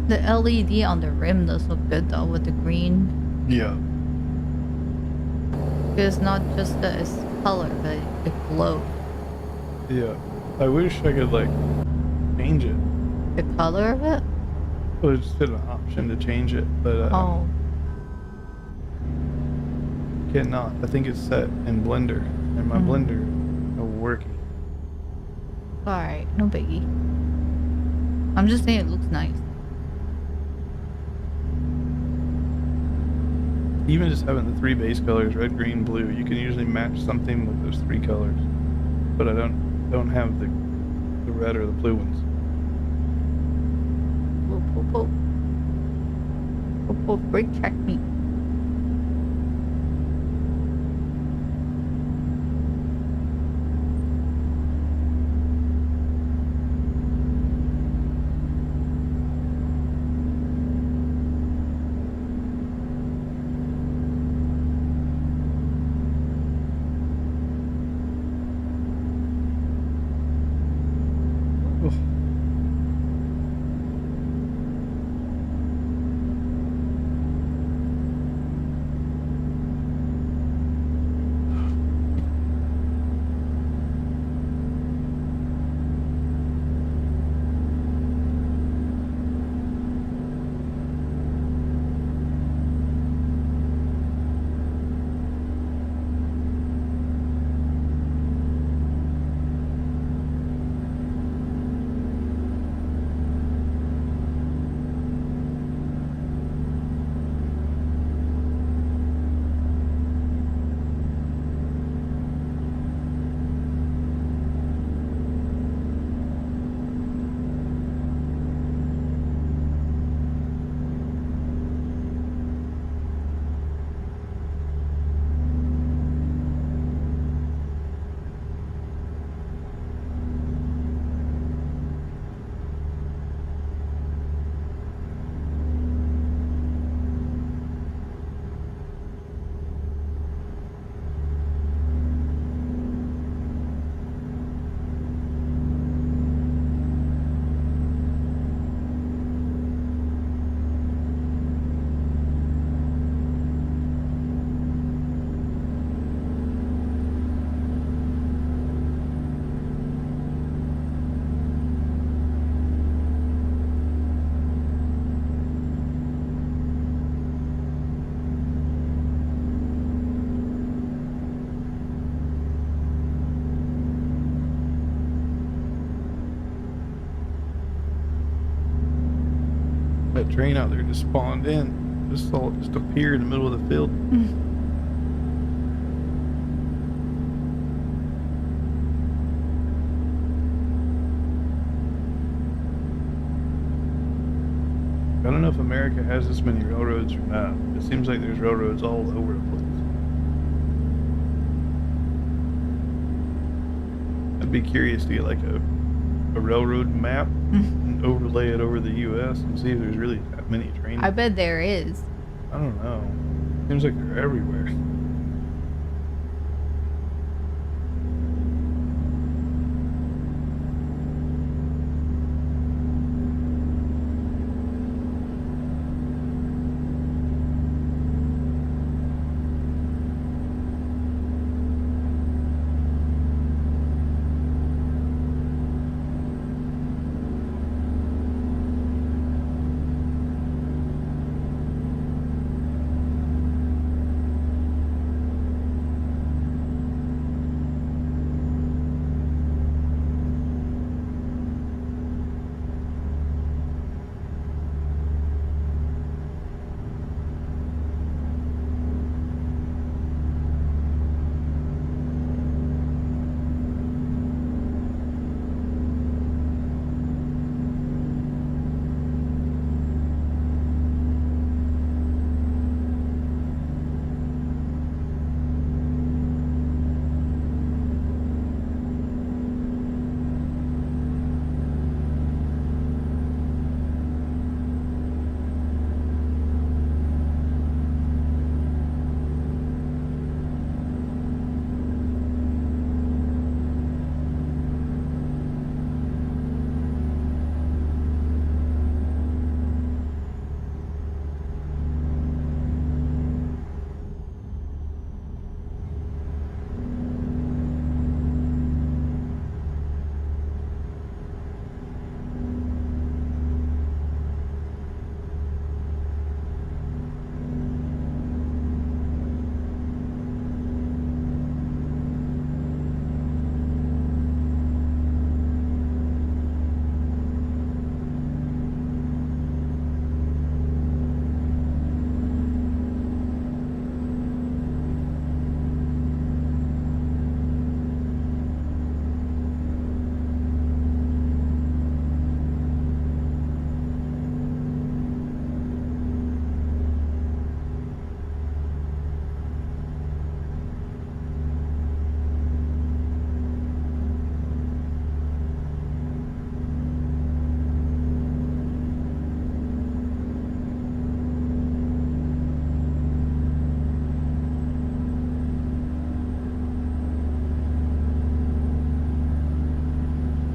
The LED on the rim does look good though with the green. Yeah. It's not just that it's color, but it glows. Yeah. I wish I could, like, change it. The color of it? Well, there's just an option to change it, but Oh. cannot. I think it's set in Blender, and my Blender is working. Alright, no biggie. I'm just saying it looks nice. Even just having the 3 base colors, red, green, blue, you can usually match something with those 3 colors. But I don't have the red or the blue ones. Popo. Popo, brake check me. That train out there just spawned in. Just saw it just appear in the middle of the field. I don't know if America has this many railroads or not. It seems like there's railroads all over the place. I'd be curious to get like a railroad map and overlay it over the U.S. and see if there's really that many trains. I bet there is. I don't know. Seems like they're everywhere.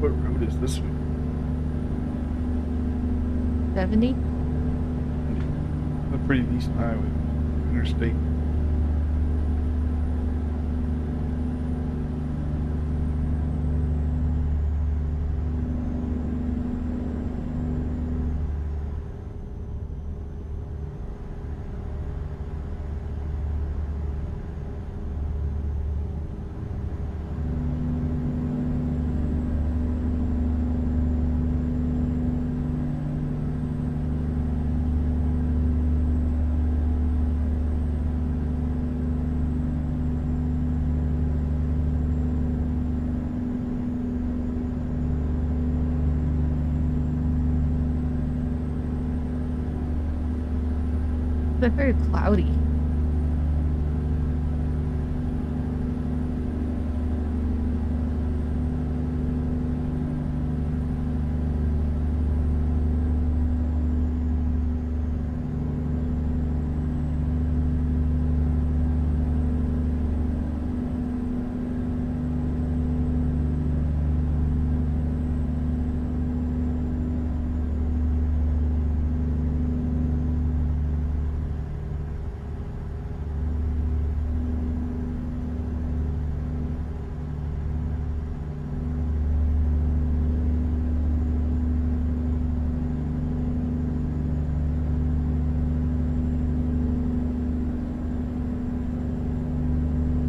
What road is this one? 70? A pretty decent highway. Interstate. They're very cloudy.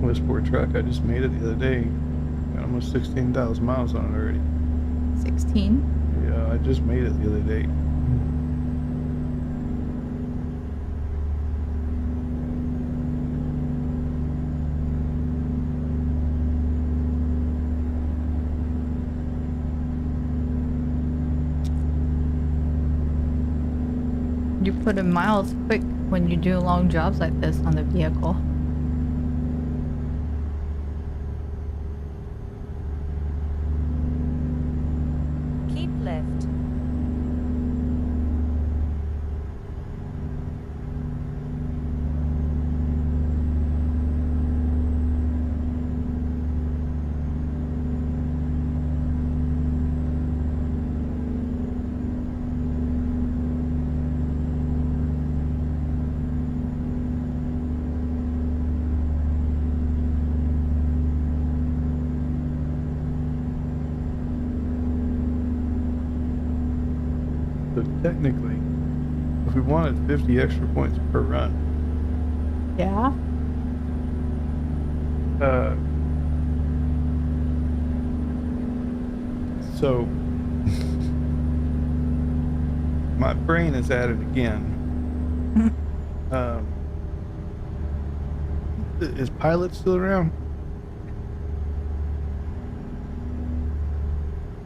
Westport truck, I just made it the other day. Got almost 16,000 miles on it already. 16? Yeah, I just made it the other day. You put in miles quick when you do long jobs like this on the vehicle. Keep left. So technically, if we wanted 50 extra points per run, Yeah? So my brain is at it again. Is Pilot still around?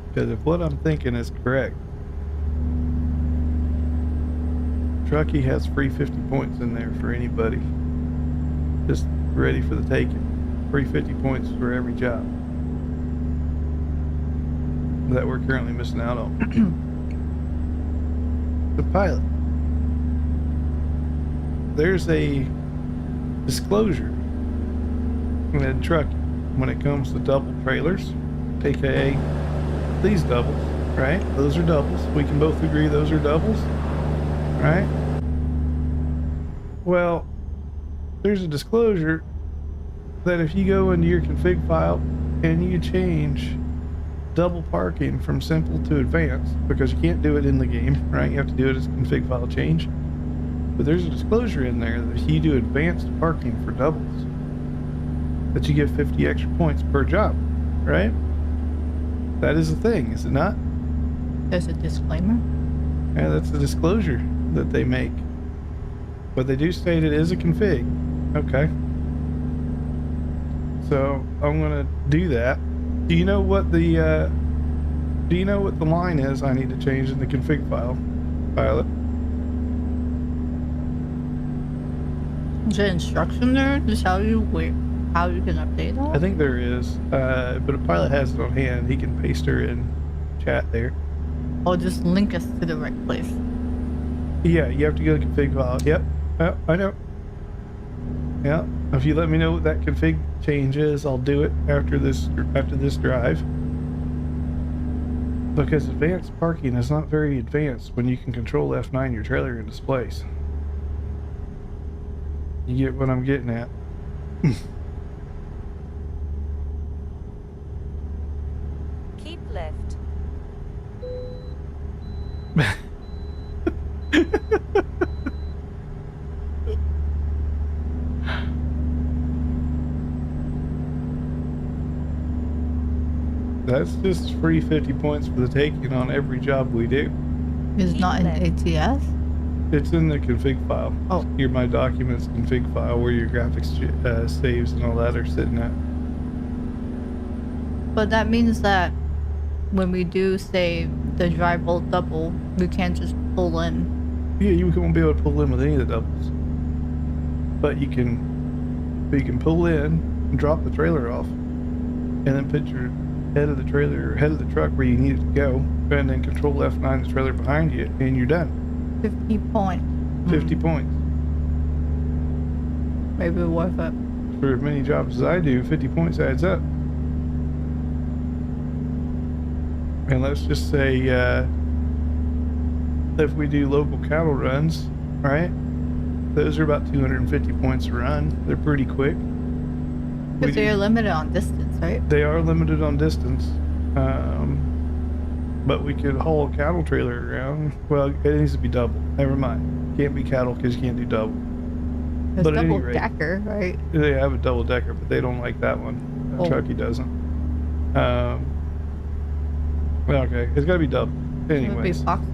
Because if what I'm thinking is correct, Truckee has free 50 points in there for anybody. Just ready for the taking. Free 50 points for every job that we're currently missing out on. The Pilot. There's a disclosure in Truckee when it comes to double trailers, aka these doubles, right? Those are doubles. We can both agree those are doubles, right? Well, there's a disclosure that if you go into your config file and you change double parking from simple to advanced, because you can't do it in the game, right? You have to do it as config file change. But there's a disclosure in there that if you do advanced parking for doubles, that you get 50 extra points per job, right? That is a thing, is it not? There's a disclaimer. Yeah, that's the disclosure that they make. But they do state it is a config. Okay. So I'm gonna do that. Do you know what the line is I need to change in the config file, Pilot? Is there instruction there to tell you how you can update that? I think there is, but if Pilot has it on hand, he can paste her in chat there. Or just link us to the right place. Yeah, you have to go to config file. Yep, I know. Yeah, if you let me know what that config change is, I'll do it after this drive. Because advanced parking is not very advanced when you can control F9 your trailer in displays. You get what I'm getting at? Keep left. That's just free 50 points for the taking on every job we do. It's not in ATS? It's in the config file. Oh. Your My Documents config file where your graphics saves and all that are sitting at. But that means that when we do save the dry bolt double, we can't just pull in. Yeah, you won't be able to pull in with any of the doubles. But you can pull in and drop the trailer off, and then put your head of the trailer or head of the truck where you need it to go, and then control F9 the trailer behind you, and you're done. 50 points. 50 points. Maybe worth it. For as many jobs as I do, 50 points adds up. And let's just say if we do local cattle runs, right? Those are about 250 points a run. They're pretty quick. Because they're limited on distance, right? They are limited on distance. But we could haul a cattle trailer around. Well, it needs to be double. Never mind. Can't be cattle because you can't do double. It's But at any double rate, decker, right? They have a double decker, but they don't like that one. Oh. Chucky doesn't. Okay, it's got to be double. It would be Anyways, boxes.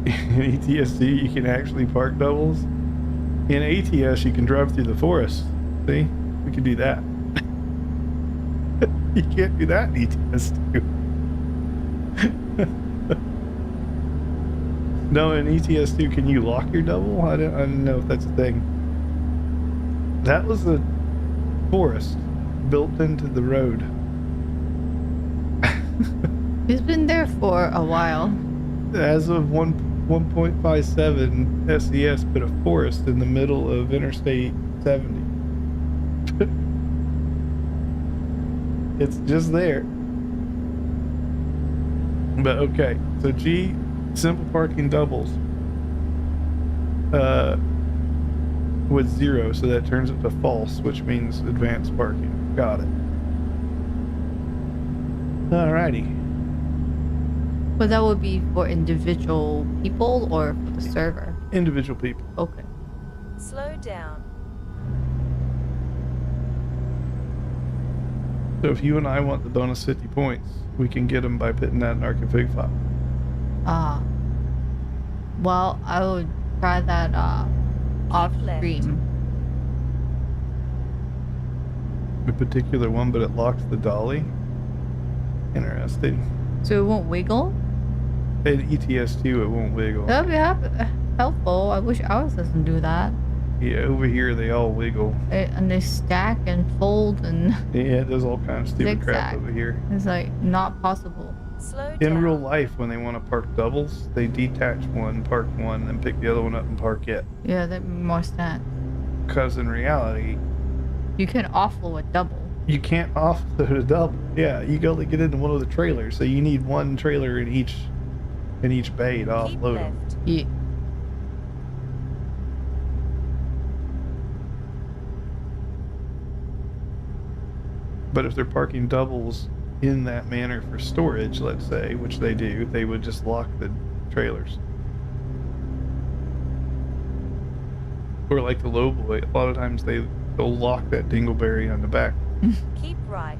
in ETSD you can actually park doubles. In ATS you can drive through the forest. See, we can do that. You can't do that in ETS2. No, in ETS2 can you lock your double? I don't know if that's a thing. That was a forest built into the road. He's been there for a while. As of 1.57, SES put a forest in the middle of Interstate 70. It's just there. But okay, so G, simple parking doubles with 0, so that turns it to false, which means advanced parking. Got it. Alrighty. But that would be for individual people or for the server? Individual people. Okay. Slow down. So if you and I want the bonus 50 points, we can get them by putting that in our config file. Well, I would try that off stream. A particular one, but it locks the dolly. Interesting. So it won't wiggle? In ETS2, it won't wiggle. That would be helpful. I wish ours doesn't do that. Yeah, over here they all wiggle. And they stack and fold and Yeah, it does all kinds of stupid crap Zigzag. over here. it's like not possible. Slow In down. real life, when they want to park doubles, they detach one, park one, and pick the other one up and park it. Yeah, that makes more sense. Because in reality, You can offload a double. you can't offload a double. Yeah, you can only get into one of the trailers, so you need one trailer in each bay to Keep offload them. left. Yeah. But if they're parking doubles in that manner for storage, let's say, which they do, they would just lock the trailers. Or like the lowboy, a lot of times they'll lock that dingleberry on the back. Keep right.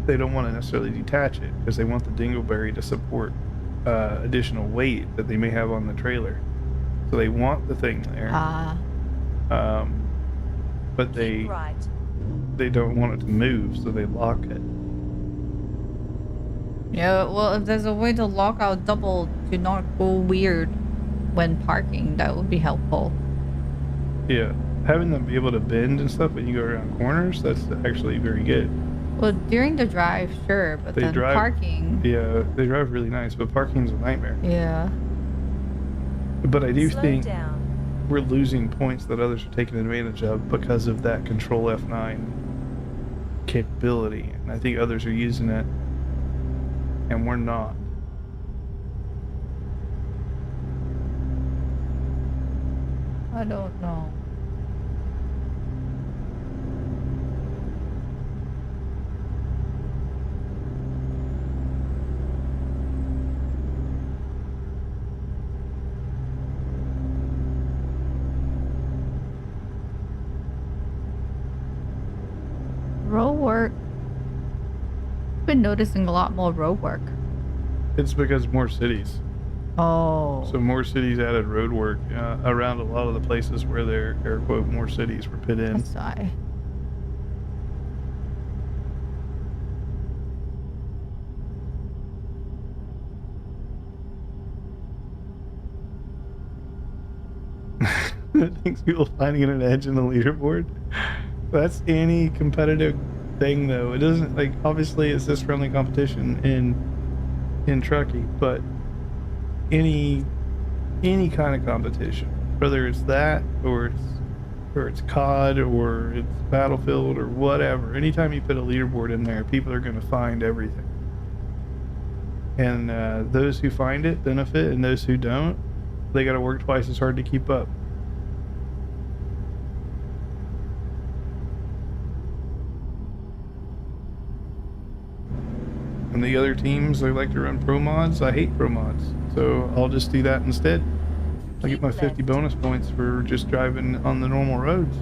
They don't want to necessarily detach it because they want the dingleberry to support additional weight that they may have on the trailer. So they want the thing there. But Keep right. they don't want it to move, so they lock it. Yeah, well, if there's a way to lock out double to not go weird when parking, that would be helpful. Yeah, having them be able to bend and stuff when you go around corners, that's actually very good. Well, during the drive, sure, but They then drive- parking. Yeah, they drive really nice, but parking's a nightmare. Yeah. But I do Slow think down. we're losing points that others are taking advantage of because of that control F9 capability, and I think others are using it, and we're not. I don't know. Road work. Been noticing a lot more road work. It's because more cities. Oh. So more cities added road work around a lot of the places where their air quote more cities were put in. That's why. Thanks people finding an edge in the leaderboard. That's any competitive thing though. It doesn't, like, obviously it's this friendly competition in Truckee, but any kind of competition, whether it's that or it's COD or it's Battlefield or whatever, anytime you put a leaderboard in there, people are going to find everything. And those who find it benefit, and those who don't, they got to work twice as hard to keep up. And the other teams, they like to run pro mods. I hate pro mods, so I'll just do that instead. I get my 50 bonus points for just driving on the normal roads.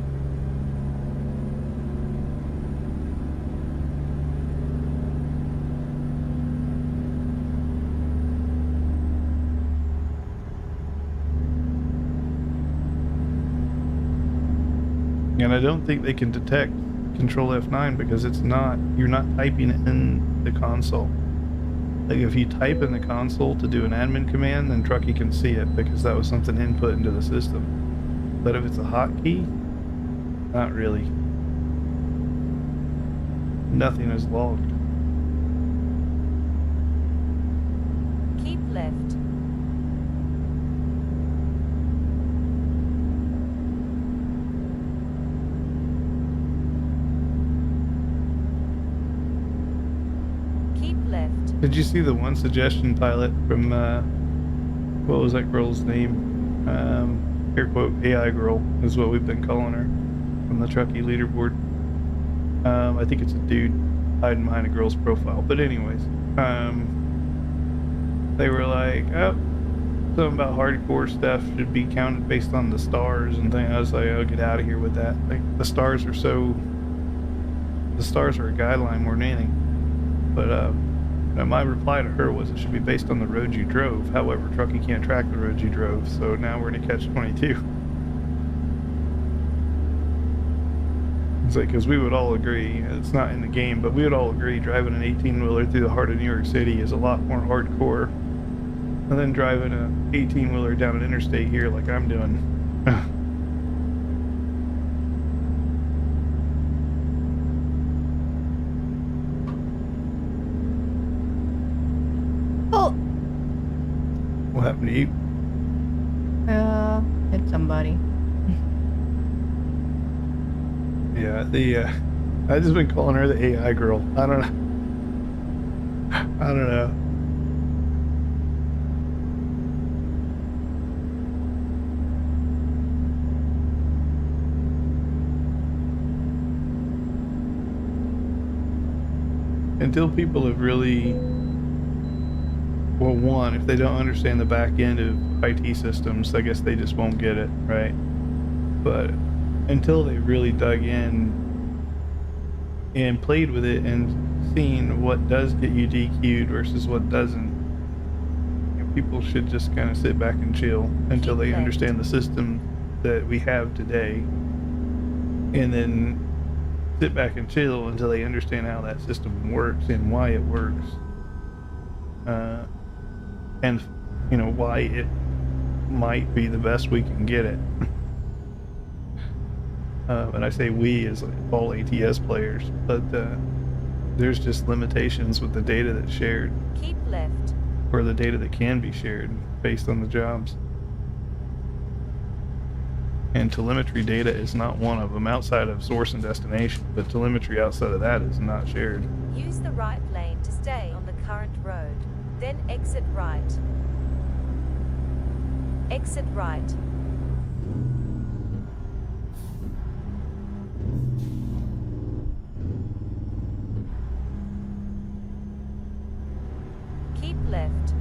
And I don't think they can detect Control F9 because it's not, you're not typing it in the console. Like if you type in the console to do an admin command, then Truckee can see it because that was something input into the system. But if it's a hotkey, not really. Nothing is logged. Keep left. Keep left. Did you see the one suggestion pilot from, what was that girl's name? Air quote, AI girl is what we've been calling her from the Truckee leaderboard. I think it's a dude hiding behind a girl's profile. But anyways, they were like, oh, something about hardcore stuff should be counted based on the stars and things. I was like, oh, get out of here with that. Like, the stars are a guideline more than anything. But, my reply to her was it should be based on the road you drove. However, Truckee can't track the road you drove, so now we're in a catch-22. It's like, because we would all agree, it's not in the game, but we would all agree driving an 18-wheeler through the heart of New York City is a lot more hardcore than driving an 18-wheeler down an interstate here like I'm doing. Oh. What happened to you? Hit somebody. Yeah, I just been calling her the AI girl. I don't know. Until people have really, well, one, if they don't understand the back end of IT systems, I guess they just won't get it, right? But until they really dug in and played with it and seen what does get you DQ'd versus what doesn't, people should just kind of sit back and chill until they understand the system that we have today, and then sit back and chill until they understand how that system works and why it works, and why it might be the best we can get it. And I say we as like all ATS players, but there's just limitations with the data that's shared. Keep left. Or the data that can be shared based on the jobs. and telemetry data is not one of them outside of source and destination, but telemetry outside of that is not shared. Use the right lane to stay on the current road, then exit right. Exit right. Keep left.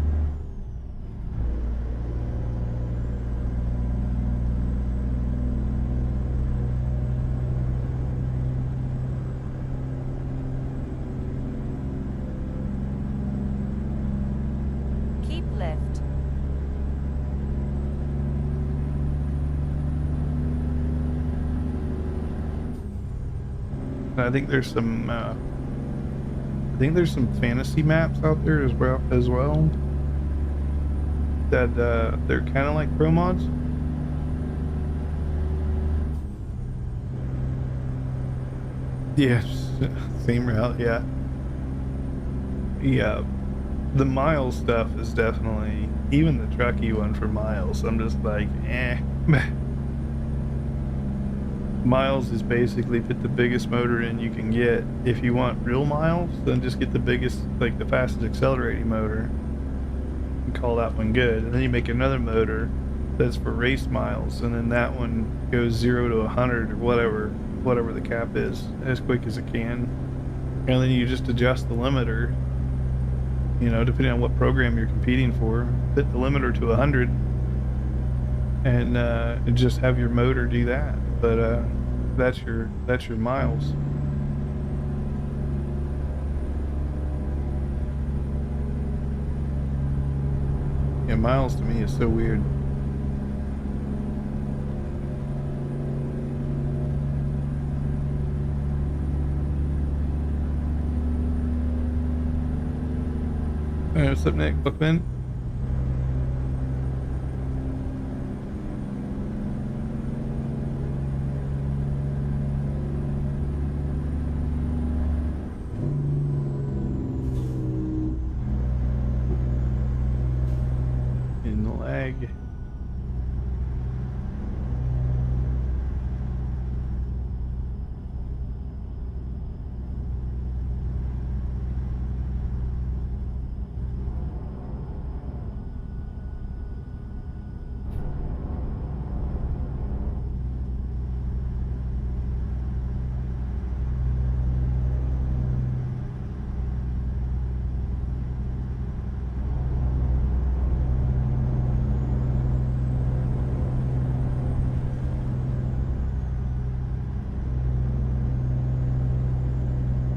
Keep left. I think there's some fantasy maps out there as well that they're kind of like pro mods. Yes, same route. Yeah. The Miles stuff is definitely, even the Truckee one for Miles, I'm just like, eh. Miles is basically put the biggest motor in you can get. If you want real miles, then just get the biggest, like the fastest accelerating motor and call that one good. And then you make another motor that's for race miles, and then that one goes 0 to 100 or whatever the cap is, as quick as it can. And then you just adjust the limiter, you know, depending on what program you're competing for. Put the limiter to 100 and just have your motor do that. But that's your miles. Yeah, miles to me is so weird. What's up, Nick? Bookman? In the lag.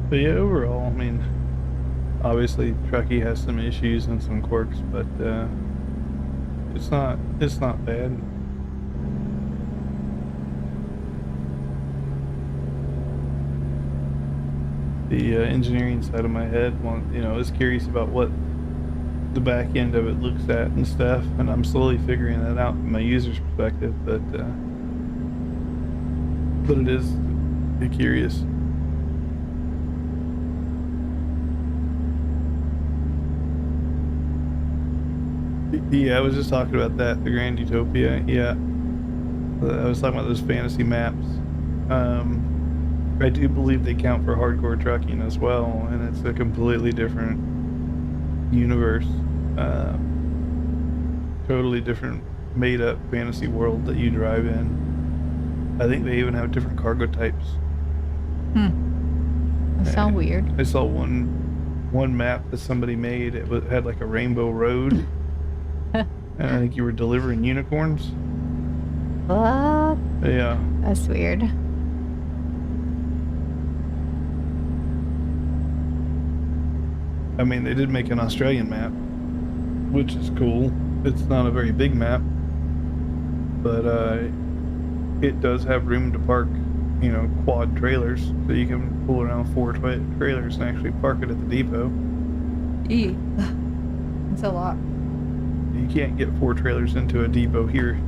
But yeah, overall, I mean, obviously Truckee has some issues and some quirks, but it's not bad. The engineering side of my head, is curious about what the back end of it looks at and stuff, and I'm slowly figuring that out from my user's perspective. But it is curious. Yeah, I was just talking about that, the Grand Utopia. Yeah, I was talking about those fantasy maps. I do believe they count for hardcore trucking as well, and it's a completely different universe, totally different made-up fantasy world that you drive in. I think they even have different cargo types. That sounds weird. I saw one map that somebody made. It had like a rainbow road. And I think you were delivering unicorns. What? Yeah. That's weird. I mean, they did make an Australian map, which is cool. It's not a very big map, but it does have room to park, quad trailers, so you can pull around 4 trailers and actually park it at the depot. It's a lot. You can't get 4 trailers into a depot here.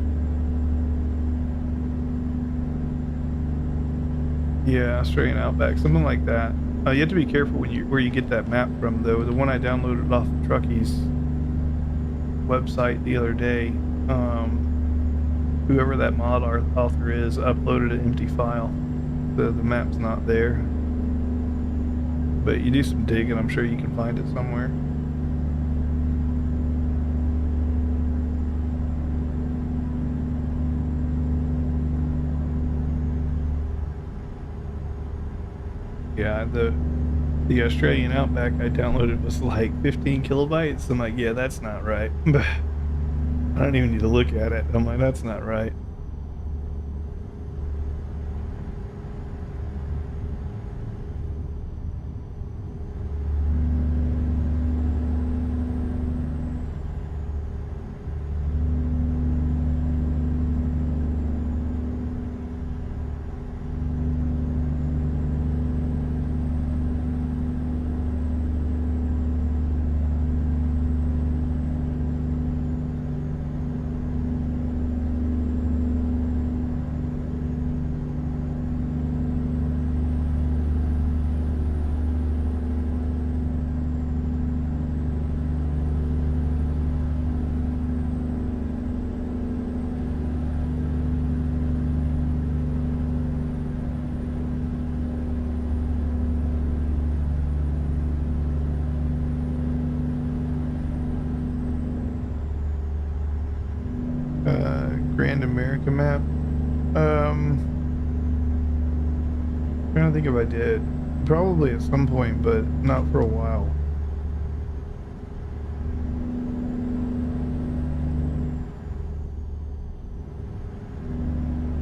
Yeah, Australian Outback, something like that. You have to be careful where you get that map from, though. The one I downloaded off of Truckee's website the other day, whoever that mod author is uploaded an empty file. The map's not there. But you do some digging, I'm sure you can find it somewhere. Yeah, the Australian Outback I downloaded was like 15 kilobytes. I'm like, yeah, that's not right. I don't even need to look at it. I'm like, that's not right. Grand America map. Trying to think if I did. Probably at some point, but not for a while.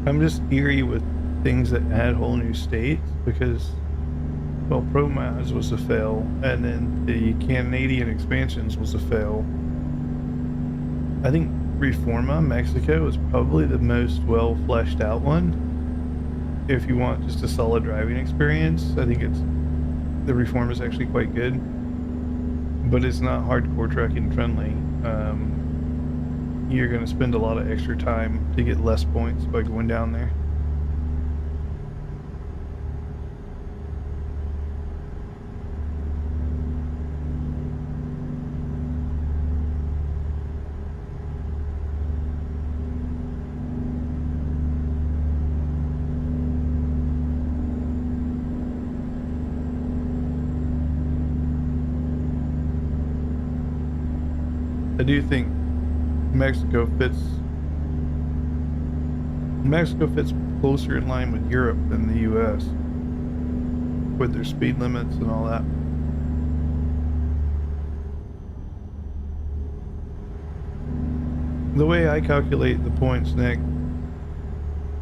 I'm just eerie with things that add whole new states because, well, ProMaz was a fail, and then the Canadian expansions was a fail. I think Reforma, Mexico, is probably the most well fleshed out one. If you want just a solid driving experience, I think the Reforma is actually quite good, but it's not hardcore trucking friendly. You're going to spend a lot of extra time to get less points by going down there. I do think Mexico fits closer in line with Europe than the US with their speed limits and all that. The way I calculate the points, Nick,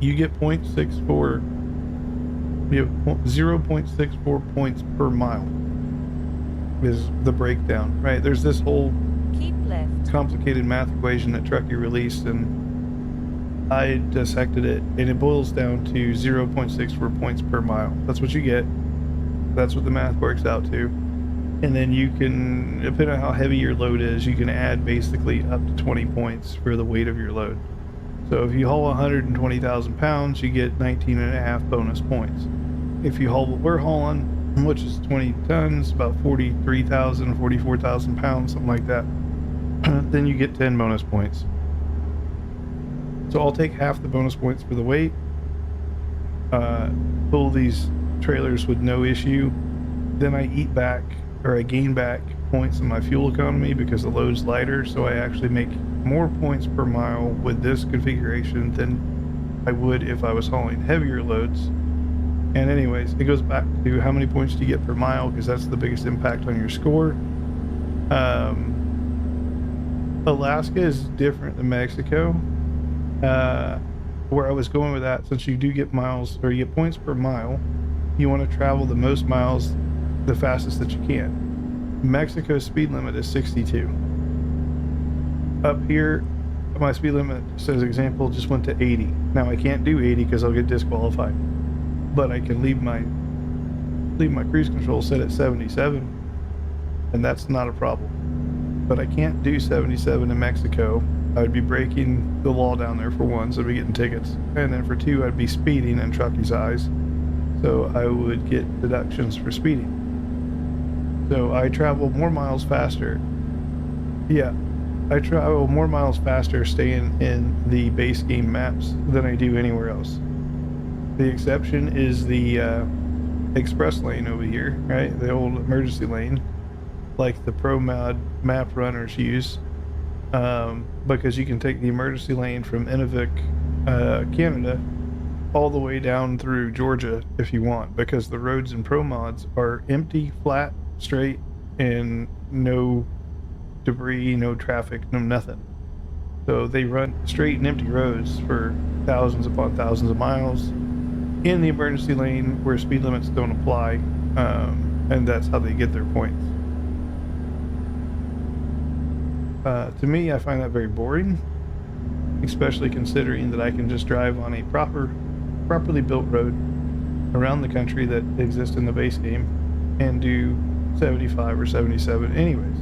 you get 0.64, you have 0.64 points per mile is the breakdown, right? There's this whole Keep left. complicated math equation that Truckee released, and I dissected it, and it boils down to 0.64 points per mile. That's what you get. That's what the math works out to. And then you can, depending on how heavy your load is, you can add basically up to 20 points for the weight of your load. So if you haul 120,000 pounds, you get 19 and a half bonus points. If you haul what we're hauling, which is 20 tons, about 43,000, 44,000 pounds, something like that, then you get 10 bonus points. So I'll take half the bonus points for the weight, pull these trailers with no issue, then I gain back points in my fuel economy because the load's lighter, so I actually make more points per mile with this configuration than I would if I was hauling heavier loads. And anyways, it goes back to how many points do you get per mile, because that's the biggest impact on your score. Alaska is different than Mexico. Where I was going with that, since you do get miles, or you get points per mile, you want to travel the most miles the fastest that you can. Mexico's speed limit is 62. Up here, my speed limit, so as an example, just went to 80. Now I can't do 80 because I'll get disqualified, but I can leave my cruise control set at 77, and that's not a problem. But I can't do 77 in Mexico. I would be breaking the law down there for one, so I'd be getting tickets. And then for two, I'd be speeding in Truckee's eyes. So I would get deductions for speeding. So I travel more miles faster. Yeah. I travel more miles faster staying in the base game maps than I do anywhere else. The exception is the express lane over here, right? The old emergency lane, like the pro mod map runners use, because you can take the emergency lane from Inuvik, Canada, all the way down through Georgia if you want, because the roads in pro mods are empty, flat, straight, and no debris, no traffic, no nothing. So they run straight and empty roads for thousands upon thousands of miles in the emergency lane where speed limits don't apply, and that's how they get their points. To me, I find that very boring, especially considering that I can just drive on a properly built road around the country that exists in the base game and do 75 or 77 anyways.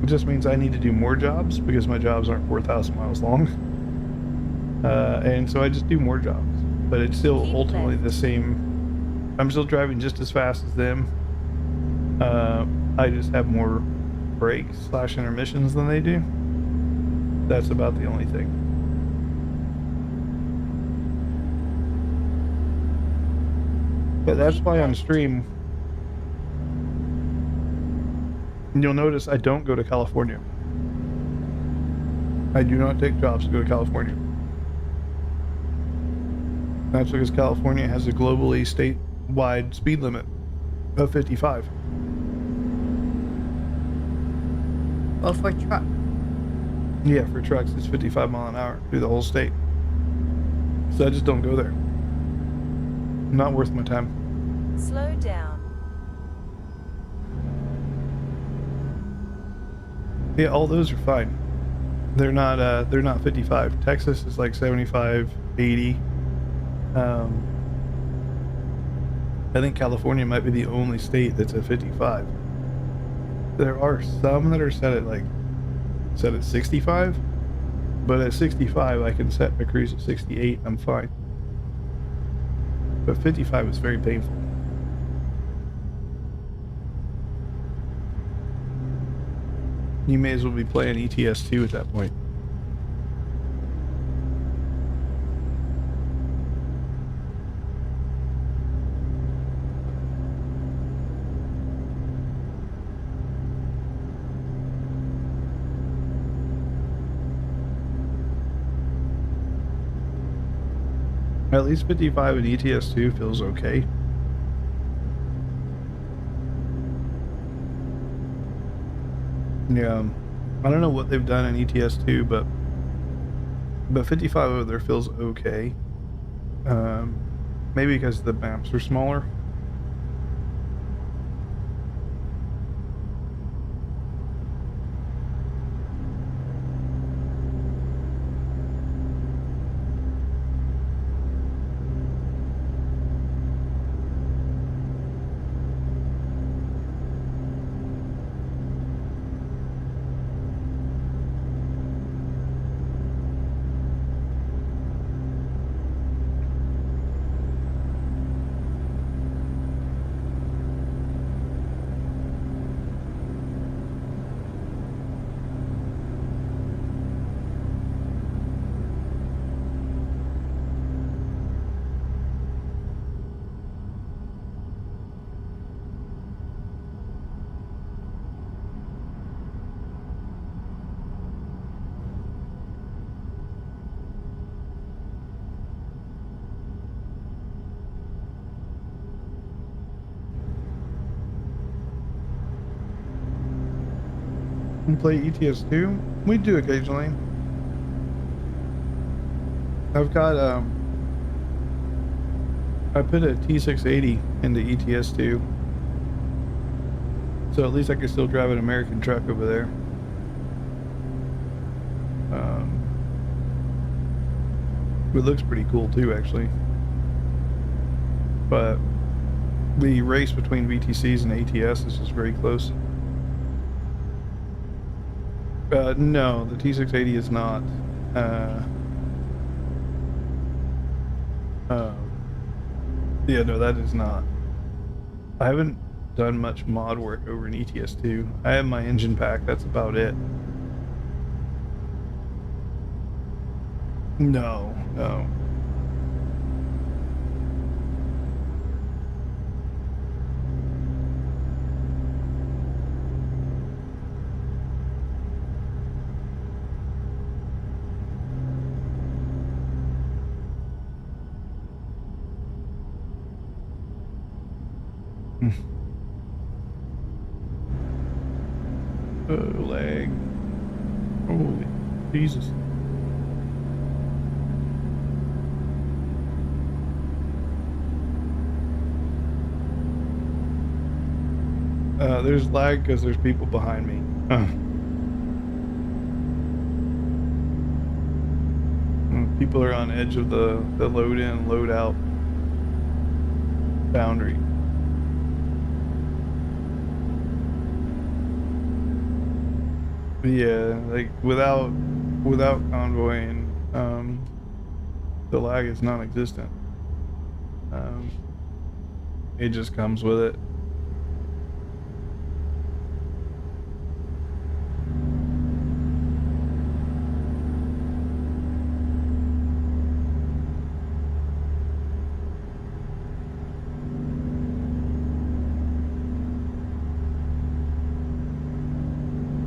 It just means I need to do more jobs because my jobs aren't 4,000 miles long. And so I just do more jobs, but it's still ultimately the same. I'm still driving just as fast as them. I just have more brakes / intermissions than they do. That's about the only thing. But that's why on stream, you'll notice I don't go to California. I do not take jobs to go to California. That's because California has a globally statewide speed limit of 55. Well, for truck. Yeah, for trucks, it's 55 mile an hour through the whole state. So I just don't go there. Not worth my time. Slow down. Yeah, all those are fine. They're not 55. Texas is like 75, 80. I think California might be the only state that's at 55. There are some that are set at 65, but at 65 I can set a cruise at 68 and I'm fine. But 55 is very painful. You may as well be playing ETS 2 at that point. At least 55 in ETS 2 feels okay. Yeah, I don't know what they've done in ETS 2, but 55 over there feels okay. Maybe because the maps are smaller. And play ETS 2? We do occasionally. I've got I put a T680 into ETS 2. So at least I can still drive an American truck over there. It looks pretty cool too, actually. But the race between VTCs and ATS is just very close. No, the T680 is not. Yeah, no, that is not. I haven't done much mod work over in ETS 2. I have my engine pack, that's about it. No, no. Oh, lag. Holy Jesus. There's lag because there's people behind me. People are on edge of the load in, load out boundary. Yeah, like without convoying, the lag is non-existent. It just comes with it.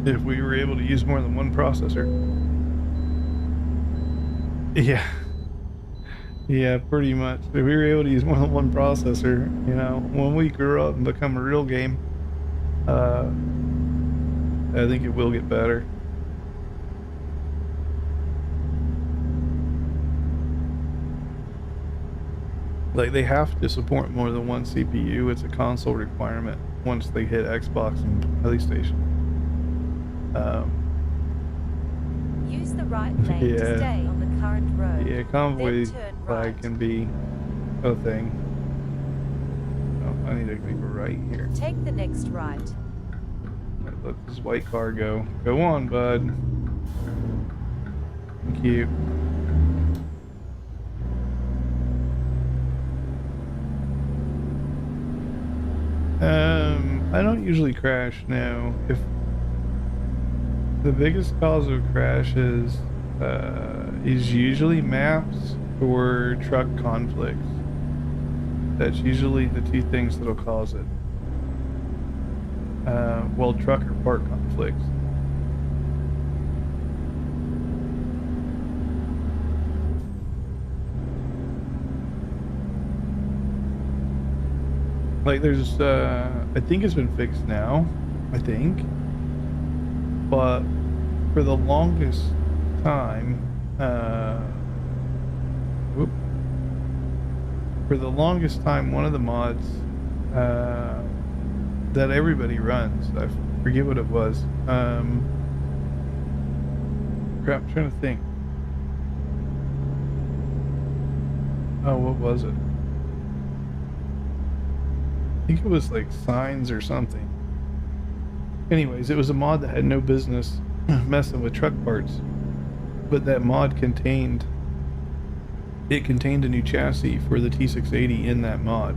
If we were able to use more than one processor. Yeah. Yeah, pretty much. If we were able to use more than one processor, you know, when we grow up and become a real game, I think it will get better. Like, they have to support more than one CPU. It's a console requirement once they hit Xbox and PlayStation. Use the right lane to stay on the current road. Yeah, convoy Then turn lag right. can be a thing. Oh, I need to make a right here. Take the next right. Let this white car go. Go on, bud. Thank you. I don't usually crash now. If the biggest cause of crashes is usually maps or truck conflicts. That's usually the two things that'll cause it. Well, truck or part conflicts. Like there's, I think it's been fixed now, I think. But for the longest time, one of the mods that everybody runs, I forget what it was. Crap, I'm trying to think. Oh, what was it? I think it was like signs or something. Anyways, it was a mod that had no business messing with truck parts, but that mod contained a new chassis for the T680 in that mod,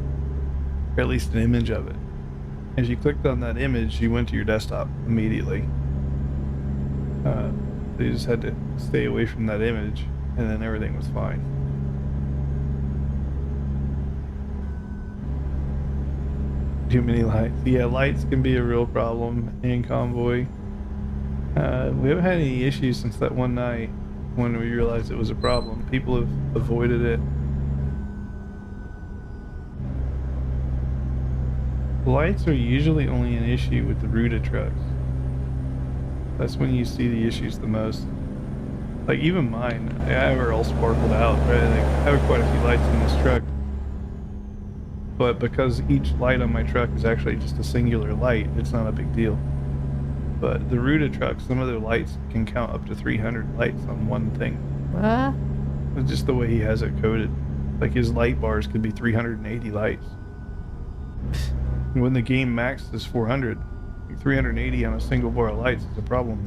or at least an image of it. As you clicked on that image, you went to your desktop immediately. They just had to stay away from that image, and then everything was fine. Too many lights. Yeah, lights can be a real problem in convoy. We haven't had any issues since that one night when we realized it was a problem. People have avoided it. Lights are usually only an issue with the Ruta trucks. That's when you see the issues the most. Like even mine, I have her all sparkled out, right? Like, I have quite a few lights in this truck. But because each light on my truck is actually just a singular light, it's not a big deal. But the Ruta trucks, some of their lights can count up to 300 lights on one thing. What? It's just the way he has it coded. Like his light bars could be 380 lights. When the game max is 400, 380 on a single bar of lights is a problem.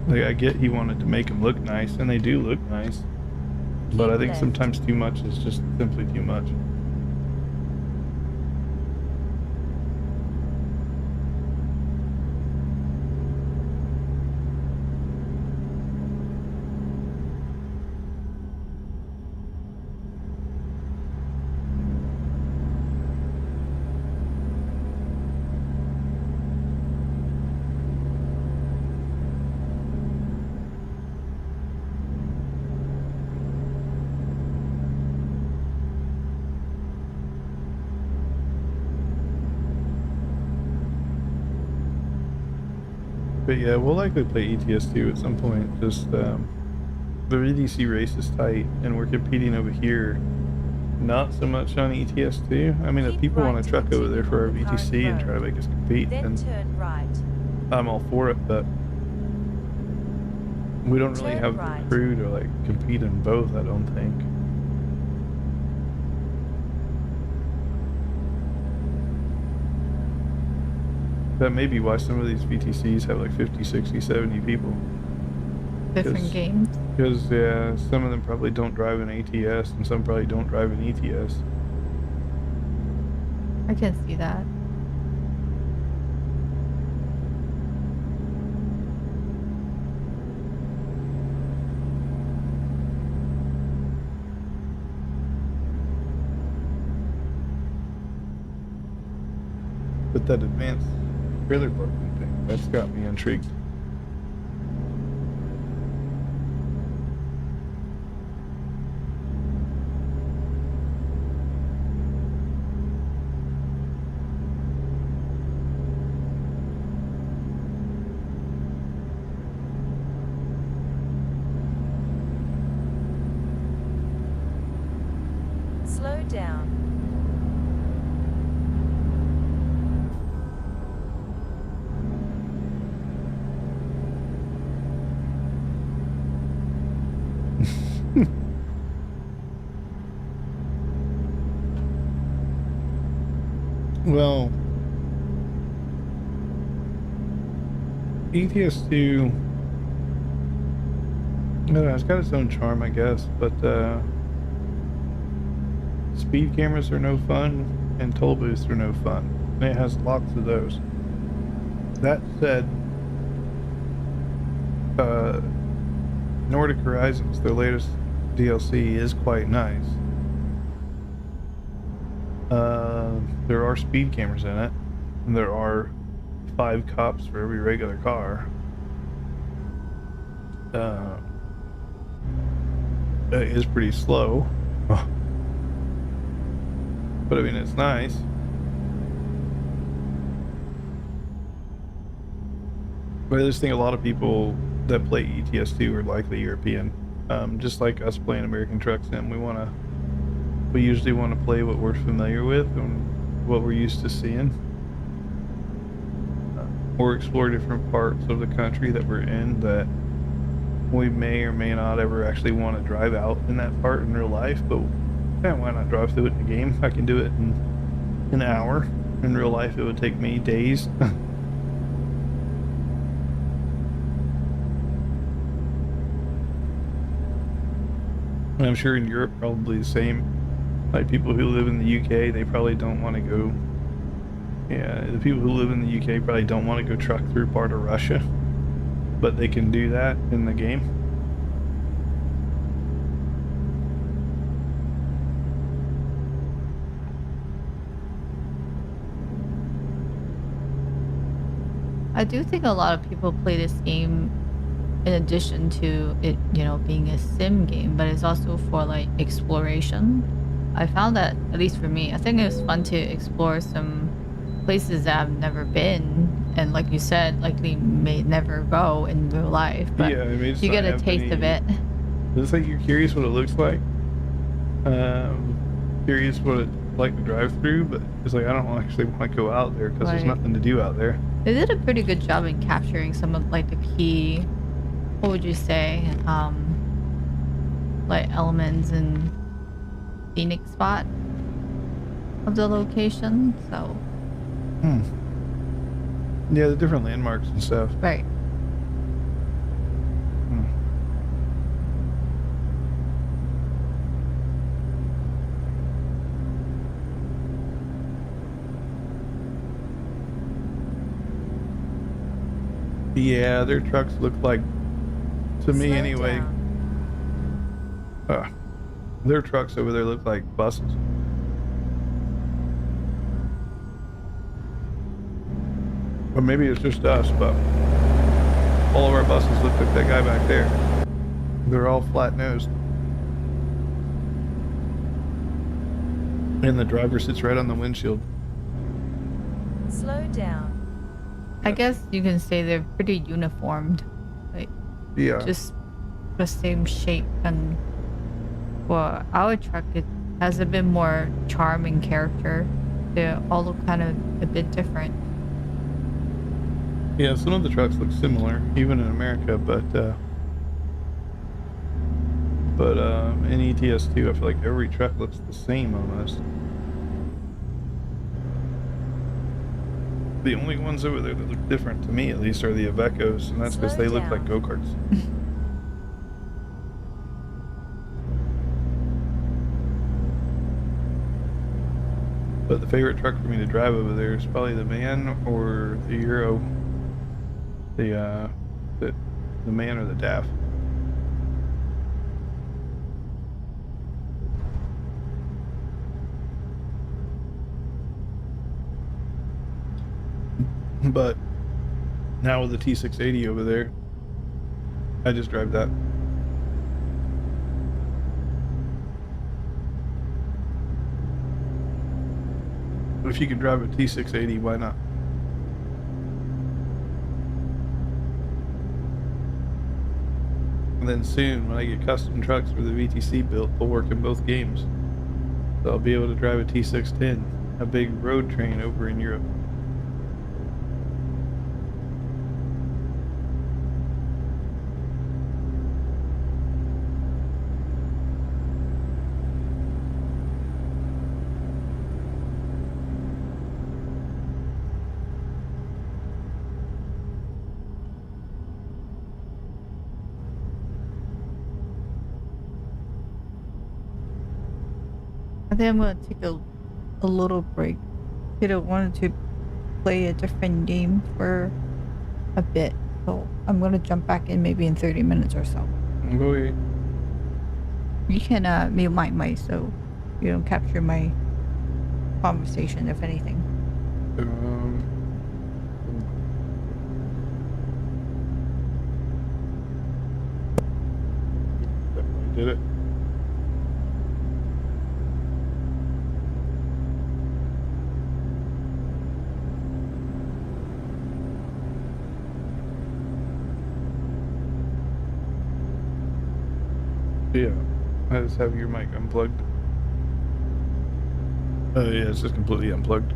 Like, I get he wanted to make them look nice, and they do look nice. But I think Left. sometimes too much is just simply too much. But yeah, we'll likely play ETS 2 at some point. Just the VTC race is tight, and we're competing over here. Not so much on ETS 2. I mean, if Keep people right want to to truck over there for our continue on the VTC and current try to make us compete, Then then turn right. I'm all for it. But we don't really Turn have right. the crew to like compete in both. I don't think. That may be why some of these VTCs have like 50, 60, 70 people. Different Yes. games. Because, yeah, some of them probably don't drive in ATS, and some probably don't drive in ETS. I can see that. But that advanced trailer parking thing, that's got me intrigued. Slow down. Well, ETS 2, I don't know, it's got its own charm, I guess, but speed cameras are no fun, and toll booths are no fun. And it has lots of those. That said, Nordic Horizons, their latest DLC, is quite nice. There are speed cameras in it, and there are 5 cops for every regular car. It is pretty slow, but I mean, it's nice. But I just think a lot of people that play ETS 2 are likely European. Just like us playing American Truck Sim, we usually want to play what we're familiar with and what we're used to seeing. Or explore different parts of the country that we're in that we may or may not ever actually want to drive out in that part in real life, but why not drive through it in a game? I can do it in an hour. In real life, it would take me days. And I'm sure in Europe, probably the same. Like people who live in the UK, they probably don't want to go. Yeah, the people who live in the UK probably don't want to go truck through part of Russia, but they can do that in the game. I do think a lot of people play this game in addition to it, being a sim game, but it's also for like exploration. I found that, at least for me, I think it was fun to explore some places that I've never been, and like you said, likely may never go in real life, but Yeah, I mean, it's you not get a taste of happening. it. It's like you're curious what it looks like. Curious what it's like to drive through, but it's like I don't actually want to go out there because there's Right. nothing to do out there. They did a pretty good job in capturing some of like the key, what would you say, like elements and scenic spot of the location. So Yeah, the different landmarks and stuff. right. Yeah, their trucks look like, to me Slow anyway, down. their trucks over there look like buses. Or maybe it's just us, but all of our buses look like that guy back there. They're all flat-nosed. And the driver sits right on the windshield. Slow down. I guess you can say they're pretty uniformed. Like, Yeah. just the same shape. And for our truck, it has a bit more charm and character. They all look kind of a bit different. Yeah, some of the trucks look similar, even in America, but in ETS too, I feel like every truck looks the same almost. The only ones over there that look different to me, at least, are the Ivecos, and that's because Slow they look like down. go-karts. But the favorite truck for me to drive over there is probably the Man or the Euro. The Man or the DAF. But now with the T680 over there, I just drive that. If you could drive a T680, why not? And then soon, when I get custom trucks for the VTC built, they'll work in both games. So I'll be able to drive a T610, a big road train over in Europe. I think I'm gonna take a little break. I wanted to play a different game for a bit, so I'm gonna jump back in maybe in 30 minutes or so. Boy. You can mute my mic so you don't capture my conversation, if anything. Definitely did it. Yeah, I just have your mic unplugged. Oh yeah, it's just completely unplugged.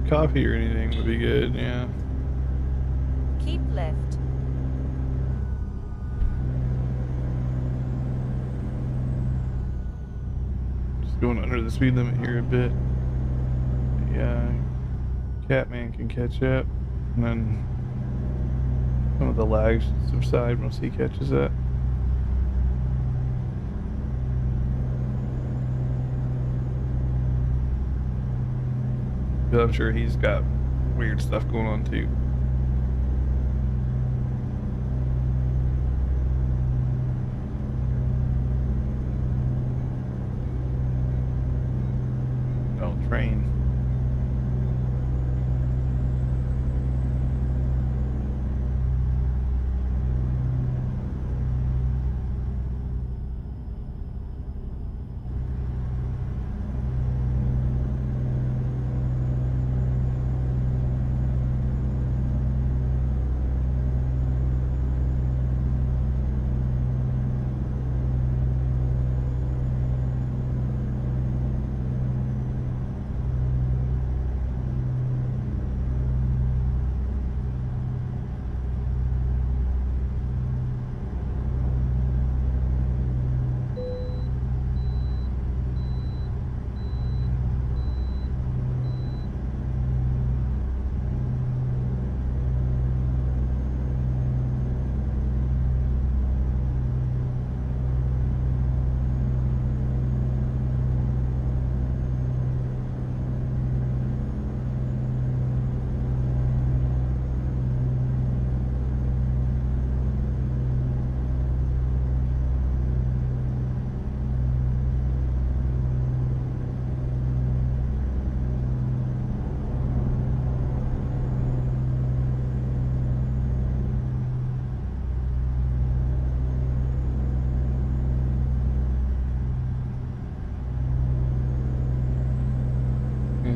Coffee or anything would be good, yeah. Keep left. Just going under the speed limit here a bit. Yeah, Catman can catch up, and then some of the lags should subside once he catches that. But I'm sure he's got weird stuff going on too. Oh, train.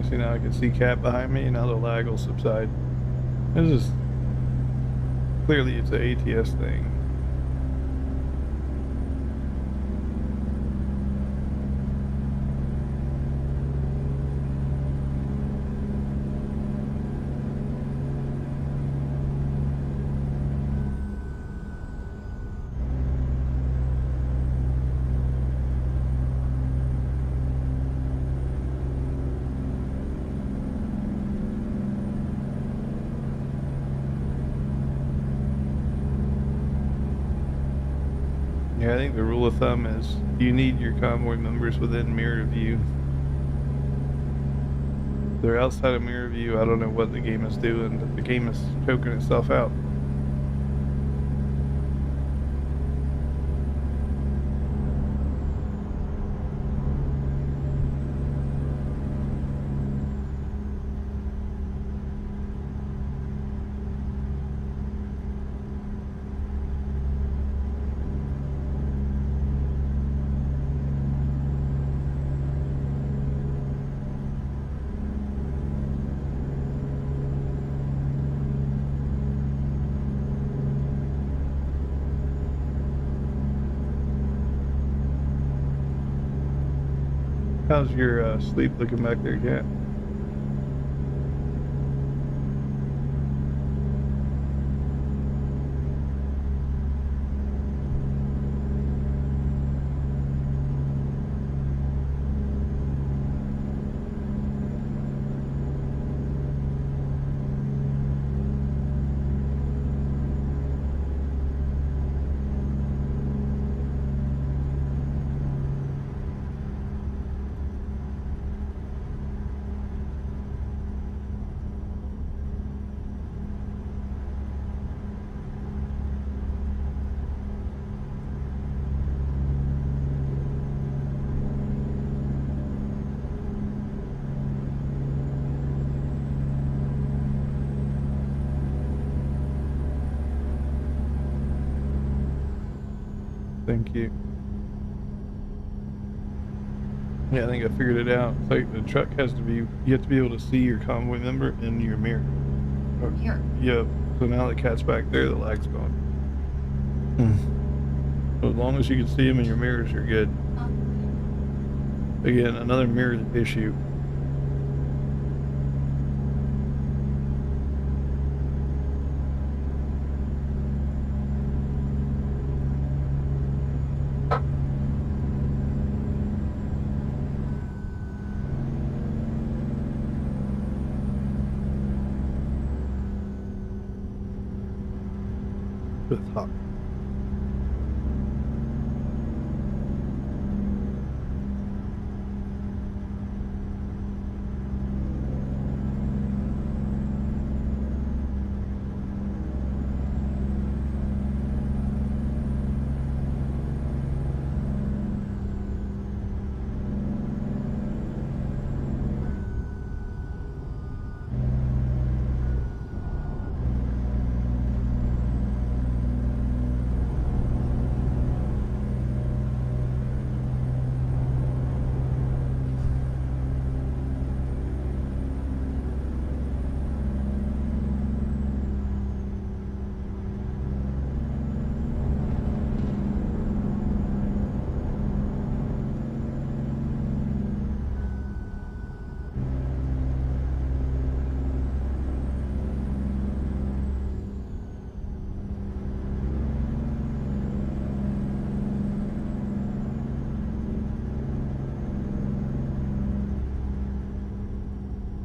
thing. See, now I can see Cat behind me, and now the lag will subside. This is clearly it's an ATS thing. Yeah, I think the rule of thumb is you need your convoy members within mirror view. If they're outside of mirror view, I don't know what the game is doing, but the game is choking itself out. How's your sleep looking back there, Cat? Thank you. Yeah, I think I figured it out. It's like the truck has to be, you have to be able to see your convoy member in your mirror. Here. Yep. So now the Cat's back there, the lag's gone. So as long as you can see him in your mirrors, you're good. Again, another mirror issue. It's hot.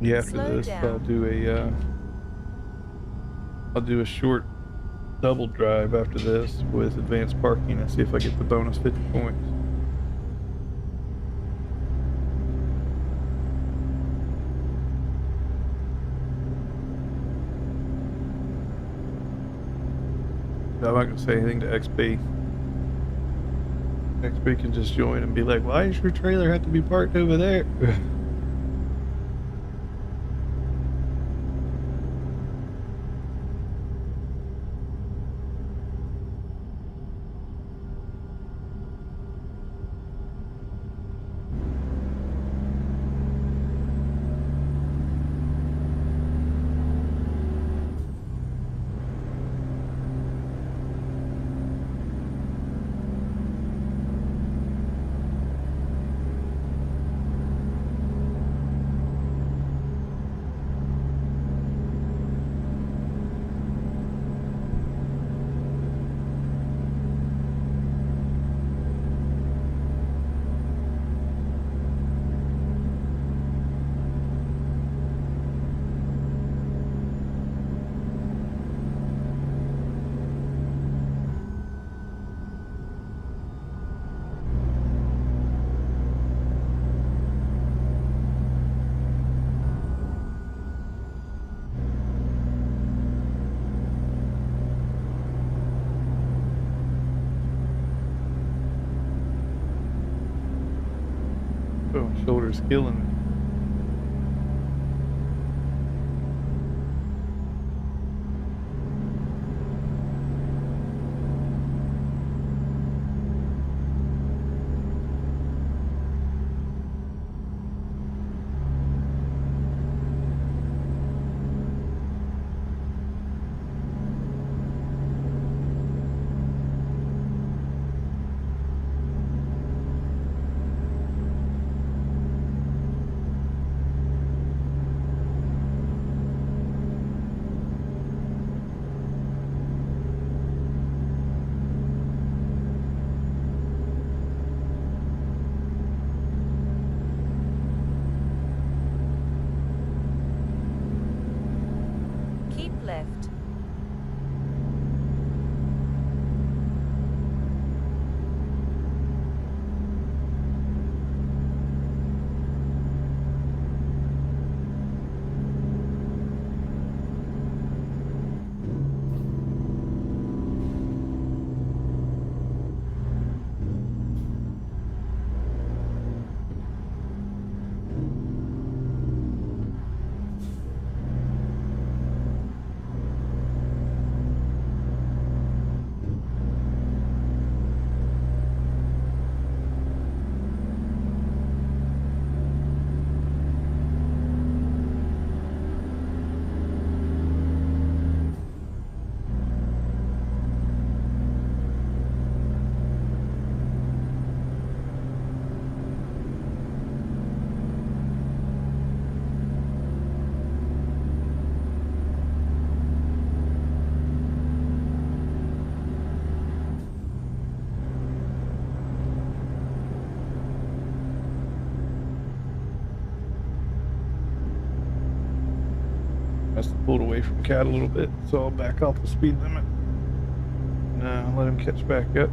Yeah, after Slow this, down. I'll do a short double drive after this with advanced parking and see if I get the bonus 50 points. I'm not gonna say anything to XP. XP can just join and be like, "Why does your trailer have to be parked over there?" Oh, my shoulder's killing me. Keep left. Must have pulled away from Cat a little bit, so I'll back off the speed limit. Now let him catch back up.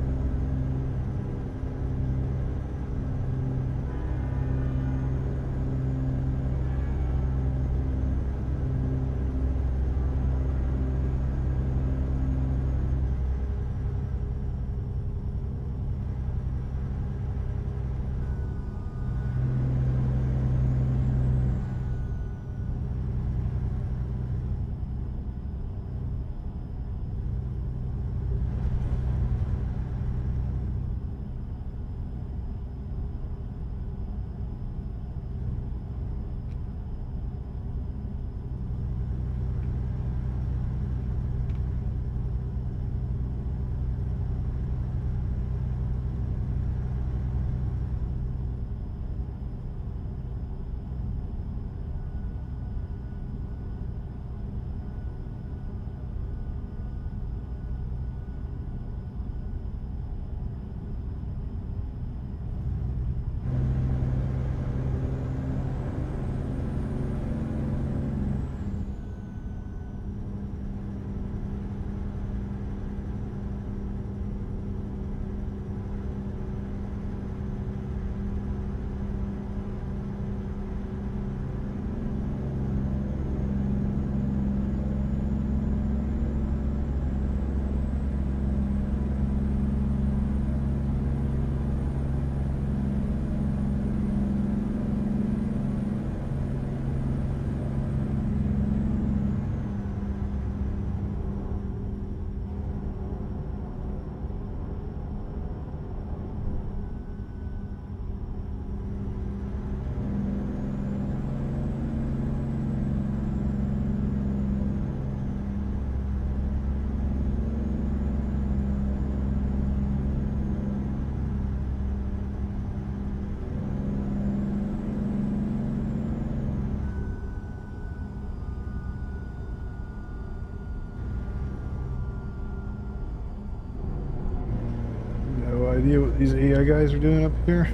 No idea what these AI guys are doing up here.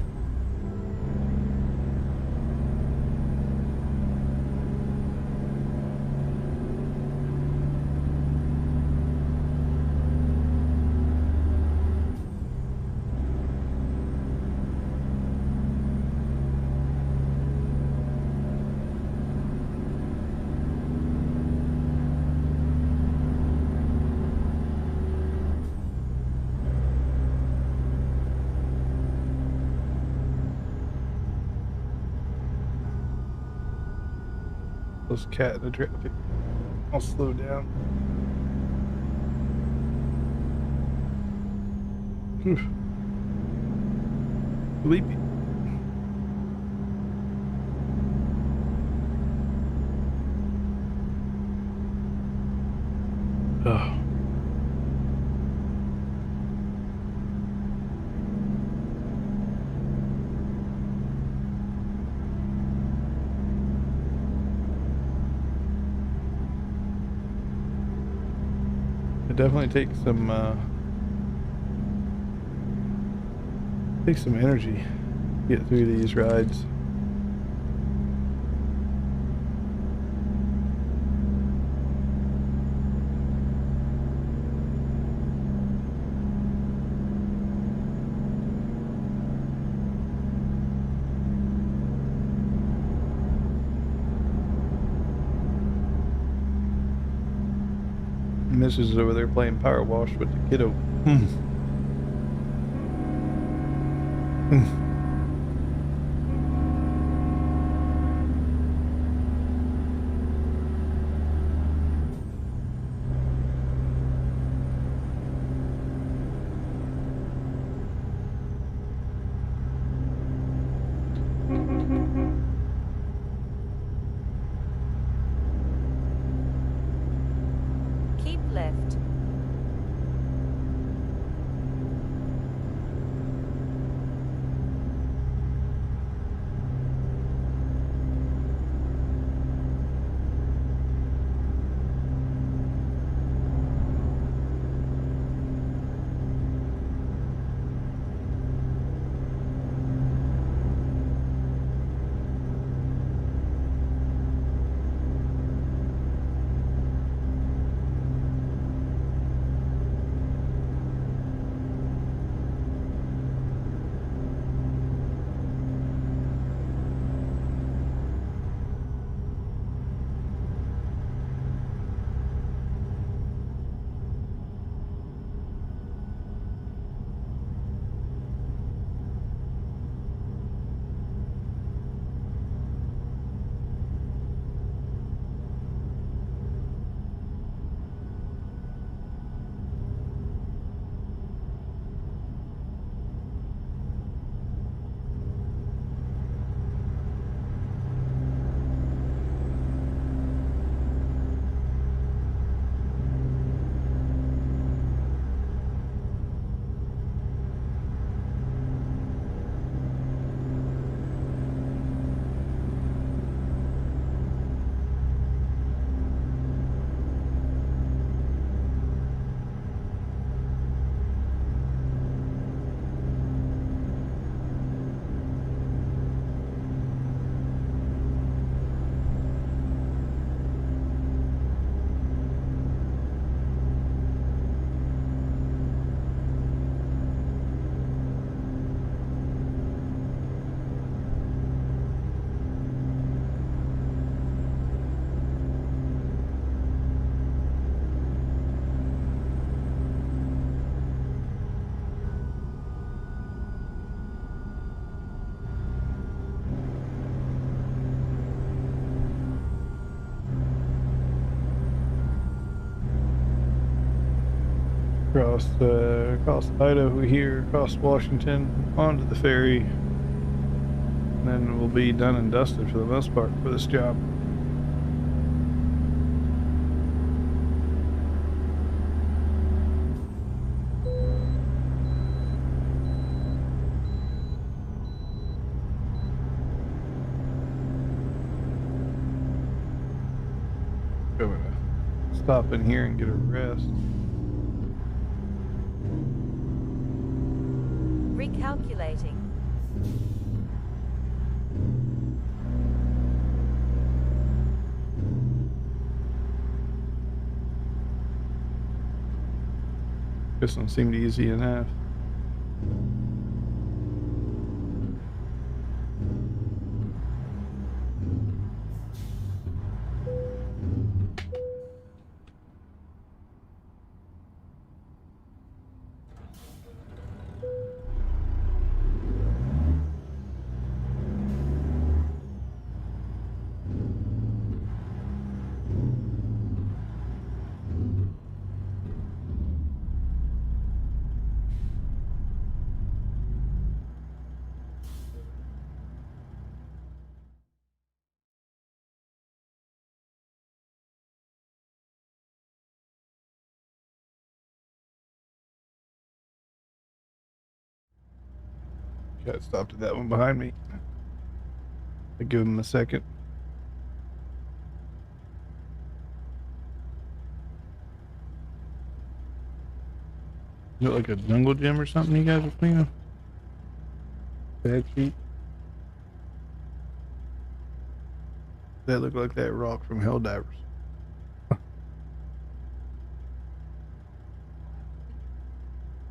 Those cat in the traffic. I'll slow down. Whew. Sleepy. Oh. It definitely takes some energy to get through these rides. Mrs. is over there playing power wash with the kiddo. Keep left. Across Idaho here, across Washington, onto the ferry, and then we'll be done and dusted for the most part for this job. I'm gonna stop in here and get a rest. Recalculating. This one seemed easy enough. Got stopped at that one behind me. I give him a second. Is it like a jungle gym or something you guys are cleaning? Bad sheet. That look like that rock from Helldivers.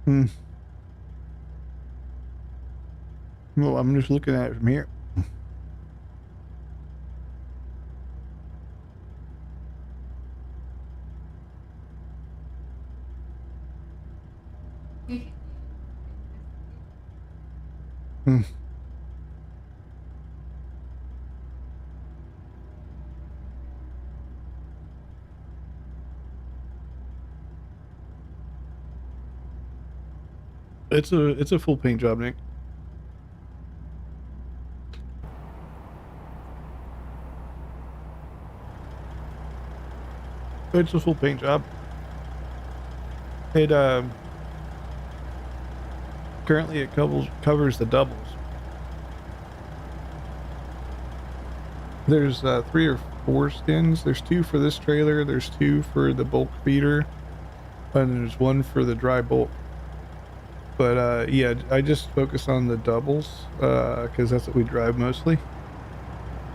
Hmm. Well, I'm just looking at it from here. Hmm. It's a full paint job, Nick. It's a full paint job. It currently it covers the doubles. There's 3 or 4 skins. There's 2 for this trailer. There's 2 for the bulk feeder, and there's 1 for the dry bulk. But yeah, I just focus on the doubles because that's what we drive mostly.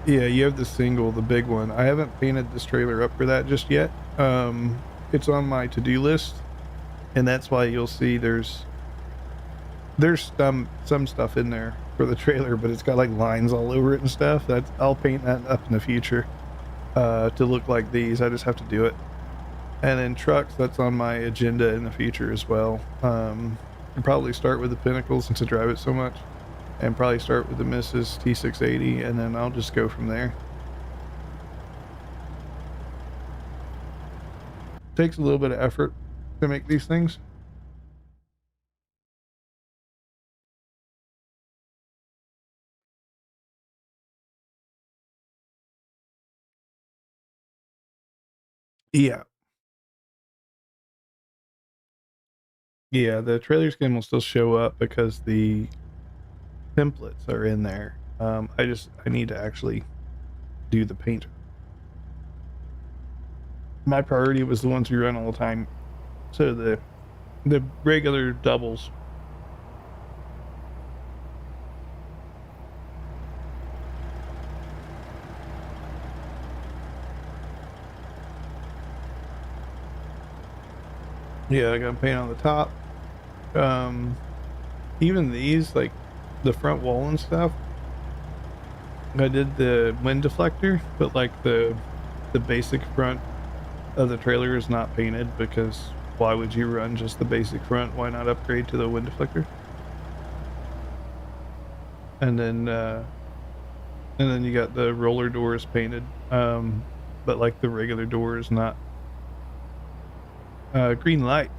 Yeah, you have the single, the big one. I haven't painted this trailer up for that just yet. It's on my to-do list, and that's why you'll see there's some stuff in there for the trailer, but it's got like lines all over it and stuff. I'll paint that up in the future to look like these. I just have to do it. And then trucks, that's on my agenda in the future as well. I'll probably start with the Pinnacle since I drive it so much, and probably start with the Mrs. T680, and then I'll just go from there. Takes a little bit of effort to make these things. Yeah. Yeah, the trailer skin will still show up because the templates are in there. I need to actually do the paint. My priority was the ones we run all the time. So the regular doubles. Yeah, I got paint on the top. Even these, like the front wall and stuff, I did the wind deflector, but like the basic front of the trailer is not painted because why would you run just the basic front? Why not upgrade to the wind deflector? And then you got the roller doors painted, but like the regular door is not. Green lights.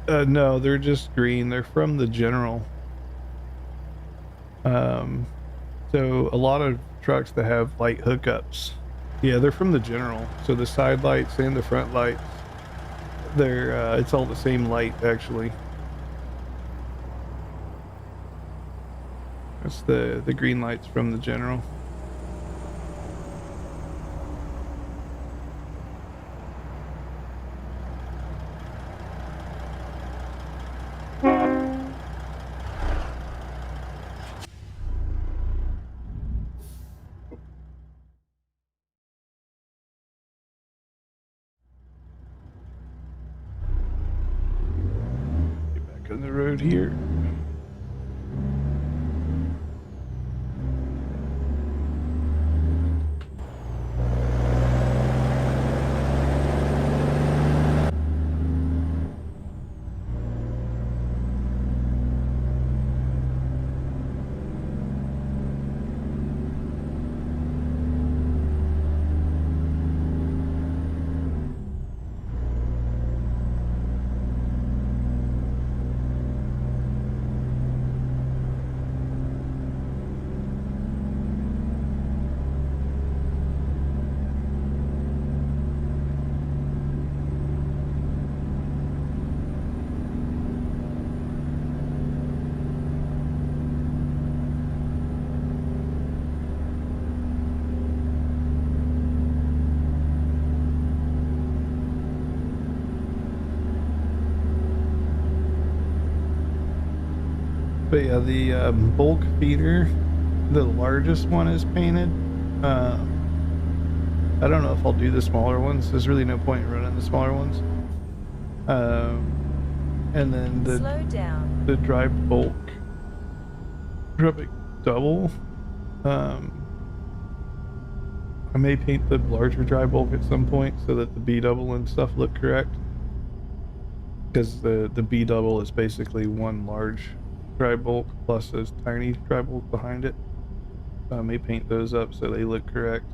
No, they're just green. They're from the General. So a lot of trucks that have light hookups, yeah, they're from the General. So the side lights and the front lights, they're it's all the same light actually. That's the green lights from the General. Get back on the road here. But yeah, the bulk feeder, the largest one is painted. I don't know if I'll do the smaller ones. There's really no point in running the smaller ones. And then Slow down. the dry bulk, probably double. I may paint the larger dry bulk at some point so that the B double and stuff look correct. Because the B double is basically one large dry bulk plus those tiny dry bulk behind it. So I may paint those up so they look correct.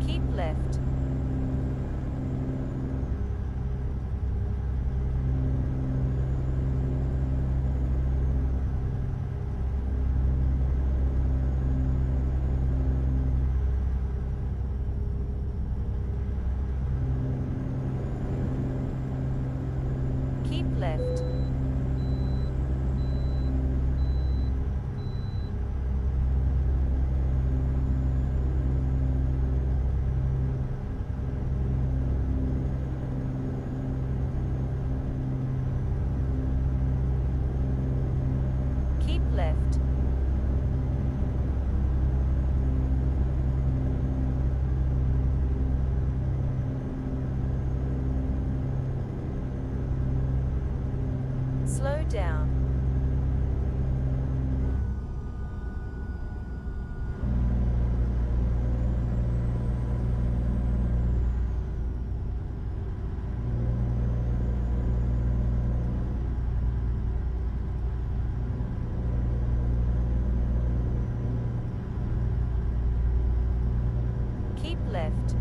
Keep left. Keep left. Keep left. Slow down. left.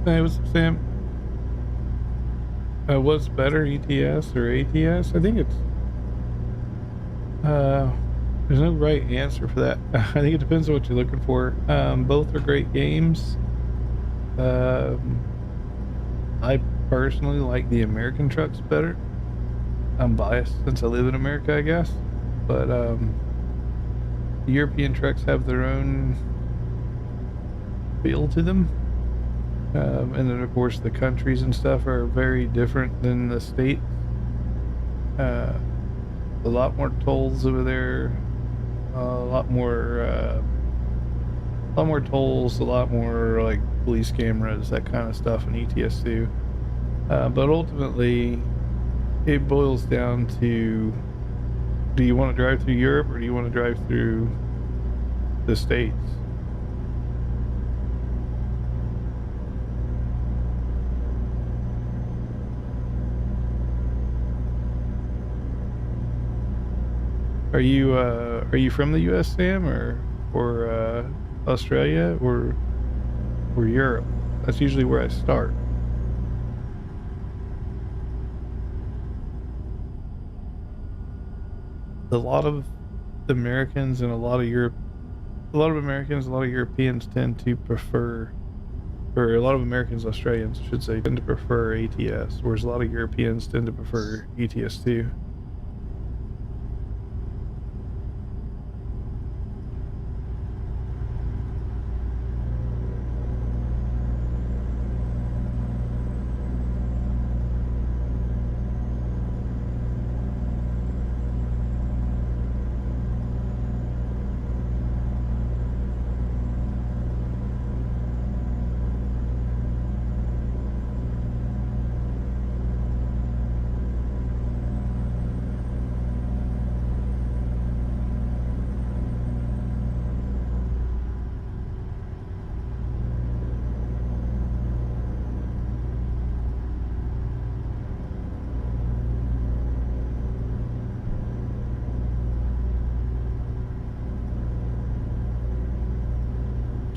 Hey, what's up, Sam? What's better, ETS or ATS? I think it's there's no right answer for that. I think it depends on what you're looking for. Both are great games. I personally like the American trucks better. I'm biased since I live in America, I guess. But the European trucks have their own feel to them. And then, of course, the countries and stuff are very different than the states. A lot more tolls over there. A lot more tolls. A lot more like police cameras, that kind of stuff in ETS2. But ultimately, it boils down to: do you want to drive through Europe or do you want to drive through the states? Are you from the U.S., Sam, or Australia, or Europe? That's usually where I start. A lot of Americans and a lot of Americans, a lot of Europeans tend to prefer, or a lot of Americans, Australians, I should say, tend to prefer ATS, whereas a lot of Europeans tend to prefer ETS2.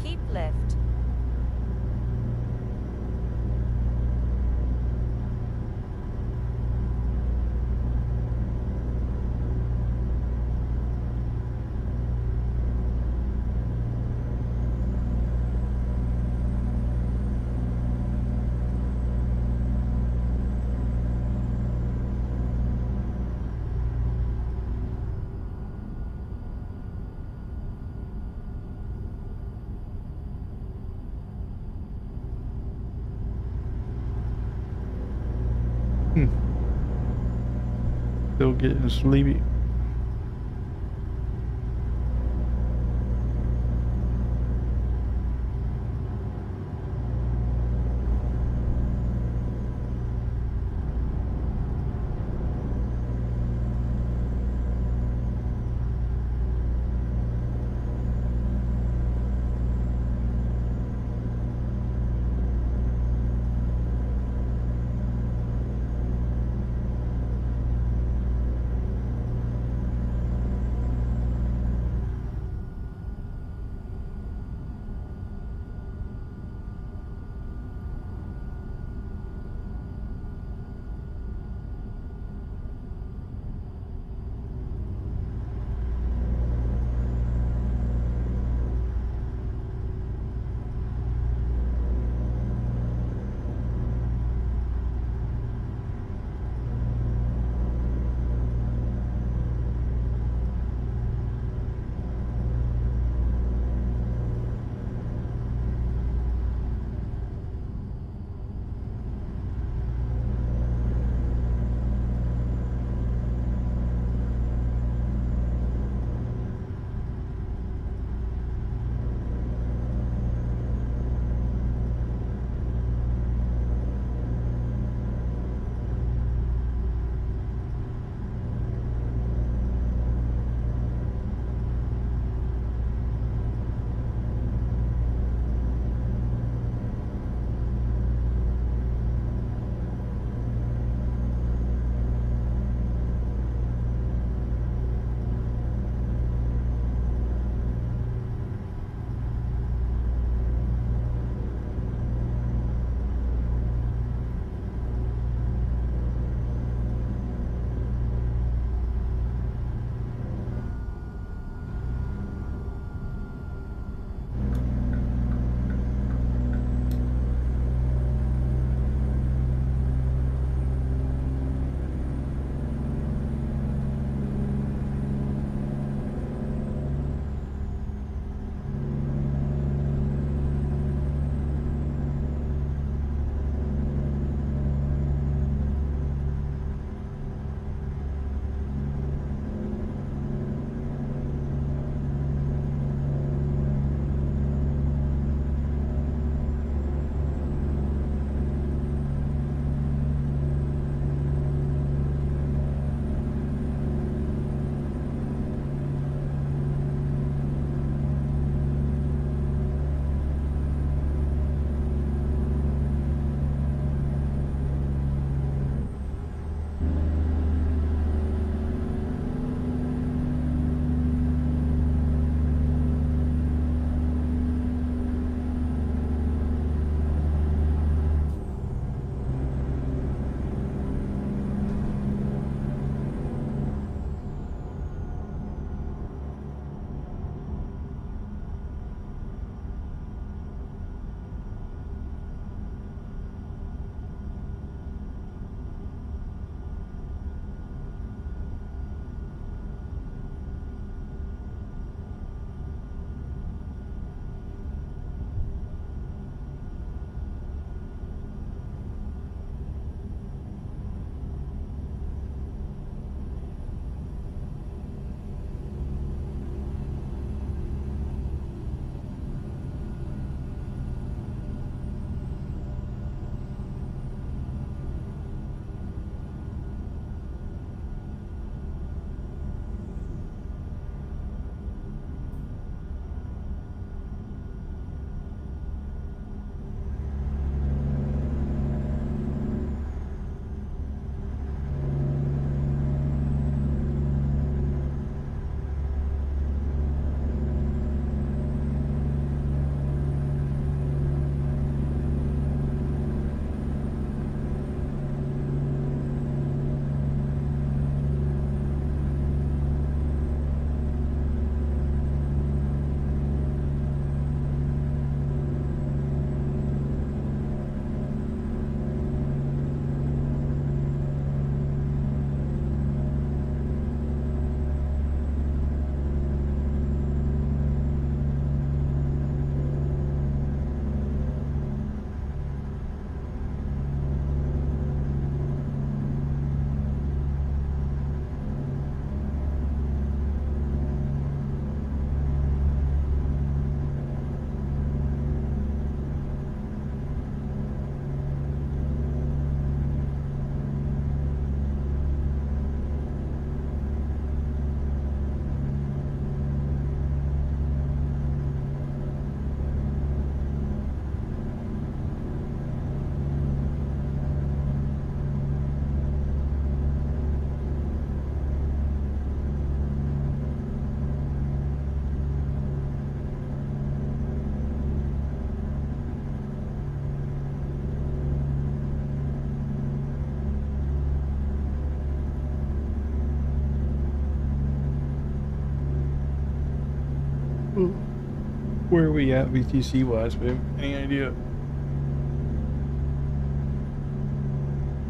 Keep left. Still getting sleepy. where are we at VTC wise, babe? Any idea?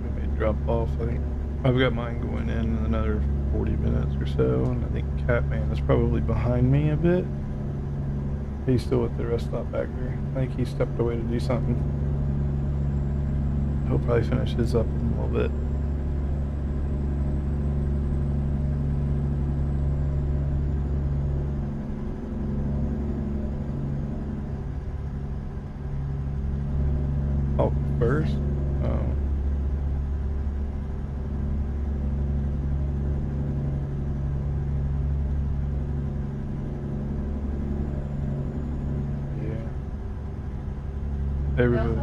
We may drop off. I think I've got mine going in another 40 minutes or so, and I think Catman is probably behind me a bit. He's still at the rest stop back there. I think he stepped away to do something. He'll probably finish his up in a little bit. Oh, first? Oh. Yeah. Everybody.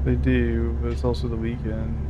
They do, but it's also the weekend.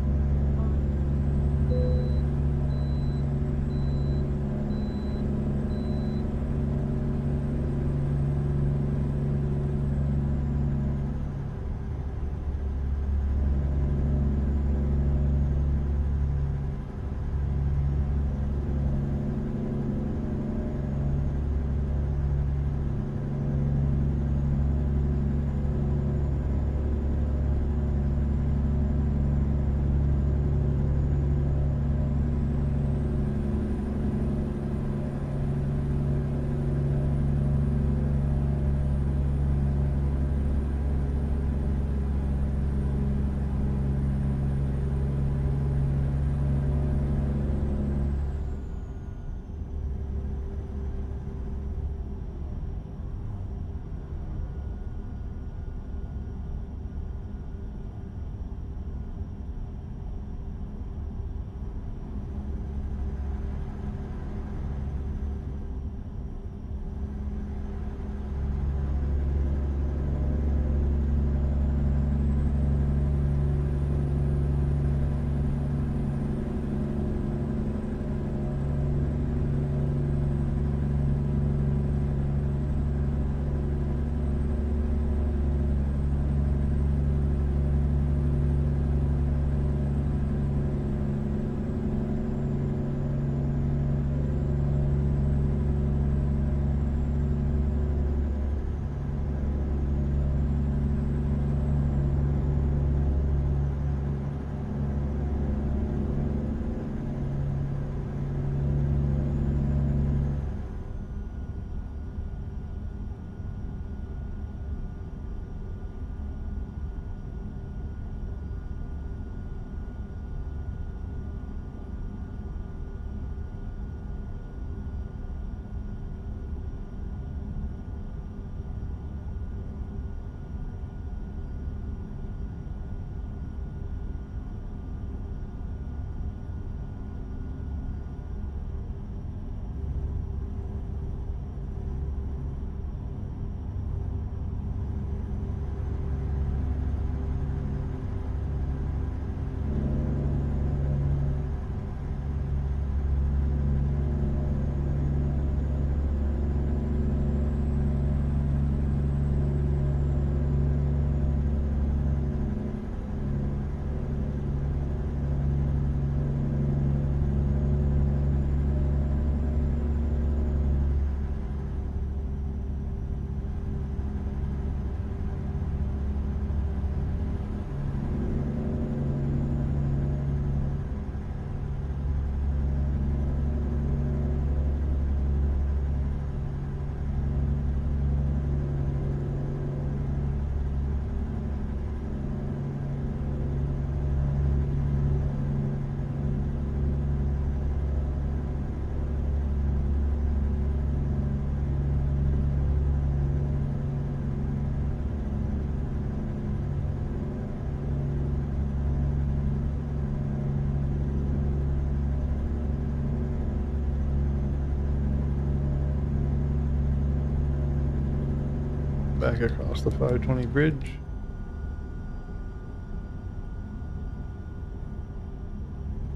Back across the 520 bridge.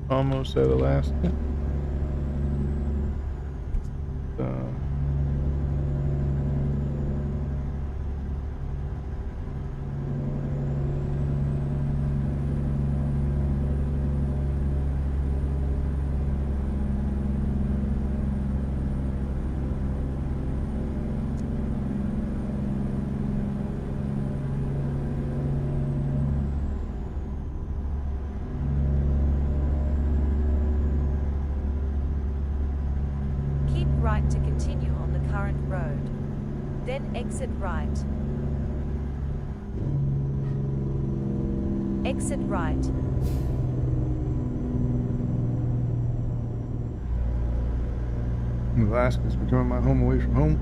Almost at Alaska. to continue on the current road. Then exit right. Exit right. Alaska's becoming my home away from home.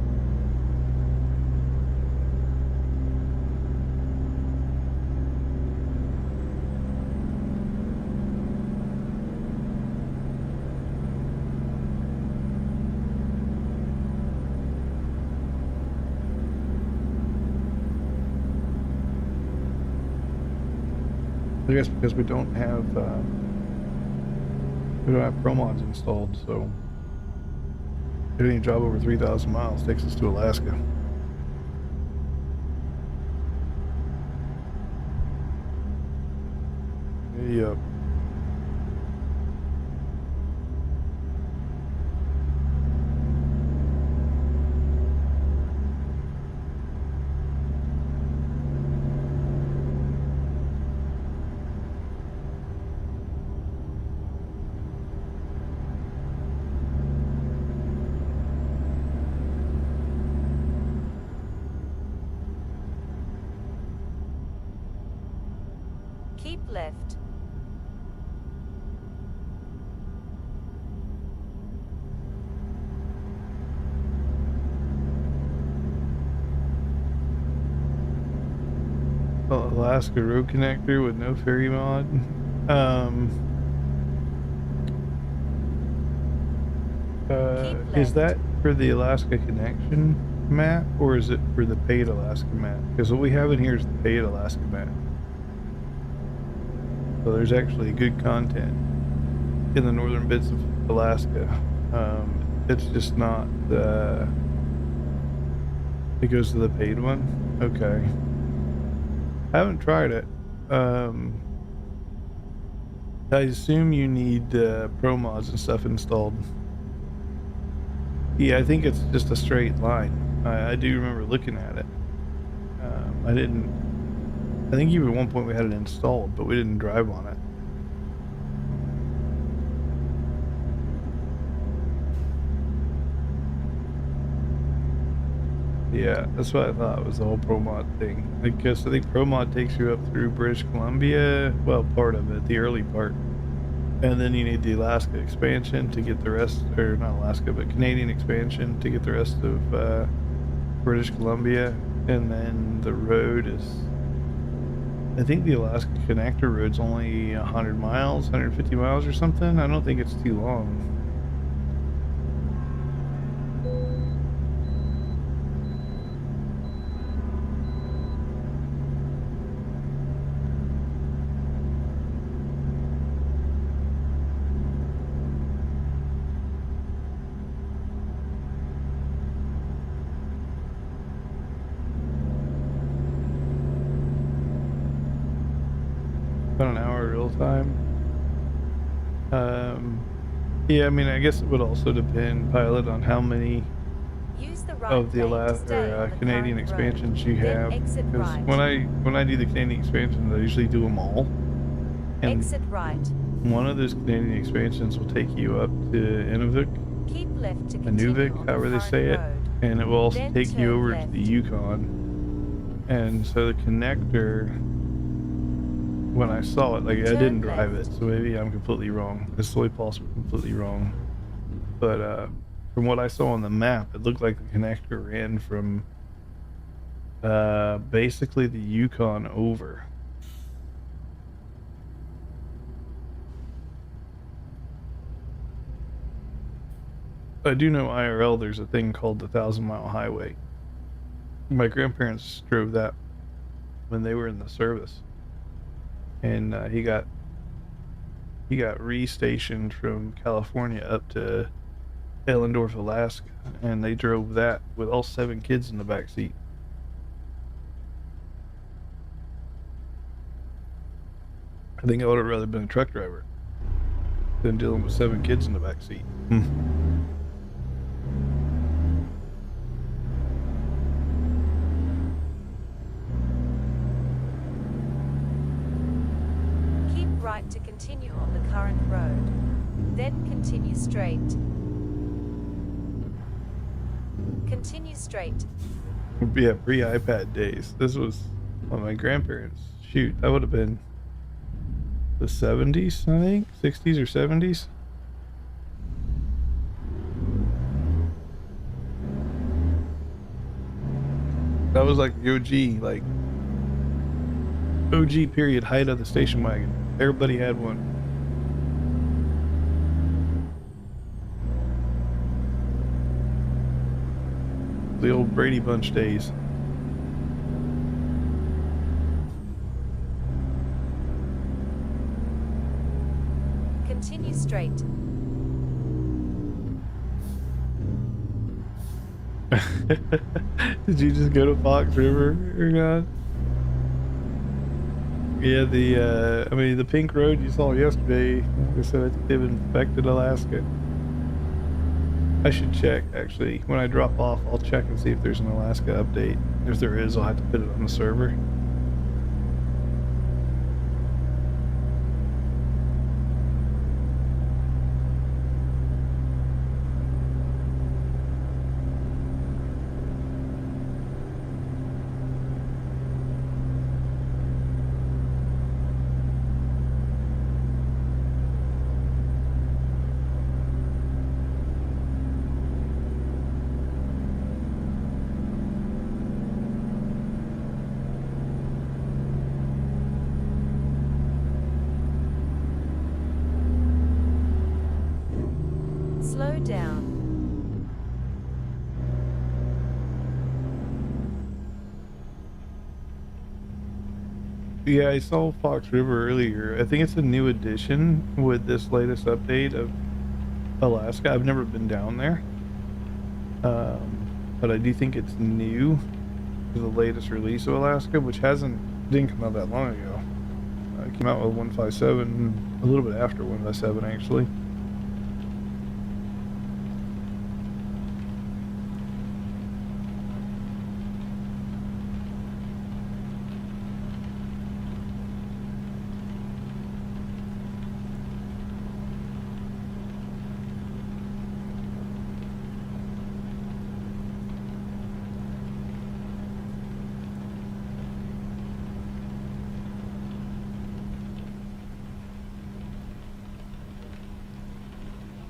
I guess because we don't have pro mods installed, so any job over 3,000 miles takes us to Alaska. Yep. Keep left. Alaska Road Connector with no ferry mod. Is that for the Alaska Connection map, or is it for the paid Alaska map? Because what we have in here is the paid Alaska map. So there's actually good content in the northern bits of Alaska. It's just not the... It goes to the paid one? Okay. I haven't tried it. I assume you need pro mods and stuff installed. Yeah, I think it's just a straight line. I do remember looking at it. I think even at one point we had it installed, but we didn't drive on it. Yeah, that's what I thought was the whole pro mod thing. Because I think pro mod takes you up through British Columbia, well, part of it, the early part. And then you need the Alaska expansion to get the rest, or not Alaska, but Canadian expansion to get the rest of British Columbia. And then the road is, I think the Alaska Connector road's only 100 miles, 150 miles or something. I don't think it's too long. About an hour real time. Yeah, I mean, I guess it would also depend, Pilot, on how many Use the right of the lane to stay on the Canadian current expansions road. you Then have. exit Because right. when I do the Canadian expansions, I usually do them all. And Exit right. one of those Canadian expansions will take you up to Inuvik, Keep left to continue Inuvik, on the however they current say it, road. and it will also Then take you turn over left. to the Yukon. And so the connector, when I saw it, like I Turn didn't drive it, left. so maybe I'm completely wrong. It's totally possible, completely wrong. But from what I saw on the map, it looked like the connector ran from basically the Yukon over. I do know IRL there's a thing called the 1,000-mile highway. My grandparents drove that when they were in the service, and he got re-stationed from California up to Ellendorf, Alaska, and they drove that with all 7 kids in the back seat. I think I would have rather been a truck driver than dealing with 7 kids in the back seat. Keep right to continue on the current road. Then continue straight. Continue straight. Yeah, pre-iPad days. This was when my grandparents. Shoot, that would have been the 70s, I think, 60s or 70s. That was like the OG period height of the station wagon. Everybody had one. The old Brady Bunch days. Continue straight. Did you just go to Fox River or not? Yeah, the pink road you saw yesterday, like I said, I think they've infected Alaska. I should check, actually. When I drop off, I'll check and see if there's an Alaska update. If there is, I'll have to put it on the server. Slow down. Yeah, I saw Fox River earlier. I think it's a new addition with this latest update of Alaska. I've never been down there. But I do think it's new to the latest release of Alaska, which didn't come out that long ago. It came out with 157, a little bit after 157 actually.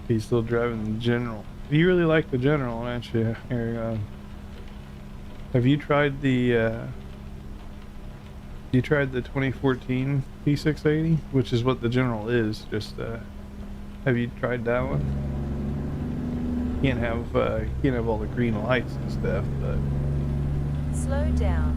He's still driving the General. You really like the General, don't you, Ariana? Have you tried the 2014 P680, which is what the General is? Just have you tried that one? You can't have all the green lights and stuff, but Slow down.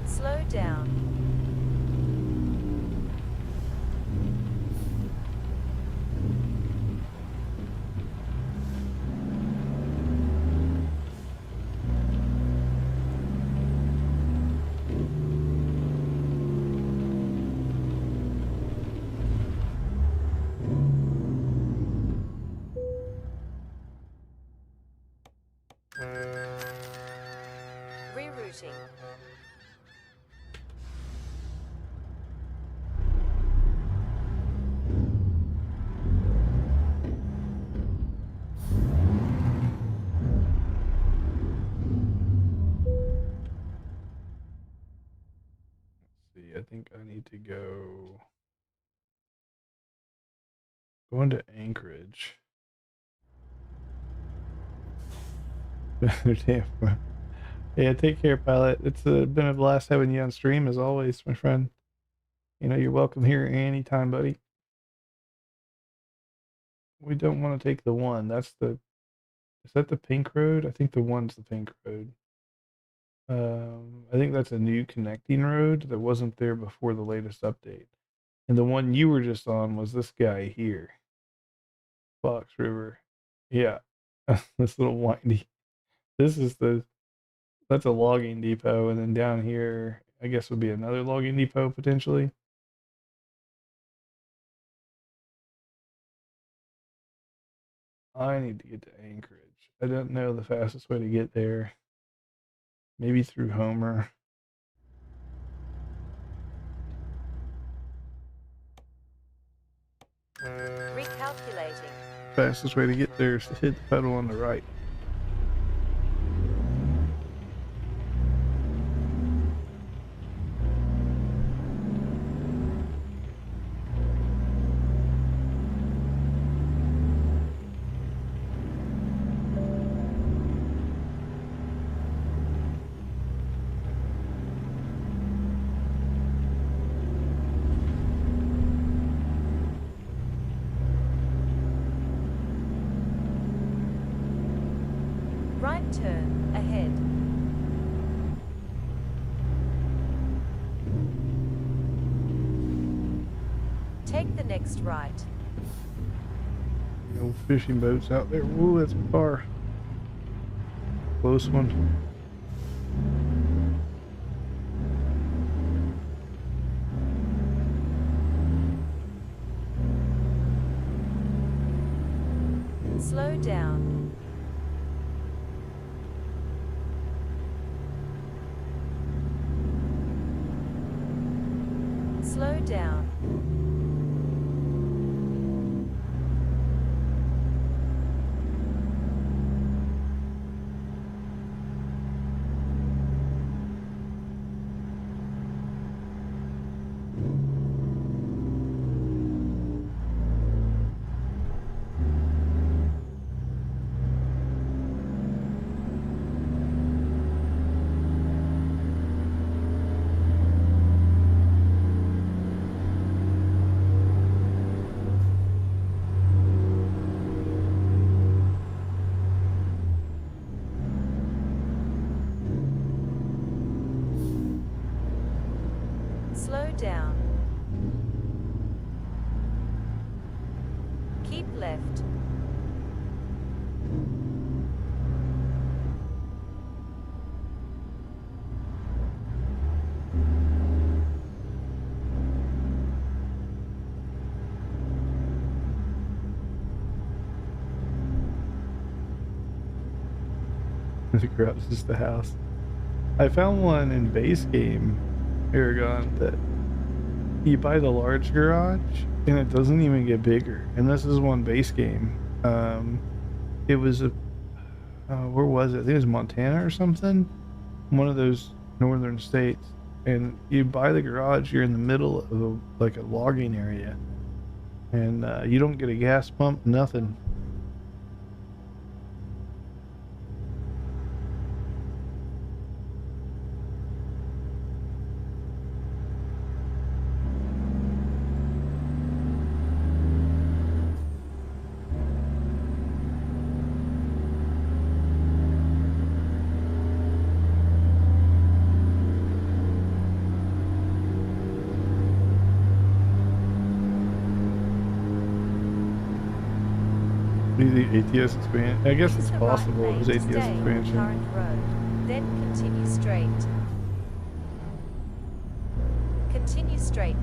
Slow down. Rerouting. let's see. I think I need to go into Anchorage. Damn. Yeah, take care, pilot. It's been a blast having you on stream as always, my friend. You know, you're welcome here anytime, buddy. We don't want to take the one. Is that the pink road? I think the one's the pink road. I think that's a new connecting road that wasn't there before the latest update. And the one you were just on was this guy here, Fox River. Yeah, this little windy. This is that's a logging depot, and then down here, I guess would be another logging depot potentially. I need to get to Anchorage. I don't know the fastest way to get there. Maybe through Homer. Recalculating. Fastest way to get there is to hit the pedal on the right. Right turn ahead. Take the next right. No fishing boats out there. Ooh, that's a car. Close one. Slow down. Slow down. Slow down. Keep left. The garage is the house. I found one in base game Aragon that you buy the large garage and it doesn't even get bigger. And this is one base game. It was a where was it? I think it was Montana or something. One of those northern states. And you buy the garage, you're in the middle of like a logging area, and you don't get a gas pump, nothing. The ATS expansion. I guess it's Use the right possible it lane was to ATS stay on the expansion. current road. Then continue straight. Continue straight.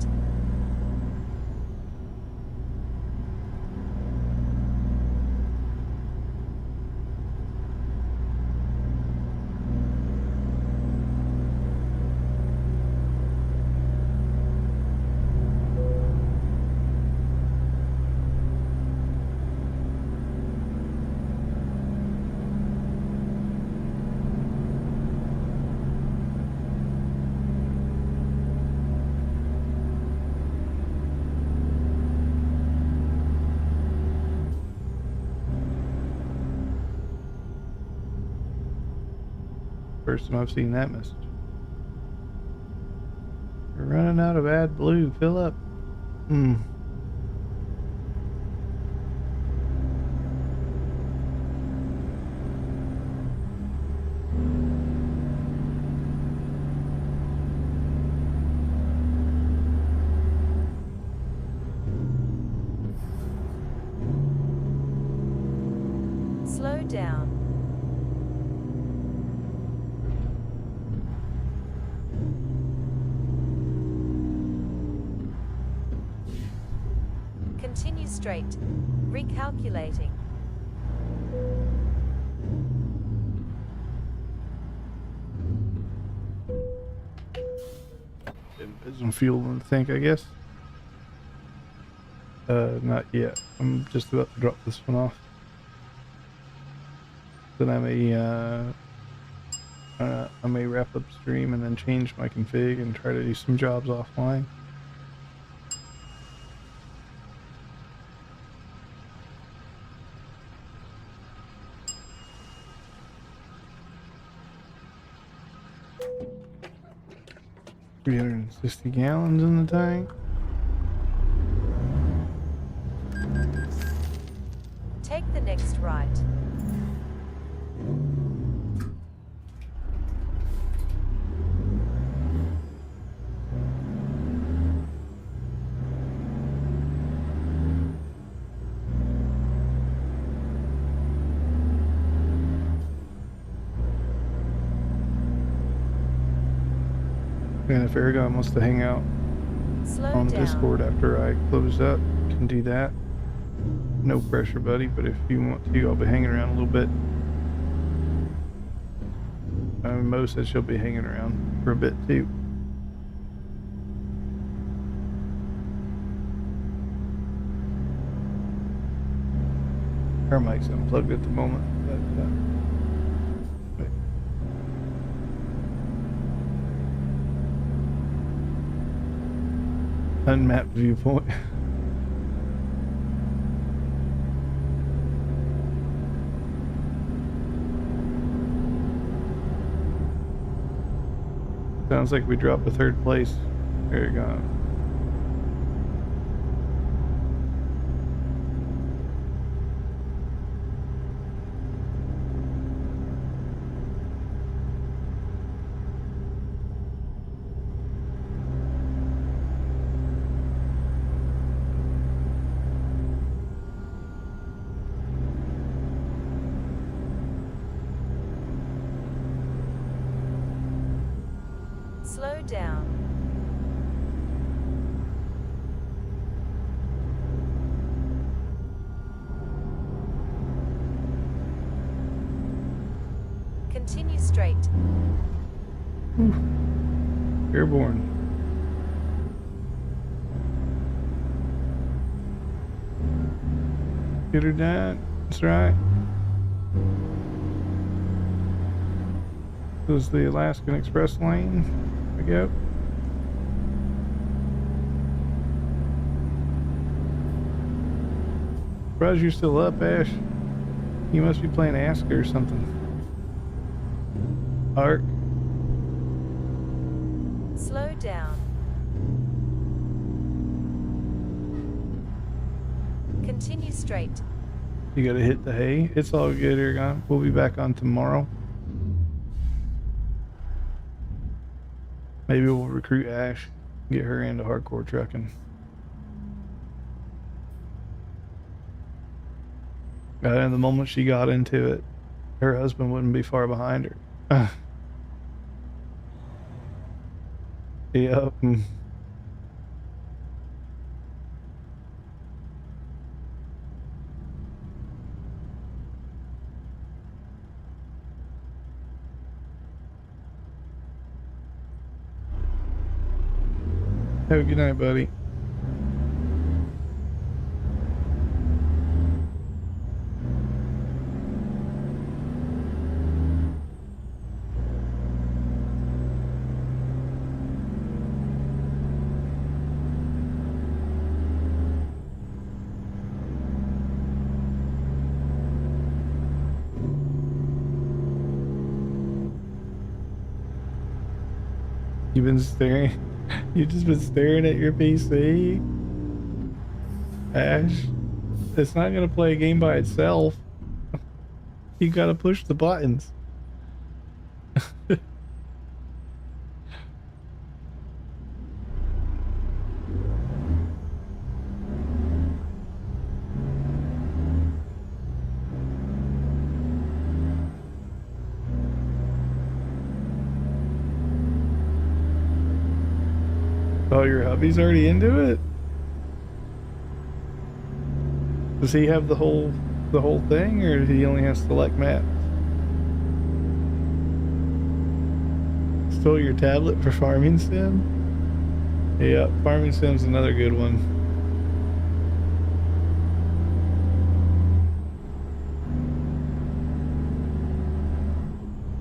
First time I've seen that message. We're running out of AdBlue. Fill up. Slow down. Continue straight. Recalculating. Didn't put some fuel in the tank, I guess. Not yet. I'm just about to drop this one off. Then I may wrap up stream and then change my config and try to do some jobs offline. $360 gallons in the tank. Take the next right. And if Aragon wants to hang out Slow on down. Discord after I close up, can do that. No pressure, buddy, but if you want to, I'll be hanging around a little bit. Mo said she'll be hanging around for a bit too. Her mic's unplugged at the moment, but unmapped viewpoint. Sounds like we dropped a third place. There you go. Slow down. Continue straight. Airborne. Get her done. That's right. This is the Alaskan Express lane. There we go. Surprised you're still up, Ash. You must be playing Ask or something. Ark. Slow down. Continue straight. You gotta hit the hay. It's all good, Aragon. We'll be back on tomorrow. Maybe we'll recruit Ash, get her into hardcore trucking. And the moment she got into it, her husband wouldn't be far behind her. Yep. Have a good night, buddy. You've been staring. You've just been staring at your PC. Ash, it's not gonna play a game by itself. You gotta push the buttons. Oh, your hubby's already into it? Does he have the whole thing, or he only has select maps? Stole your tablet for Farming Sim? Yeah, Farming Sim's another good one.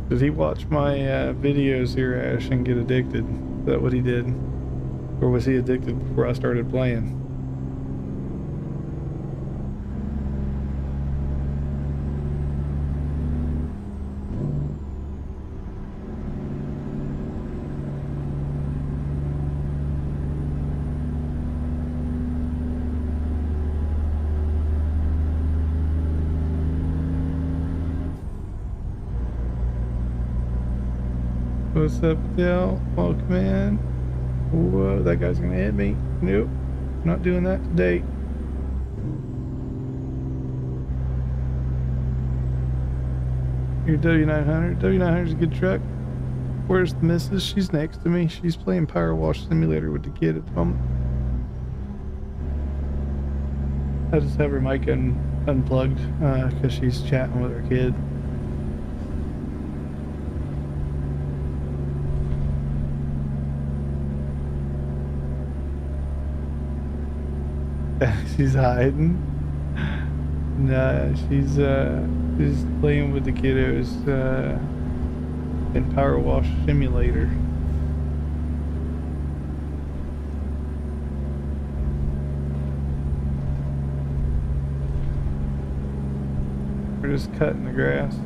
Did he watch my videos here, Ash, and get addicted? Is that what he did? Or was he addicted before I started playing? What's up, Dale? Welcome in. Whoa, that guy's gonna hit me. Nope, not doing that today. Your W900. W900's a good truck. Where's the missus? She's next to me. She's playing Power Wash Simulator with the kid at the moment. I just have her mic unplugged because she's chatting with her kid. She's hiding. Nah, she's playing with the kiddos in Power Wash Simulator. We're just cutting the grass.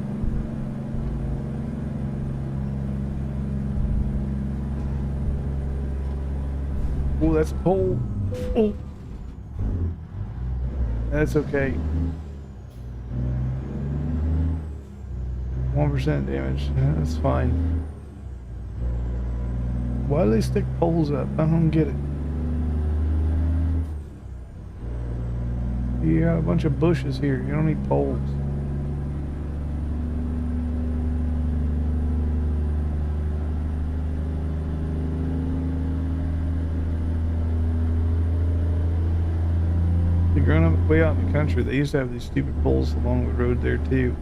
Oh, that's a pole. Oh. That's okay. 1% damage. That's fine. Why do they stick poles up? I don't get it. You got a bunch of bushes here. You don't need poles. Growing up way out in the country, they used to have these stupid poles along the road there too,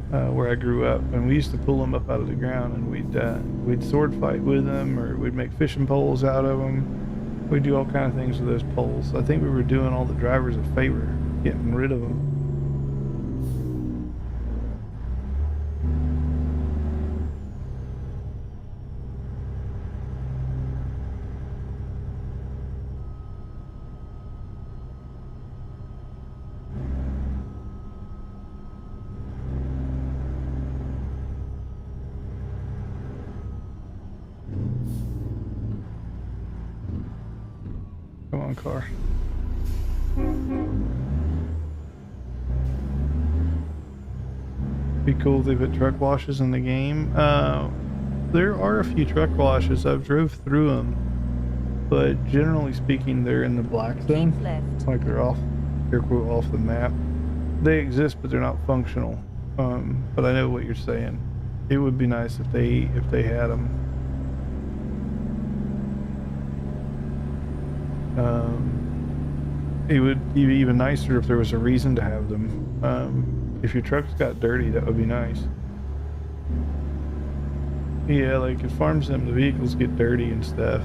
where I grew up, and we used to pull them up out of the ground, and we'd sword fight with them, or we'd make fishing poles out of them. We'd do all kind of things with those poles. I think we were doing all the drivers a favor, getting rid of them. Come on, car. Be cool if they put truck washes in the game. There are a few truck washes. I've drove through them, but generally speaking, they're in the black zone. Keep left. Like they're off, air quote, off the map. They exist, but they're not functional. But I know what you're saying. It would be nice if they had them. It would be even nicer if there was a reason to have them. If your truck's got dirty, that would be nice. Yeah, like at Farm Sim, the vehicles get dirty and stuff.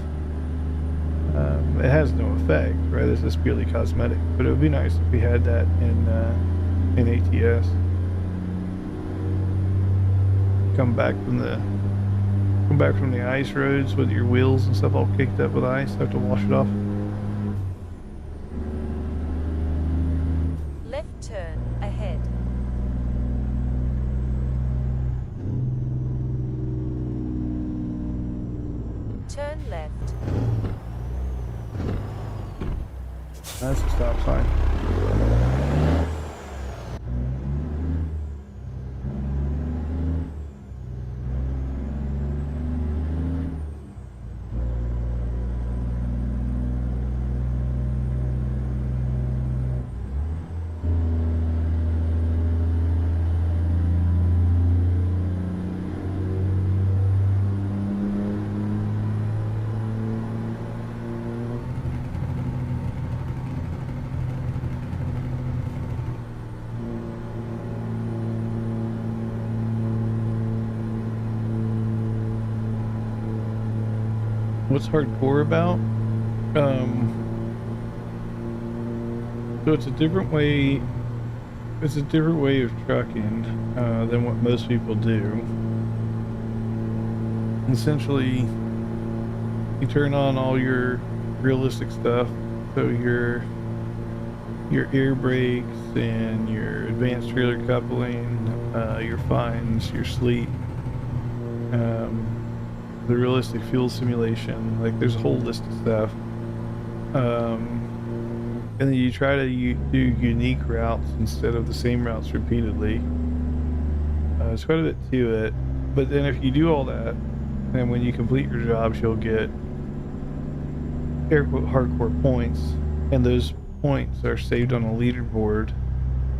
It has no effect, right? It's just purely cosmetic. But it would be nice if we had that in ATS. Come back from the ice roads with your wheels and stuff all kicked up with ice. Have to wash it off. Left turn ahead. Turn left. That's a stop sign. what's hardcore about? So it's a different way. It's a different way of trucking than what most people do. Essentially, you turn on all your realistic stuff, so your air brakes and your advanced trailer coupling, your fines, your sleep, the realistic fuel simulation. Like, there's a whole list of stuff. And then you try to do unique routes instead of the same routes repeatedly. There's quite a bit to it. But then if you do all that, and when you complete your jobs, you'll get air quote hardcore points, and those points are saved on a leaderboard,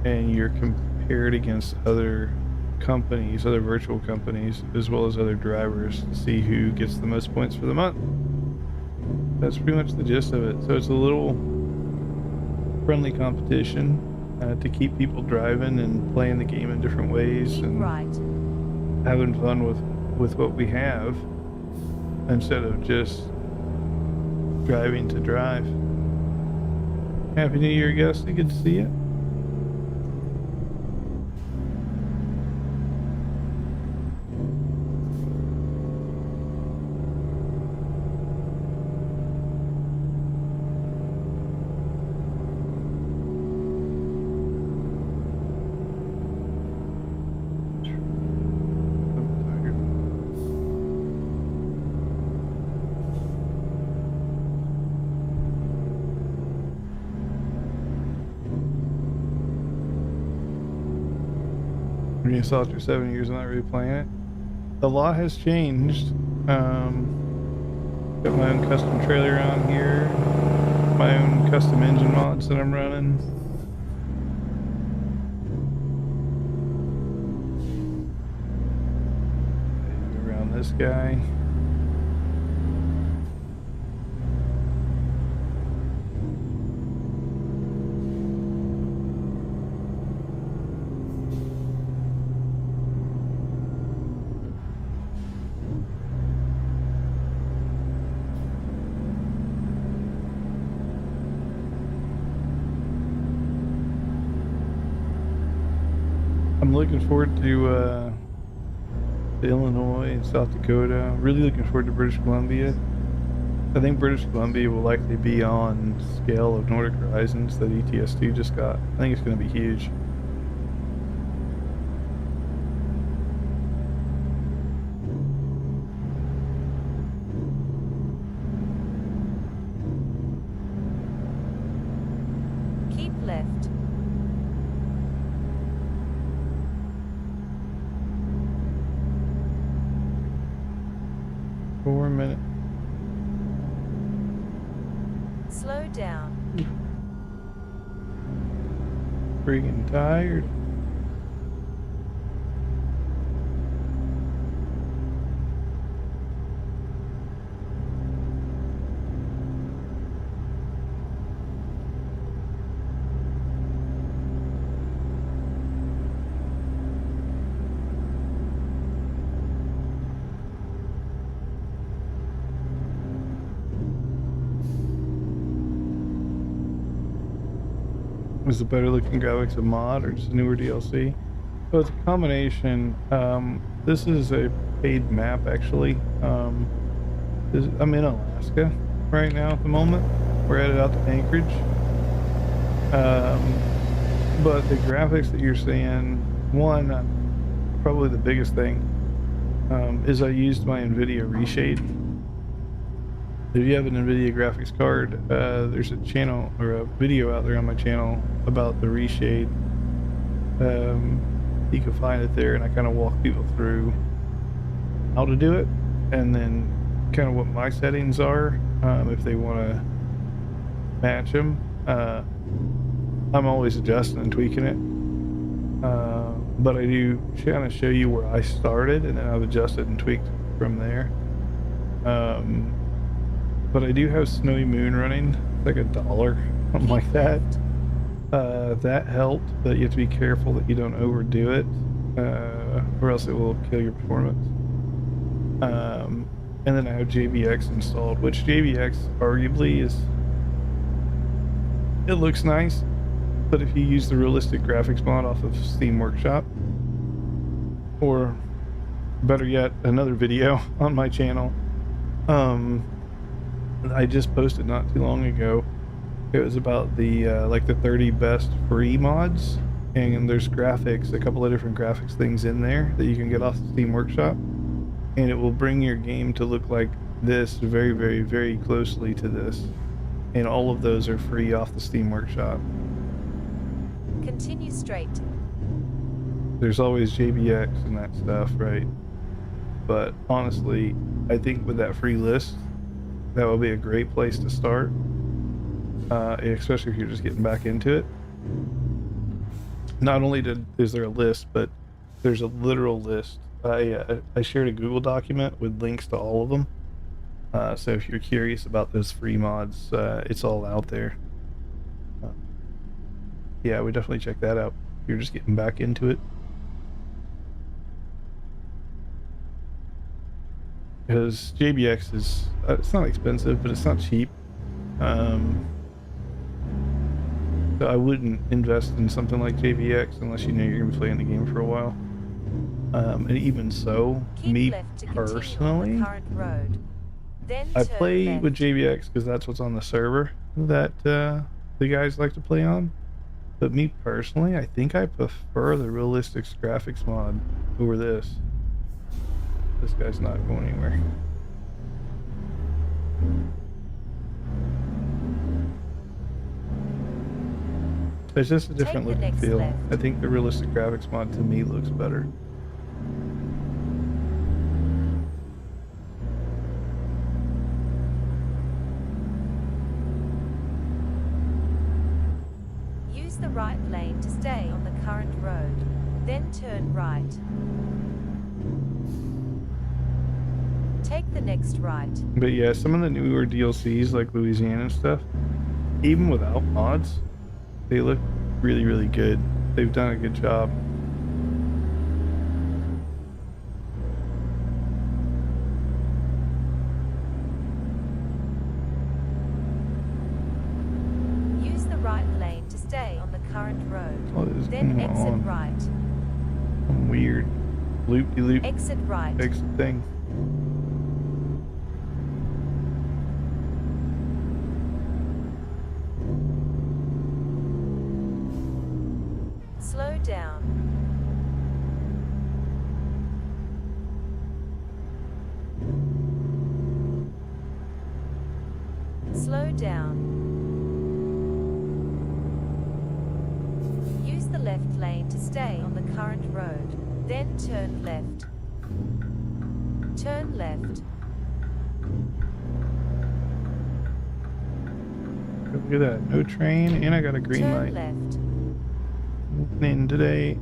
and you're compared against other companies, other virtual companies, as well as other drivers to see who gets the most points for the month. That's pretty much the gist of it. So it's a little friendly competition to keep people driving and playing the game in different ways Keep and right. having fun with what we have instead of just driving to drive. Happy New Year, Gusty. Good to see you. You saw after 7 years, I'm not really playing it. The lot has changed. Got my own custom trailer on here, my own custom engine mods that I'm running. Around this guy. I'm looking forward to Illinois and South Dakota. Really looking forward to British Columbia. I think British Columbia will likely be on scale of Nordic Horizons that ATS2 just got. I think it's going to be huge. Keep left. For a minute. Slow down. Freaking tired. Was the better looking graphics a mod or just a newer DLC? So it's a combination. This is a paid map actually. I'm in Alaska right now at the moment. We're headed out to Anchorage. But the graphics that you're seeing, one, probably the biggest thing, is I used my NVIDIA reshade. If you have an NVIDIA graphics card, there's a channel or a video out there on my channel about the reshade. You can find it there, and I kind of walk people through how to do it, and then kind of what my settings are if they want to match them. I'm always adjusting and tweaking it, but I do kind of show you where I started, and then I've adjusted and tweaked from there. But I do have Snowy Moon running, like $1, something like that. That helped, but you have to be careful that you don't overdo it, or else it will kill your performance. And then I have JBX installed, which JBX arguably is, it looks nice, but if you use the realistic graphics mod off of Steam Workshop, or better yet, another video on my channel, I just posted not too long ago. It was about the like the 30 best free mods, and there's graphics, a couple of different graphics things in there that you can get off the Steam Workshop, and it will bring your game to look like this, very, very, very closely to this. And all of those are free off the Steam Workshop. Continue straight. There's always JBX and that stuff, right? But honestly, I think with that free list, that will be a great place to start, especially if you're just getting back into it. Not only is there a list, but there's a literal list. I shared a Google document with links to all of them. So if you're curious about those free mods, it's all out there. Yeah, we definitely check that out. If you're just getting back into it. Because JBX is, it's not expensive, but it's not cheap. So I wouldn't invest in something like JBX unless you know you're going to be playing the game for a while. And even so, Keep me left to continue on personally, the current road. Then I turn play left. with JBX because that's what's on the server that the guys like to play on. But me personally, I think I prefer the realistic graphics mod over this. This guy's not going anywhere. It's just a different Take look the and next feel. left. I think the realistic graphics mod to me looks better. Use the right lane to stay on the current road. Then turn right. Take the next right. But yeah, some of the newer DLCs like Louisiana and stuff, even without mods, they look really, really good. They've done a good job. Use the right lane to stay on the current road. What is Then going exit on? right. Some weird loop-de-loop Exit right. exit thing. Slow down. Slow down. Use the left lane to stay on the current road. Then turn left. Turn left. Look at that, no train, and I got a green Turn light. left. Moving in today.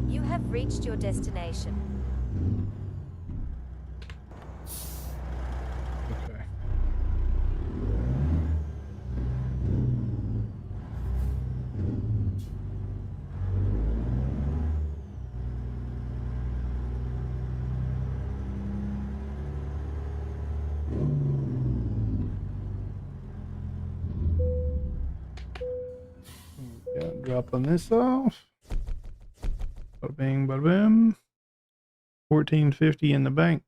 You have reached your destination. Okay. Yeah, dropping this off. Bada bing, bada boom. 1450 in the bank.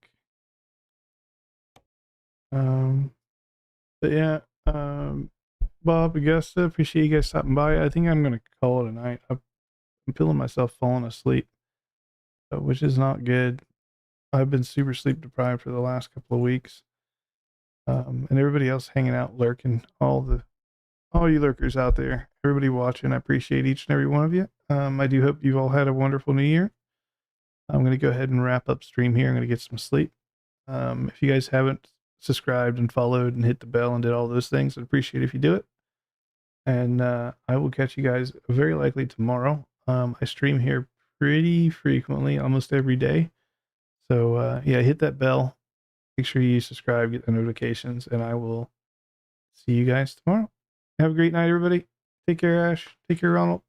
But yeah, Bob, Augusta, appreciate you guys stopping by. I think I'm gonna call it a night. I'm feeling myself falling asleep, which is not good. I've been super sleep deprived for the last couple of weeks. And everybody else hanging out, lurking, all you lurkers out there, everybody watching, I appreciate each and every one of you. I do hope you've all had a wonderful new year. I'm going to go ahead and wrap up stream here. I'm going to get some sleep. If you guys haven't subscribed and followed and hit the bell and did all those things, I'd appreciate it if you do it. And I will catch you guys very likely tomorrow. I stream here pretty frequently, almost every day. So yeah, hit that bell. Make sure you subscribe, get the notifications, and I will see you guys tomorrow. Have a great night, everybody. Take care, Ash. Take care, Ronald.